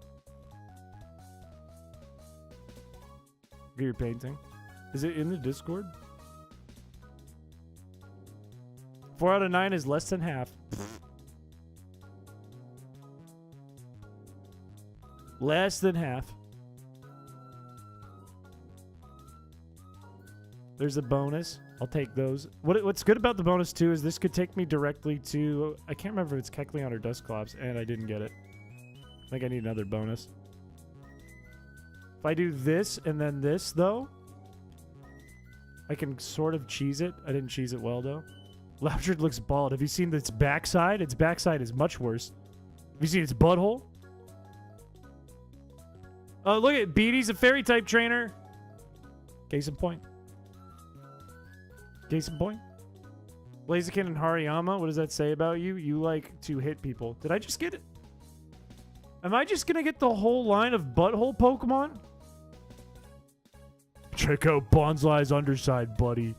Look at your painting. Is it in the Discord? 4 out of 9 is less than half. Less than half. There's a bonus. I'll take those. What's good about the bonus, too, is this could take me directly to... I can't remember if it's Kecleon or Dusclops, and I didn't get it. I think I need another bonus. If I do this and then this, though, I can sort of cheese it. I didn't cheese it well, though. Loudred looks bald. Have you seen its backside? Its backside is much worse. Have you seen its butthole? Oh, look at Beatty's a fairy type trainer. Case in point. Case in point. Blaziken and Hariyama, what does that say about you? You like to hit people. Did I just get it? Am I just gonna get the whole line of butthole Pokemon? Check out Bonsai's underside, buddy.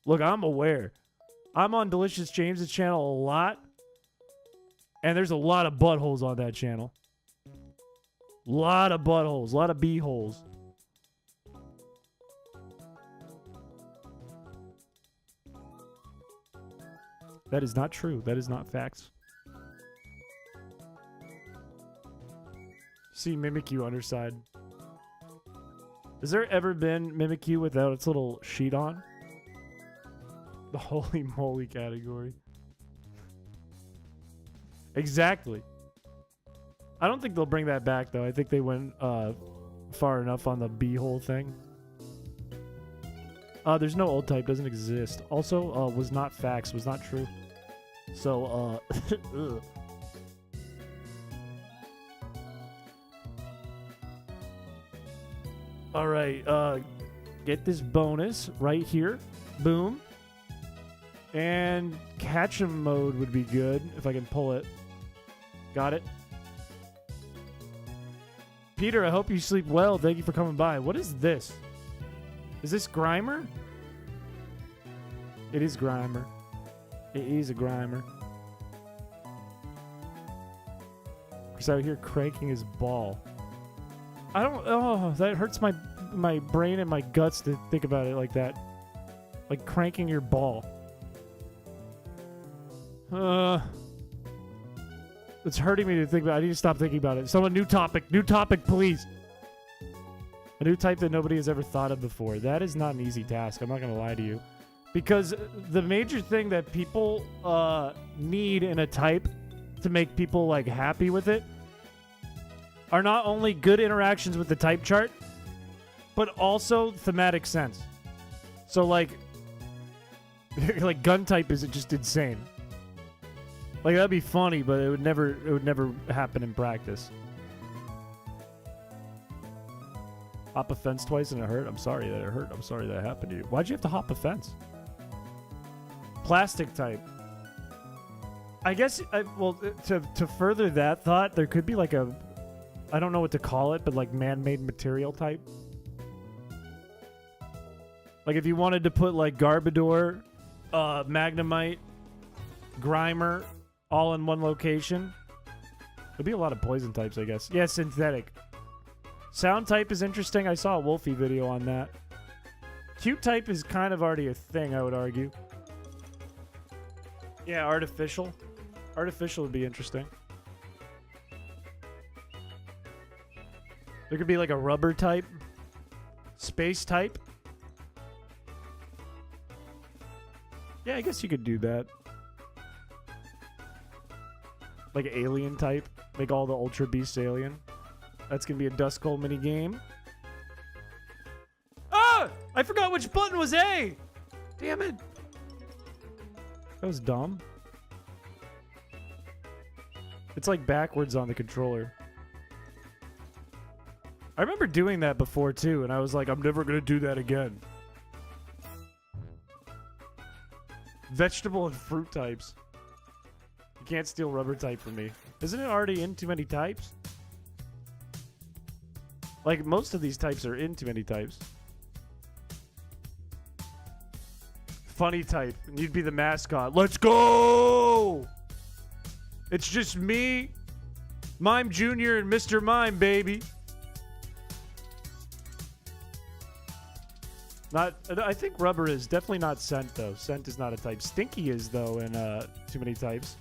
Look, I'm aware. I'm on Delicious James' channel a lot. And there's a lot of buttholes on that channel. Lot of buttholes, lot of beeholes. That is not true. That is not facts. See Mimikyu underside. Has there ever been Mimikyu without its little sheet on? The holy moly category. Exactly. I don't think they'll bring that back, though. I think they went far enough on the beehole thing. There's no old type. Doesn't exist. Also, was not facts. Was not true. So, ugh. All right. Get this bonus right here. Boom. And catch 'em mode would be good if I can pull it. Got it. Peter, I hope you sleep well. Thank you for coming by. What is this? Is this Grimer? It is Grimer. It is a Grimer. He's out here cranking his ball. I don't... Oh, that hurts my brain and my guts to think about it like that. Like cranking your ball. It's hurting me to think about it. I need to stop thinking about it. Someone, new topic. New topic, please. A new type that nobody has ever thought of before. That is not an easy task. I'm not going to lie to you. Because the major thing that people need in a type to make people like happy with it are not only good interactions with the type chart, but also thematic sense. So like gun type is just insane. Like that'd be funny, but it would never happen in practice. Hop a fence twice and it hurt. I'm sorry that it hurt. I'm sorry that happened to you. Why'd you have to hop a fence? Plastic type. I guess, well, to further that thought, there could be like a, I don't know what to call it, but like man-made material type. Like if you wanted to put like Garbodor, Magnemite, Grimer all in one location, there'd be a lot of poison types, I guess. Yeah, synthetic. Sound type is interesting. I saw a Wolfie video on that. Cute type is kind of already a thing, I would argue. Yeah, artificial. Artificial would be interesting. There could be like a rubber type. Space type. Yeah, I guess you could do that. Like alien type. Make all the Ultra Beasts alien. That's going to be a Duskull mini game. Ah! I forgot which button was A! Damn it. That was dumb. It's like backwards on the controller. I remember doing that before too, and I was like, I'm never going to do that again. Vegetable and fruit types. You can't steal rubber type from me. Isn't it already in too many types? Like, most of these types are in too many types. Funny type. And you'd be the mascot. Let's go! It's just me, Mime Jr., and Mr. Mime, baby. I think rubber is definitely not scent, though. Scent is not a type. Stinky is, though, in too many types.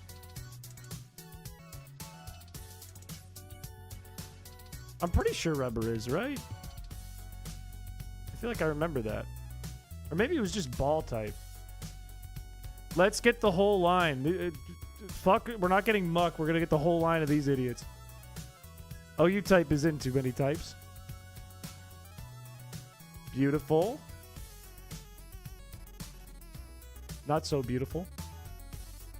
I'm pretty sure rubber is, right? I feel like I remember that. Or maybe it was just ball type. Let's get the whole line. Fuck, we're not getting muck. We're going to get the whole line of these idiots. OU type is in too many types. Beautiful. Not so beautiful.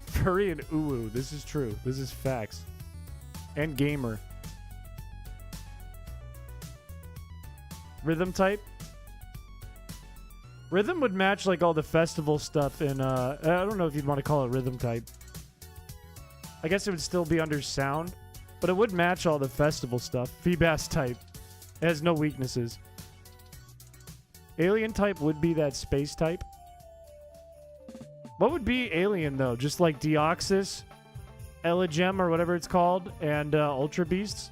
Furry and uwu. This is true. This is facts. And gamer. Rhythm type. Rhythm would match like all the festival stuff in I don't know if you'd want to call it rhythm type. I guess it would still be under sound, but it would match all the festival stuff. Feebas type. It has no weaknesses. Alien type would be that space type. What would be alien, though? Just like Deoxys, Elegem, or whatever it's called, and Ultra Beasts?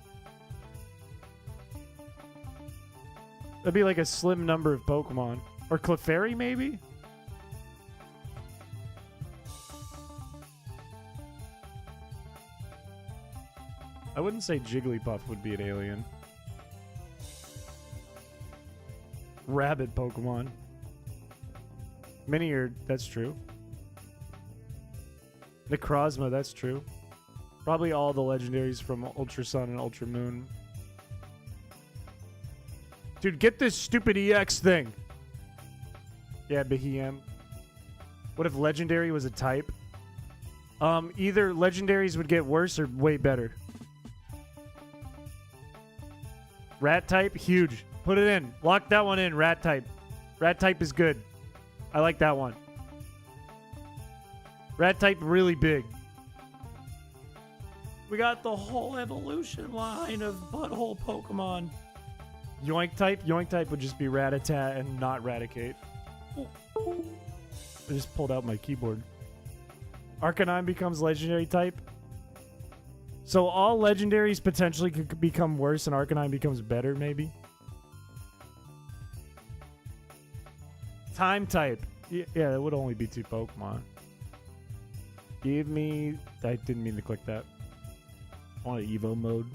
That'd be like a slim number of Pokemon. Or Clefairy, maybe? I wouldn't say Jigglypuff would be an alien. Rabbit Pokemon. Minior, that's true. Necrozma, that's true. Probably all the legendaries from Ultra Sun and Ultra Moon. Dude, get this stupid EX thing. Yeah, Behem. What if legendary was a type? Either legendaries would get worse or way better. Rat type, huge. Put it in. Lock that one in, rat type. Rat type is good. I like that one. Rat type really big. We got the whole evolution line of butthole Pokemon. Yoink type would just be Rattata and not Raticate. I just pulled out my keyboard. Arcanine becomes legendary type. So all legendaries potentially could become worse and Arcanine becomes better, maybe? Time type. Yeah, it would only be 2 Pokemon. Give me... I didn't mean to click that. I want Evo mode.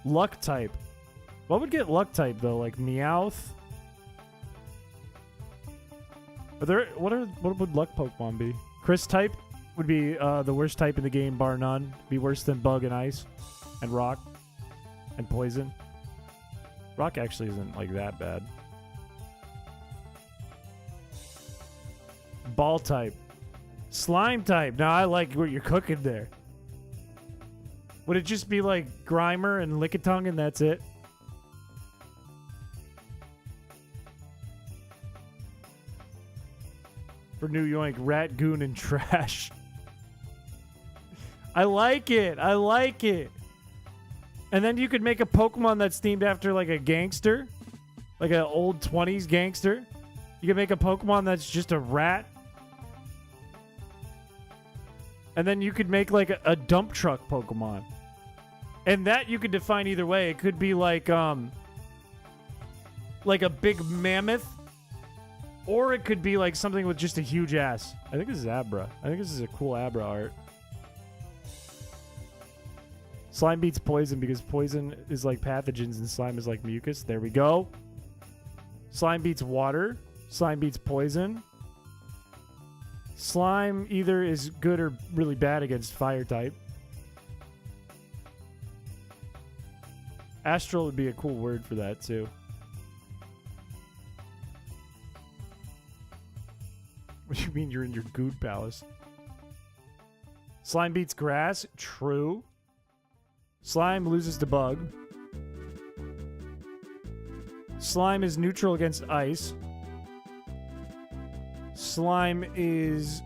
Luck type. What would get luck type, though? Like Meowth? What would luck Pokemon be? Chris type would be the worst type in the game, bar none. Be worse than Bug and Ice. And Rock. And Poison. Rock actually isn't like that bad. Ball type. Slime type. Now I like what you're cooking there. Would it just be like Grimer and Lickitung and that's it? For New Yoink, rat, goon, and trash. I like it. I like it. And then you could make a Pokemon that's themed after like a gangster. Like an old 20s gangster. You could make a Pokemon that's just a rat. And then you could make like a dump truck Pokemon. And that you could define either way. It could be like a big mammoth. Or it could be like something with just a huge ass. I think this is Abra. I think this is a cool Abra art. Slime beats poison because poison is like pathogens and slime is like mucus. There we go. Slime beats water. Slime beats poison. Slime either is good or really bad against fire type. Astral would be a cool word for that too. What do you mean you're in your Good Palace? Slime beats grass. True. Slime loses to bug. Slime is neutral against ice. Slime is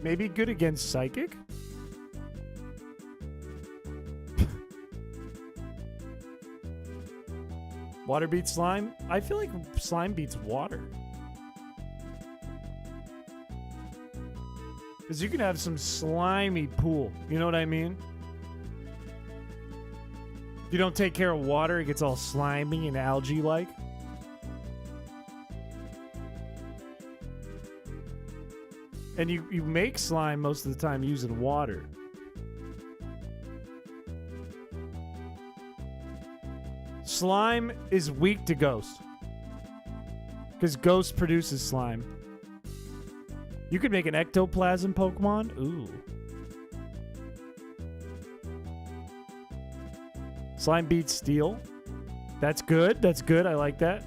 maybe good against psychic. Water beats slime. I feel like slime beats water. Because you can have some slimy pool. You know what I mean? If you don't take care of water, it gets all slimy and algae-like. And you make slime most of the time using water. Slime is weak to ghost. Because ghost produces slime. You could make an ectoplasm Pokemon. Ooh. Slime beats steel. That's good. That's good. I like that.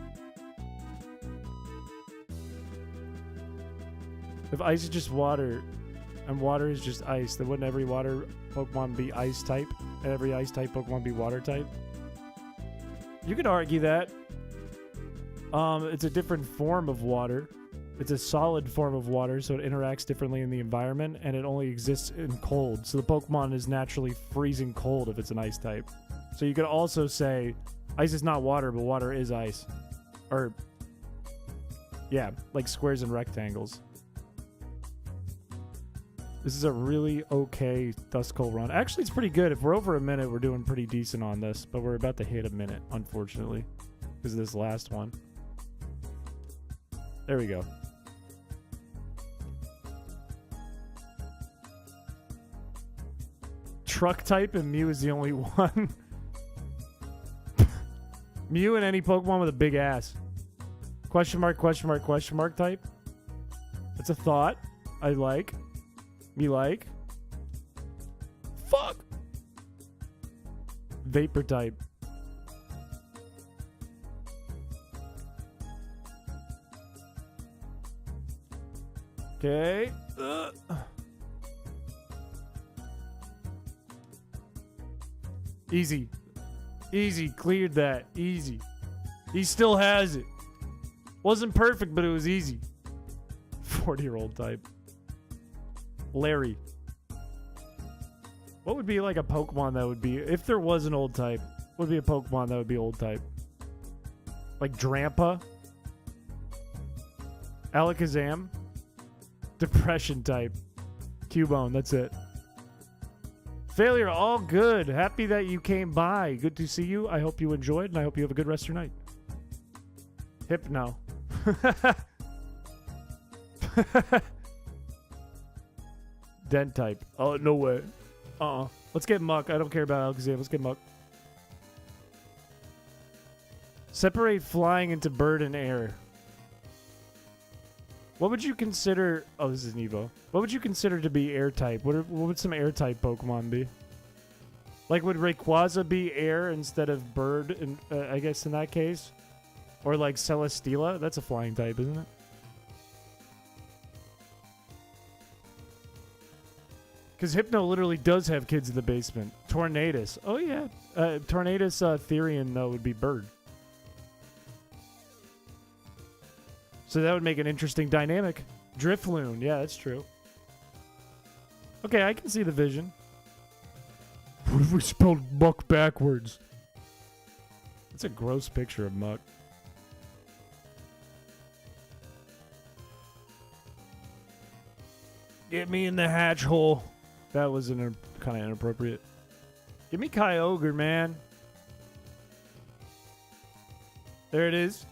If ice is just water and water is just ice, then wouldn't every water Pokemon be ice type and every ice type Pokemon be water type? You could argue that. It's a different form of water. It's a solid form of water, so it interacts differently in the environment, and it only exists in cold. So the Pokemon is naturally freezing cold if it's an ice type. So you could also say ice is not water, but water is ice. Or, yeah, like squares and rectangles. This is a really okay Duskull run. Actually, it's pretty good. If we're over a minute, we're doing pretty decent on this, but we're about to hit a minute, unfortunately, because of this last one. There we go. Truck type and Mew is the only one. Mew and any Pokemon with a big ass. Question mark, question mark, question mark type. That's a thought. I like. Me like. Fuck. Vapor type. Okay. Easy. Easy. Cleared that. Easy. He still has it. Wasn't perfect, but it was easy. 40-year-old type. Larry. What would be like a Pokemon that would be, if there was an old type, what would be a Pokemon that would be old type? Like Drampa? Alakazam? Depression type. Cubone, that's it. Failure, all good. Happy that you came by. Good to see you. I hope you enjoyed, and I hope you have a good rest of your night. Hypno. Dent type. Oh, no way. Let's get Muck. I don't care about Alakazam. Let's get Muck. Separate flying into bird and air. What would you consider... Oh, this is an Evo. What would you consider to be air type? What would some air type Pokemon be? Like, would Rayquaza be air instead of bird, I guess, in that case? Or like Celesteela? That's a flying type, isn't it? Because Hypno literally does have kids in the basement. Tornadus. Oh, yeah. Tornadus Therian, though, would be bird. So that would make an interesting dynamic. Drifloon. Yeah, that's true. Okay, I can see the vision. What if we spelled muck backwards? That's a gross picture of muck. Get me in the hatch hole. That was kind of inappropriate. Give me Kyogre, man. There it is.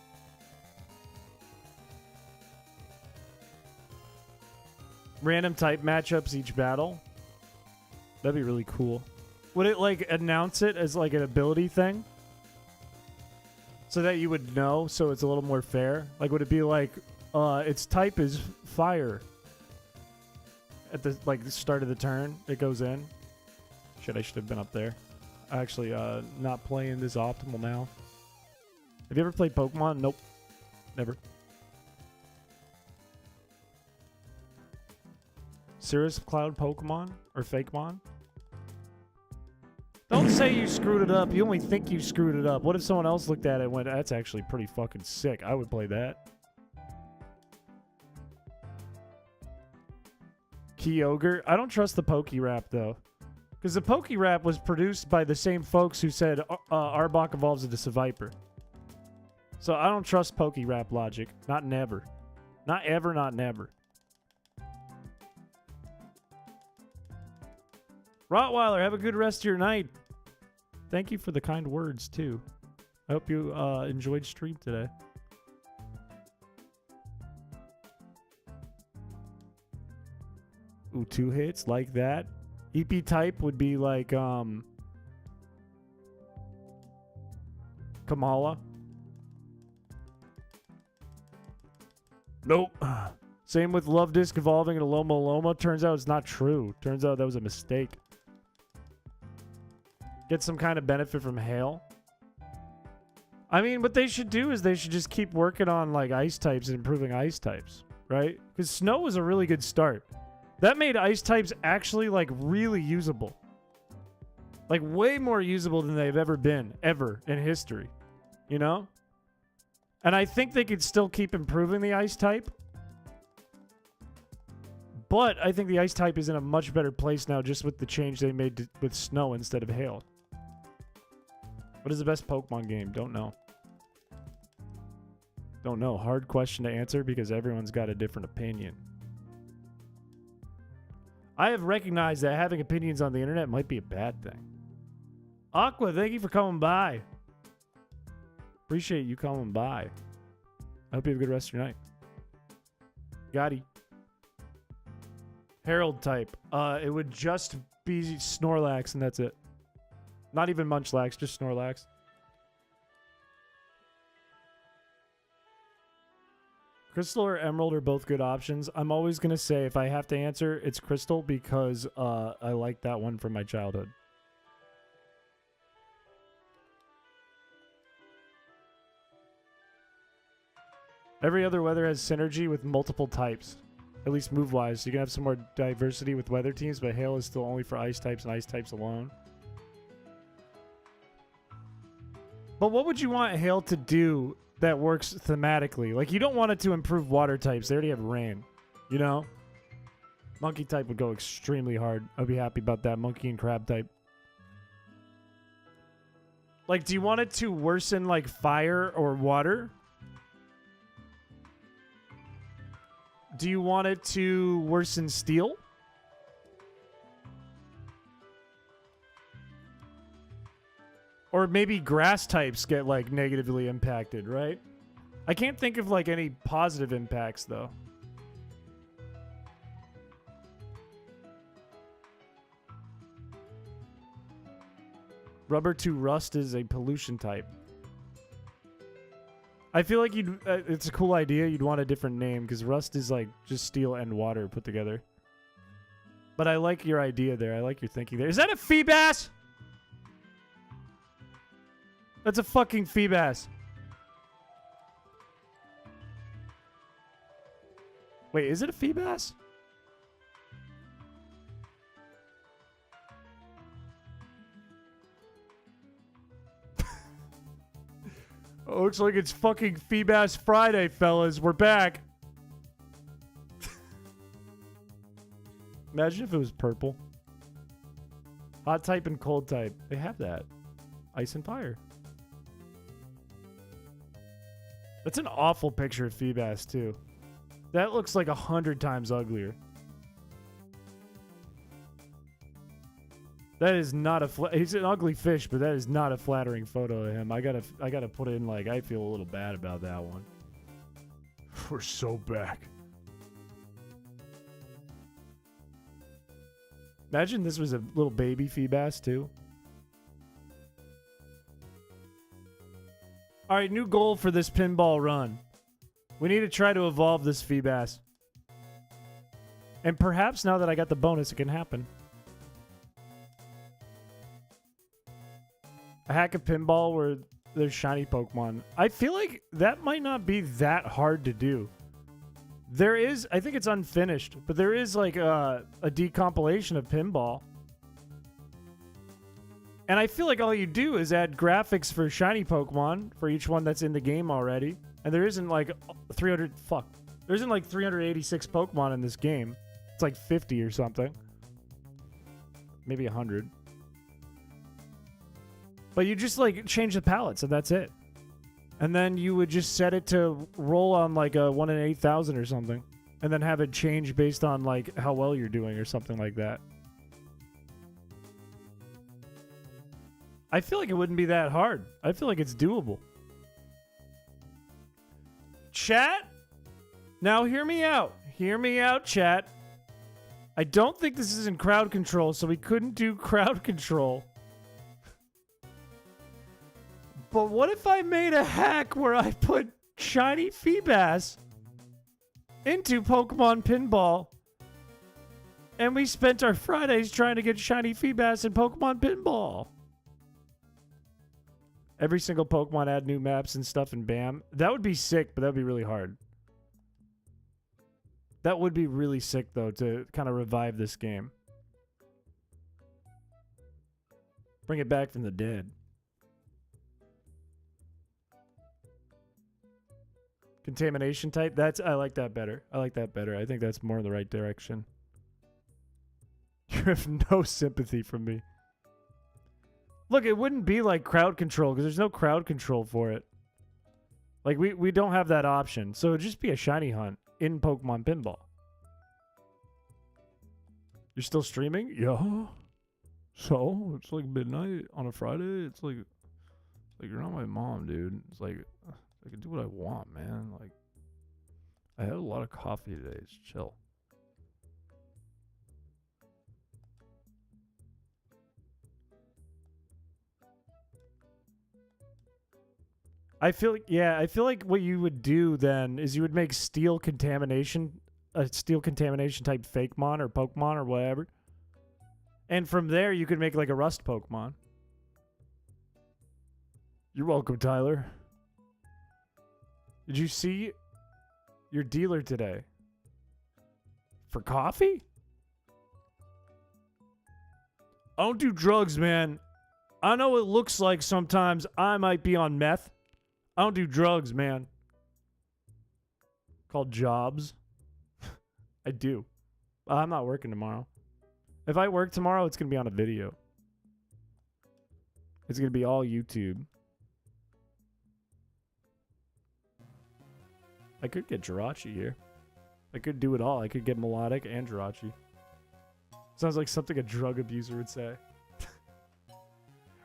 Random type matchups each battle. That'd be really cool. Would it like announce it as like an ability thing? So that you would know, so it's a little more fair? Like would it be like its type is fire? At the the start of the turn, it goes in. Shit, I should have been up there. Actually, not playing this optimal now. Have you ever played Pokemon? Nope. Never. Cirrus Cloud Pokemon? Or Fakemon? Don't say you screwed it up. You only think you screwed it up. What if someone else looked at it and went, that's actually pretty fucking sick. I would play that. Kyogre. I don't trust the Pokerap, though. Because the Pokerap was produced by the same folks who said Arbok evolves into Seviper. So I don't trust Pokerap logic. Not never. Not ever, not never. Rottweiler, have a good rest of your night. Thank you for the kind words, too. I hope you enjoyed stream today. Ooh, 2 hits like that. EP type would be like Kamala. Nope. Same with Love Disc evolving into Loma Loma. Turns out it's not true. Turns out that was a mistake. Get some kind of benefit from hail. I mean, what they should do is they should just keep working on like ice types and improving ice types, right? Because snow was a really good start. That made ice types actually like really usable. Like way more usable than they've ever been, ever in history. You know? And I think they could still keep improving the ice type. But I think the ice type is in a much better place now just with the change they made with snow instead of hail. What is the best Pokemon game? Don't know. Don't know. Hard question to answer because everyone's got a different opinion. I have recognized that having opinions on the internet might be a bad thing. Aqua, thank you for coming by. Appreciate you coming by. I hope you have a good rest of your night. Gotti. Herald type. It would just be Snorlax and that's it. Not even Munchlax, just Snorlax. Crystal or Emerald are both good options. I'm always going to say if I have to answer, it's Crystal because I like that one from my childhood. Every other weather has synergy with multiple types. At least move-wise. So you can have some more diversity with weather teams, but Hail is still only for ice types and ice types alone. But what would you want Hail to do that works thematically? Like, you don't want it to improve water types. They already have rain. You know? Monkey type would go extremely hard. I'd be happy about that. Monkey and crab type. Like, do you want it to worsen, like, fire or water? Do you want it to worsen steel? Or maybe grass types get, like, negatively impacted, right? I can't think of, like, any positive impacts, though. Rubber to rust is a pollution type. I feel like you'd... it's a cool idea. You'd want a different name, because rust is, like, just steel and water put together. But I like your idea there. I like your thinking there. Is that a Feebas? That's a fucking Feebas. Wait, is it a Feebas? Oh Looks like it's fucking Feebas Friday, fellas. We're back. Imagine if it was purple. Hot type and cold type. They have that. Ice and fire. That's an awful picture of Feebas, too. That looks like 100 times uglier. That is not a he's an ugly fish, but that is not a flattering photo of him. I gotta put in, like, I feel a little bad about that one. We're so back. Imagine this was a little baby Feebas, too. All right, new goal for this pinball run. We need to try to evolve this Feebas. And perhaps now that I got the bonus, it can happen. A hack of pinball where there's shiny Pokemon. I feel like that might not be that hard to do. There is, I think it's unfinished, but there is like a decompilation of pinball. And I feel like all you do is add graphics for shiny Pokemon for each one that's in the game already. And there isn't like 386 Pokemon in this game. It's like 50 or something. Maybe 100. But you just like change the palettes and that's it. And then you would just set it to roll on like a 1 in 8,000 or something. And then have it change based on like how well you're doing or something like that. I feel like it wouldn't be that hard. I feel like it's doable. Chat? Now hear me out. Hear me out, chat. I don't think this is in crowd control, so we couldn't do crowd control. But what if I made a hack where I put shiny Feebas into Pokemon Pinball and we spent our Fridays trying to get shiny Feebas in Pokemon Pinball? Every single Pokemon add new maps and stuff and bam. That would be sick, but that would be really hard. That would be really sick, though, to kind of revive this game. Bring it back from the dead. Contamination type? I like that better. I like that better. I think that's more in the right direction. You have no sympathy from me. Look, it wouldn't be like crowd control because there's no crowd control for it. Like, we don't have that option. So it'd just be a shiny hunt in Pokemon Pinball. You're still streaming? Yeah. So, it's like midnight on a Friday. It's like you're not my mom, dude. It's like, I can do what I want, man. Like, I had a lot of coffee today. It's chill. I feel like what you would do then is you would make steel contamination type fake mon or Pokemon or whatever. And from there you could make like a rust Pokemon. You're welcome, Tyler. Did you see your dealer today? For coffee? I don't do drugs, man. I know it looks like sometimes I might be on meth. I don't do drugs, man. Called jobs. I do. I'm not working tomorrow. If I work tomorrow, it's going to be on a video. It's going to be all YouTube. I could get Jirachi here. I could do it all. I could get Melodic and Jirachi. Sounds like something a drug abuser would say.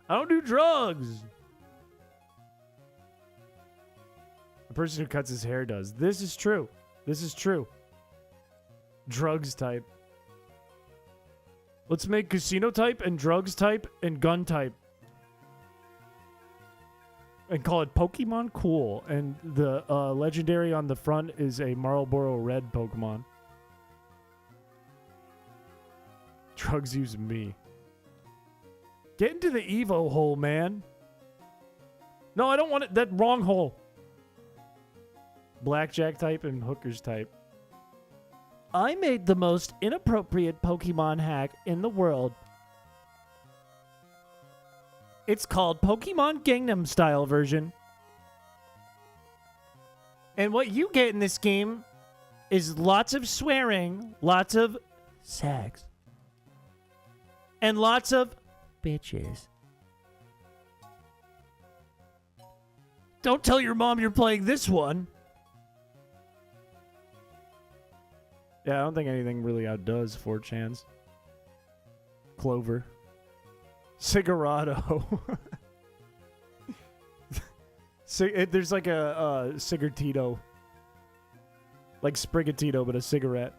I don't do drugs. The person who cuts his hair does. This is true. This is true. Drugs type. Let's make casino type and drugs type and gun type. And call it Pokemon Cool. And the legendary on the front is a Marlboro Red Pokemon. Drugs use me. Get into the Evo hole, man. No, I don't want it. That wrong hole. Blackjack type and hookers type. I made the most inappropriate Pokemon hack in the world. It's called Pokemon Gangnam Style version. And what you get in this game is lots of swearing, lots of sex, and lots of bitches. Don't tell your mom you're playing this one. Yeah, I don't think anything really outdoes 4chan's. Clover. Cigarado. There's like a cigartito. Like Sprigatito, but a cigarette.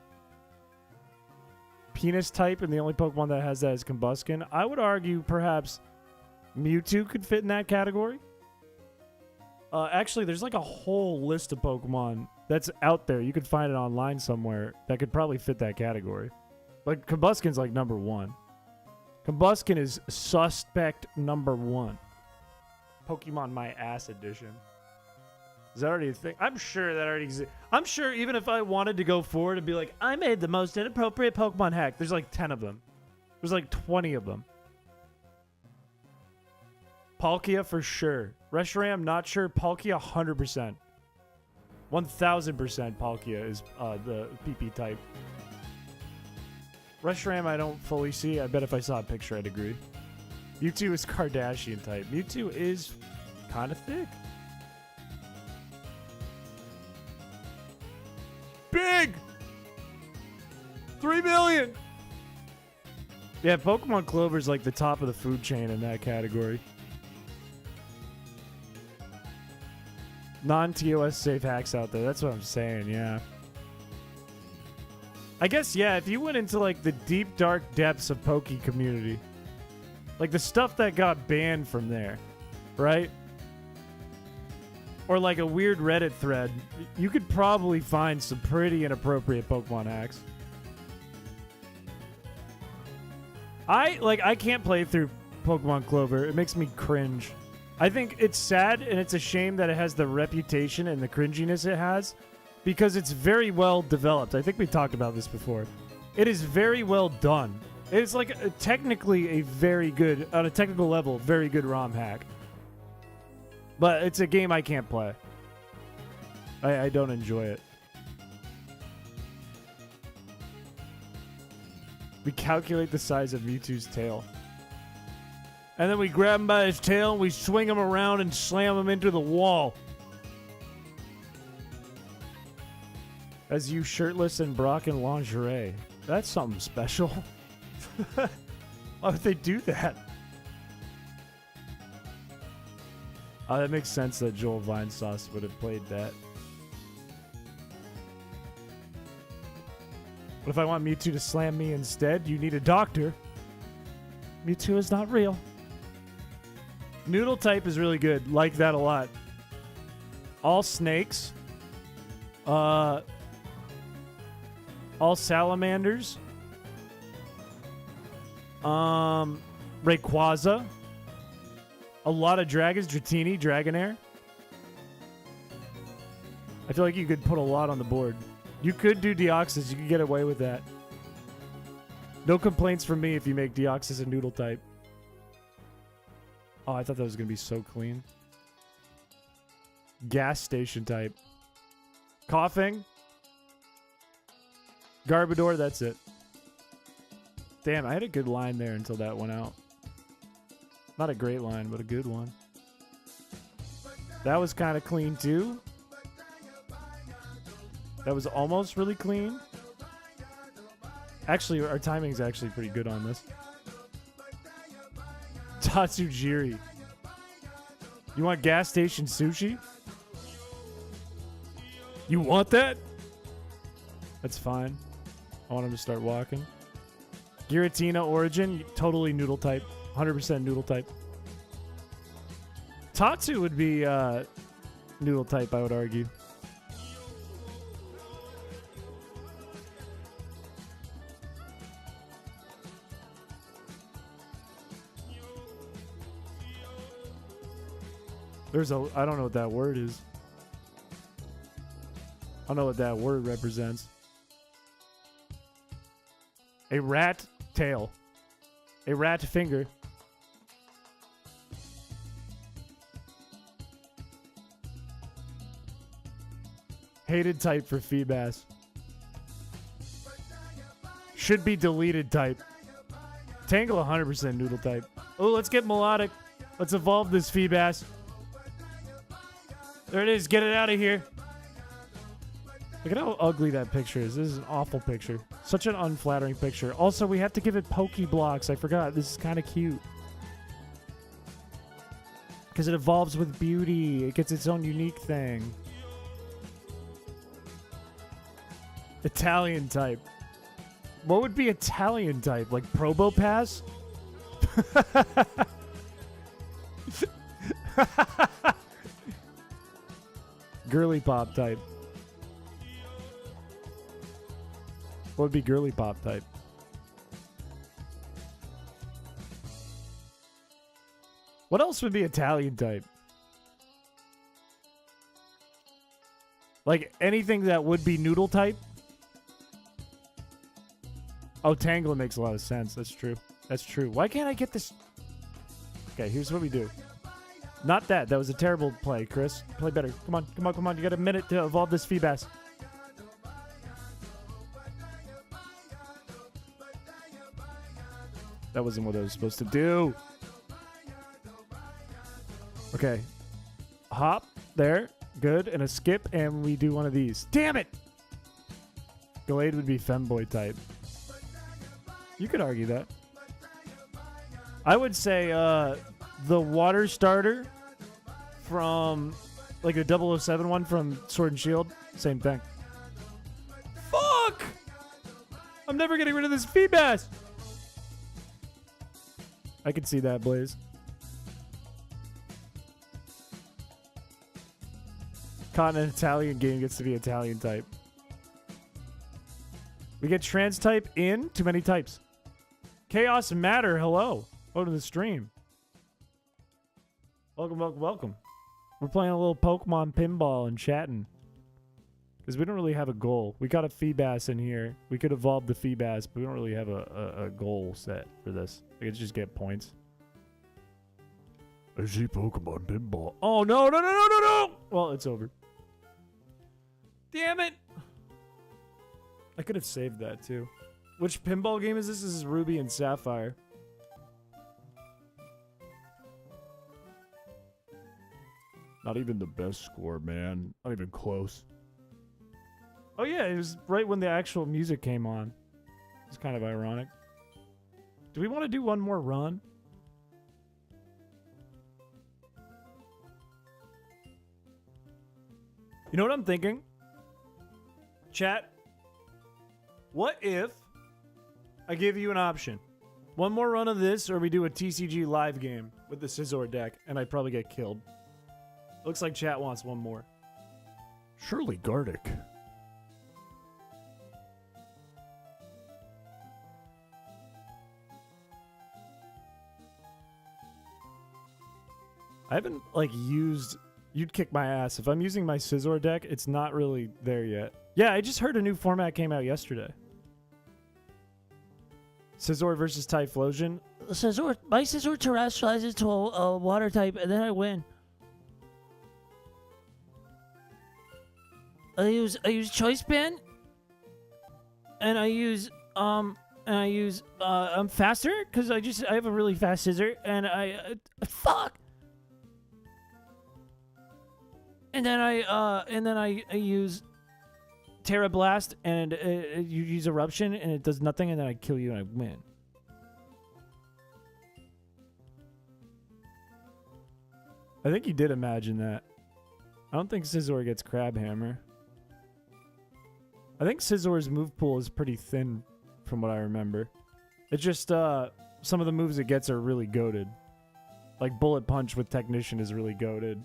Penis type, and the only Pokemon that has that is Combuskin. I would argue perhaps Mewtwo could fit in that category. Actually, there's like a whole list of Pokemon that's out there. You could find it online somewhere that could probably fit that category. But Combuskin's like number 1. Combuskin is suspect number 1. Pokemon My Ass Edition. Is that already a thing? I'm sure that already exists. I'm sure even if I wanted to go forward and be like, I made the most inappropriate Pokemon hack, there's like 10 of them. There's like 20 of them. Palkia for sure. Reshiram, not sure. Palkia, 100%. 1000% Palkia is the PP type. Reshiram, I don't fully see. I bet if I saw a picture, I'd agree. Mewtwo is Kardashian type. Mewtwo is kind of thick. Big! 3 million! Yeah, Pokemon Clover's like the top of the food chain in that category. Non-TOS safe hacks out there. That's what I'm saying, yeah. I guess, yeah, if you went into like the deep, dark depths of Poke community, like the stuff that got banned from there, right? Or like a weird Reddit thread, you could probably find some pretty inappropriate Pokemon hacks. I can't play through Pokemon Clover. It makes me cringe. I think it's sad and it's a shame that it has the reputation and the cringiness it has because it's very well developed. I think we talked about this before. It is very well done. It's like technically a very good, on a technical level, very good ROM hack. But it's a game I can't play. I don't enjoy it. We calculate the size of Mewtwo's tail. And then we grab him by his tail and we swing him around and slam him into the wall. As you shirtless and Brock in lingerie. That's something special. Why would they do that? Oh, that makes sense that Joel Vinesauce would have played that. But if I want Mewtwo to slam me instead, you need a doctor. Mewtwo is not real. Noodle type is really good. Like that a lot. All snakes. All salamanders. Rayquaza. A lot of dragons. Dratini, Dragonair. I feel like you could put a lot on the board. You could do Deoxys. You could get away with that. No complaints from me if you make Deoxys a noodle type. Oh, I thought that was going to be so clean. Gas station type. Coughing. Garbodor, that's it. Damn, I had a good line there until that went out. Not a great line, but a good one. That was kind of clean too. That was almost really clean. Actually, our timing's actually pretty good on this. Tatsujiri. You want gas station sushi? You want that? That's fine. I want him to start walking. Giratina origin, totally noodle type. 100% noodle type. Tatsu would be noodle type, I would argue. I don't know what that word is. I don't know what that word represents. A rat tail. A rat finger. Hated type for Feebas. Should be deleted type. Tangle 100% noodle type. Oh, let's get melodic. Let's evolve this Feebas. There it is. Get it out of here. Look at how ugly that picture is. This is an awful picture. Such an unflattering picture. Also, we have to give it pokey blocks. I forgot. This is kind of cute. Because it evolves with beauty. It gets its own unique thing. Italian type. What would be Italian type? Like Probopass? Girly pop type. What would be girly pop type? What else would be Italian type? Like anything that would be noodle type? Oh, Tangle makes a lot of sense. That's true. That's true. Why can't I get this? Okay, here's what we do. Not that. That was a terrible play, Chris. Play better. Come on, come on, come on. You got a minute to evolve this Feebas. That wasn't what I was supposed to do. Okay. Hop. There. Good. And a skip. And we do one of these. Damn it! Glade would be femboy type. You could argue that. I would say the water starter from like the 007 one from Sword and Shield. Same thing. Fuck! I'm never getting rid of this Feebas. I can see that, Blaze. Caught in an Italian game gets to be Italian type. We get trans type in too many types. Chaos Matter, hello. Welcome to the stream. Welcome, welcome, welcome. We're playing a little Pokemon pinball and chatting. Because we don't really have a goal. We got a Feebas in here. We could evolve the Feebas, but we don't really have a goal set for this. We could just get points. I see Pokemon pinball. Oh, no, no, no, no, no, no! Well, it's over. Damn it! I could have saved that, too. Which pinball game is this? This is Ruby and Sapphire. Not even the best score, man. Not even close. Oh, yeah, it was right when the actual music came on. It's kind of ironic. Do we want to do one more run? You know what I'm thinking? Chat, what if I give you an option? One more run of this, or we do a TCG live game with the Scizor deck, and I probably get killed. Looks like chat wants one more. Surely Gardic. I haven't, like, used... You'd kick my ass. If I'm using my Scizor deck, it's not really there yet. Yeah, I just heard a new format came out yesterday. Scizor versus Typhlosion. Scizor, my Scizor terrestrializes to a water type, and then I win. I use Choice Band, and I'm faster because I have a really fast scissor, and fuck. And then I use Terra Blast, and you use Eruption, and it does nothing, and then I kill you and I win. I think you did imagine that. I don't think Scizor gets Crab Hammer. I think Scizor's move pool is pretty thin from what I remember. It's just some of the moves it gets are really goated. Like Bullet Punch with Technician is really goated.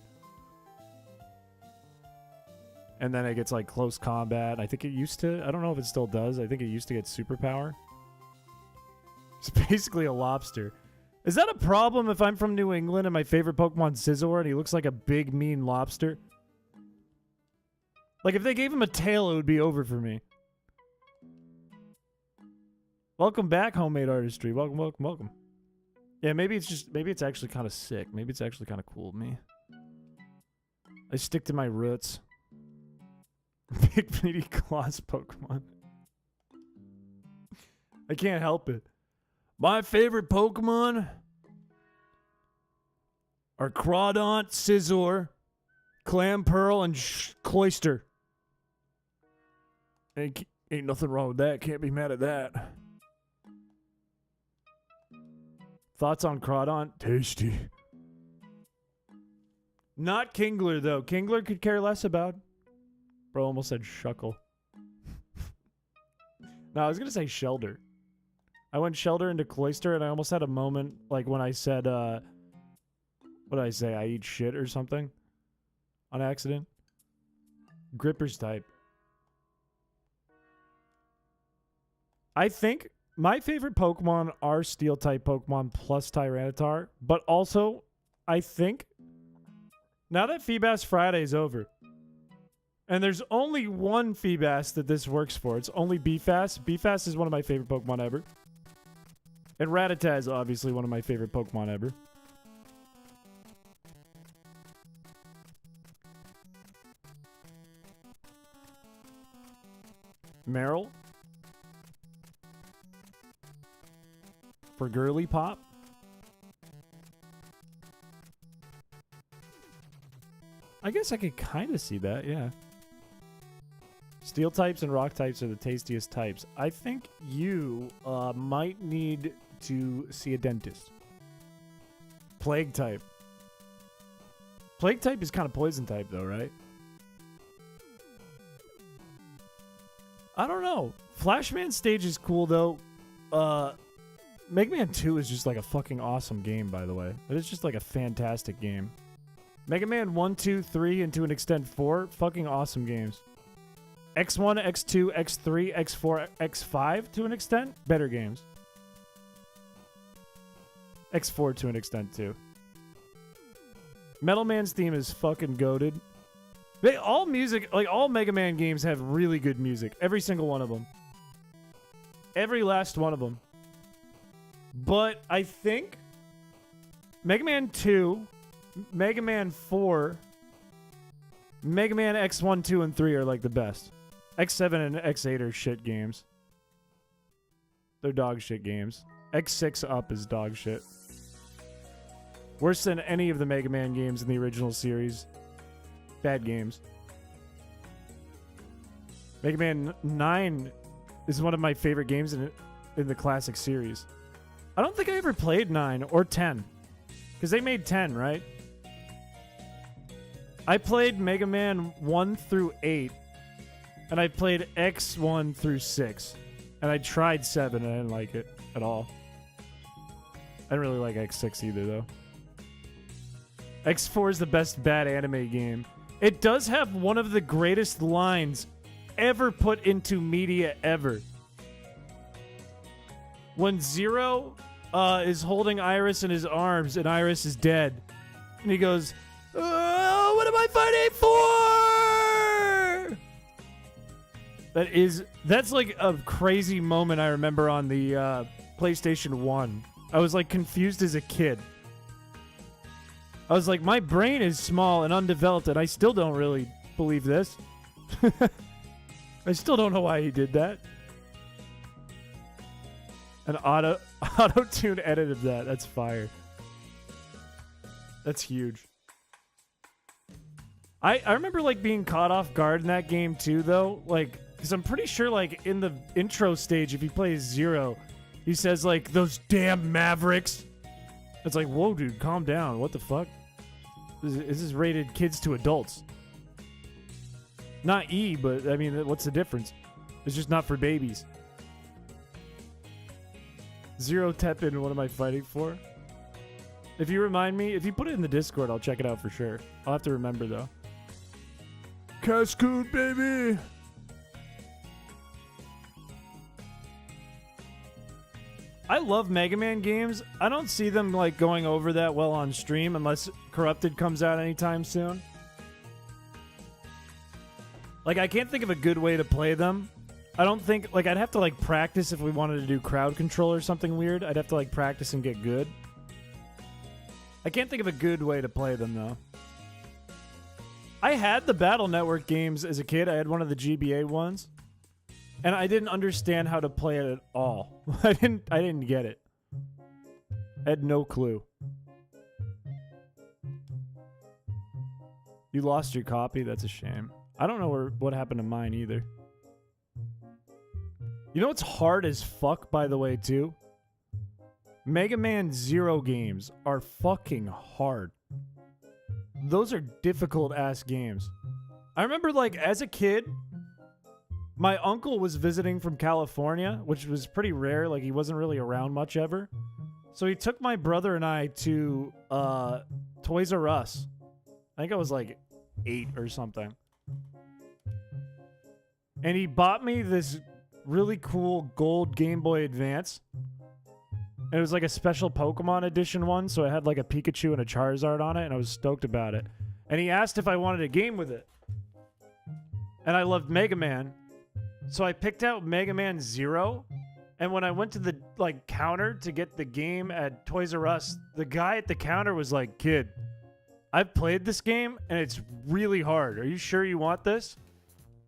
And then it gets like close combat. I think it used to. I don't know if it still does. I think it used to get superpower. It's basically a lobster. Is that a problem if I'm from New England and my favorite Pokemon's Scizor and he looks like a big mean lobster? Like if they gave him a tail, it would be over for me. Welcome back, Homemade Artistry. Welcome, welcome, welcome. Yeah, maybe it's actually kind of sick. Maybe it's actually kind of cool of me. I stick to my roots. Big meaty claws Pokemon. I can't help it. My favorite Pokemon are Crawdaunt, Scizor, Clamperl, and Cloyster. Ain't nothing wrong with that. Can't be mad at that. Thoughts on Crawdaunt? Tasty. Not Kingler, though. Kingler could care less about. Bro almost said Shuckle. No, I was going to say Shelder. I went Shelder into Cloyster, and I almost had a moment like when I said, what did I say? I eat shit or something on accident. Grippers type. I think my favorite Pokemon are Steel type Pokemon plus Tyranitar, but also I think now that Feebas Friday is over, and there's only one Feebas that this works for. It's only Beefas. Beefas is one of my favorite Pokemon ever. And Rattata is obviously one of my favorite Pokemon ever. Meryl. For Girly Pop. I guess I could kind of see that, yeah. Steel types and rock types are the tastiest types. I think you might need to see a dentist. Plague type. Plague type is kind of poison type, though, right? I don't know. Flashman stage is cool, though. Mega Man 2 is just like a fucking awesome game, by the way. It is just like a fantastic game. Mega Man 1, 2, 3, and to an extent 4, fucking awesome games. X1, X2, X3, X4, X5 to an extent, better games. X4 to an extent too. Metal Man's theme is fucking goated. All music, like all Mega Man games have really good music. Every single one of them. Every last one of them. But I think Mega Man 2, Mega Man 4, Mega Man X1, 2, and 3 are like the best. X7 and X8 are shit games. They're dog shit games. X6 up is dog shit. Worse than any of the Mega Man games in the original series. Bad games. Mega Man 9 is one of my favorite games in the classic series. I don't think I ever played 9 or 10. Because they made 10, right? I played Mega Man 1 through 8. And I played X1 through 6. And I tried 7 and I didn't like it at all. I didn't really like X6 either, though. X4 is the best bad anime game. It does have one of the greatest lines ever put into media ever. When Zero is holding Iris in his arms and Iris is dead. And he goes, "Oh, what am I fighting for?" That's like a crazy moment I remember on the PlayStation 1. I was like confused as a kid. I was like, my brain is small and undeveloped and I still don't really believe this. I still don't know why he did that. An auto-tune edit of that. That's fire. That's huge. I remember like being caught off guard in that game too, though. Like, because I'm pretty sure like in the intro stage, if he plays Zero, he says like, "Those damn Mavericks." It's like, whoa, dude, calm down. What the fuck? This is rated kids to adults. Not E, but I mean, what's the difference? It's just not for babies. Zero Tepin, what am I fighting for? If you remind me, if you put it in the Discord, I'll check it out for sure. I'll have to remember, though. Cascoon, baby! I love Mega Man games. I don't see them like going over that well on stream unless Corrupted comes out anytime soon. Like, I can't think of a good way to play them. I don't think, like, I'd have to like practice if we wanted to do crowd control or something weird. I'd have to like practice and get good. I can't think of a good way to play them though. I had the Battle Network games as a kid. I had one of the GBA ones, and I didn't understand how to play it at all. I didn't get it. I had no clue. You lost your copy? That's a shame. I don't know what happened to mine either. You know what's hard as fuck, by the way, too? Mega Man Zero games are fucking hard. Those are difficult-ass games. I remember, like, as a kid, my uncle was visiting from California, which was pretty rare. Like, he wasn't really around much ever. So he took my brother and I to Toys R Us. I think I was, like, 8 or something. And he bought me this really cool gold Game Boy Advance. And it was like a special Pokemon edition one, so it had like a Pikachu and a Charizard on it, and I was stoked about it. And he asked if I wanted a game with it. And I loved Mega Man. So I picked out Mega Man Zero, and when I went to the like counter to get the game at Toys R Us, the guy at the counter was like, "Kid, I've played this game, and it's really hard. Are you sure you want this?"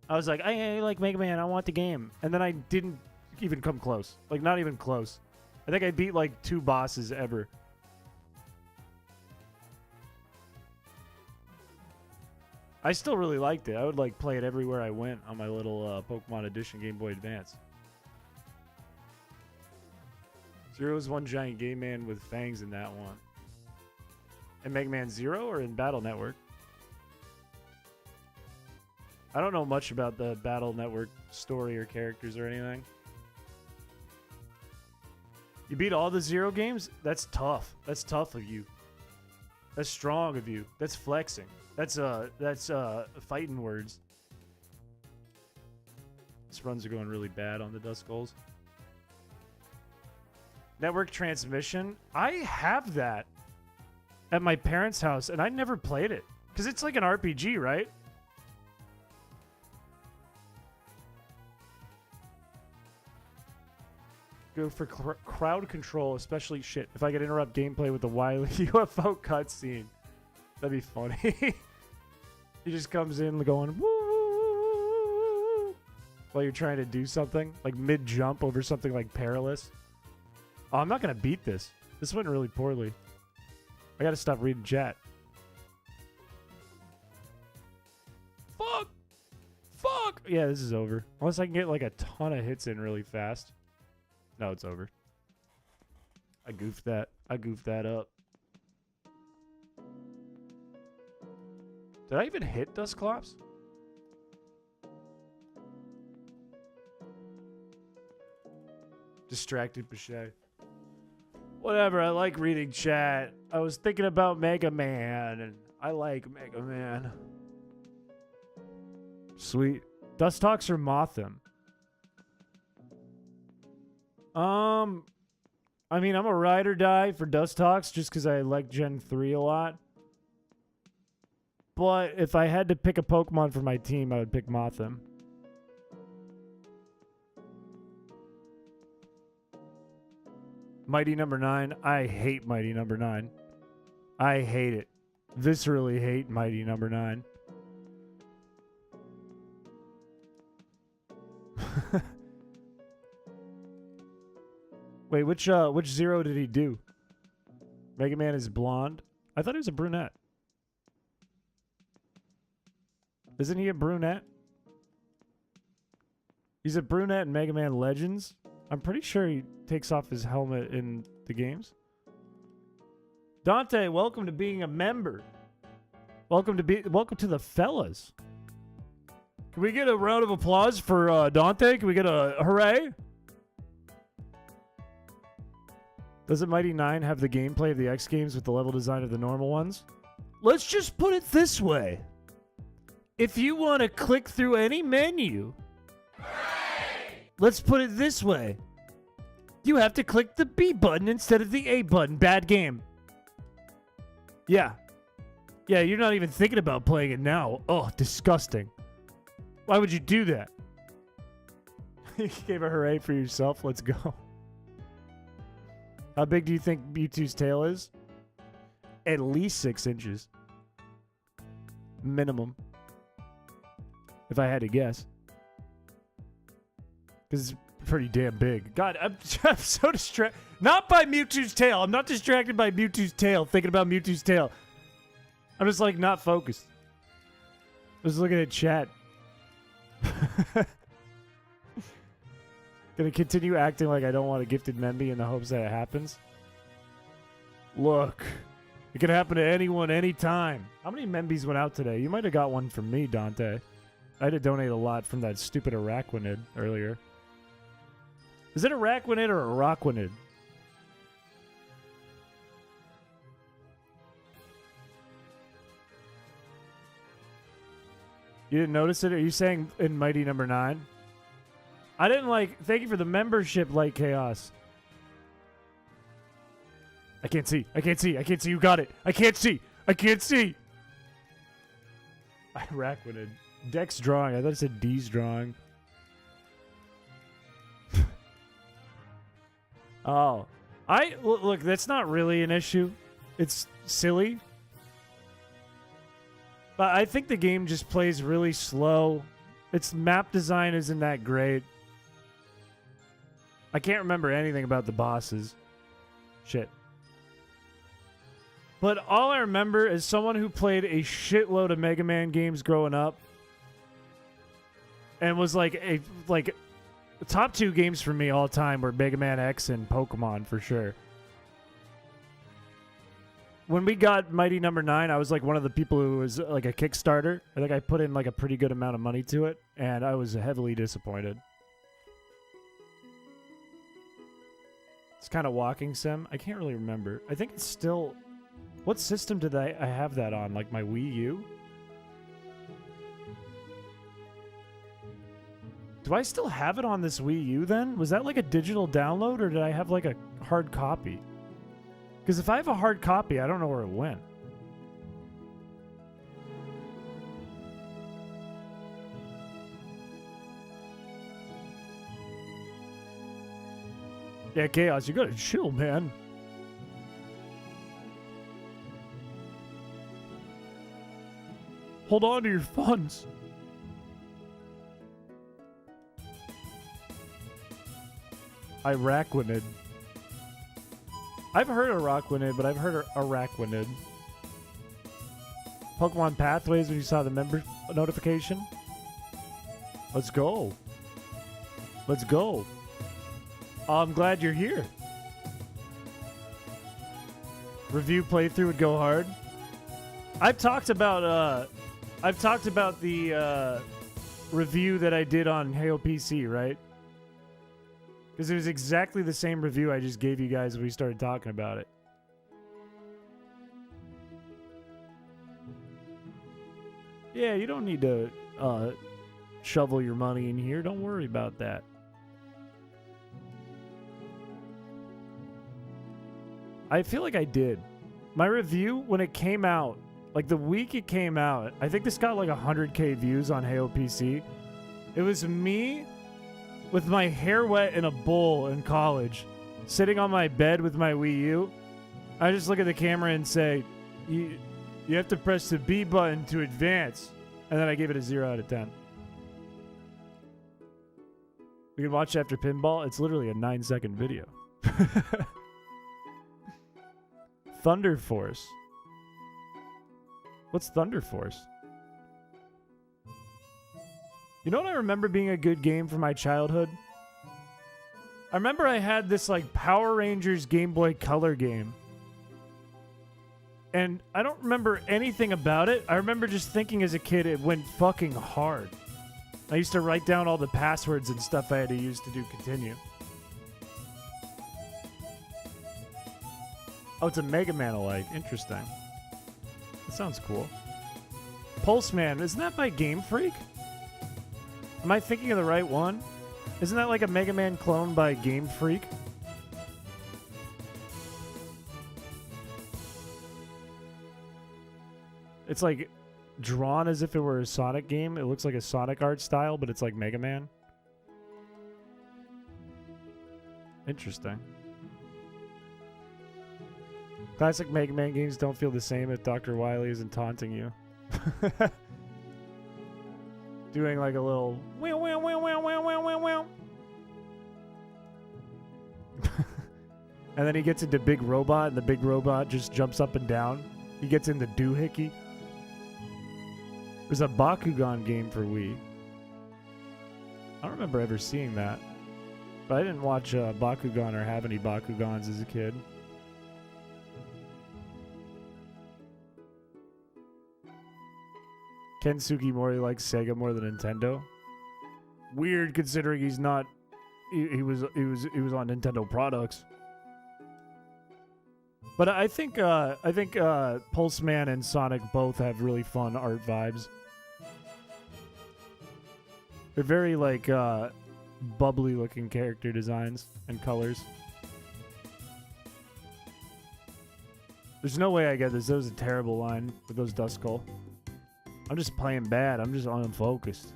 I was like, I like Mega Man, I want the game. And then I didn't even come close. Like, not even close. I think I beat like 2 bosses ever. I still really liked it. I would like play it everywhere I went on my little Pokemon Edition Game Boy Advance. Zero is one giant game man with fangs in that one. In Mega Man Zero or in Battle Network? I don't know much about the Battle Network story or characters or anything. You beat all the Zero games? That's tough. That's tough of you. That's strong of you. That's flexing. That's fighting words. These runs are going really bad on the Dust Goals. Network transmission? I have that at my parents' house, and I never played it. Because it's like an RPG, right? Go for crowd control, especially shit. If I could interrupt gameplay with the wily UFO cutscene, that'd be funny. He just comes in going woo while you're trying to do something, like mid jump over something like perilous. Oh, I'm not gonna beat this. This went really poorly. I gotta stop reading chat. Fuck. Yeah, this is over. Unless I can get like a ton of hits in really fast. No, it's over. I goofed that. I goofed that up. Did I even hit Dusclops? Distracted Piché. Whatever, I like reading chat. I was thinking about Mega Man, and I like Mega Man. Sweet. Dust Talks or Mothim? I mean, I'm a ride or die for Dust Talks just because I like Gen 3 a lot. But if I had to pick a Pokemon for my team, I would pick Mothim. Mighty number 9. I hate Mighty number 9. I hate it. Viscerally hate Mighty number 9. Wait, which Zero did he do? Mega Man is blonde? I thought he was a brunette. Isn't he a brunette? He's a brunette in Mega Man Legends. I'm pretty sure he takes off his helmet in the games. Dante, welcome to being a member. Welcome to the fellas. Can we get a round of applause for Dante? Can we get a hooray? Doesn't Mighty 9 have the gameplay of the X games with the level design of the normal ones? Let's just put it this way. If you want to click through any menu, let's put it this way. You have to click the B button instead of the A button. Bad game. Yeah. Yeah, you're not even thinking about playing it now. Oh, disgusting. Why would you do that? You gave a hooray for yourself. Let's go. How big do you think Mewtwo's tail is? At least 6 inches. Minimum. If I had to guess. Because it's pretty damn big. God, I'm so distracted. Not by Mewtwo's tail. I'm not distracted by Mewtwo's tail, thinking about Mewtwo's tail. I'm just like not focused. I was looking at chat. Gonna continue acting like I don't want a gifted Memby in the hopes that it happens. Look, it can happen to anyone, anytime. How many Membys went out today? You might have got one from me, Dante. I had to donate a lot from that stupid Araquanid earlier. Is it Araquanid or Araquanid? You didn't notice it? Are you saying in Mighty Number 9? I didn't like... Thank you for the membership, Light Chaos. I can't see. I can't see. I can't see. You got it. I can't see. I can't see. Araquanid. Dex drawing. I thought it said D's drawing. Oh. Look, that's not really an issue. It's silly. But I think the game just plays really slow. Its map design isn't that great. I can't remember anything about the bosses. Shit. But all I remember is someone who played a shitload of Mega Man games growing up and was like the top 2 games for me all time were Mega Man X and Pokemon for sure. When we got Mighty Number 9, I was like one of the people who was like a Kickstarter. I think I put in like a pretty good amount of money to it, and I was heavily disappointed. It's kind of walking sim. I can't really remember. I think it's still... What system did I have that on? Like my Wii U? Do I still have it on this Wii U then? Was that like a digital download, or did I have like a hard copy? Because if I have a hard copy, I don't know where it went. Yeah, Chaos, you gotta chill, man. Hold on to your funds. Araquanid. I've heard Araquanid, but I've heard Araquanid. Pokemon Pathways when you saw the member notification. Let's go. Let's go. I'm glad you're here. Review playthrough would go hard. I've talked about the review that I did on Heyo PC, right? Because it was exactly the same review I just gave you guys when we started talking about it. Yeah, you don't need to shovel your money in here. Don't worry about that. I feel like I did. My review, when it came out, like the week it came out, I think this got like 100k views on Heyo PC. It was me with my hair wet in a bowl in college, sitting on my bed with my Wii U. I just look at the camera and say, you have to press the B button to advance. And then I gave it a 0 out of 10. We can watch after Pinball. It's literally a 9-second video. Thunder Force. What's Thunder Force? You know what I remember being a good game from my childhood? I remember I had this like Power Rangers Game Boy Color game. And I don't remember anything about it. I remember just thinking as a kid it went fucking hard. I used to write down all the passwords and stuff I had to use to do continue. Oh, it's a Mega Man alike. Interesting. That sounds cool. Pulseman, isn't that by Game Freak? Am I thinking of the right one? Isn't that like a Mega Man clone by Game Freak? It's like drawn as if it were a Sonic game. It looks like a Sonic art style, but it's like Mega Man. Interesting. Classic Mega Man games don't feel the same if Dr. Wily isn't taunting you. Doing like a little wow wow wow wow wow wow wow wow. And then he gets into Big Robot, and the Big Robot just jumps up and down. He gets into Doohickey. There's a Bakugan game for Wii. I don't remember ever seeing that. But I didn't watch Bakugan or have any Bakugans as a kid. Ken Sugimori likes Sega more than Nintendo. Weird, considering he's not. He was on Nintendo products. But I think Pulseman and Sonic both have really fun art vibes. They're very like bubbly looking character designs and colors. There's no way I get this. That was a terrible line with those Duskull. I'm just playing bad. I'm just unfocused.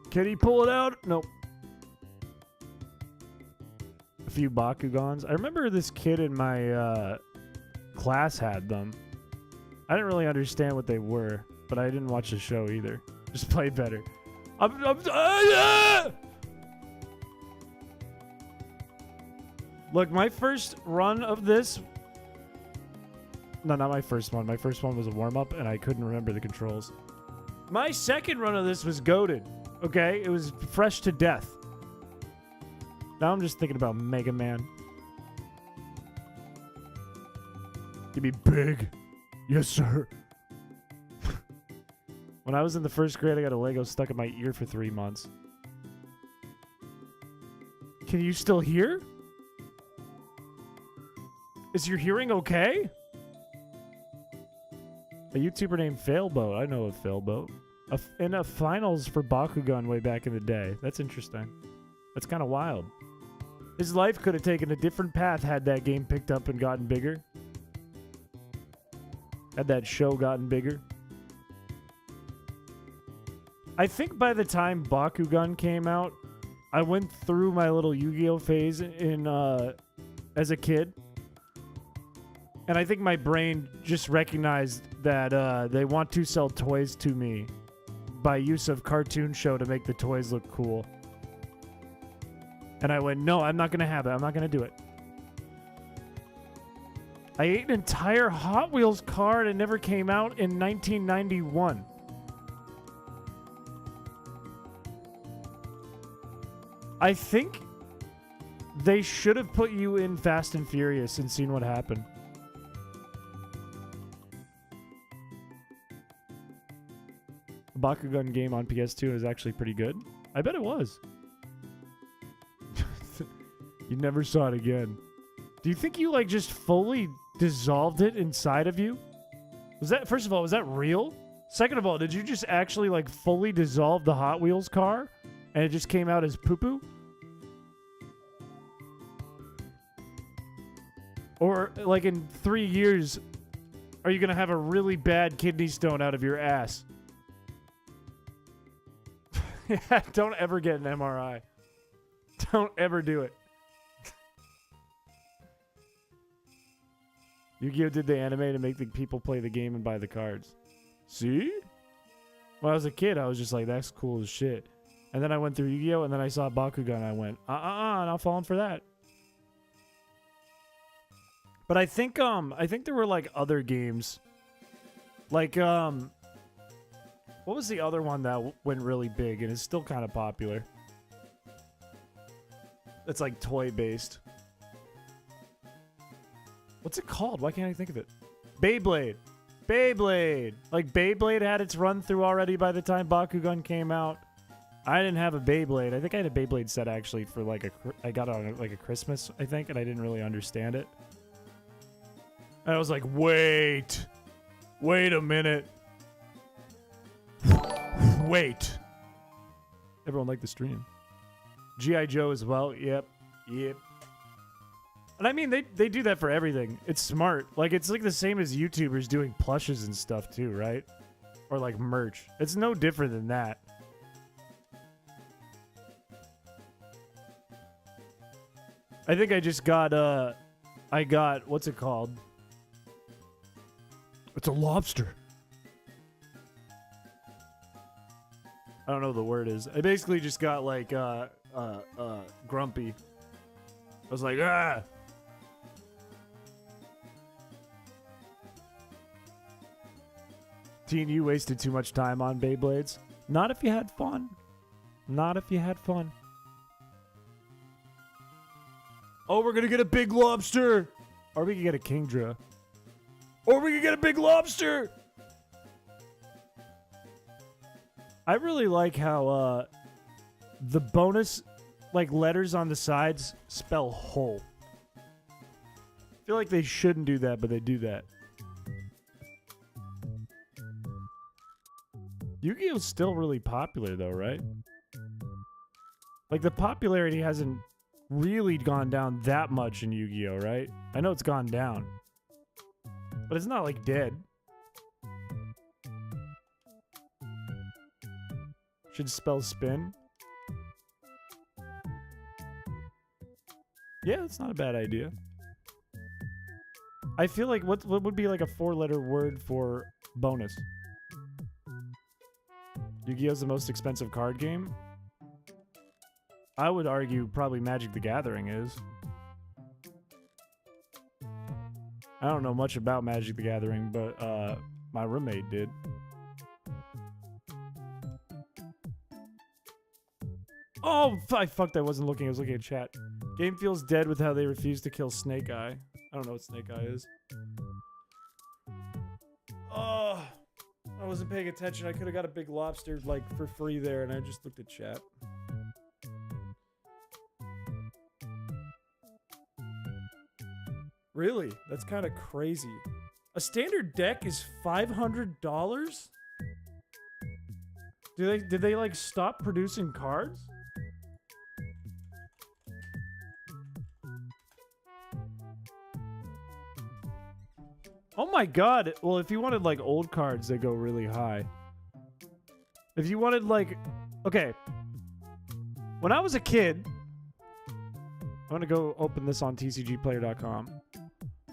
Can he pull it out? Nope. A few Bakugans. I remember this kid in my class had them. I didn't really understand what they were, but I didn't watch the show either. Just play better. Look, my first run of this... No, not my first one. My first one was a warm-up, and I couldn't remember the controls. My second run of this was goated. Okay? It was fresh to death. Now I'm just thinking about Mega Man. Give me big. Yes, sir. When I was in the first grade, I got a Lego stuck in my ear for 3 months. Can you still hear? Is your hearing okay? A YouTuber named Failboat. I know of Failboat. In a finals for Bakugan way back in the day. That's interesting. That's kind of wild. His life could have taken a different path had that game picked up and gotten bigger. Had that show gotten bigger. I think by the time Bakugan came out, I went through my little Yu-Gi-Oh phase in as a kid. And I think my brain just recognized that they want to sell toys to me by use of cartoon show to make the toys look cool. And I went, no, I'm not going to have it. I'm not going to do it. I ate an entire Hot Wheels car and it never came out in 1991. I think they should have put you in Fast and Furious and seen what happened. The Bakugan game on PS2 is actually pretty good. I bet it was. You never saw it again. Do you think you like just fully dissolved it inside of you? Was that, first of all, was that real? Second of all, did you just actually like fully dissolve the Hot Wheels car and it just came out as poo-poo? Or like in 3 years, are you going to have a really bad kidney stone out of your ass? Yeah, don't ever get an MRI. Don't ever do it. Yu-Gi-Oh! Did the anime to make the people play the game and buy the cards. See? When I was a kid, I was just like, that's cool as shit. And then I went through Yu-Gi-Oh! And then I saw Bakugan and I went, not falling for that. But I think there were like other games. Like, what was the other one that went really big and is still kind of popular? It's like toy-based. What's it called? Why can't I think of it? Beyblade. Beyblade. Like, Beyblade had its run through already by the time Bakugan came out. I didn't have a Beyblade. I think I had a Beyblade set, actually, for like I got it on like a Christmas, I think, and I didn't really understand it. And I was like, wait a minute. Wait. Everyone liked the stream. G.I. Joe as well. Yep. And I mean, they do that for everything. It's smart. Like, it's like the same as YouTubers doing plushes and stuff too, right? Or like merch. It's no different than that. I think I just got I got what's it called? It's a lobster. I don't know what the word is. I basically just got like grumpy. I was like, ah. Teen, you wasted too much time on Beyblades. Not if you had fun. Not if you had fun. Oh, we're gonna get a big lobster! Or we can get a Kingdra. Or we can get a big lobster! I really like how the bonus like letters on the sides spell whole. I feel like they shouldn't do that, but they do that. Yu-Gi-Oh's still really popular though, right? Like the popularity hasn't really gone down that much in Yu-Gi-Oh, right? I know it's gone down. But it's not like dead. Should spell spin. Yeah, that's not a bad idea. I feel like what would be like a 4-letter word for bonus? Yu-Gi-Oh's the most expensive card game? I would argue probably Magic the Gathering is. I don't know much about Magic the Gathering, but my roommate did. Oh, I fucked. I wasn't looking. I was looking at chat. Game feels dead with how they refuse to kill Snake Eye. I don't know what Snake Eye is. Oh, I wasn't paying attention. I could have got a big lobster like for free there, and I just looked at chat. Really? That's kind of crazy. A standard deck is $500? Did they like stop producing cards? Oh my god. Well, if you wanted like old cards, they go really high. If you wanted like... Okay. When I was a kid... I'm gonna go open this on tcgplayer.com.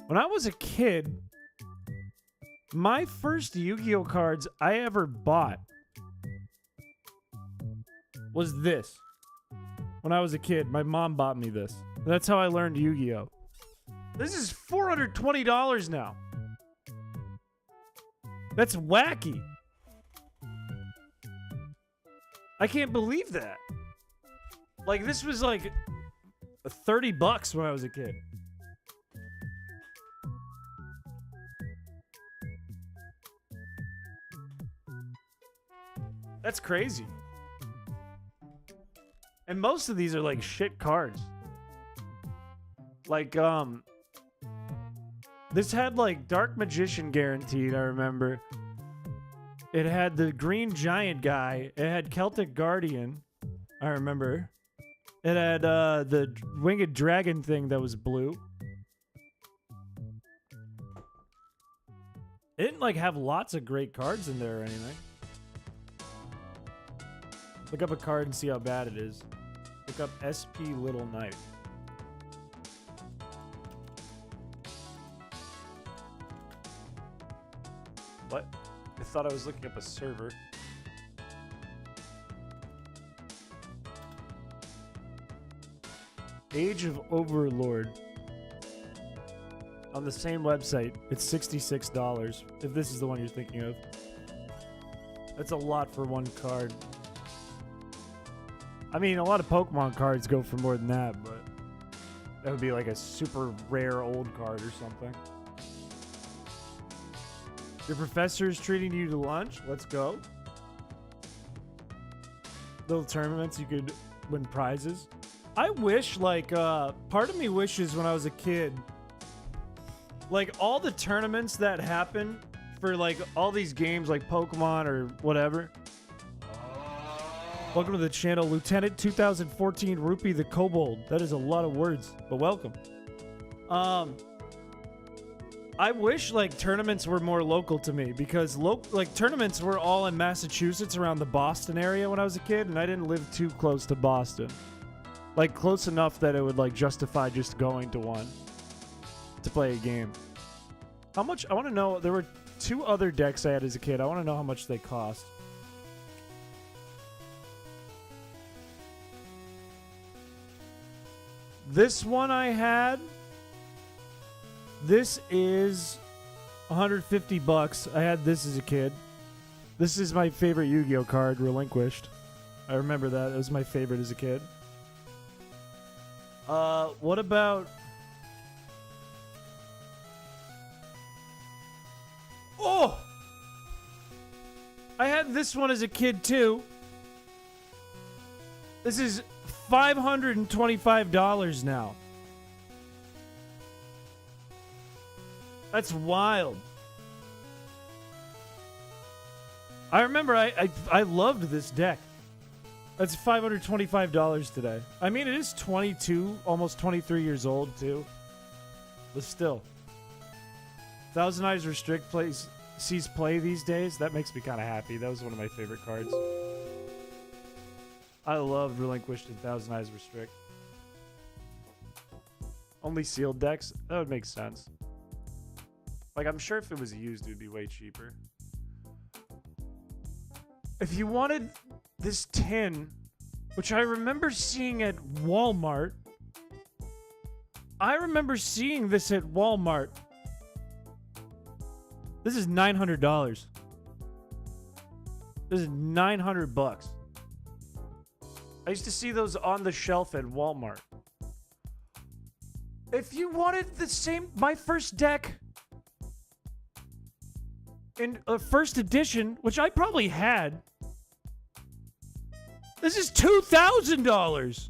When I was a kid, my first Yu-Gi-Oh cards I ever bought was this. When I was a kid, my mom bought me this. That's how I learned Yu-Gi-Oh. This is $420 now. That's wacky. I can't believe that. Like, this was like $30 when I was a kid. That's crazy. And most of these are like shit cards. Like, this had like Dark Magician guaranteed, I remember. It had the Green Giant guy. It had Celtic Guardian, I remember. It had the Winged Dragon thing that was blue. It didn't like have lots of great cards in there or anything. Look up a card and see how bad it is. Look up SP Little Knight. What? I thought I was looking up a server. Age of Overlord. On the same website, it's $66. If this is the one you're thinking of. That's a lot for one card. I mean, a lot of Pokemon cards go for more than that, but that would be like a super rare old card or something. Your professor's treating you to lunch? Let's go. Little tournaments, you could win prizes. I wish, like, part of me wishes when I was a kid, like, all the tournaments that happen for, like, all these games, like Pokemon or whatever. Welcome to the channel, Lieutenant 2014 Rupee the Kobold. That is a lot of words, but welcome. I wish like tournaments were more local to me because like tournaments were all in Massachusetts around the Boston area when I was a kid, and I didn't live too close to Boston. Like close enough that it would like justify just going to one to play a game. How much? I want to know. There were 2 other decks I had as a kid. I want to know how much they cost. This one I had. This is $150. I had this as a kid. This is my favorite Yu-Gi-Oh card, Relinquished. I remember that. It was my favorite as a kid. What about... Oh! I had this one as a kid, too. This is $525 now. That's wild. I remember I loved this deck. That's $525 today. I mean, it is 22, almost 23 years old, too. But still. Thousand Eyes Restrict sees play these days. That makes me kind of happy. That was one of my favorite cards. I loved Relinquished and Thousand Eyes Restrict. Only sealed decks? That would make sense. Like, I'm sure if it was used, it would be way cheaper. If you wanted this tin, which I remember seeing at Walmart. I remember seeing this at Walmart. This is $900. This is $900. I used to see those on the shelf at Walmart. If you wanted the same, my first deck in a first edition, which I probably had, this is $2,000.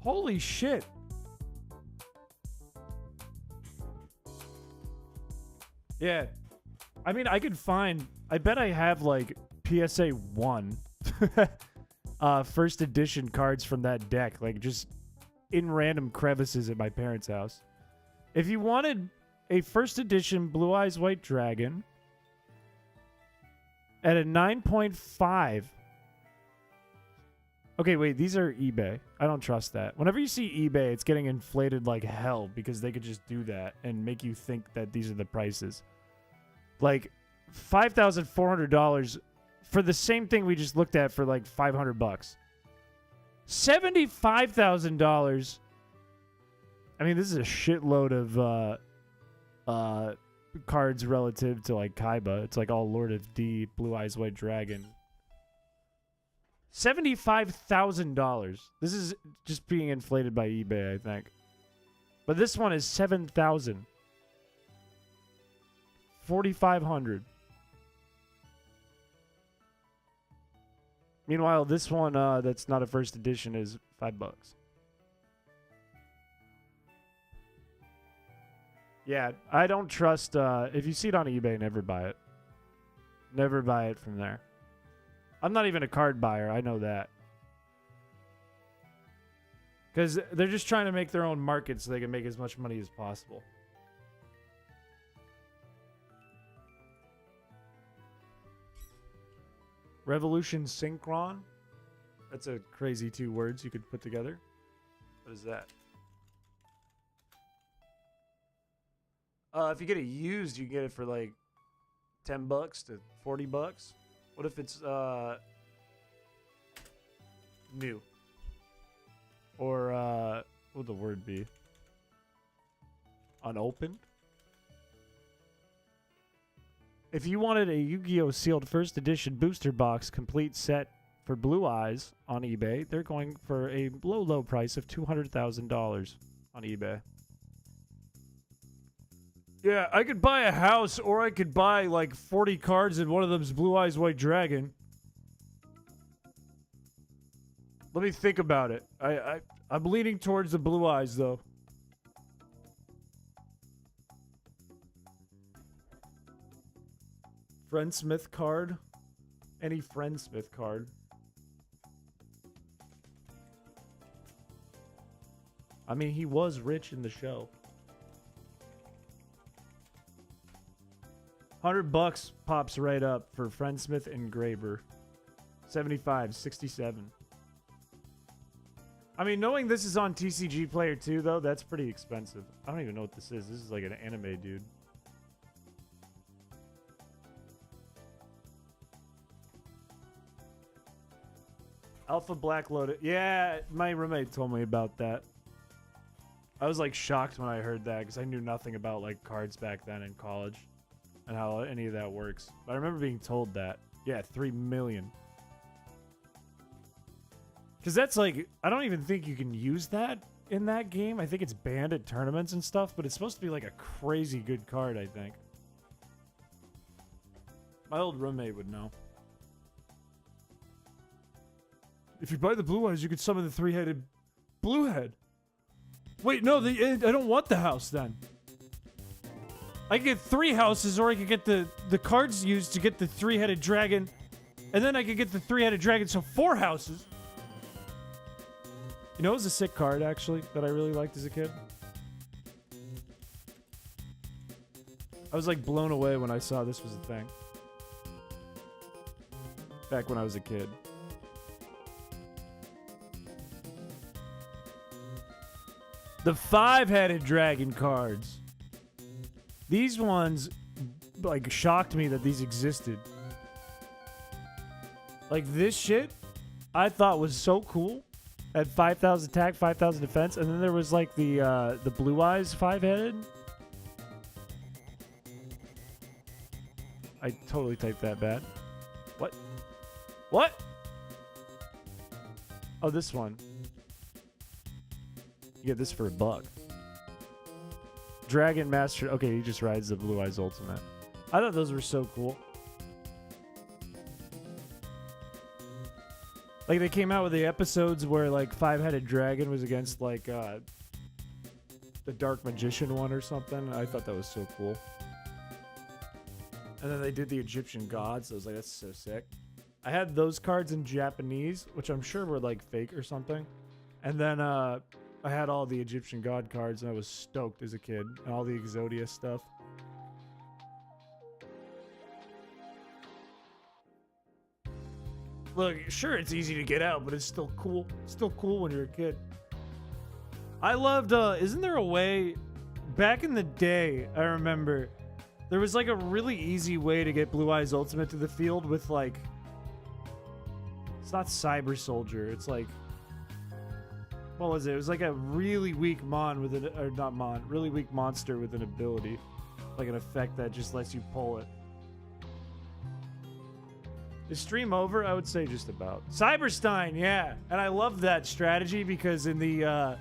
Holy shit. Yeah. I mean, I could find, I bet I have like PSA 1 first edition cards from that deck, like just in random crevices at my parents' house. If you wanted a first edition Blue Eyes White Dragon at a 9.5. Okay, wait, these are eBay. I don't trust that. Whenever you see eBay, it's getting inflated like hell because they could just do that and make you think that these are the prices. Like $5,400 for the same thing we just looked at for like $500. $75,000. I mean, this is a shitload of cards relative to like Kaiba. It's like all Lord of D, Blue Eyes White Dragon. $75,000. This is just being inflated by eBay, I think. But this one is $7,000. $4,500. Meanwhile, this one that's not a first edition is $5. Yeah, I don't trust. If you see it on eBay, never buy it. Never buy it from there. I'm not even a card buyer. I know that. Because they're just trying to make their own market so they can make as much money as possible. Revolution Synchron. That's a crazy 2 words you could put together. What is that? If you get it used, you can get it for like $10 to $40. What if it's new? Or what would the word be? Unopened? If you wanted a Yu-Gi-Oh! Sealed first edition booster box complete set for Blue Eyes on eBay, they're going for a low price of $200,000 on eBay. Yeah, I could buy a house, or I could buy like 40 cards and one of them's Blue Eyes White Dragon. Let me think about it. I'm leaning towards the Blue Eyes, though. Friendsmith card? Any Friendsmith card? I mean, he was rich in the show. $100 pops right up for Friendsmith Engraver. 75, 67. I mean, knowing this is on TCG Player 2, though, that's pretty expensive. I don't even know what this is. This is like an anime, dude. Alpha Black Lotus. Yeah, my roommate told me about that. I was like shocked when I heard that because I knew nothing about like cards back then in college and how any of that works. But I remember being told that. Yeah, 3 million. Because that's like, I don't even think you can use that in that game. I think it's banned at tournaments and stuff, but it's supposed to be like a crazy good card, I think. My old roommate would know. If you buy the blue eyes, you could summon the 3-headed blue head. Wait, no, I don't want the house then. I could get 3 houses, or I could get the cards used to get the 3-headed dragon, and then I could get the 3-headed dragon, so 4 houses. You know, it was a sick card, actually, that I really liked as a kid. I was, like, blown away when I saw this was a thing. Back when I was a kid. The 5-headed dragon cards. These ones, like, shocked me that these existed. Like, this shit, I thought was so cool. At 5,000 attack, 5,000 defense, and then there was like the blue eyes 5-headed. I totally typed that bad. What? What? Oh, this one. You get this for $1. Dragon Master. Okay, he just rides the blue eyes ultimate. I thought those were so cool. Like, they came out with the episodes where, like, 5-headed dragon was against, like, the Dark Magician one or something. I thought that was so cool. And then they did the Egyptian gods. I was like, that's so sick. I had those cards in Japanese, which I'm sure were, like, fake or something. And then I had all the Egyptian god cards, and I was stoked as a kid. And all the Exodia stuff. Look, sure, it's easy to get out, but it's still cool. It's still cool when you're a kid. I loved, isn't there a way... Back in the day, I remember, there was, like, a really easy way to get Blue Eyes Ultimate to the field with, like... It's not Cyber Soldier, it's, like... What was it? It was, like, a really weak mon with an... Or not mon, really weak monster with an ability. Like, an effect that just lets you pull it. Is stream over? I would say just about. Cyberstein, yeah. And I love that strategy because in the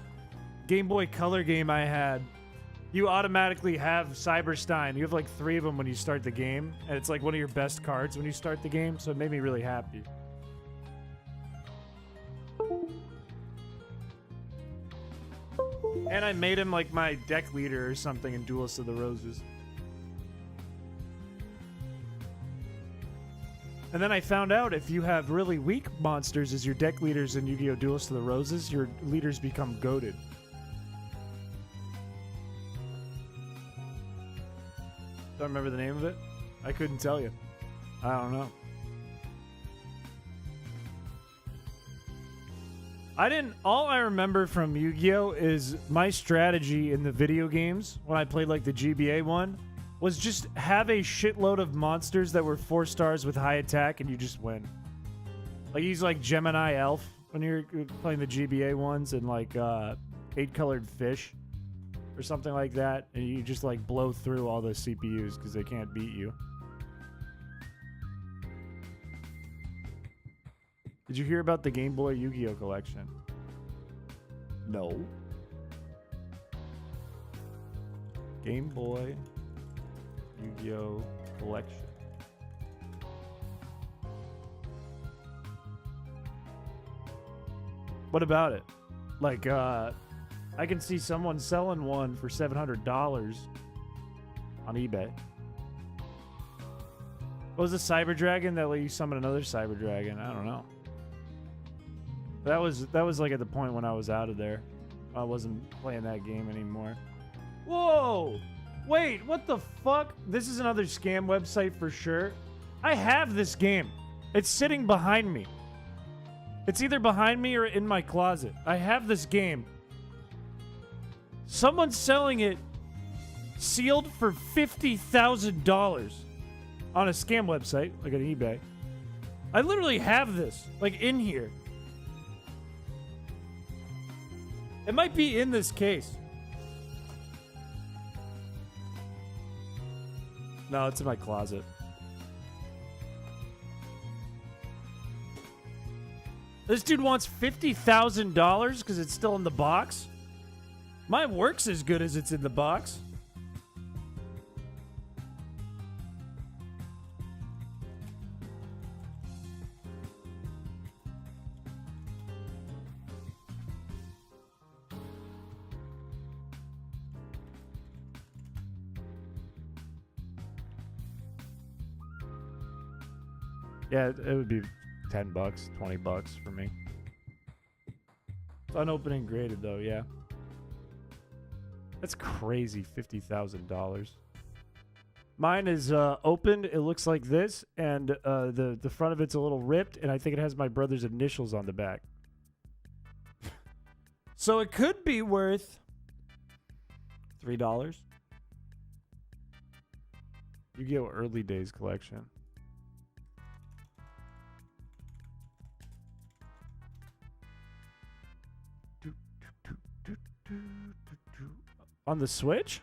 Game Boy Color game I had, you automatically have Cyberstein. You have like 3 of them when you start the game. And it's like one of your best cards when you start the game. So it made me really happy. And I made him like my deck leader or something in Duelist of the Roses. And then I found out if you have really weak monsters as your deck leaders in Yu-Gi-Oh! Duelist of the Roses, your leaders become goated. Don't remember the name of it? I couldn't tell you. I don't know. All I remember from Yu-Gi-Oh! Is my strategy in the video games when I played like the GBA one. Was just have a shitload of monsters that were 4 stars with high attack and you just win. Like, he's like Gemini Elf when you're playing the GBA ones and like 8-colored fish or something like that. And you just like blow through all the CPUs because they can't beat you. Did you hear about the Game Boy Yu-Gi-Oh! Collection? No. Game Boy Yu-Gi-Oh! Collection. What about it? Like, I can see someone selling one for $700 on eBay. What was a Cyber Dragon that let you summon another Cyber Dragon? I don't know. That was like at the point when I was out of there. I wasn't playing that game anymore. Whoa! Wait, what the fuck? This is another scam website for sure. I have this game. It's sitting behind me. It's either behind me or in my closet. I have this game. Someone's selling it sealed for $50,000 on a scam website, like on eBay. I literally have this, like, in here. It might be in this case. No, it's in my closet. This dude wants $50,000 because it's still in the box? Mine works as good as it's in the box. Yeah, it would be $10, $20 for me. It's unopened and graded though, yeah. That's crazy, $50,000. Mine is opened. It looks like this, and the front of it's a little ripped, and I think it has my brother's initials on the back. So it could be worth $3. Yu-Gi-Oh! Early Days collection. On the Switch?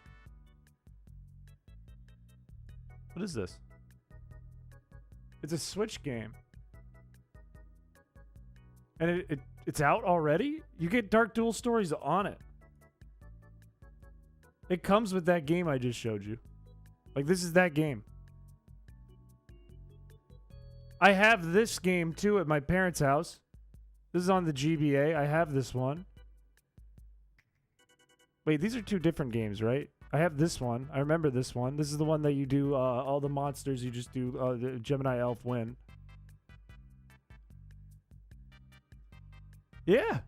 What is this? It's a Switch game. And it's out already? You get Dark Duel Stories on it. It comes with that game I just showed you. Like, this is that game. I have this game, too, at my parents' house. This is on the GBA. I have this one. Wait, these are two different games, right? I have this one. I remember this one. This is the one that you do all the monsters. You just do the Gemini Elf win. Yeah.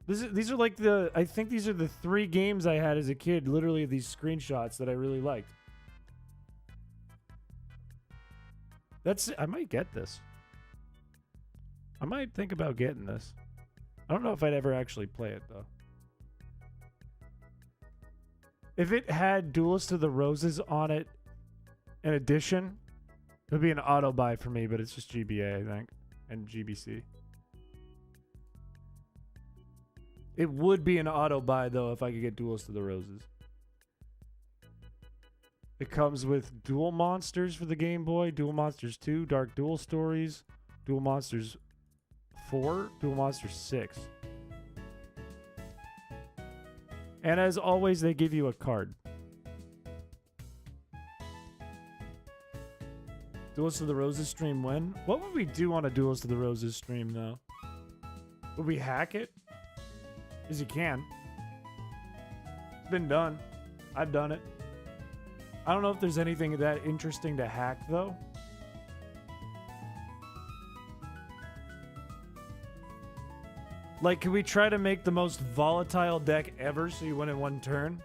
These are like the... I think these are the 3 games I had as a kid. Literally these screenshots that I really liked. I might get this. I might think about getting this. I don't know if I'd ever actually play it, though. If it had Duelist of the Roses on it in addition, it would be an auto buy for me, but it's just GBA, I think, and GBC. It would be an auto buy, though, if I could get Duelist of the Roses. It comes with Duel Monsters for the Game Boy, Duel Monsters 2, Dark Duel Stories, Duel Monsters 4, Duel Monsters 6. And as always, they give you a card. Duelist of the Roses stream when? What would we do on a Duelist of the Roses stream, though? Would we hack it? Because you can. It's been done. I've done it. I don't know if there's anything that interesting to hack, though. Like, could we try to make the most volatile deck ever so you win in one turn?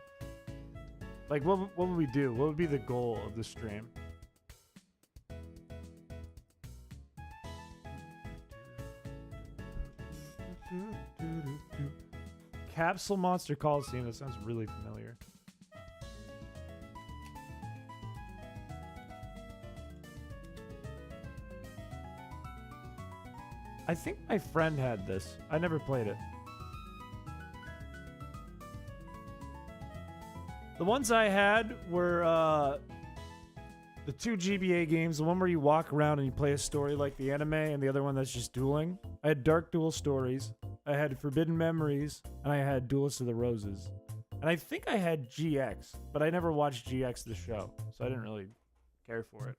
Like, what would we do? What would be the goal of the stream? Capsule Monster Coliseum. That sounds really familiar. I think my friend had this. I never played it. The ones I had were the 2 GBA games. The one where you walk around and you play a story like the anime, and the other one that's just dueling. I had Dark Duel Stories. I had Forbidden Memories, and I had Duelist of the Roses. And I think I had GX, but I never watched GX the show, so I didn't really care for it.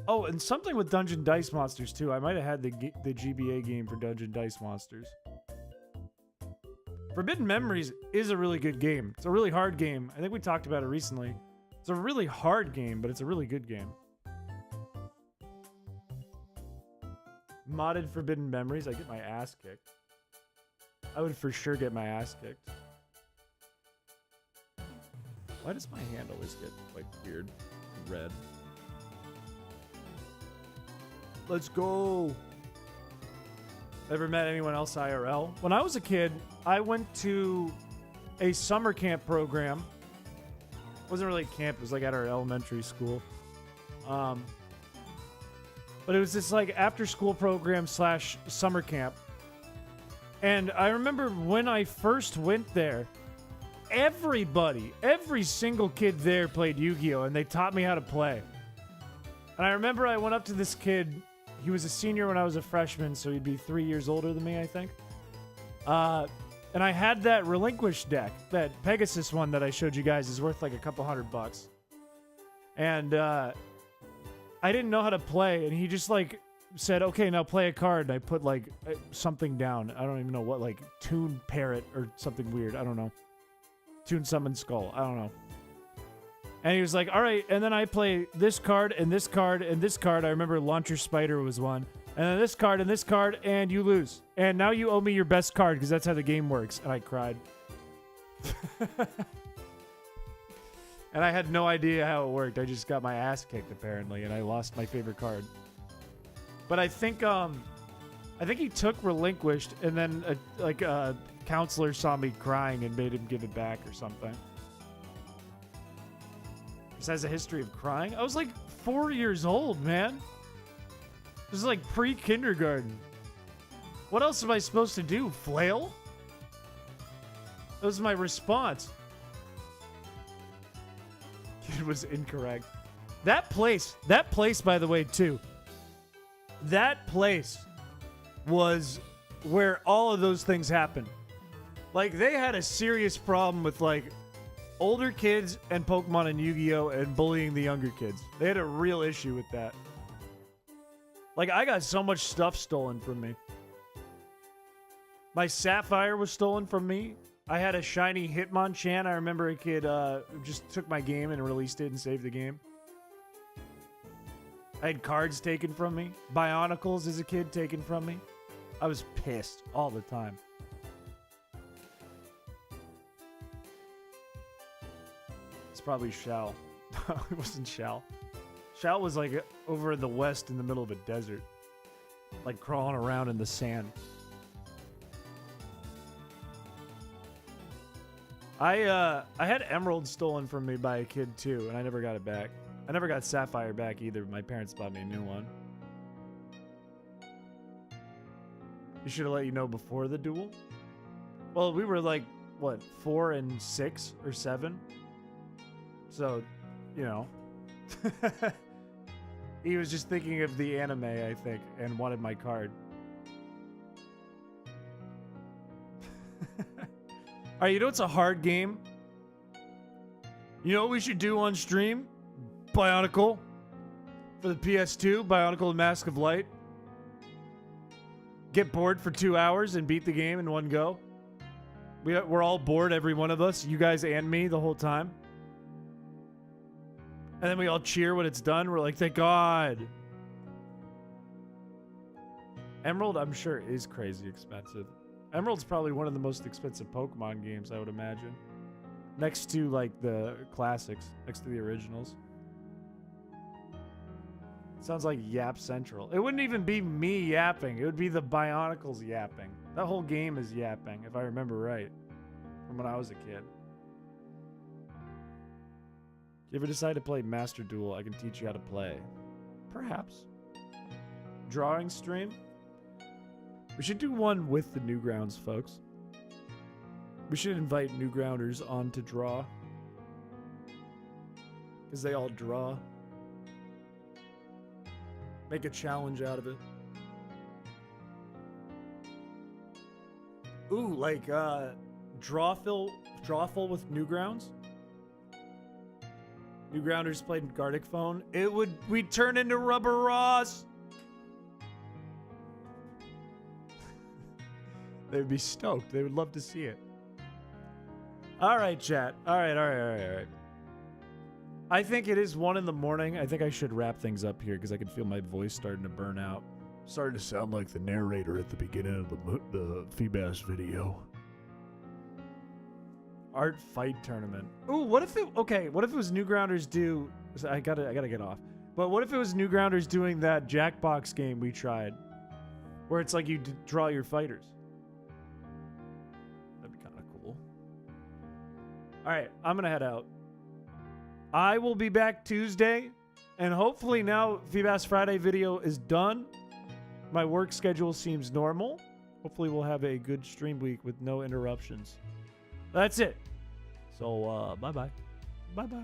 Oh, and something with Dungeon Dice Monsters, too. I might have had the GBA game for Dungeon Dice Monsters. Forbidden Memories is a really good game. It's a really hard game. I think we talked about it recently. It's a really hard game, but it's a really good game. Modded Forbidden Memories. I get my ass kicked. I would for sure get my ass kicked. Why does my hand always get like weird red? Let's go. Ever met anyone else IRL? When I was a kid, I went to a summer camp program. It wasn't really camp, it was like at our elementary school. But it was this like after school program / summer camp. And I remember when I first went there, everybody, every single kid there played Yu-Gi-Oh! And they taught me how to play. And I remember I went up to this kid. He was a senior when I was a freshman, so he'd be 3 years older than me, I think. And I had that relinquished deck, that Pegasus one that I showed you guys is worth like a couple $100. And I didn't know how to play, and he just like said, okay, now play a card. And I put like something down. I don't even know what, like Toon Parrot or something weird. I don't know. Toon Summon Skull. I don't know. And he was like, all right, and then I play this card and this card and this card. I remember Launcher Spider was one. And then this card and this card, and you lose. And now you owe me your best card, because that's how the game works. And I cried. And I had no idea how it worked. I just got my ass kicked, apparently, and I lost my favorite card. But I think he took relinquished, and then a counselor saw me crying and made him give it back or something. This has a history of crying. I was like 4 years old, man. This is like pre-kindergarten. What else am I supposed to do? Flail? That was my response. It was incorrect. That place, by the way, too. That place was where all of those things happened. Like, they had a serious problem with, like, older kids and Pokemon and Yu-Gi-Oh! And bullying the younger kids. They had a real issue with that. Like, I got so much stuff stolen from me. My Sapphire was stolen from me. I had a shiny Hitmonchan. I remember a kid just took my game and released it and saved the game. I had cards taken from me. Bionicles as a kid taken from me. I was pissed all the time. It's probably Shao. It wasn't Shao. Shao was like over in the west in the middle of a desert. Like crawling around in the sand. I had Emerald stolen from me by a kid too, and I never got it back. I never got Sapphire back either. My parents bought me a new one. You should have let you know before the duel. Well, we were like, what, 4 and 6 or 7? So, you know. He was just thinking of the anime, I think, and wanted my card. Alright, you know it's a hard game? You know what we should do on stream? Bionicle. For the PS2, Bionicle and Mask of Light. Get bored for 2 hours and beat the game in one go. We're all bored, every one of us. You guys and me the whole time. And then we all cheer when it's done. We're like, thank God. Emerald, I'm sure, is crazy expensive. Emerald's probably one of the most expensive Pokemon games, I would imagine. Next to, like, the classics. Next to the originals. Sounds like Yap Central. It wouldn't even be me yapping. It would be the Bionicles yapping. That whole game is yapping, if I remember right. From when I was a kid. If you ever decide to play Master Duel, I can teach you how to play. Perhaps. Drawing stream? We should do one with the Newgrounds, folks. We should invite Newgrounders on to draw. Because they all draw. Make a challenge out of it. Ooh, like, Drawful with Newgrounds? Newgrounders played Gartic Phone. We'd turn into Rubber Ross! They would be stoked. They would love to see it. Alright, chat. Alright. I think it is 1 in the morning. I think I should wrap things up here because I can feel my voice starting to burn out. Starting to sound like the narrator at the beginning of the Feebas video. Art fight tournament. Ooh, what if it was Newgrounders do? I gotta get off. But what if it was Newgrounders doing that Jackbox game we tried, where it's like you draw your fighters? That'd be kind of cool. All right, I'm gonna head out. I will be back Tuesday, and hopefully now Feebas Friday video is done. My work schedule seems normal. Hopefully we'll have a good stream week with no interruptions. That's it. So, bye-bye. Bye-bye.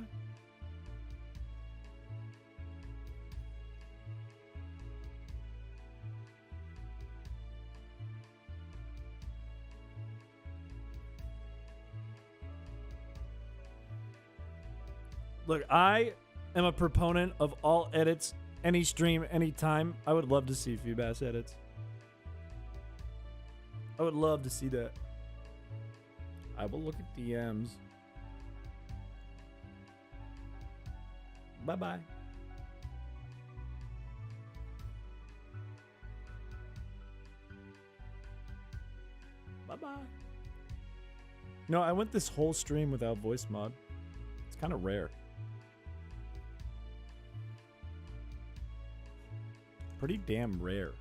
Look, I am a proponent of all edits, any stream, anytime. I would love to see Feebas edits. I would love to see that. I will look at DMs. Bye-bye. Bye-bye. No, I went this whole stream without voice mod. It's kind of rare. Pretty damn rare.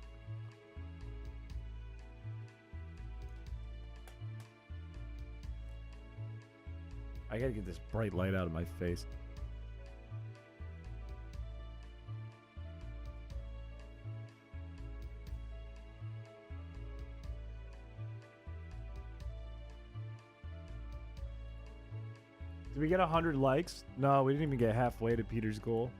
I gotta get this bright light out of my face. Did we get 100 likes? No, we didn't even get halfway to Peter's goal.